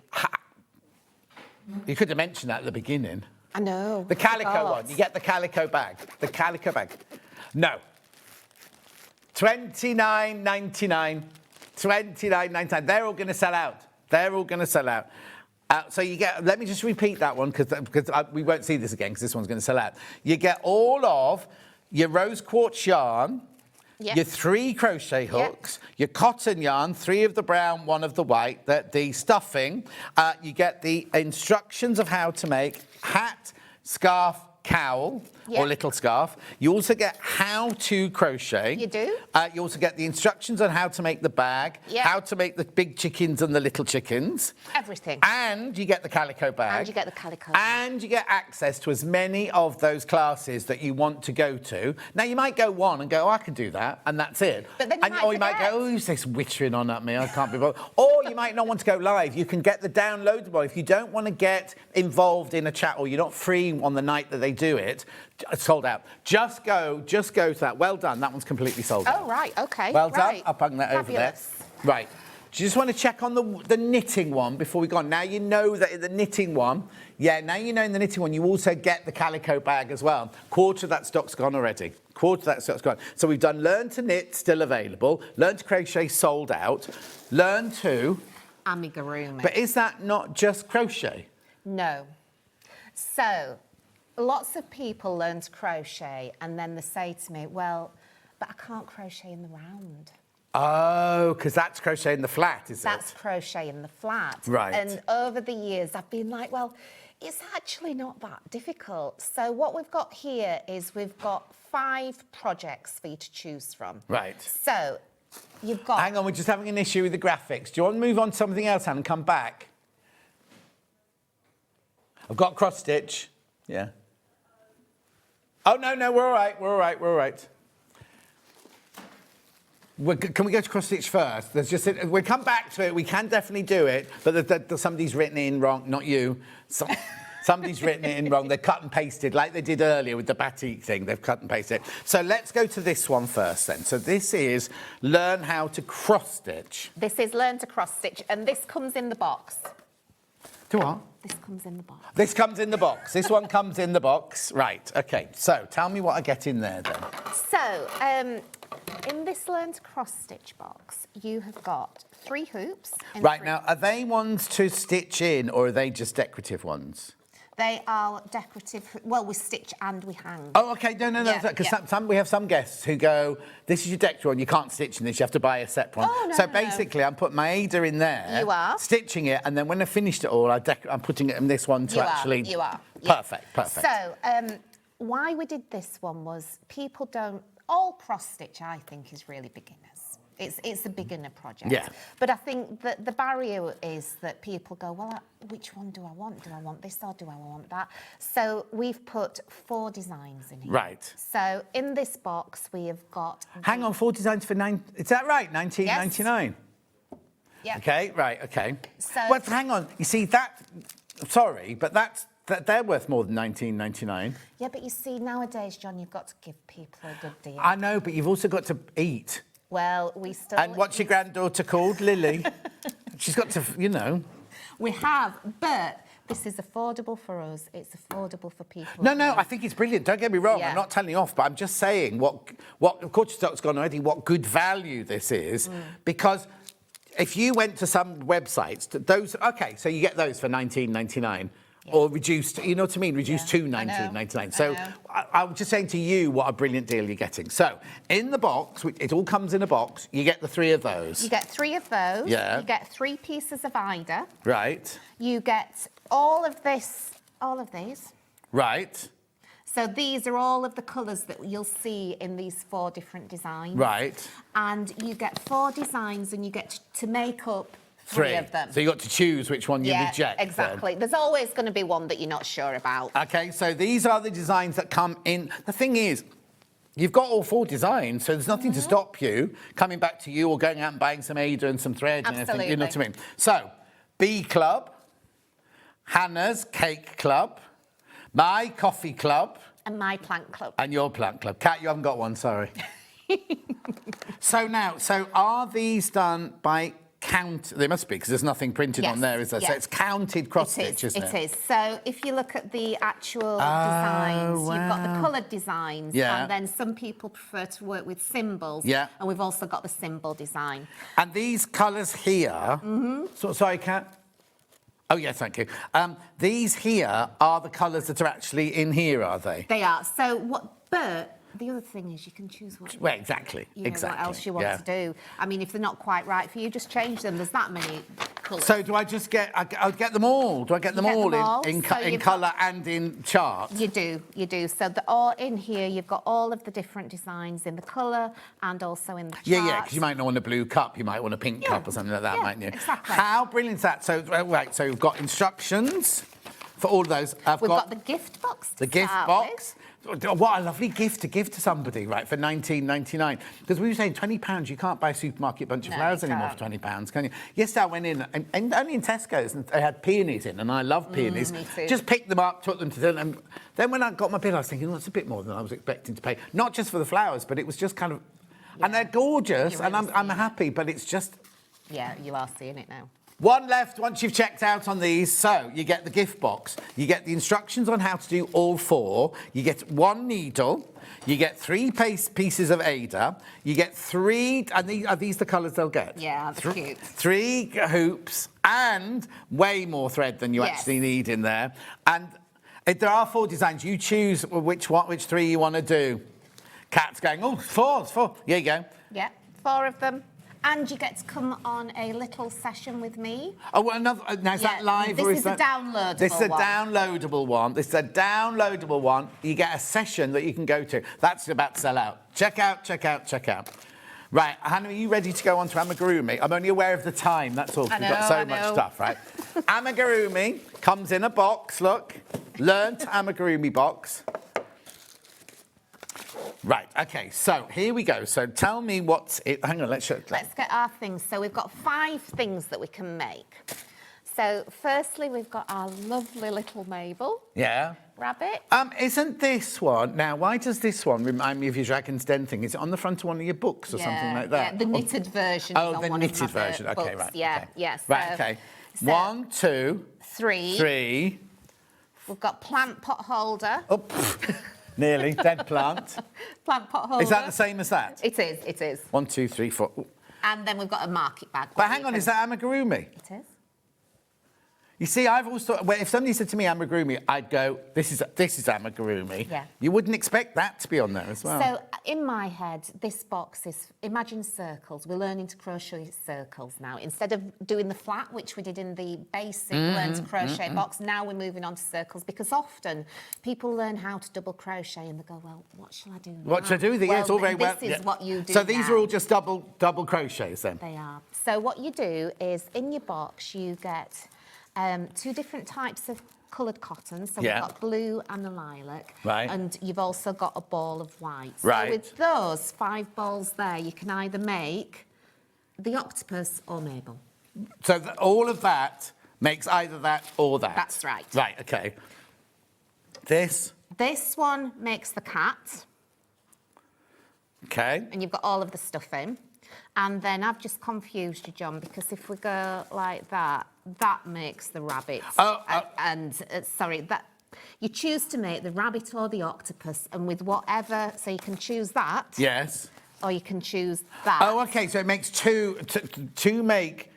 You could have mentioned that at the beginning. I know. The calico one. You get the calico bag. The calico bag. No. $29.99. $29.99. They're all going to sell out. They're all going to sell out. So you get, let me just repeat that one because we won't see this again because this one's going to sell out. You get all of your rose quartz yarn, your 3 crochet hooks, your cotton yarn, 3 of the brown, 1 of the white, the stuffing. You get the instructions of how to make hat, scarf, cowl, or little scarf. You also get how to crochet. You do? You also get the instructions on how to make the bag, how to make the big chickens and the little chickens. Everything. And you get the calico bag. And you get the calico. And you get access to as many of those classes that you want to go to. Now, you might go one and go, oh, I can do that, and that's it. But then you might go, oh, who's this wittering on at me? I can't be bothered. Or you might not want to go live. You can get the downloadable. If you don't want to get involved in a chat or you're not free on the night that they do it, it's sold out. Just go to that. Well done. That one's completely sold out. Oh, right. OK. Well done. Right. I'll bung that Fabulous. over there. Right. Do you just want to check on the knitting one before we go on? Now you know that in the knitting one, now you know in the knitting one, you also get the calico bag as well. Quarter of that stock's gone already. Quarter of that stock's gone. So we've done Learn to Knit, still available. Learn to Crochet, sold out. Learn to... Amigurumi. But is that not just crochet? No. So... lots of people learn to crochet and then they say to me, well, but I can't crochet in the round. Oh, because that's crochet in the flat, is That's it? crochet in the flat. Right. And over the years, I've been like, well, it's actually not that difficult. So what we've got here is we've got 5 projects for you to choose from. Right. So you've got... Hang on, we're just having an issue with the graphics. Do you want to move on to something else, Helen, and come back? I've got cross stitch. Yeah. Oh, no, we're all right. Can we go to cross stitch first? We'll come back to it. We can definitely do it, but somebody's written it in wrong. Not you. Somebody's written it in wrong. They cut and pasted like they did earlier with the Batik thing. They've cut and pasted it. So let's go to this one first then. So this is learn how to cross stitch. This is learn to cross stitch, and this comes in the box. Do what? This comes in the box. This comes in the box. This one comes in the box. Right, okay. So tell me what I get in there then. So, in this learn to cross stitch box, you have got 3 hoops. Right, now, are they ones to stitch in or are they just decorative ones? They are decorative. Well, we stitch and we hang. Oh, okay. No. Yeah, Because yeah. we have some guests who go, this is your decorative one, you can't stitch in this, you have to buy a separate one. Oh, no, so no. basically, I'm putting my Ada in there. You are. Stitching it, and then when I've finished it all, I'm putting it in this one to actually... You are. Yeah. Perfect. So, why we did this one was people don't... All cross stitch, I think, is really beginners. It's a beginner project. Yeah. But I think that the barrier is that people go, well, which one do I want? Do I want this or do I want that? So we've put 4 designs in here. Right. So in this box, we have got... Hang on, 4 designs for is that right? 19.99? Yeah. Okay, right, okay. So... Well, hang on. You see, sorry, but they're worth more than 19.99. Yeah, but you see, nowadays, John, you've got to give people a good deal. I know, but you've also got to eat. Well, we still... And what's your granddaughter called? Lily. She's got to, you know. We have, but this is affordable for us. It's affordable for people. No, I think it's brilliant. Don't get me wrong. Yeah. I'm not telling you off, but I'm just saying what of course, stock's gone already, what good value this is. Because if you went to some websites, so you get those for 19.99. Yeah. Or reduced, you know what I mean? Reduced to 19.99. So I'm just saying to you what a brilliant deal you're getting. So in the box, it all comes in a box. You get the 3 of those. You get 3 of those. Yeah. You get 3 pieces of Ida. Right. You get all of these. Right. So these are all of the colours that you'll see in these 4 different designs. Right. And you get 4 designs, and you get to make up 3 of them. So you got to choose which one you reject. Exactly. Then. There's always going to be one that you're not sure about. Okay, so these are the designs that come in. The thing is, you've got all 4 designs, so there's nothing to stop you coming back to you or going out and buying some Ada and some thread and everything. You know what I mean? So, Bee Club, Hannah's Cake Club, my Coffee Club. And my Plant Club. And your Plant Club. Kat, you haven't got one, sorry. So are these done by count? They must be, because there's nothing printed on there, is there? Yes. So it's counted cross stitch, isn't it? It is. So if you look at the actual designs, you've got the coloured designs, and then some people prefer to work with symbols. Yeah. And we've also got the symbol design. And these colours here... sorry, Kat? Oh, yes, thank you. These here are the colours that are actually in here, are they? They are. So but the other thing is you can choose what... Well, exactly. What else you want to do. I mean, if they're not quite right for you, just change them. There's that many colours. So do I just I'll get them all? Do I get them all in colour and in chart? You do. So they're all in here. You've got all of the different designs in the colour and also in the chart. Yeah, because you might not want a blue cup. You might want a pink cup or something like that, mightn't you? Exactly. How brilliant is that? So, so we've got instructions for all of those. We've got the gift box. The gift box. What a lovely gift to give to somebody, right, for 19.99. Because we were saying £20, you can't buy a supermarket bunch of flowers anymore for £20, can you? Yesterday I went in, and only in Tesco's, and they had peonies in, and I love peonies. Me too. Just picked them up, took them to them, and then when I got my bill, I was thinking, well, that's a bit more than I was expecting to pay. Not just for the flowers, but it was just kind of... And they're gorgeous, and I'm happy, but it's just... Yeah, you are seeing it now. One left once you've checked out on these. So you get the gift box. You get the instructions on how to do all 4. You get 1 needle. You get 3 pieces of Ada. You get 3... And are these the colours they'll get? Yeah, they're cute. 3 hoops and way more thread than you actually need in there. And if there are 4 designs, you choose which 3 you want to do. Kat's going, 4. Here you go. Yeah, 4 of them. And you get to come on a little session with me. Oh, well, another. Now, is that live or is that? This is a downloadable This is a one. downloadable one. This is a downloadable one. You get a session that you can go to. That's about to sell out. Check out, check out, check out. Right, Hannah, are you ready to go on to amigurumi? I'm only aware of the time, that's all. We've got so much stuff, right? Amigurumi comes in a box, look. Learn to amigurumi box. Right, okay, so here we go. So tell me what's it. Hang on, let's get our things. So we've got 5 things that we can make. So firstly, we've got our lovely little Mabel. Yeah. Rabbit. Isn't this one, now why does this one remind me of your Dragon's Den thing? Is it on the front of one of your books or something like that? Yeah, the knitted version. Oh, is on the one knitted of my version, okay, books. right. Yeah, okay. yes. Right, okay. So 1, 2, 3. 3. We've got plant pot holder. Oh, nearly, dead plant. Plant pot holder. Is that the same as that? It is, it is. 1, 2, 3, 4. Ooh. And then we've got a market bag. But hang on, is that amigurumi? It is. You see, I've always thought, well, if somebody said to me amigurumi, I'd go, this is amigurumi. Yeah. You wouldn't expect that to be on there as well. So in my head, this box is, imagine circles. We're learning to crochet circles now. Instead of doing the flat, which we did in the basic learn to crochet box, now we're moving on to circles because often people learn how to double crochet and they go, well, what shall I do now? What should I do with it? Well, It's all very well. This is what you do So these now. are all just double crochets then? They are. So what you do is in your box, you get 2 different types of coloured cotton. So Yeah. we've got blue and the lilac. Right. And you've also got a ball of white. Right. So with those 5 balls there, you can either make the octopus or Mabel. So all of that makes either that or that? That's right. Right, OK. This? This one makes the cat. OK. And you've got all of the stuff in. And then I've just confused you, John, because if we go like that, that makes the rabbit. Sorry, that you choose to make the rabbit or the octopus, and with whatever, so you can choose that. Yes. Or you can choose that. Oh, OK, so it makes two to make...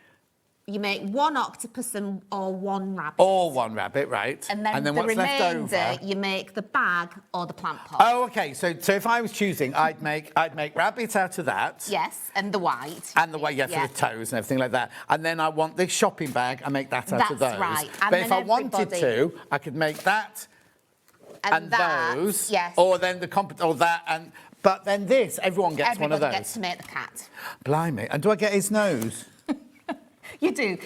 You make 1 octopus or 1 rabbit. Or 1 rabbit, right. And then the what's left remainder, over? you make the bag or the plant pot. Oh, OK, so if I was choosing, I'd make rabbit out of that. Yes, and the white. And the way, yeah, for the toes and everything like that. And then I want this shopping bag, I make that out of those. That's right. And but if then I wanted to, I could make that and that, those. yes. Or then or that and... But then this, everyone gets one of those. Everybody gets to make the cat. Blimey. And do I get his nose? You do.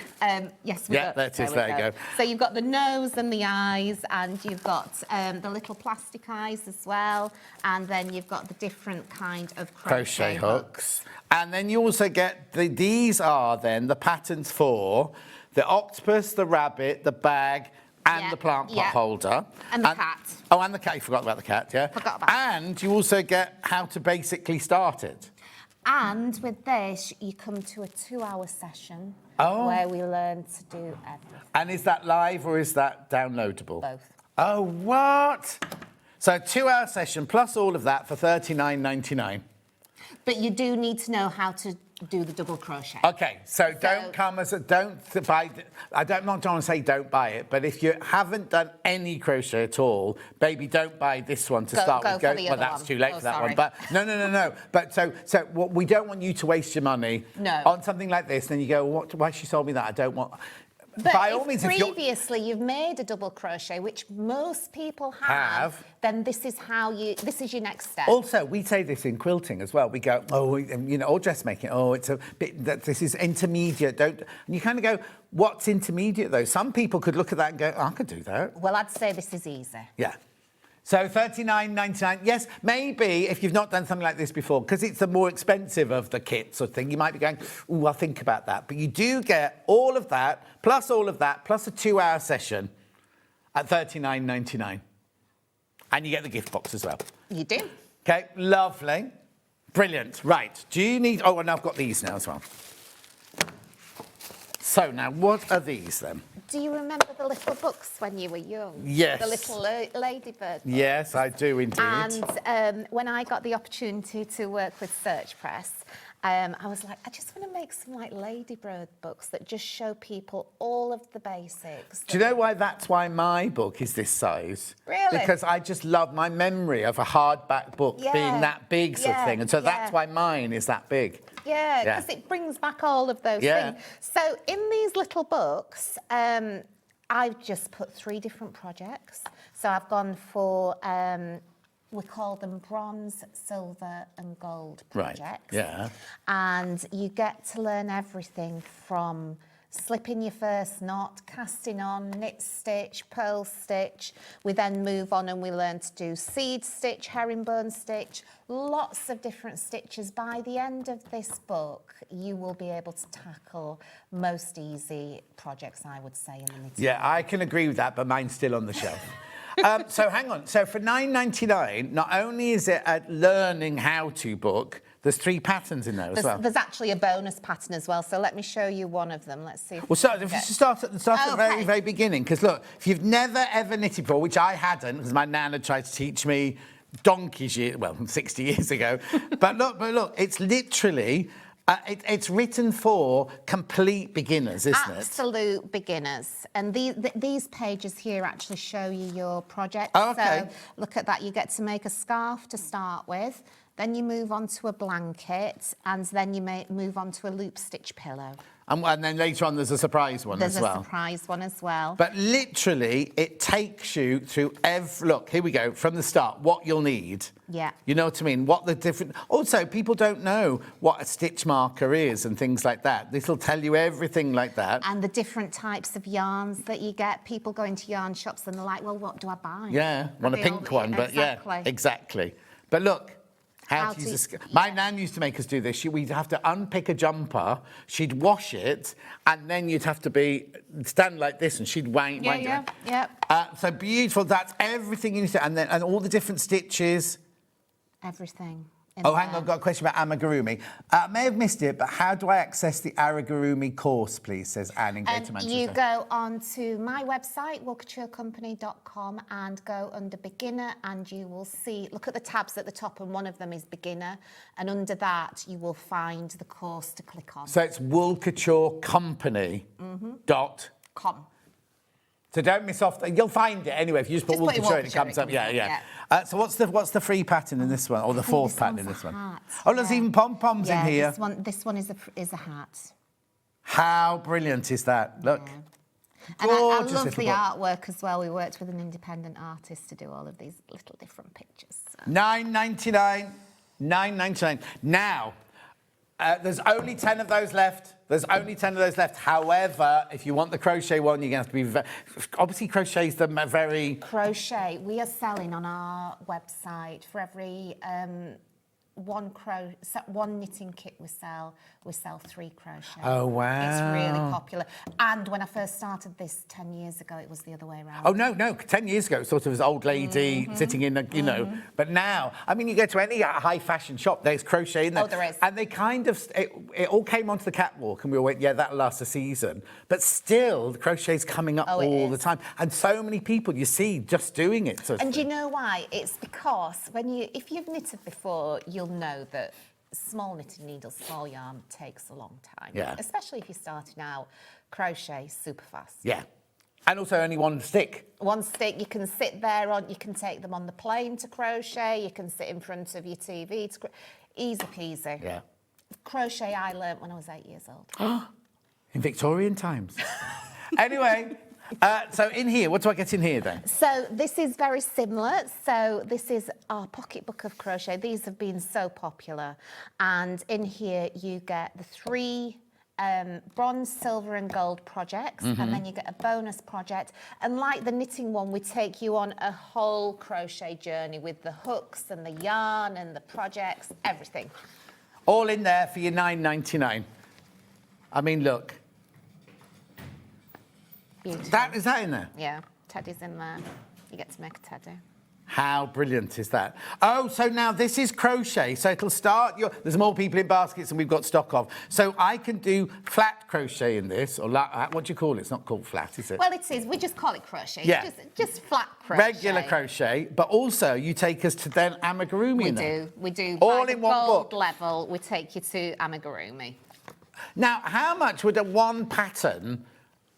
Yes, we Yeah, got, that is, there you go. So you've got the nose and the eyes, and you've got the little plastic eyes as well, and then you've got the different kind of crochet hooks. And then you also get, these are then the patterns for the octopus, the rabbit, the bag, and the plant pot holder. And the cat. Oh, and the cat. You forgot about the cat, yeah? Forgot about And you also get how to basically start it. And with this, you come to a 2-hour session where we learn to do everything. And is that live or is that downloadable? Both. Oh, what? So 2-hour session plus all of that for $39.99. But you do need to know how to do the double crochet. Okay, so don't buy. I'm not trying to say don't buy it, but if you haven't done any crochet at all, baby, don't buy this one to start with. Well, that's too late for that one. But no. But so what, we don't want you to waste your money on something like this. Then you go, why she sold me that? I don't want. But by all means, previously you've made a double crochet, which most people have, then this is your next step. Also, we say this in quilting as well. We go, or dressmaking. Oh, it's a bit. This is intermediate. And you kind of go, what's intermediate though? Some people could look at that and go, I could do that. Well, I'd say this is easy. Yeah. So $39.99. Yes, maybe if you've not done something like this before, because it's the more expensive of the kits or thing, you might be going, ooh, I'll think about that. But you do get all of that, plus a 2-hour session at $39.99. And you get the gift box as well. You do. OK, lovely. Brilliant. Right, do you need... Oh, and I've got these now as well. So now, what are these then? Do you remember the little books when you were young? Yes. The little ladybird books? Yes, I do indeed. And when I got the opportunity to work with Search Press, I was like, I just want to make some like ladybird books that just show people all of the basics. Do you know that's why my book is this size? Really? Because I just love my memory of a hardback book being that big sort of thing. And so that's why mine is that big. Yeah, because it brings back all of those things. So in these little books, I've just put 3 different projects. So I've gone for, we call them bronze, silver and gold projects. Right, yeah. And you get to learn everything from slipping your first knot, casting on, knit stitch, purl stitch. We then move on and we learn to do seed stitch, herringbone stitch, lots of different stitches. By the end of this book, you will be able to tackle most easy projects, I would say, in the knitting. Yeah, I can agree with that, but mine's still on the shelf. So hang on. So for $9.99, not only is it a learning how-to book, there's 3 patterns in there as well. There's actually a bonus pattern as well. So let me show you one of them. Let's see. Well, so if you start at the very, very beginning, because look, if you've never ever knitted before, which I hadn't, because my nana tried to teach me donkey's years, well, 60 years ago. but look, it's literally. It's written for complete beginners, isn't it? Absolute beginners. And these pages here actually show you your project. Oh, okay. So look at that. You get to make a scarf to start with. Then you move on to a blanket. And then you may move on to a loop stitch pillow. And then later on, there's a surprise one as well. There's a surprise one as well. But literally, it takes you through look, here we go, from the start, what you'll need. Yeah. You know what I mean? What the different... Also, people don't know what a stitch marker is and things like that. This will tell you everything like that. And the different types of yarns that you get. People go into yarn shops and they're like, well, what do I buy? Yeah, want a pink one, but exactly. Yeah, exactly. But look... How to use My nan used to make us do this. We'd have to unpick a jumper, she'd wash it, and then you'd have to stand like this, and she'd wind it. Yeah. So beautiful. That's everything you need to, and all the different stitches. Everything. Hang on, I've got a question about amigurumi. I may have missed it, but how do I access the amigurumi course, please, says Anne in Greater Manchester. You go on to my website, woolcouturecompany.com, and go under beginner, and you will see, look at the tabs at the top, and one of them is beginner, and under that you will find the course to click on. So it's woolcouturecompany.com. So don't miss off. You'll find it anyway if you just put Wool Couture and it comes up. Yeah. So what's the free pattern in this one, or the fourth pattern in this one? Hat. Oh, there's even pom-poms in here. This one is a hat. How brilliant is that? Look. Yeah. And I love the artwork as well. We worked with an independent artist to do all of these little different pictures. So. $9.99. Now, there's only 10 of those left. However, if you want the crochet one, you're going to have to be... Obviously, crochet's the very... Crochet, we are selling on our website for every one knitting kit we sell 3 crochet. Oh, wow. It's really popular. And when I first started this 10 years ago, it was the other way around. Oh, no. 10 years ago, it was sort of this old lady sitting in a, know. But now, I mean, you go to any high fashion shop, there's crochet in there. Oh, there is. And they kind of, it all came onto the catwalk and we all went, yeah, that'll last a season. But still, the crochet's coming up all the time. And so many people you see just doing it. And do you know why? It's because if you've knitted before, you'll know that small knitting needles, small yarn takes a long time. Yeah. Especially if you're starting out, crochet super fast. Yeah. And also only one stick. One stick, you can sit there on, you can take them on the plane to crochet, you can sit in front of your TV to easy peasy. Yeah. Crochet I learnt when I was 8 years old. In Victorian times. Anyway, so in here, what do I get in here then? So this is very similar. So this is our pocketbook of crochet. These have been so popular. And in here you get the 3 bronze, silver and gold projects, and then you get a bonus project. And like the knitting one, we take you on a whole crochet journey with the hooks and the yarn and the projects, everything. All in there for your $9.99. I mean, look. Beautiful. Is that in there? Yeah, teddy's in there. You get to make a teddy. How brilliant is that? Oh, so now this is crochet. So it'll start there's more people in baskets than we've got stock of. So I can do flat crochet in this, or what do you call it? It's not called flat, is it? Well, it is. We just call it crochet. Yeah. Just flat crochet. Regular crochet, but also you take us to then amigurumi. We do. All By in the one gold book. level, we take you to amigurumi. Now, how much would a one pattern...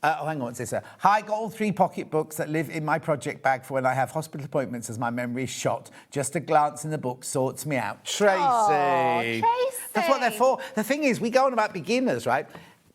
oh, hang on, what's this? Hi, got all 3 pocket books that live in my project bag for when I have hospital appointments as my memory is shot. Just a glance in the book sorts me out. Tracy. Oh, Tracy. That's what they're for. The thing is, we go on about beginners, right?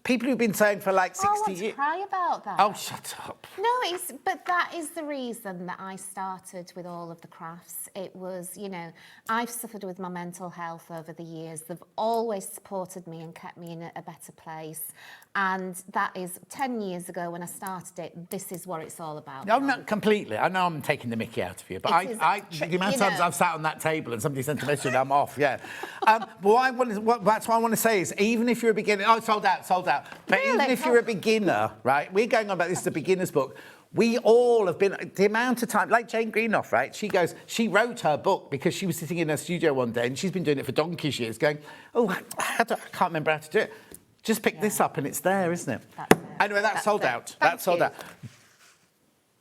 People who've been saying for like 60 I want to years... cry about that. Oh, shut up. No, but that is the reason that I started with all of the crafts. It was, you know, I've suffered with my mental health over the years. They've always supported me and kept me in a better place. And that is 10 years ago when I started it. This is what it's all about. No, not completely. I know I'm taking the mickey out of you, but the amount of times I've sat on that table and somebody sent a message, I'm off, yeah. But that's what I want to say is, even if you're a beginner... Oh, sold out. But Really? even if you're a beginner, right, we're going on about this is a beginner's book. We all have been, the amount of time, like Jane Greenough, right? She wrote her book because she was sitting in her studio one day and she's been doing it for donkey's years going, oh, I can't remember how to do it. Just pick this up and it's there, isn't it? That's it. Anyway, that's sold out. That's sold you. out.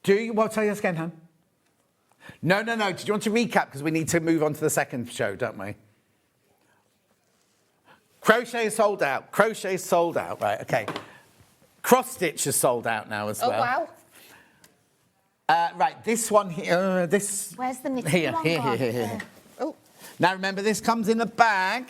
Do you want to tell us again, Han? No. Did you want to recap? Because we need to move on to the second show, don't we? Crochet is sold out. Right, okay. Cross stitch is sold out now as well. Oh, wow. Right, this one here, Where's the knitting Here. one? Oh. Now remember, this comes in a bag,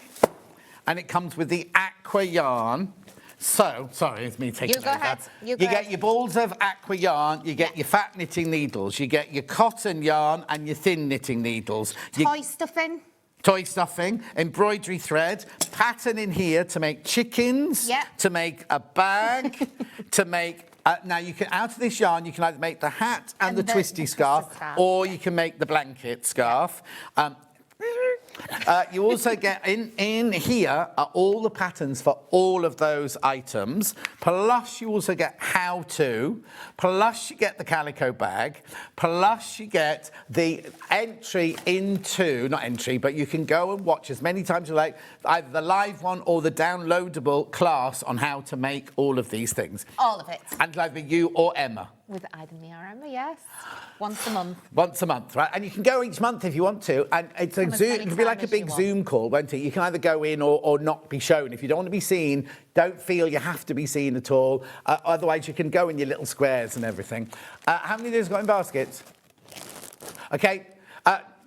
and it comes with the aqua yarn. So, sorry, it's me taking You go over. ahead. You get your balls of aqua yarn, you get your fat knitting needles, you get your cotton yarn and your thin knitting needles. Toy stuffing, embroidery thread, pattern in here to make chickens, to make a bag, to make... now, you can, out of this yarn, you can either make the hat and the twisty scarf, or you can make the blanket scarf. You also get in here are all the patterns for all of those items. Plus, you also get how to. Plus, you get the calico bag. Plus, you get the entry into, not entry, but you can go and watch as many times as you like, either the live one or the downloadable class on how to make all of these things. All of it. And either you or Emma. With either me or Emma, yes. Once a month. Once a month, right? And you can go each month if you want to. And it's a Zoom, it'll be like a big Zoom call, won't it? You can either go in or not be shown. If you don't want to be seen, don't feel you have to be seen at all. Otherwise, you can go in your little squares and everything. How many of these got in baskets? Okay.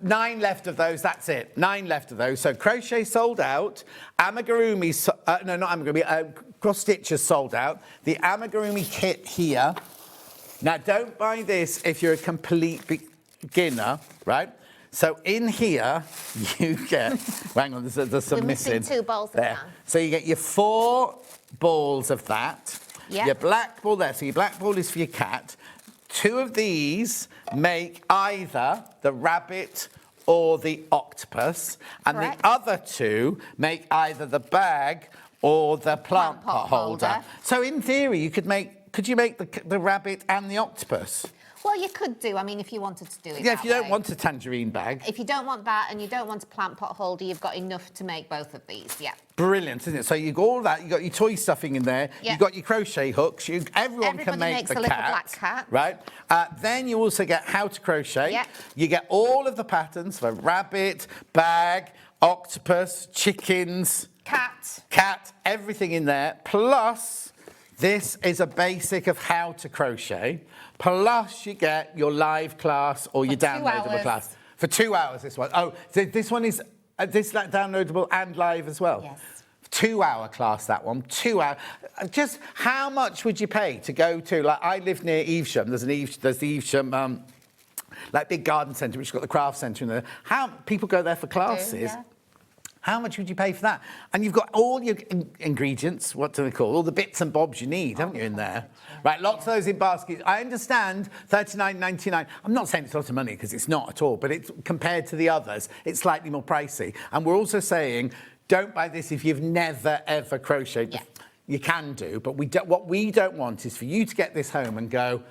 9 left of those, that's it. 9 left of those. So crochet sold out. Amigurumi, no, not amigurumi, cross stitches sold out. The amigurumi kit here. Now, don't buy this if you're a complete beginner, right? So in here, you get... hang on, there's some missing. 2 balls of there. that. So you get your 4 balls of that. Yep. Your black ball there. So your black ball is for your cat. 2 of these make either the rabbit or the octopus. And Correct. the other 2 make either the bag or the plant pot holder. So in theory, you could make... Could you make the rabbit and the octopus? Well, you could do. I mean, if you wanted to do it. Yeah, if you don't way. want a tangerine bag. If you don't want that and you don't want a plant pot holder, you've got enough to make both of these. Yeah. Brilliant, isn't it? So you got all that. You got your toy stuffing in there. Yeah. You got your crochet hooks. Everybody can make makes the a little cat, black cat. right? Then you also get how to crochet. Yeah. You get all of the patterns for rabbit, bag, octopus, chickens, cat, everything in there. Plus. This is a basic of how to crochet. Plus, you get your live class or your downloadable class. For 2 hours, this one. Oh, so this one is like downloadable and live as well? Yes. 2-hour class, that one. 2 hours. Just how much would you pay to go to... Like, I live near Evesham. There's the Evesham, like, big garden centre, which has got the craft centre in there. How people go there for classes. Yeah. How much would you pay for that? And you've got all your ingredients, what do they call, all the bits and bobs you need, haven't you, in there? Right, lots of those in baskets. I understand $39.99. I'm not saying it's a lot of money, because it's not at all, but it's compared to the others, it's slightly more pricey. And we're also saying, don't buy this if you've never, ever crocheted. Yeah. You can do, but what we don't want is for you to get this home and go,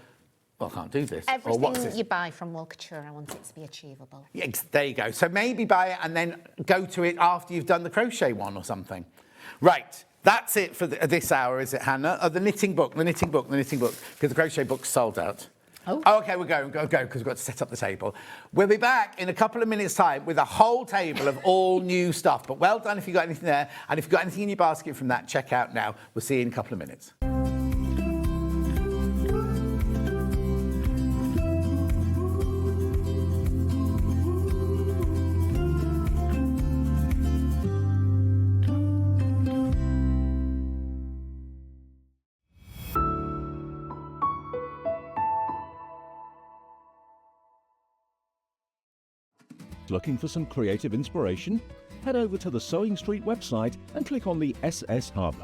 well, I can't do this. Or Everything what's this? you buy from Wool Couture, I want it to be achievable. Yeah, there you go. So maybe buy it and then go to it after you've done the crochet one or something. Right, that's it for this hour, is it, Hannah? Oh, the knitting book, because the crochet book's sold out. Oh, okay, we'll go, because we've got to set up the table. We'll be back in a couple of minutes' time with a whole table of all new stuff. But well done if you've got anything there. And if you've got anything in your basket from that, check out now. We'll see you in a couple of minutes. Looking for some creative inspiration? Head over to the SewingStreet website and click on the SS Hub.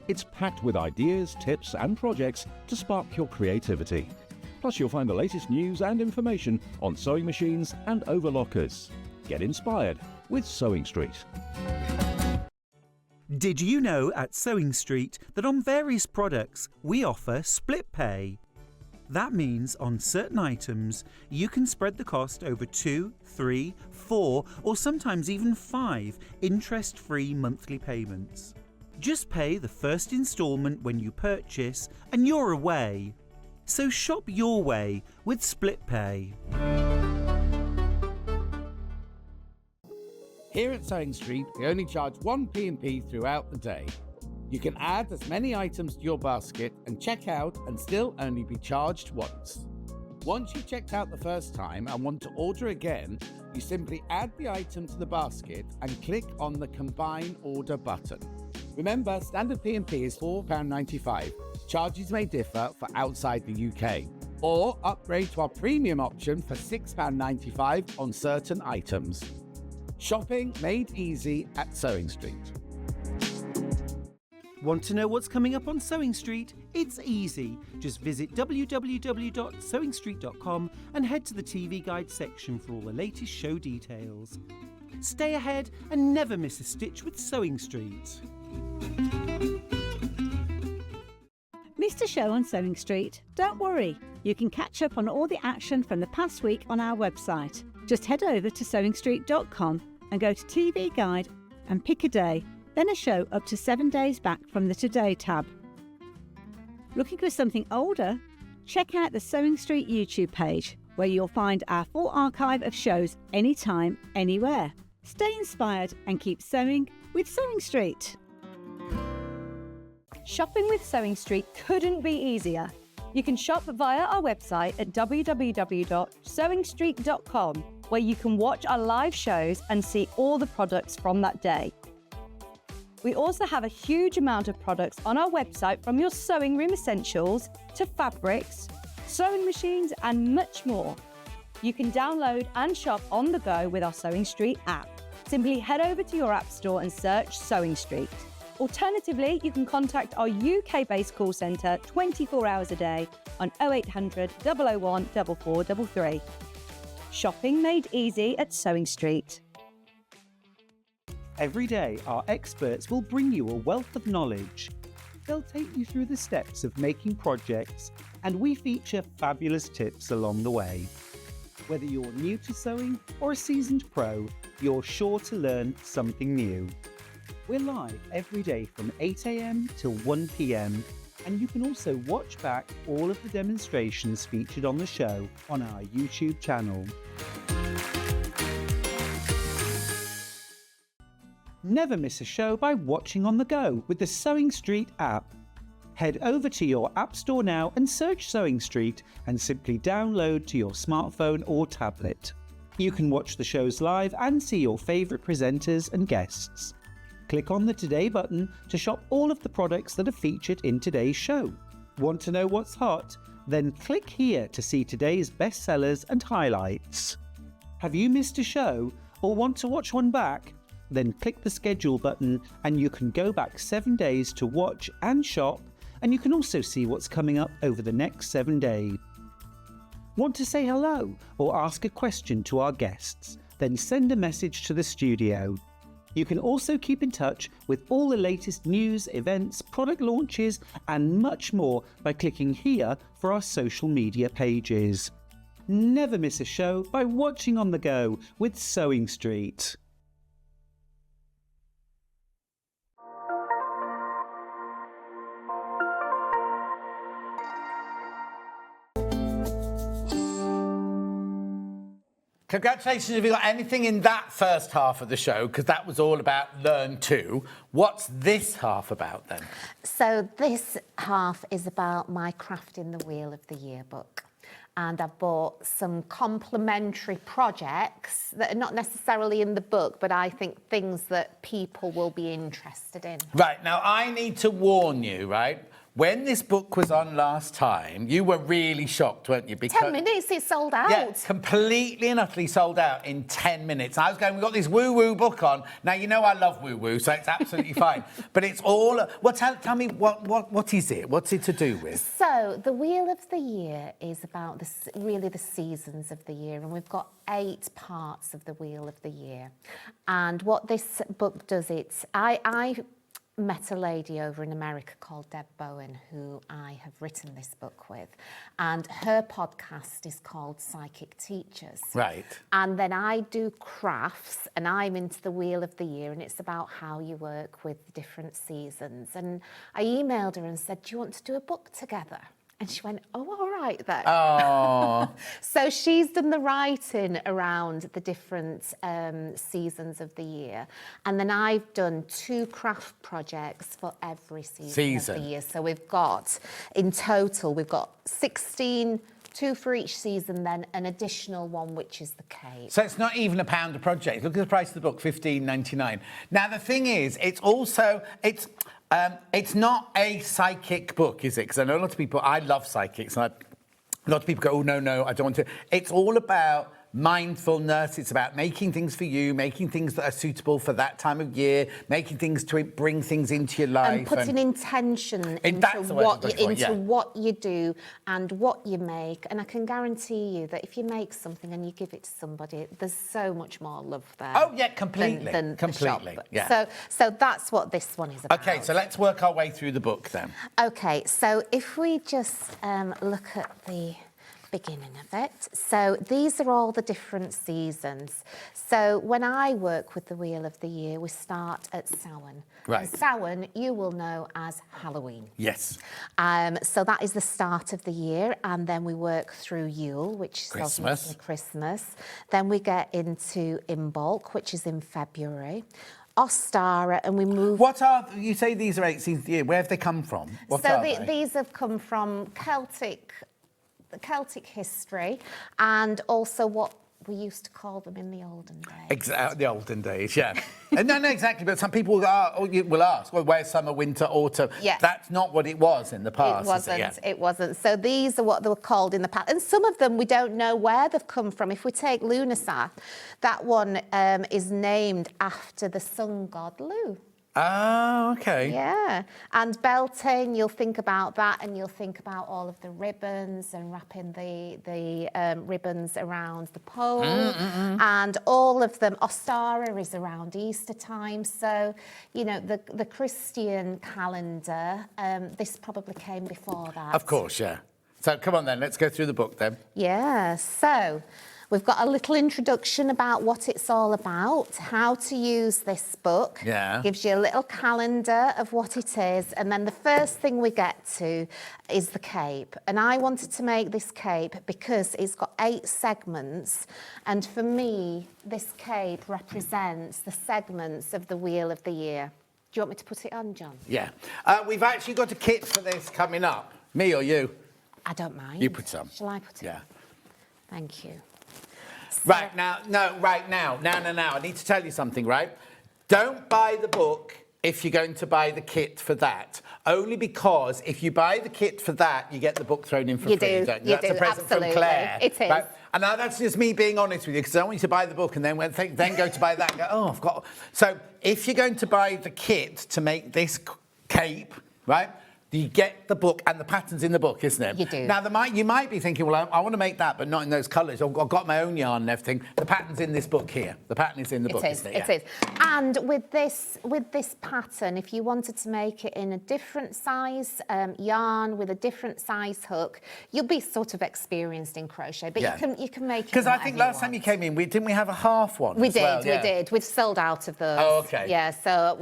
It's packed with ideas, tips and projects to spark your creativity. Plus you'll find the latest news and information on sewing machines and overlockers. Get inspired with SewingStreet. Did you know at SewingStreet that on various products we offer split pay? That means on certain items, you can spread the cost over 2, 3, 4, or sometimes even 5 interest-free monthly payments. Just pay the first instalment when you purchase and you're away. So shop your way with split pay. Here at SewingStreet, we only charge one P&P throughout the day. You can add as many items to your basket and check out and still only be charged once. Once you've checked out the first time and want to order again, you simply add the item to the basket and click on the Combine Order button. Remember, standard P&P is £4.95. Charges may differ for outside the UK. Or upgrade to our premium option for £6.95 on certain items. Shopping made easy at SewingStreet. Want to know what's coming up on SewingStreet? It's easy. Just visit www.sewingstreet.com and head to the TV Guide section for all the latest show details. Stay ahead and never miss a stitch with SewingStreet. Missed a show on Sewing Street? Don't worry, you can catch up on all the action from the past week on our website. Just head over to SewingStreet.com and go to TV Guide and pick a day, then a show up to 7 days back from the Today tab. Looking for something older? Check out the Sewing Street YouTube page, where you'll find our full archive of shows anytime, anywhere. Stay inspired and keep sewing with Sewing Street. Shopping with SewingStreet couldn't be easier. You can shop via our website at www.sewingstreet.com, where you can watch our live shows and see all the products from that day. We also have a huge amount of products on our website, from your sewing room essentials to fabrics, sewing machines and much more. You can download and shop on the go with our SewingStreet app. Simply head over to your app store and search SewingStreet. Alternatively, you can contact our UK-based call centre 24 hours a day on 0800 001 4433. Shopping made easy at SewingStreet. Every day, our experts will bring you a wealth of knowledge. They'll take you through the steps of making projects, and we feature fabulous tips along the way. Whether you're new to sewing or a seasoned pro, you're sure to learn something new. We're live every day from 8 a.m. till 1 p.m, and you can also watch back all of the demonstrations featured on the show on our YouTube channel. Never miss a show by watching on the go with the SewingStreet app. Head over to your app store now and search SewingStreet and simply download to your smartphone or tablet. You can watch the shows live and see your favourite presenters and guests. Click on the Today button to shop all of the products that are featured in today's show. Want to know what's hot? Then click here to see today's bestsellers and highlights. Have you missed a show or want to watch one back? Then click the schedule button and you can go back 7 days to watch and shop, and you can also see what's coming up over the next 7 days. Want to say hello or ask a question to our guests? Then send a message to the studio. You can also keep in touch with all the latest news, events, product launches, and much more by clicking here for our social media pages. Never miss a show by watching on the go with SewingStreet. Congratulations if you got anything in that first half of the show, because that was all about Learn To. What's this half about then? So this half is about my Crafting the Wheel of the Year book. And I bought some complementary projects that are not necessarily in the book, but I think things that people will be interested in. Right, now I need to warn you, right? When this book was on last time, you were really shocked, weren't you? Because 10 minutes, it's sold out. Yeah, completely and utterly sold out in 10 minutes. I was going, we've got this woo-woo book on. Now, you know I love woo-woo, so it's absolutely fine. But it's all... Well, tell me, what is it? What's it to do with? So, the Wheel of the Year is about really the seasons of the year, and we've got 8 parts of the Wheel of the Year. And what this book does, I met a lady over in America called Deb Bowen, who I have written this book with, and her podcast is called Psychic Teachers. Right. And then I do crafts, and I'm into the Wheel of the Year, and it's about how you work with different seasons. And I emailed her and said, do you want to do a book together? And she went, oh, all right then. Oh. So she's done the writing around the different seasons of the year. And then I've done 2 craft projects for every season of the year. So we've got, in total, we've got 16, 2 for each season, then an additional one, which is the cape. So it's not even £1 a project. Look at the price of the book, $15.99. Now, the thing is, it's also... It's not a psychic book, is it? Because I know a lot of people, I love psychics, and a lot of people go, oh, no, I don't want to. It's all about mindfulness. It's about making things for you, making things that are suitable for that time of year, making things to bring things into your life. And putting intention into what you do and what you make. And I can guarantee you that if you make something and you give it to somebody, there's so much more love there. Oh, yeah, completely. Than completely. The shop. Yeah. So that's what this one is about. OK, so let's work our way through the book then. OK, so if we just look at the beginning of it. So these are all the different seasons. So when I work with the Wheel of the Year, we start at Samhain. Right. And Samhain, you will know as Halloween. Yes. So that is the start of the year, and then we work through Yule, which is obviously Christmas. Then we get into Imbolc, which is in February. Ostara, and we move... You say these are 8 seasons of the year. Where have they come from? These have come from Celtic history, and also what we used to call them in the olden days. Exactly, the olden days, yeah. No, exactly. But some people will ask, well, where's summer, winter, autumn? Yes. That's not what it was in the past. It wasn't. So these are what they were called in the past. And some of them we don't know where they've come from. If we take Lughnasadh, that one is named after the sun god Lu. Oh, OK. Yeah. And Beltane, you'll think about that, and you'll think about all of the ribbons and wrapping the ribbons around the pole. And all of them. Ostara is around Easter time. So, you know, the Christian calendar, this probably came before that. Of course, yeah. So come on then, let's go through the book then. Yeah. So we've got a little introduction about what it's all about, how to use this book. Yeah. Gives you a little calendar of what it is. And then the first thing we get to is the cape. And I wanted to make this cape because it's got 8 segments. And for me, this cape represents the segments of the Wheel of the Year. Do you want me to put it on, John? Yeah. We've actually got a kit for this coming up. Me or you? I don't mind. You put some. Shall I put it? Yeah. Thank you. Right now, I need to tell you something, right? Don't buy the book if you're going to buy the kit for that. Only because if you buy the kit for that, you get the book thrown in for free, don't you? That's a present from Claire. It is. Right? And now that's just me being honest with you, because I don't want you to buy the book and then go to buy that and go, oh, I've got... So if you're going to buy the kit to make this cape, right, you get the book and the pattern's in the book, isn't it? You do. Now, you might be thinking, well, I want to make that, but not in those colours. I've got my own yarn and everything. The pattern's in this book here. The pattern is in the book, isn't it? It is. And with this pattern, if you wanted to make it in a different size yarn with a different size hook, you'll be sort of experienced in crochet, but you can make it. Because I think last time you came in, didn't we have a half one? We as well? we did. We've sold out of those. Oh, okay. Yeah. So,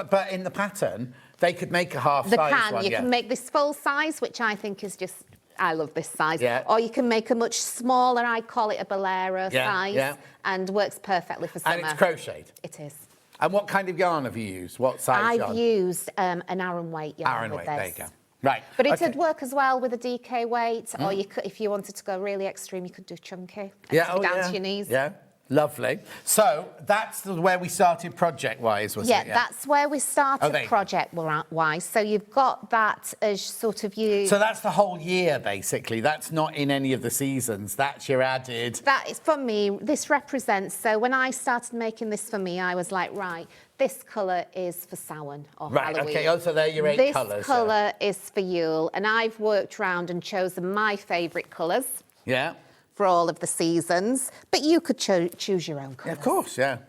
but in the pattern, they could make a half size one. You can make this full size, which I think is just. I love this size. Yeah. Or you can make a much smaller. I call it a bolero size, and works perfectly for summer. And it's crocheted. It is. And what kind of yarn have you used? What size yarn? I've used an Aran weight yarn. Aran with weight. this. There you go. Right. But it'd work as well with a DK weight, or you could, if you wanted to go really extreme, you could do chunky. Down to your knees. Yeah. Lovely. So that's where we started project-wise, was it? Yeah, that's where we started project-wise. So you've got that as sort of you... So that's the whole year, basically. That's not in any of the seasons. That's your added... That is, for me, this represents... So when I started making this for me, I was like, right, this colour is for Samhain or Halloween. Right, OK. Oh, so there are your 8 colours. This colour is for Yule. And I've worked round and chosen my favourite colours. Yeah. For all of the seasons, but you could choose your own colours. Yeah, of course, yeah.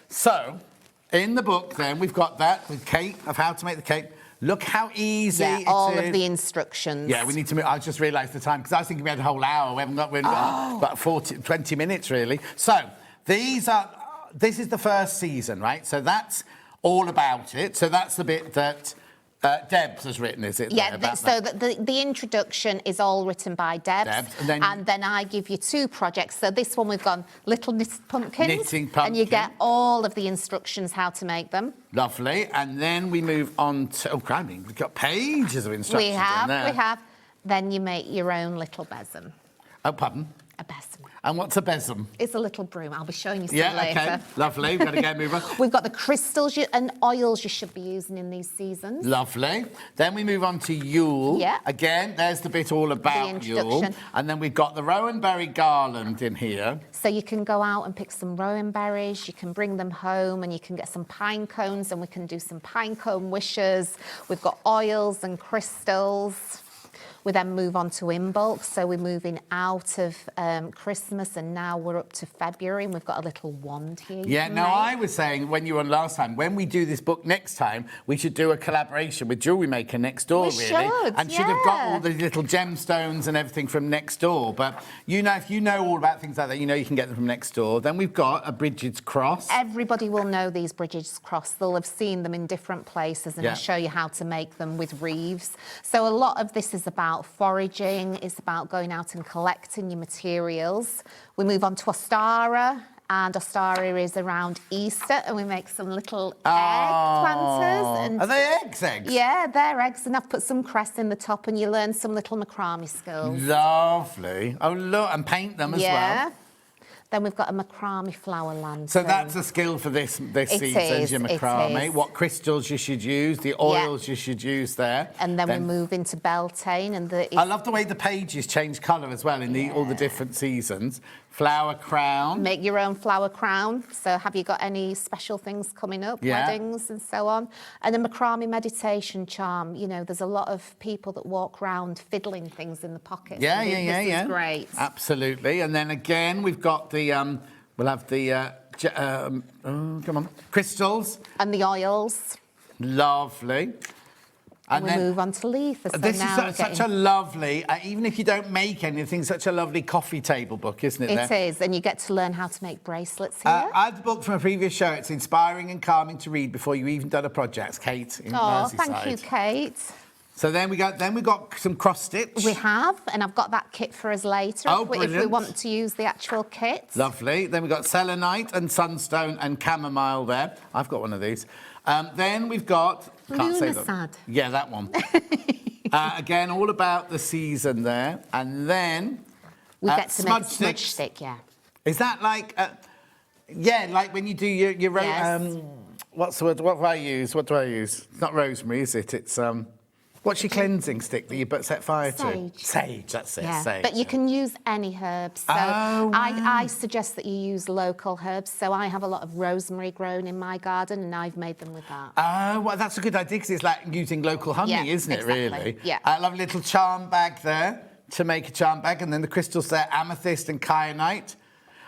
So, in the book, then, we've got that, the cape, of how to make the cape. Look how easy it is. all of the instructions. Yeah, we need to move. I just realised the time, because I was thinking we had a whole hour. We haven't got about 20 minutes, really. So, this is the first season, right? So that's all about it. So that's the bit that... Debs has written, is it? Yeah, so the introduction is all written by Debs. And then I give you 2 projects. So this one we've gone Little Knitted Pumpkins. Knitting pumpkin. And you get all of the instructions how to make them. Lovely. And then we move on to... Oh, criminy, we've got pages of instructions in there. We have. Then you make your own little besom. Oh, pardon? A besom. And what's a besom? It's a little broom. I'll be showing you some later. Yeah, OK. Lovely. We've got to go move on. We've got the crystals and oils you should be using in these seasons. Lovely. Then we move on to Yule. Yeah. Again, there's the bit all about Yule. And then we've got the rowan berry garland in here. So you can go out and pick some rowan berries. You can bring them home and you can get some pine cones and we can do some pine cone wishes. We've got oils and crystals. We then move on to in bulk, so we're moving out of Christmas and now we're up to February and we've got a little wand here. Yeah, now I was saying when you were on last time, when we do this book next time, we should do a collaboration with Jewellery Maker next door, really. And should have got all the little gemstones and everything from next door. But you know, if you know all about things like that, you know you can get them from next door. Then we've got a Bridget's cross. Everybody will know these Bridget's cross. They'll have seen them in different places and I'll show you how to make them with reeves. So a lot of this is about foraging, it's about going out and collecting your materials. We move on to Ostara, and Ostara is around Easter, and we make some little egg planters. And are they eggs? Yeah, they're eggs, and I've put some cress in the top, and you learn some little macrame skills. Lovely. Oh, look, and paint them as well. Then we've got a macrame flower lantern. So that's a skill for this season, your macrame. What crystals you should use, the oils you should use there. And then we move into Beltane. And I love the way the pages change colour as well in all the different seasons. Flower crown. Make your own flower crown. So have you got any special things coming up, weddings and so on? And the macrame meditation charm. You know, there's a lot of people that walk around fiddling things in the pockets. Yeah. This is great. Absolutely. And then again, we've got the, we'll have the, come on, crystals. And the oils. Lovely. And we move on to leaf. So this is such a lovely, even if you don't make anything, such a lovely coffee table book, isn't it? It is, and you get to learn how to make bracelets here. I have the book from a previous show. It's inspiring and calming to read before you even done a project, Kate. In Merseyside. Thank you, Kate. So then we got some cross stitch. We have, and I've got that kit for us later if we want to use the actual kit. Lovely. Then we've got selenite and sunstone and chamomile there. I've got one of these. Then we've got... Can't say that. Sad. Yeah, that one. Again, all about the season there. And then... We get to make a smudge stick, Is that like... like when you do your yes. what's the word? What do I use? It's not rosemary, is it? It's... What's your cleansing stick that you set fire to? Sage. Sage, that's it, Yeah, sage. but you can use any herbs. So I suggest that you use local herbs. So I have a lot of rosemary grown in my garden, and I've made them with that. Oh, well, that's a good idea because it's like using local honey, isn't it, exactly. really? Yeah. I love a little charm bag there to make a charm bag, and then the crystals there, amethyst and kyanite.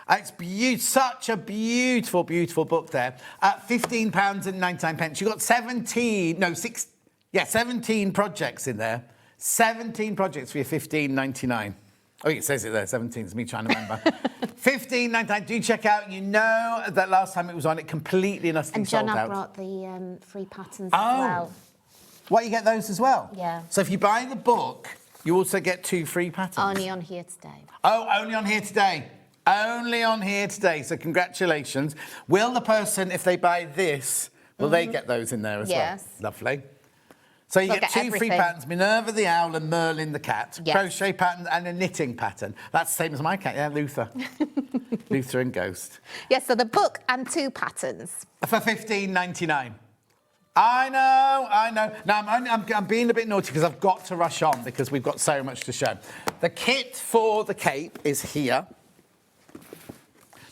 It's such a beautiful, beautiful book there. £15.99. You've got 17 projects in there. 17 projects for your £15.99. Oh, it says it there, 17. It's me trying to remember. £15.99. Do check out. You know that last time it was on, it completely and utterly sold out. And John, I brought the free patterns as well. What, you get those as well? Yeah. So if you buy the book, you also get 2 free patterns. Only on here today. Oh, only on here today. Only on here today. So congratulations. Will the person, if they buy this, will they get those in there as Yes. well? Lovely. So you get 2 free patterns, Minerva the owl and Merlin the cat, Yes. crochet pattern and a knitting pattern. That's the same as my cat, yeah, Luther. Luther and Ghost. Yes, so the book and 2 patterns. For £15.99. I know. Now, I'm being a bit naughty because I've got to rush on because we've got so much to show. The kit for the cape is here.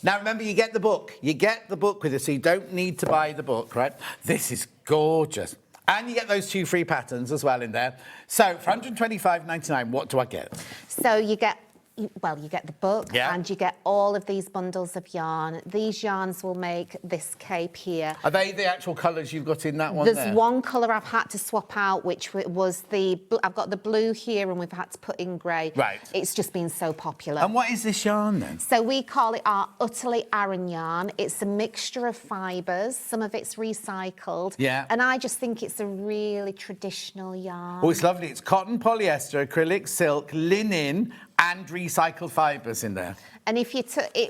Now, remember, you get the book. You get the book with it, so you don't need to buy the book, right? This is gorgeous. And you get those 2 free patterns as well in there. So, for £125.99, what do I get? So you get the book, Yeah. and you get all of these bundles of yarn. These yarns will make this cape here. Are they the actual colours you've got in that one There's there? one colour I've had to swap out, which was I've got the blue here, and we've had to put in grey. Right. It's just been so popular. And what is this yarn then? So we call it our Utterly Aran yarn. It's a mixture of fibres. Some of it's recycled. Yeah. And I just think it's a really traditional yarn. Oh, it's lovely. It's cotton, polyester, acrylic, silk, linen, and recycled fibres in there. And if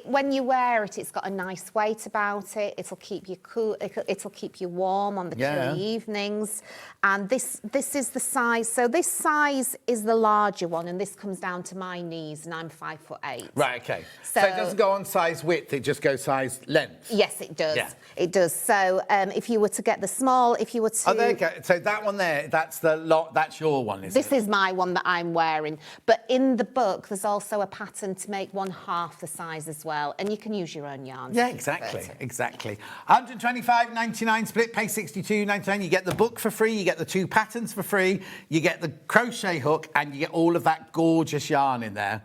when you wear it, it's got a nice weight about it. It'll keep you cool. It'll keep you warm on the chilly evenings. And this is the size. So this size is the larger one, and this comes down to my knees, and I'm 5'8". Right. Okay. So it doesn't go on size width. It just goes size length. Yes, it does. Yeah. It does. So if you were to get the small, if you were to... Oh, there you go. So that one there, that's the lot. That's your one, is it? This is my one that I'm wearing. But in the book, there's also a pattern to make one half the size as well, and you can use your own yarn. Yeah, exactly, exactly. £125.99 split, pay £62.99. You get the book for free, you get the 2 patterns for free, you get the crochet hook, and you get all of that gorgeous yarn in there.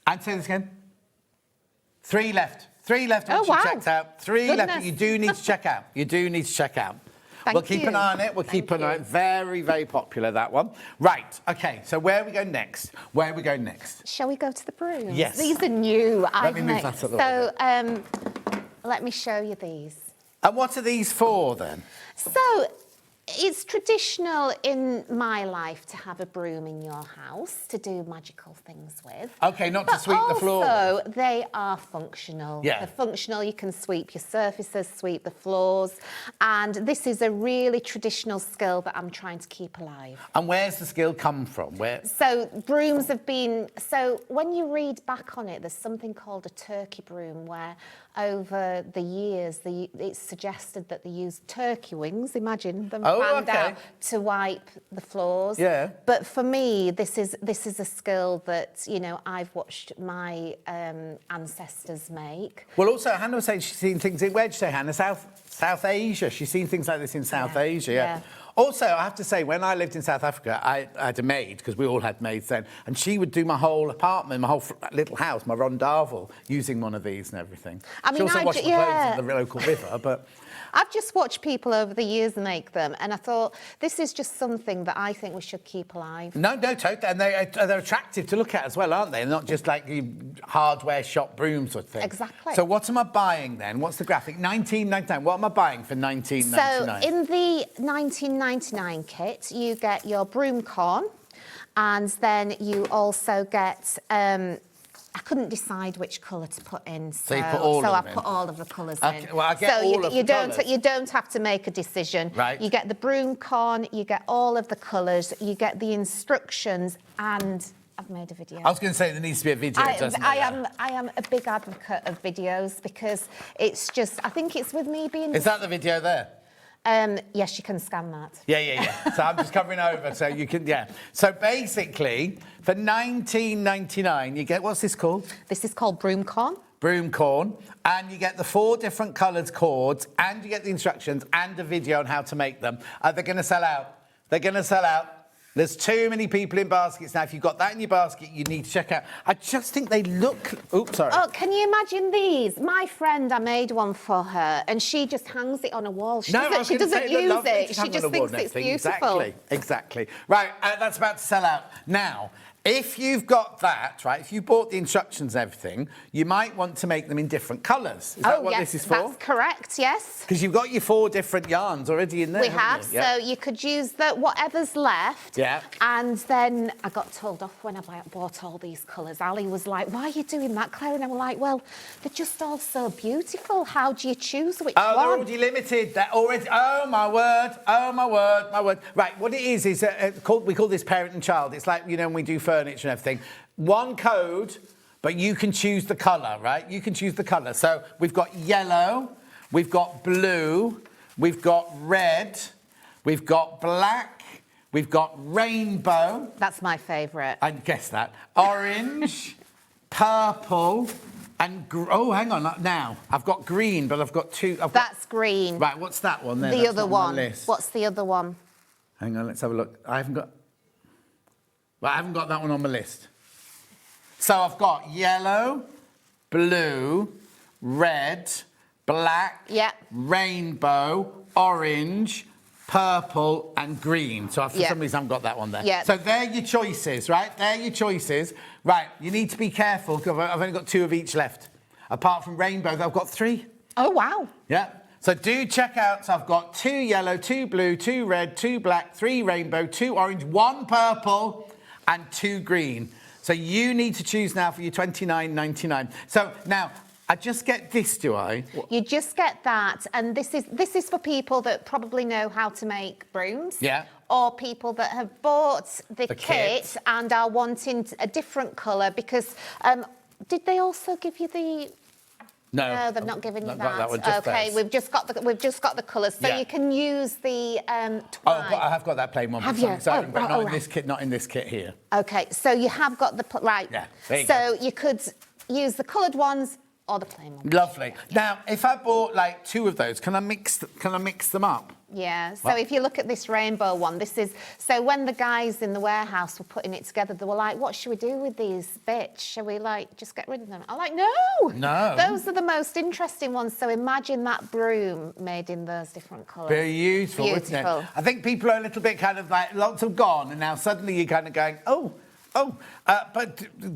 And say this again. 3 left. 3 left once you checked out. 3 left that you do need to check out. You do need to check out. We'll keep an eye on it. We'll keep an eye on it. Very, very popular, that one. Right. OK, so where are we going next? Where are we going next? Shall we go to the brooms? Yes. These are new. Let me move that a little bit. Let me show you these. And what are these for, then? So it's traditional in my life to have a broom in your house to do magical things with. OK, not to sweep the floor. Also, they are functional. Yeah. They're functional. You can sweep your surfaces, sweep the floors. And this is a really traditional skill that I'm trying to keep alive. And where's the skill come from? Where? So brooms have been... So when you read back on it, there's something called a turkey broom where over the years, it's suggested that they used turkey wings, imagine them fanned out, to wipe the floors. Yeah. But for me, this is a skill that, you know, I've watched my ancestors make. Well, also, Hannah was saying she's seen things in, where'd you say, Hannah? South Asia. She's seen things like this in South Asia, yeah. Also, I have to say, when I lived in South Africa, I had a maid, because we all had maids then, and she would do my whole apartment, my whole little house, my rondavel, using one of these and everything. I mean, she also washed the clothes in the local river, but... I've just watched people over the years make them, and I thought, this is just something that I think we should keep alive. No, totally. And they're attractive to look at as well, aren't they? They're not just like hardware shop brooms sort of thing. Exactly. So what am I buying then? What's the graphic? £19.99. What am I buying for £19.99? So in the £19.99 kit, you get your broom corn, and then you also get... I couldn't decide which colour to put in, so you put all of them I in? put all of the colours Okay, in. well, I get all of the colours. You don't have to make a decision. Right. You get the broom corn, you get all of the colours, you get the instructions, and I've made a video. I was going to say there needs to be a video, doesn't there? I am a big advocate of videos because it's just, I think it's with me being... Is that the video there? Yes, you can scan that. Yeah. So I'm just covering over, so you can, yeah. So basically, for $19.99, you get, what's this called? This is called broom corn. Broom corn, and you get the 4 different coloured cords, and you get the instructions and a video on how to make them. They're going to sell out. They're going to sell out. There's too many people in baskets now. If you've got that in your basket, you need to check out. I just think they look... Oops, sorry. Oh, can you imagine these? My friend, I made one for her, and she just hangs it on a wall. She doesn't use it. She just thinks it's beautiful. Exactly. Right, that's about to sell out. Now, if you've got that, right, if you bought the instructions and everything, you might want to make them in different colours. Is that what this is for? That's correct, yes. Because you've got your 4 different yarns already in there, We have, so you could use whatever's left. Yeah. And then I got told off when I bought all these colours. Ali was like, why are you doing that, Claire? And I'm like, well, they're just all so beautiful. How do you choose which one? Oh, they're already limited. They're already... Oh, my word. Oh, my word. My word. Right, what it is we call this parent and child. It's like, you know, when we do furniture and everything. 1 code, but you can choose the colour, right? You can choose the colour. So we've got yellow, we've got blue, we've got red, we've got black, we've got rainbow. That's my favourite. I guess that. Orange, purple, and... oh, hang on. Now, I've got green, but I've got 2... That's green. Right, what's that one then? The other one. What's the other one? Hang on, let's have a look. I haven't got that one on my list. So I've got yellow, blue, red, black, rainbow, orange, purple, and green. So for some reason, I haven't got that one there. Yeah. So they're your choices, right? They're your choices. Right, you need to be careful because I've only got 2 of each left. Apart from rainbow, I've got 3. Oh, wow. Yeah. So do check out. So I've got 2 yellow, 2 blue, 2 red, 2 black, 3 rainbow, 2 orange, 1 purple, and 2 green. So you need to choose now for your $29.99. So now, I just get this, do I? You just get that, and this is for people that probably know how to make brooms. Yeah. Or people that have bought the kit and are wanting a different colour because did they also give you the... No, they've not given you that. One, okay, we've just got the colours, so you can use the twine. Oh, I have got that plain one. Have you? But not in this kit. Not in this kit here. Okay, so you have got the right. Yeah. There you go. You could use the coloured ones or the plain ones. Lovely. Now, if I bought like 2 of those, can I mix them up? Yeah, so if you look at this rainbow one, this is... So when the guys in the warehouse were putting it together, they were like, what should we do with these bits? Shall we, like, just get rid of them? I'm like, no! No. Those are the most interesting ones. So imagine that broom made in those different colours. Beautiful, isn't it? I think people are a little bit kind of like, lots have gone, and now suddenly you're kind of going,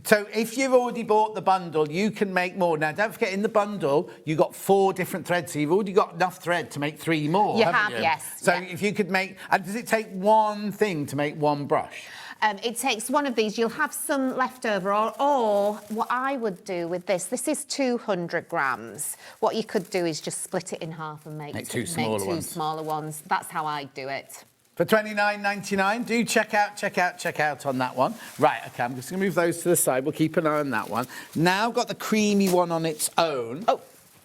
so if you've already bought the bundle, you can make more. Now, don't forget, in the bundle, you got 4 different threads, so you've already got enough thread to make 3 more, haven't you? Yes. So if you could make... And does it take 1 thing to make 1 brush? It takes 1 of these. You'll have some left over, or what I would do with this is 200 grams. What you could do is just split it in half and make 2 smaller ones. That's how I do it. For $29.99, do check out on that one. Right, OK, I'm just going to move those to the side. We'll keep an eye on that one. Now I've got the creamy one on its own. Oh,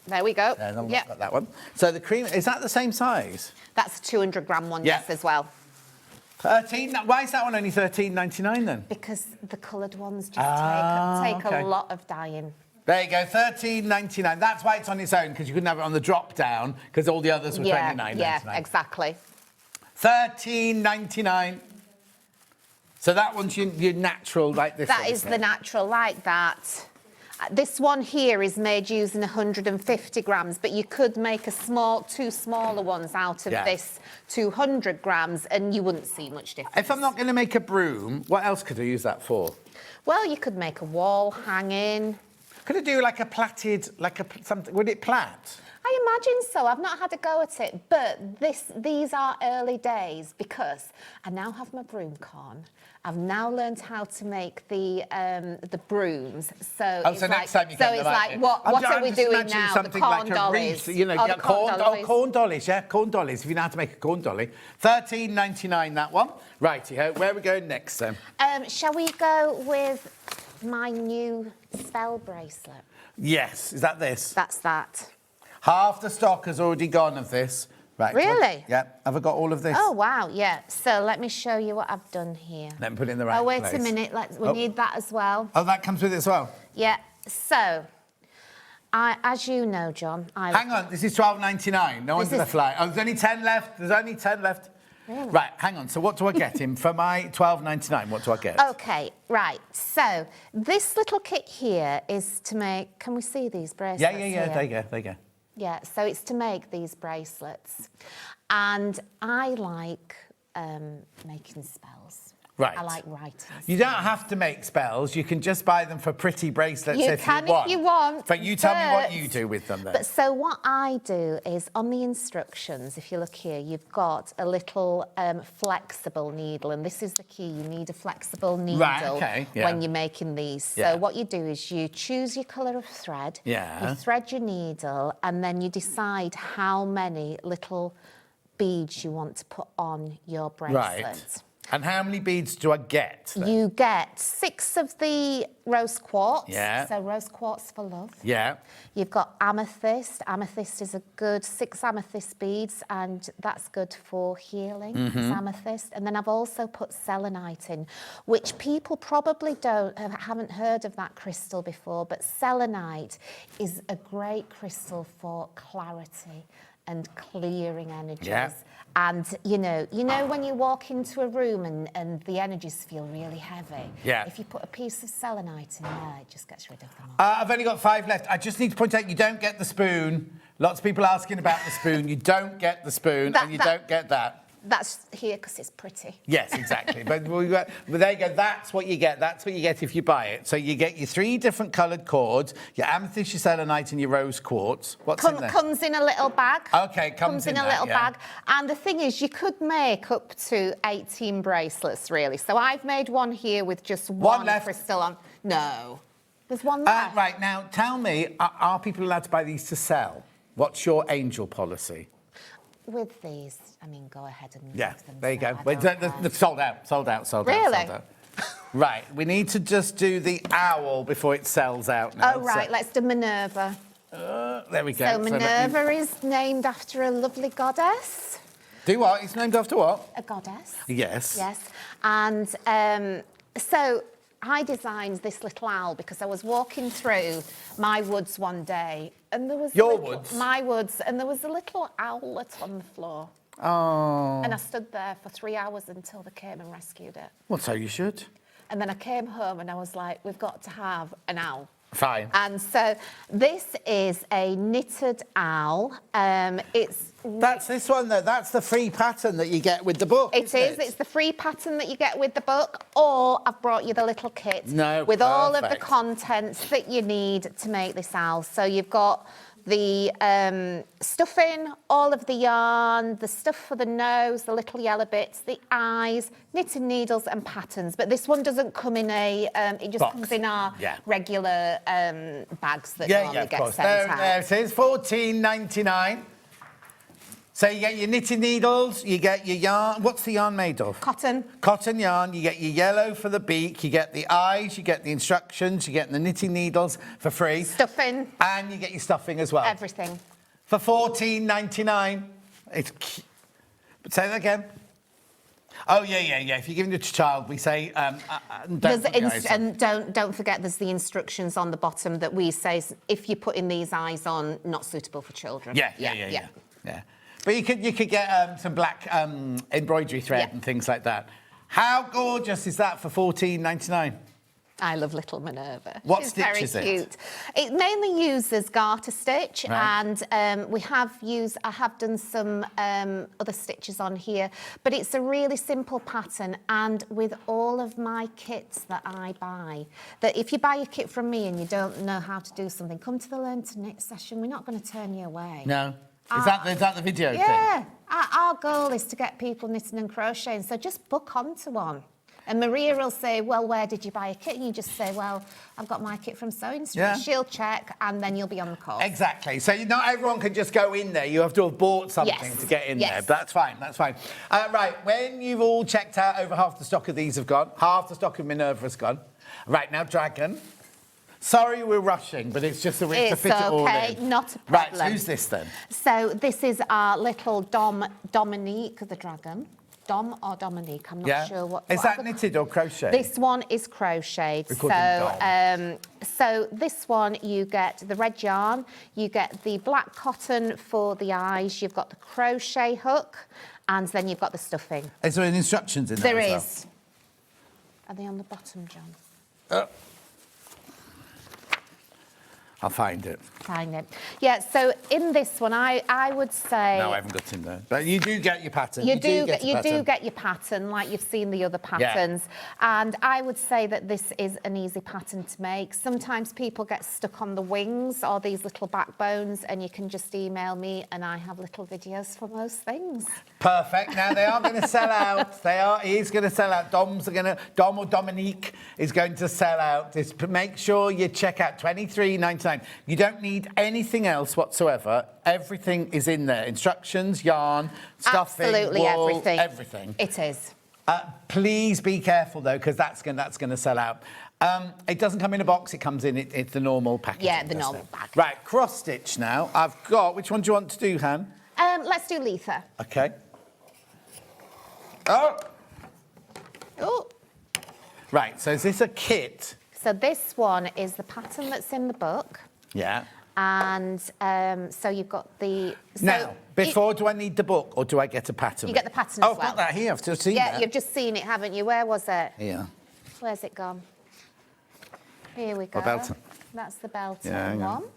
there we go. I've got that one. So the cream, is that the same size? That's a 200-gram one, yes, as well. 13. Why is that one only $13.99 then? Because the coloured ones just take a lot of dyeing. There you go, $13.99. That's why it's on its own, because you couldn't have it on the drop down, because all the others were $29.99. Yeah, exactly. $13.99. So that one's your natural, like this. That is the natural, like that. This one here is made using 150 grams, but you could make 2 smaller ones out of this 200 grams, and you wouldn't see much difference. If I'm not going to make a broom, what else could I use that for? Well, you could make a wall hanging. Could I do like a plaited, something? Would it plait? I imagine so. I've not had a go at it, but these are early days because I now have my broom corn. I've now learned how to make the brooms. So next time you it's like what are we doing now? The corn dollies. Corn dollies, yeah, corn dollies. If you know how to make a corn dolly. $13.99 that one. Righty-ho, where are we going next then? Shall we go with my new spell bracelet? Yes, is that this? That's that. Half the stock has already gone of this. Right. Really? Yeah. Have I got all of this? Oh, wow, yeah. So let me show you what I've done here. Let me put it in the right Oh, wait place. a minute. We need that as well. Oh, that comes with it as well? Yeah. So, as you know, John, Hang on, this is $12.99. No one's going to fly. Oh, there's only 10 left. There's only 10 left. Really? Right, hang on. So what do I get him for my $12.99? What do I get? Okay, right. So this little kit here is to make. Can we see these bracelets? Yeah. Here? There you go. Yeah. So it's to make these bracelets, and I like making spells. Right. I like writing. You don't have to make spells. You can just buy them for pretty bracelets You if can you want. if you want. But you tell me what you do with them then. But so what I do is on the instructions, if you look here, you've got a little flexible needle, and this is the key. You need a flexible needle when you're making these. So what you do is you choose your colour of thread. Yeah. You thread your needle, and then you decide how many little beads you want to put on your bracelet. Right. And how many beads do I get then? You get 6 of the rose quartz. Yeah. So rose quartz for love. Yeah. You've got amethyst. Amethyst is a good 6 amethyst beads, and that's good for healing. It's amethyst. And then I've also put selenite in, which people probably haven't heard of that crystal before, but selenite is a great crystal for clarity and clearing energies. Yeah. And, you know when you walk into a room and the energies feel really heavy? Yeah. If you put a piece of selenite in there, it just gets rid of them all. I've only got 5 left. I just need to point out you don't get the spoon. Lots of people asking about the spoon. You don't get the spoon and you don't get that. That's here because it's pretty. Yes, exactly. but there you go. That's what you get. That's what you get if you buy it. So you get your 3 different coloured cords, your amethyst, your selenite, and your rose quartz. What's in there? Comes in a little bag. Okay, comes in a that, little yeah. bag. And the thing is, you could make up to 18 bracelets, really. So I've made one here with just one left. crystal on. No, there's one left. Right, now tell me, are people allowed to buy these to sell? What's your angel policy? With these, I mean, go ahead and Yeah, make them there you sell. go. I Wait, don't care. they're sold out. Really? Right, we need to just do the owl before it sells out now. Oh, right, let's do Minerva. There we go. So Minerva is named after a lovely goddess. Do what? It's named after what? A goddess. Yes. Yes. And so I designed this little owl because I was walking through my woods one day and there was my woods, and there was a little owlet on the floor. Oh. And I stood there for 3 hours until they came and rescued it. Well, so you should. And then I came home and I was like, we've got to have an owl. Fine. And so this is a knitted owl. That's this one, though. That's the free pattern that you get with the book. It is. It's the free pattern that you get with the book, or I've brought you the little kit with all of the contents that you need to make this owl. So you've got the stuffing, all of the yarn, the stuff for the nose, the little yellow bits, the eyes, knitting needles and patterns. But this one doesn't come in it just comes in our regular bags that normally get sent out. There it is, $14.99. So you get your knitting needles, you get your yarn. What's the yarn made of? Cotton. Cotton yarn. You get your yellow for the beak, you get the eyes, you get the instructions, you get the knitting needles for free. Stuffing. And you get your stuffing as well. Everything. For $14.99. But say that again. Oh, yeah. If you're giving it to a child, we say, don't forget there's the instructions on the bottom that we say, if you're putting these eyes on, not suitable for children. Yeah. But you could get some black embroidery thread and things like that. How gorgeous is that for $14.99? I love little Minerva. What She's stitch very is it? cute. It mainly uses garter stitch, and I have done some other stitches on here, but it's a really simple pattern. And with all of my kits that I buy, that if you buy a kit from me and you don't know how to do something, come to the Learn to Knit session. We're not going to turn you away. No. Is that the video thing? Yeah. Our goal is to get people knitting and crocheting, so just book onto one. And Maria will say, well, where did you buy a kit? And you just say, well, I've got my kit from SewingStreet. Yeah. She'll check, and then you'll be on the course. Exactly. So not everyone can just go in there. You have to have bought something to get in there. But that's fine. Right, when you've all checked out, over half the stock of these have gone. Half the stock of Minerva has gone. Right, now Dragon. Sorry, we're rushing, but it's just a way to It's fit it all okay, in. not a Right, problem. who's this then? So this is our little Dominique the dragon. Dom or Dominique, I'm not sure what. Is that other- knitted or crochet? This one is crocheted. We call them So this one you get the red yarn, you get the black cotton for the eyes, you've got the crochet hook, and then you've got the stuffing. Is there any instructions in there? There as is. Are they on the bottom, John? well? I'll find it. Find it. Yeah, so in this one, I would say... No, I haven't got in there. But you do get your pattern. You do get a you pattern. do get your pattern like you've seen the other patterns, and I would say that this is an easy pattern to make. Sometimes people get stuck on the wings or these little backbones, and you can just email me, and I have little videos for most things. Perfect. Now they are going to sell out. He's going to sell out. Dom or Dominique is going to sell out. Just make sure you check out $23.99. You don't need anything else whatsoever. Everything is in there. Instructions, yarn, stuffing, Absolutely wool, everything. everything. It is. Please be careful though, because that's going to sell out. It doesn't come in a box. It comes in. It's the normal packaging. Yeah, the normal bag. Right, cross stitch now. I've got. Which one do you want to do, Han? Let's do Letha. Okay. Oh. Oh. Right. So is this a kit? So this one is the pattern that's in the book. Yeah. And so you've got the... So Now, do I need the book or do I get a pattern? You get the pattern Oh, as well. I've got that here. I've just seen that. Yeah, you've just seen it, haven't you? Where was it? Here. Where's it gone? Here we go. Belton. That's the Belton Yeah, hang on. one.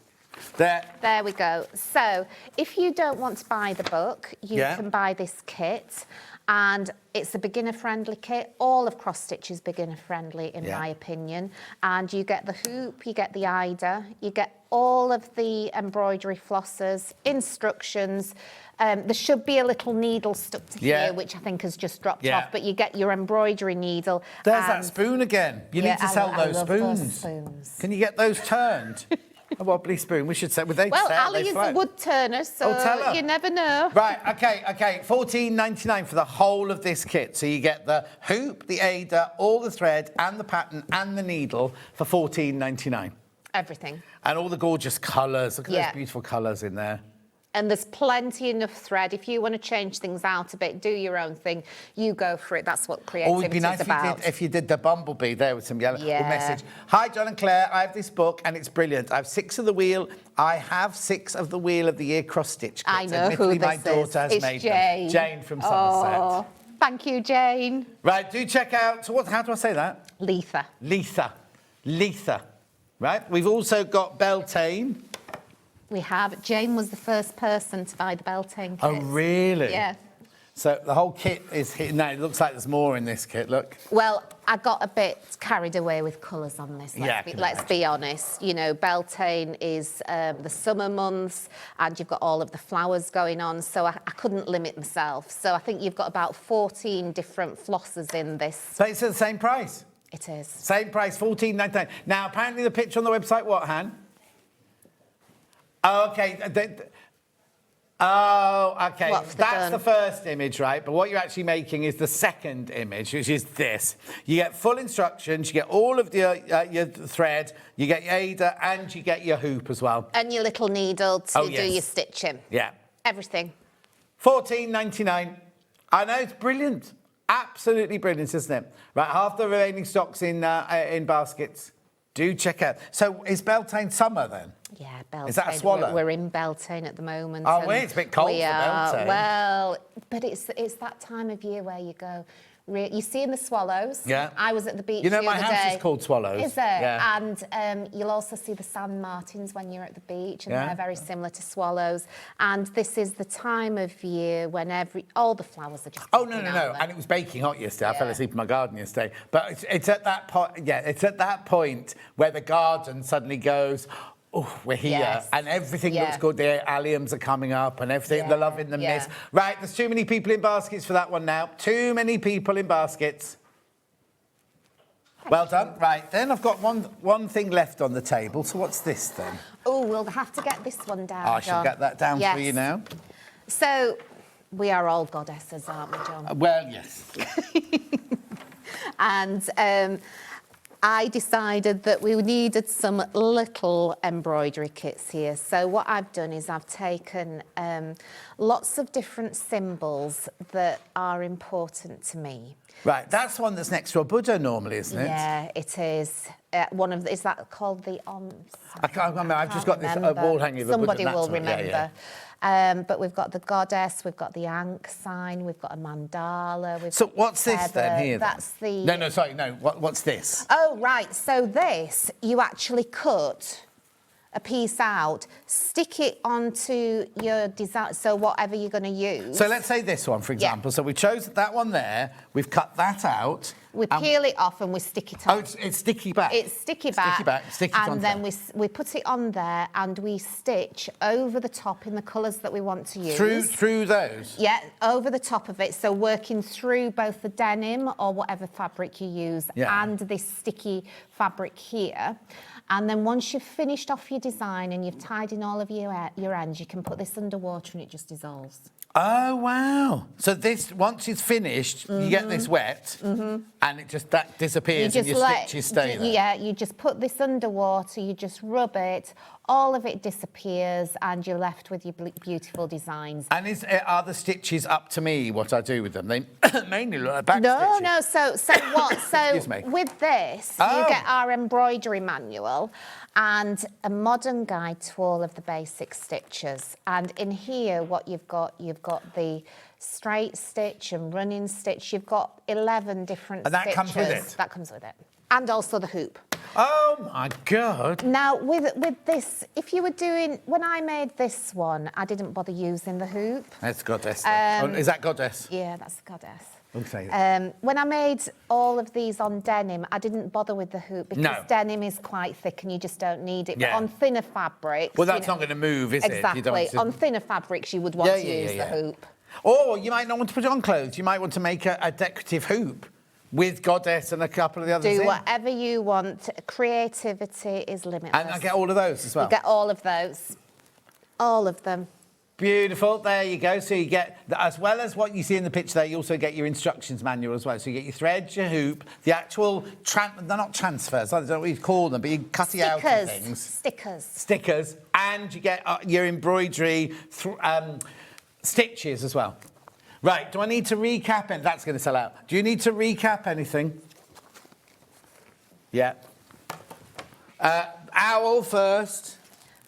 There. We go. So if you don't want to buy the book, you Yeah. can buy this kit. And it's a beginner-friendly kit. All of cross stitch is beginner-friendly, in my opinion. And you get the hoop, you get the eider, you get all of the embroidery flossers, instructions. There should be a little needle stuck to here, which I think has just dropped off. But you get your embroidery needle. There's that spoon again. You need to sell I those love spoons. those spoons. Can you get those turned? A wobbly spoon. We should say. Well, Ali is a wood turner, so tell her. you never know. Right, okay. $14.99 for the whole of this kit. So you get the hoop, the aider, all the thread, and the pattern, and the needle for $14.99. Everything. And all the gorgeous colours. Look at those beautiful colours in there. And there's plenty enough thread. If you want to change things out a bit, do your own thing, you go for it. That's what creativity It'd be nice is about. if you did the bumblebee there with some yellow message. Hi, John and Claire. I have this book and it's brilliant. I have 6 of the wheel. I have 6 of the Wheel of the Year cross stitch kits. I know who Admittedly, this my daughter is. has It's made Jane. them. Jane from Somerset. Oh, thank you, Jane. Right, do check out. So how do I say that? Letha. Letha. Right. We've also got Beltane. We have. Jane was the first person to buy the Beltane kit. Oh, really? Yeah. So the whole kit is here. Now, it looks like there's more in this kit, look. Well, I got a bit carried away with colours on this, let's be honest. You know, Beltane is the summer months and you've got all of the flowers going on, so I couldn't limit myself. So I think you've got about 14 different flossers in this. So it's at the same price? It is. Same price, $14.99. Now, apparently the picture on the website, what, Han? Oh, okay. Okay. That's the first image, right? But what you're actually making is the second image, which is this. You get full instructions, you get all of your thread, you get your aider, and you get your hoop as well. And your little needle to do your stitching. Yeah. Everything. $14.99. I know, it's brilliant. Absolutely brilliant, isn't it? Right, half the remaining stock's in baskets. Do check out. So is Beltane summer then? Yeah, Beltane. Is that a swallow? We're in Beltane at the moment. Oh, it's a bit cold for Beltane. Well, but it's that time of year where you go. You see in the swallows. Yeah. I was at the beach You know, the my other house day. is called Swallows. Is it? Yeah. And you'll also see the sand martins when you're at the beach, and Yeah. they're very similar to swallows. And this is the time of year when all the flowers are just. Oh, no. And it was baking hot yesterday. I fell asleep in my garden yesterday. But it's at that point, it's at that point where the garden suddenly goes, oh, we're here. And everything looks good. The alliums are coming up and everything, the love in the mist. Right, there's too many people in baskets for that one now. Too many people in baskets. Well done. Right, then I've got one thing left on the table. So what's this then? Oh, we'll have to get this one down, I shall John. get that down for you now. So, we are all goddesses, aren't we, John? Well, yes. And I decided that we needed some little embroidery kits here. So what I've done is I've taken lots of different symbols that are important to me. Right, that's one that's next to a Buddha normally, isn't it? Yeah, it is. Is that called the I can't remember. I've just got this wall hanging of a Buddha. Somebody will that's one. remember. Yeah, yeah. But we've got the goddess, we've got the Ankh sign, we've got a mandala. So what's this then here? That's the... No, sorry, no. What's this? Oh, right. So this, you actually cut a piece out, stick it onto your design, so whatever you're going to use. So let's say this one, for example. Yeah. So we chose that one there, we've cut that out. We peel it off and we stick it on. Oh, it's sticky back. It's sticky back. Sticky back, stick it on and then we put it on there and we stitch over the top in the colours that we want to use. Through those? Yeah, over the top of it. So working through both the denim or whatever fabric you use and this sticky fabric here. And then once you've finished off your design and you've tied in all of your ends, you can put this underwater and it just dissolves. Oh, wow. So this, once it's finished, you get this wet and it just disappears and your stitches stay there. Yeah, you just put this underwater, you just rub it, all of it disappears and you're left with your beautiful designs. And are the stitches up to me, what I do with them? They mainly look like back stitches. No, so with this, you get our embroidery manual and a modern guide to all of the basic stitches. And in here, what you've got the straight stitch and running stitch. You've got 11 different stitches. And that comes with it? That comes with it. And also the hoop. Oh, my God. Now, with this, if you were doing... When I made this one, I didn't bother using the hoop. That's goddess. Is that goddess? Yeah, that's the goddess. Okay. When I made all of these on denim, I didn't bother with the hoop because denim is quite thick and you just don't need it. Yeah. But on thinner fabrics... Well, that's not going to move, is it? Exactly. You don't want to... On thinner fabrics, you would want to use the hoop. Or you might not want to put it on clothes. You might want to make a decorative hoop with goddess and a couple of the others. Do whatever you want. Creativity is limitless. And I get all of those as well? You get all of those. All of them. Beautiful, there you go. So you get, as well as what you see in the picture there, you also get your instructions manual as well. So you get your threads, your hoop, the actual, they're not transfers, I don't know what you call them, but you cut it out of things. Stickers. And you get your embroidery stitches as well. Right, do I need to recap it? That's going to sell out. Do you need to recap anything? Yeah. Owl first.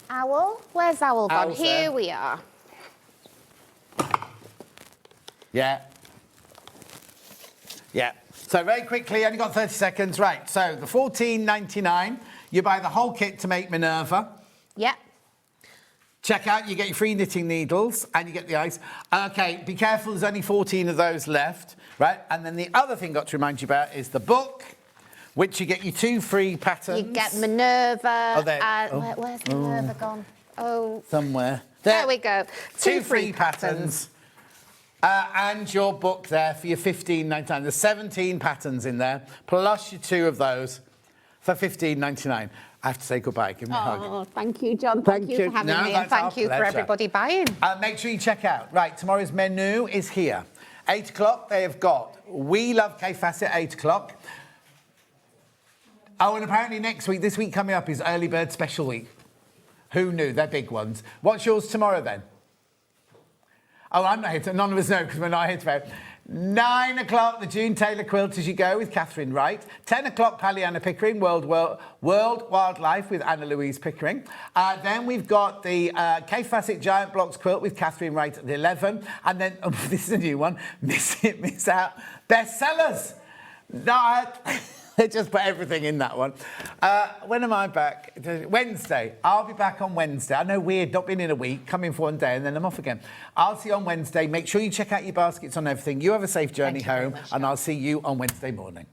Owl? Where's Owl gone? Owl's Here there. we are. Yeah. Yeah. So very quickly, only got 30 seconds. Right, so the $14.99, you buy the whole kit to make Minerva. Yeah. Check out, you get your free knitting needles and you get the ice. Okay, be careful, there's only 14 of those left, right? And then the other thing got to remind you about is the book, which you get your 2 free patterns. You get Minerva. Oh, there. Where's Minerva gone? Oh. Somewhere. There we go. 2 free patterns. And your book there for your $15.99. There's 17 patterns in there, plus your 2 of those for $15.99. I have to say goodbye. Give me a hug. Oh, thank you, John. Thank you for having me, and thank you for everybody buying. Make sure you check out. Right, tomorrow's menu is here. 8 o'clock, they have got We Love K-Facet at 8 o'clock. Oh, and apparently this week coming up is Early Bird Special Week. Who knew? They're big ones. What's yours tomorrow, then? Oh, I'm not here to... None of us know, because we're not here tomorrow. 9 o'clock, the June Taylor Quilt As You Go with Catherine Wright. 10 o'clock, Pollyanna Pickering, World Wildlife with Anna Louise Pickering. Then we've got the K-Facet Giant Blocks Quilt with Catherine Wright at 11. And then, this is a new one, Miss It, Miss Out, Bestsellers. No, they just put everything in that one. When am I back? Wednesday. I'll be back on Wednesday. I know, weird, not been in a week, come in for one day and then I'm off again. I'll see you on Wednesday. Make sure you check out your baskets on everything. You have a safe journey home and I'll see you on Wednesday morning.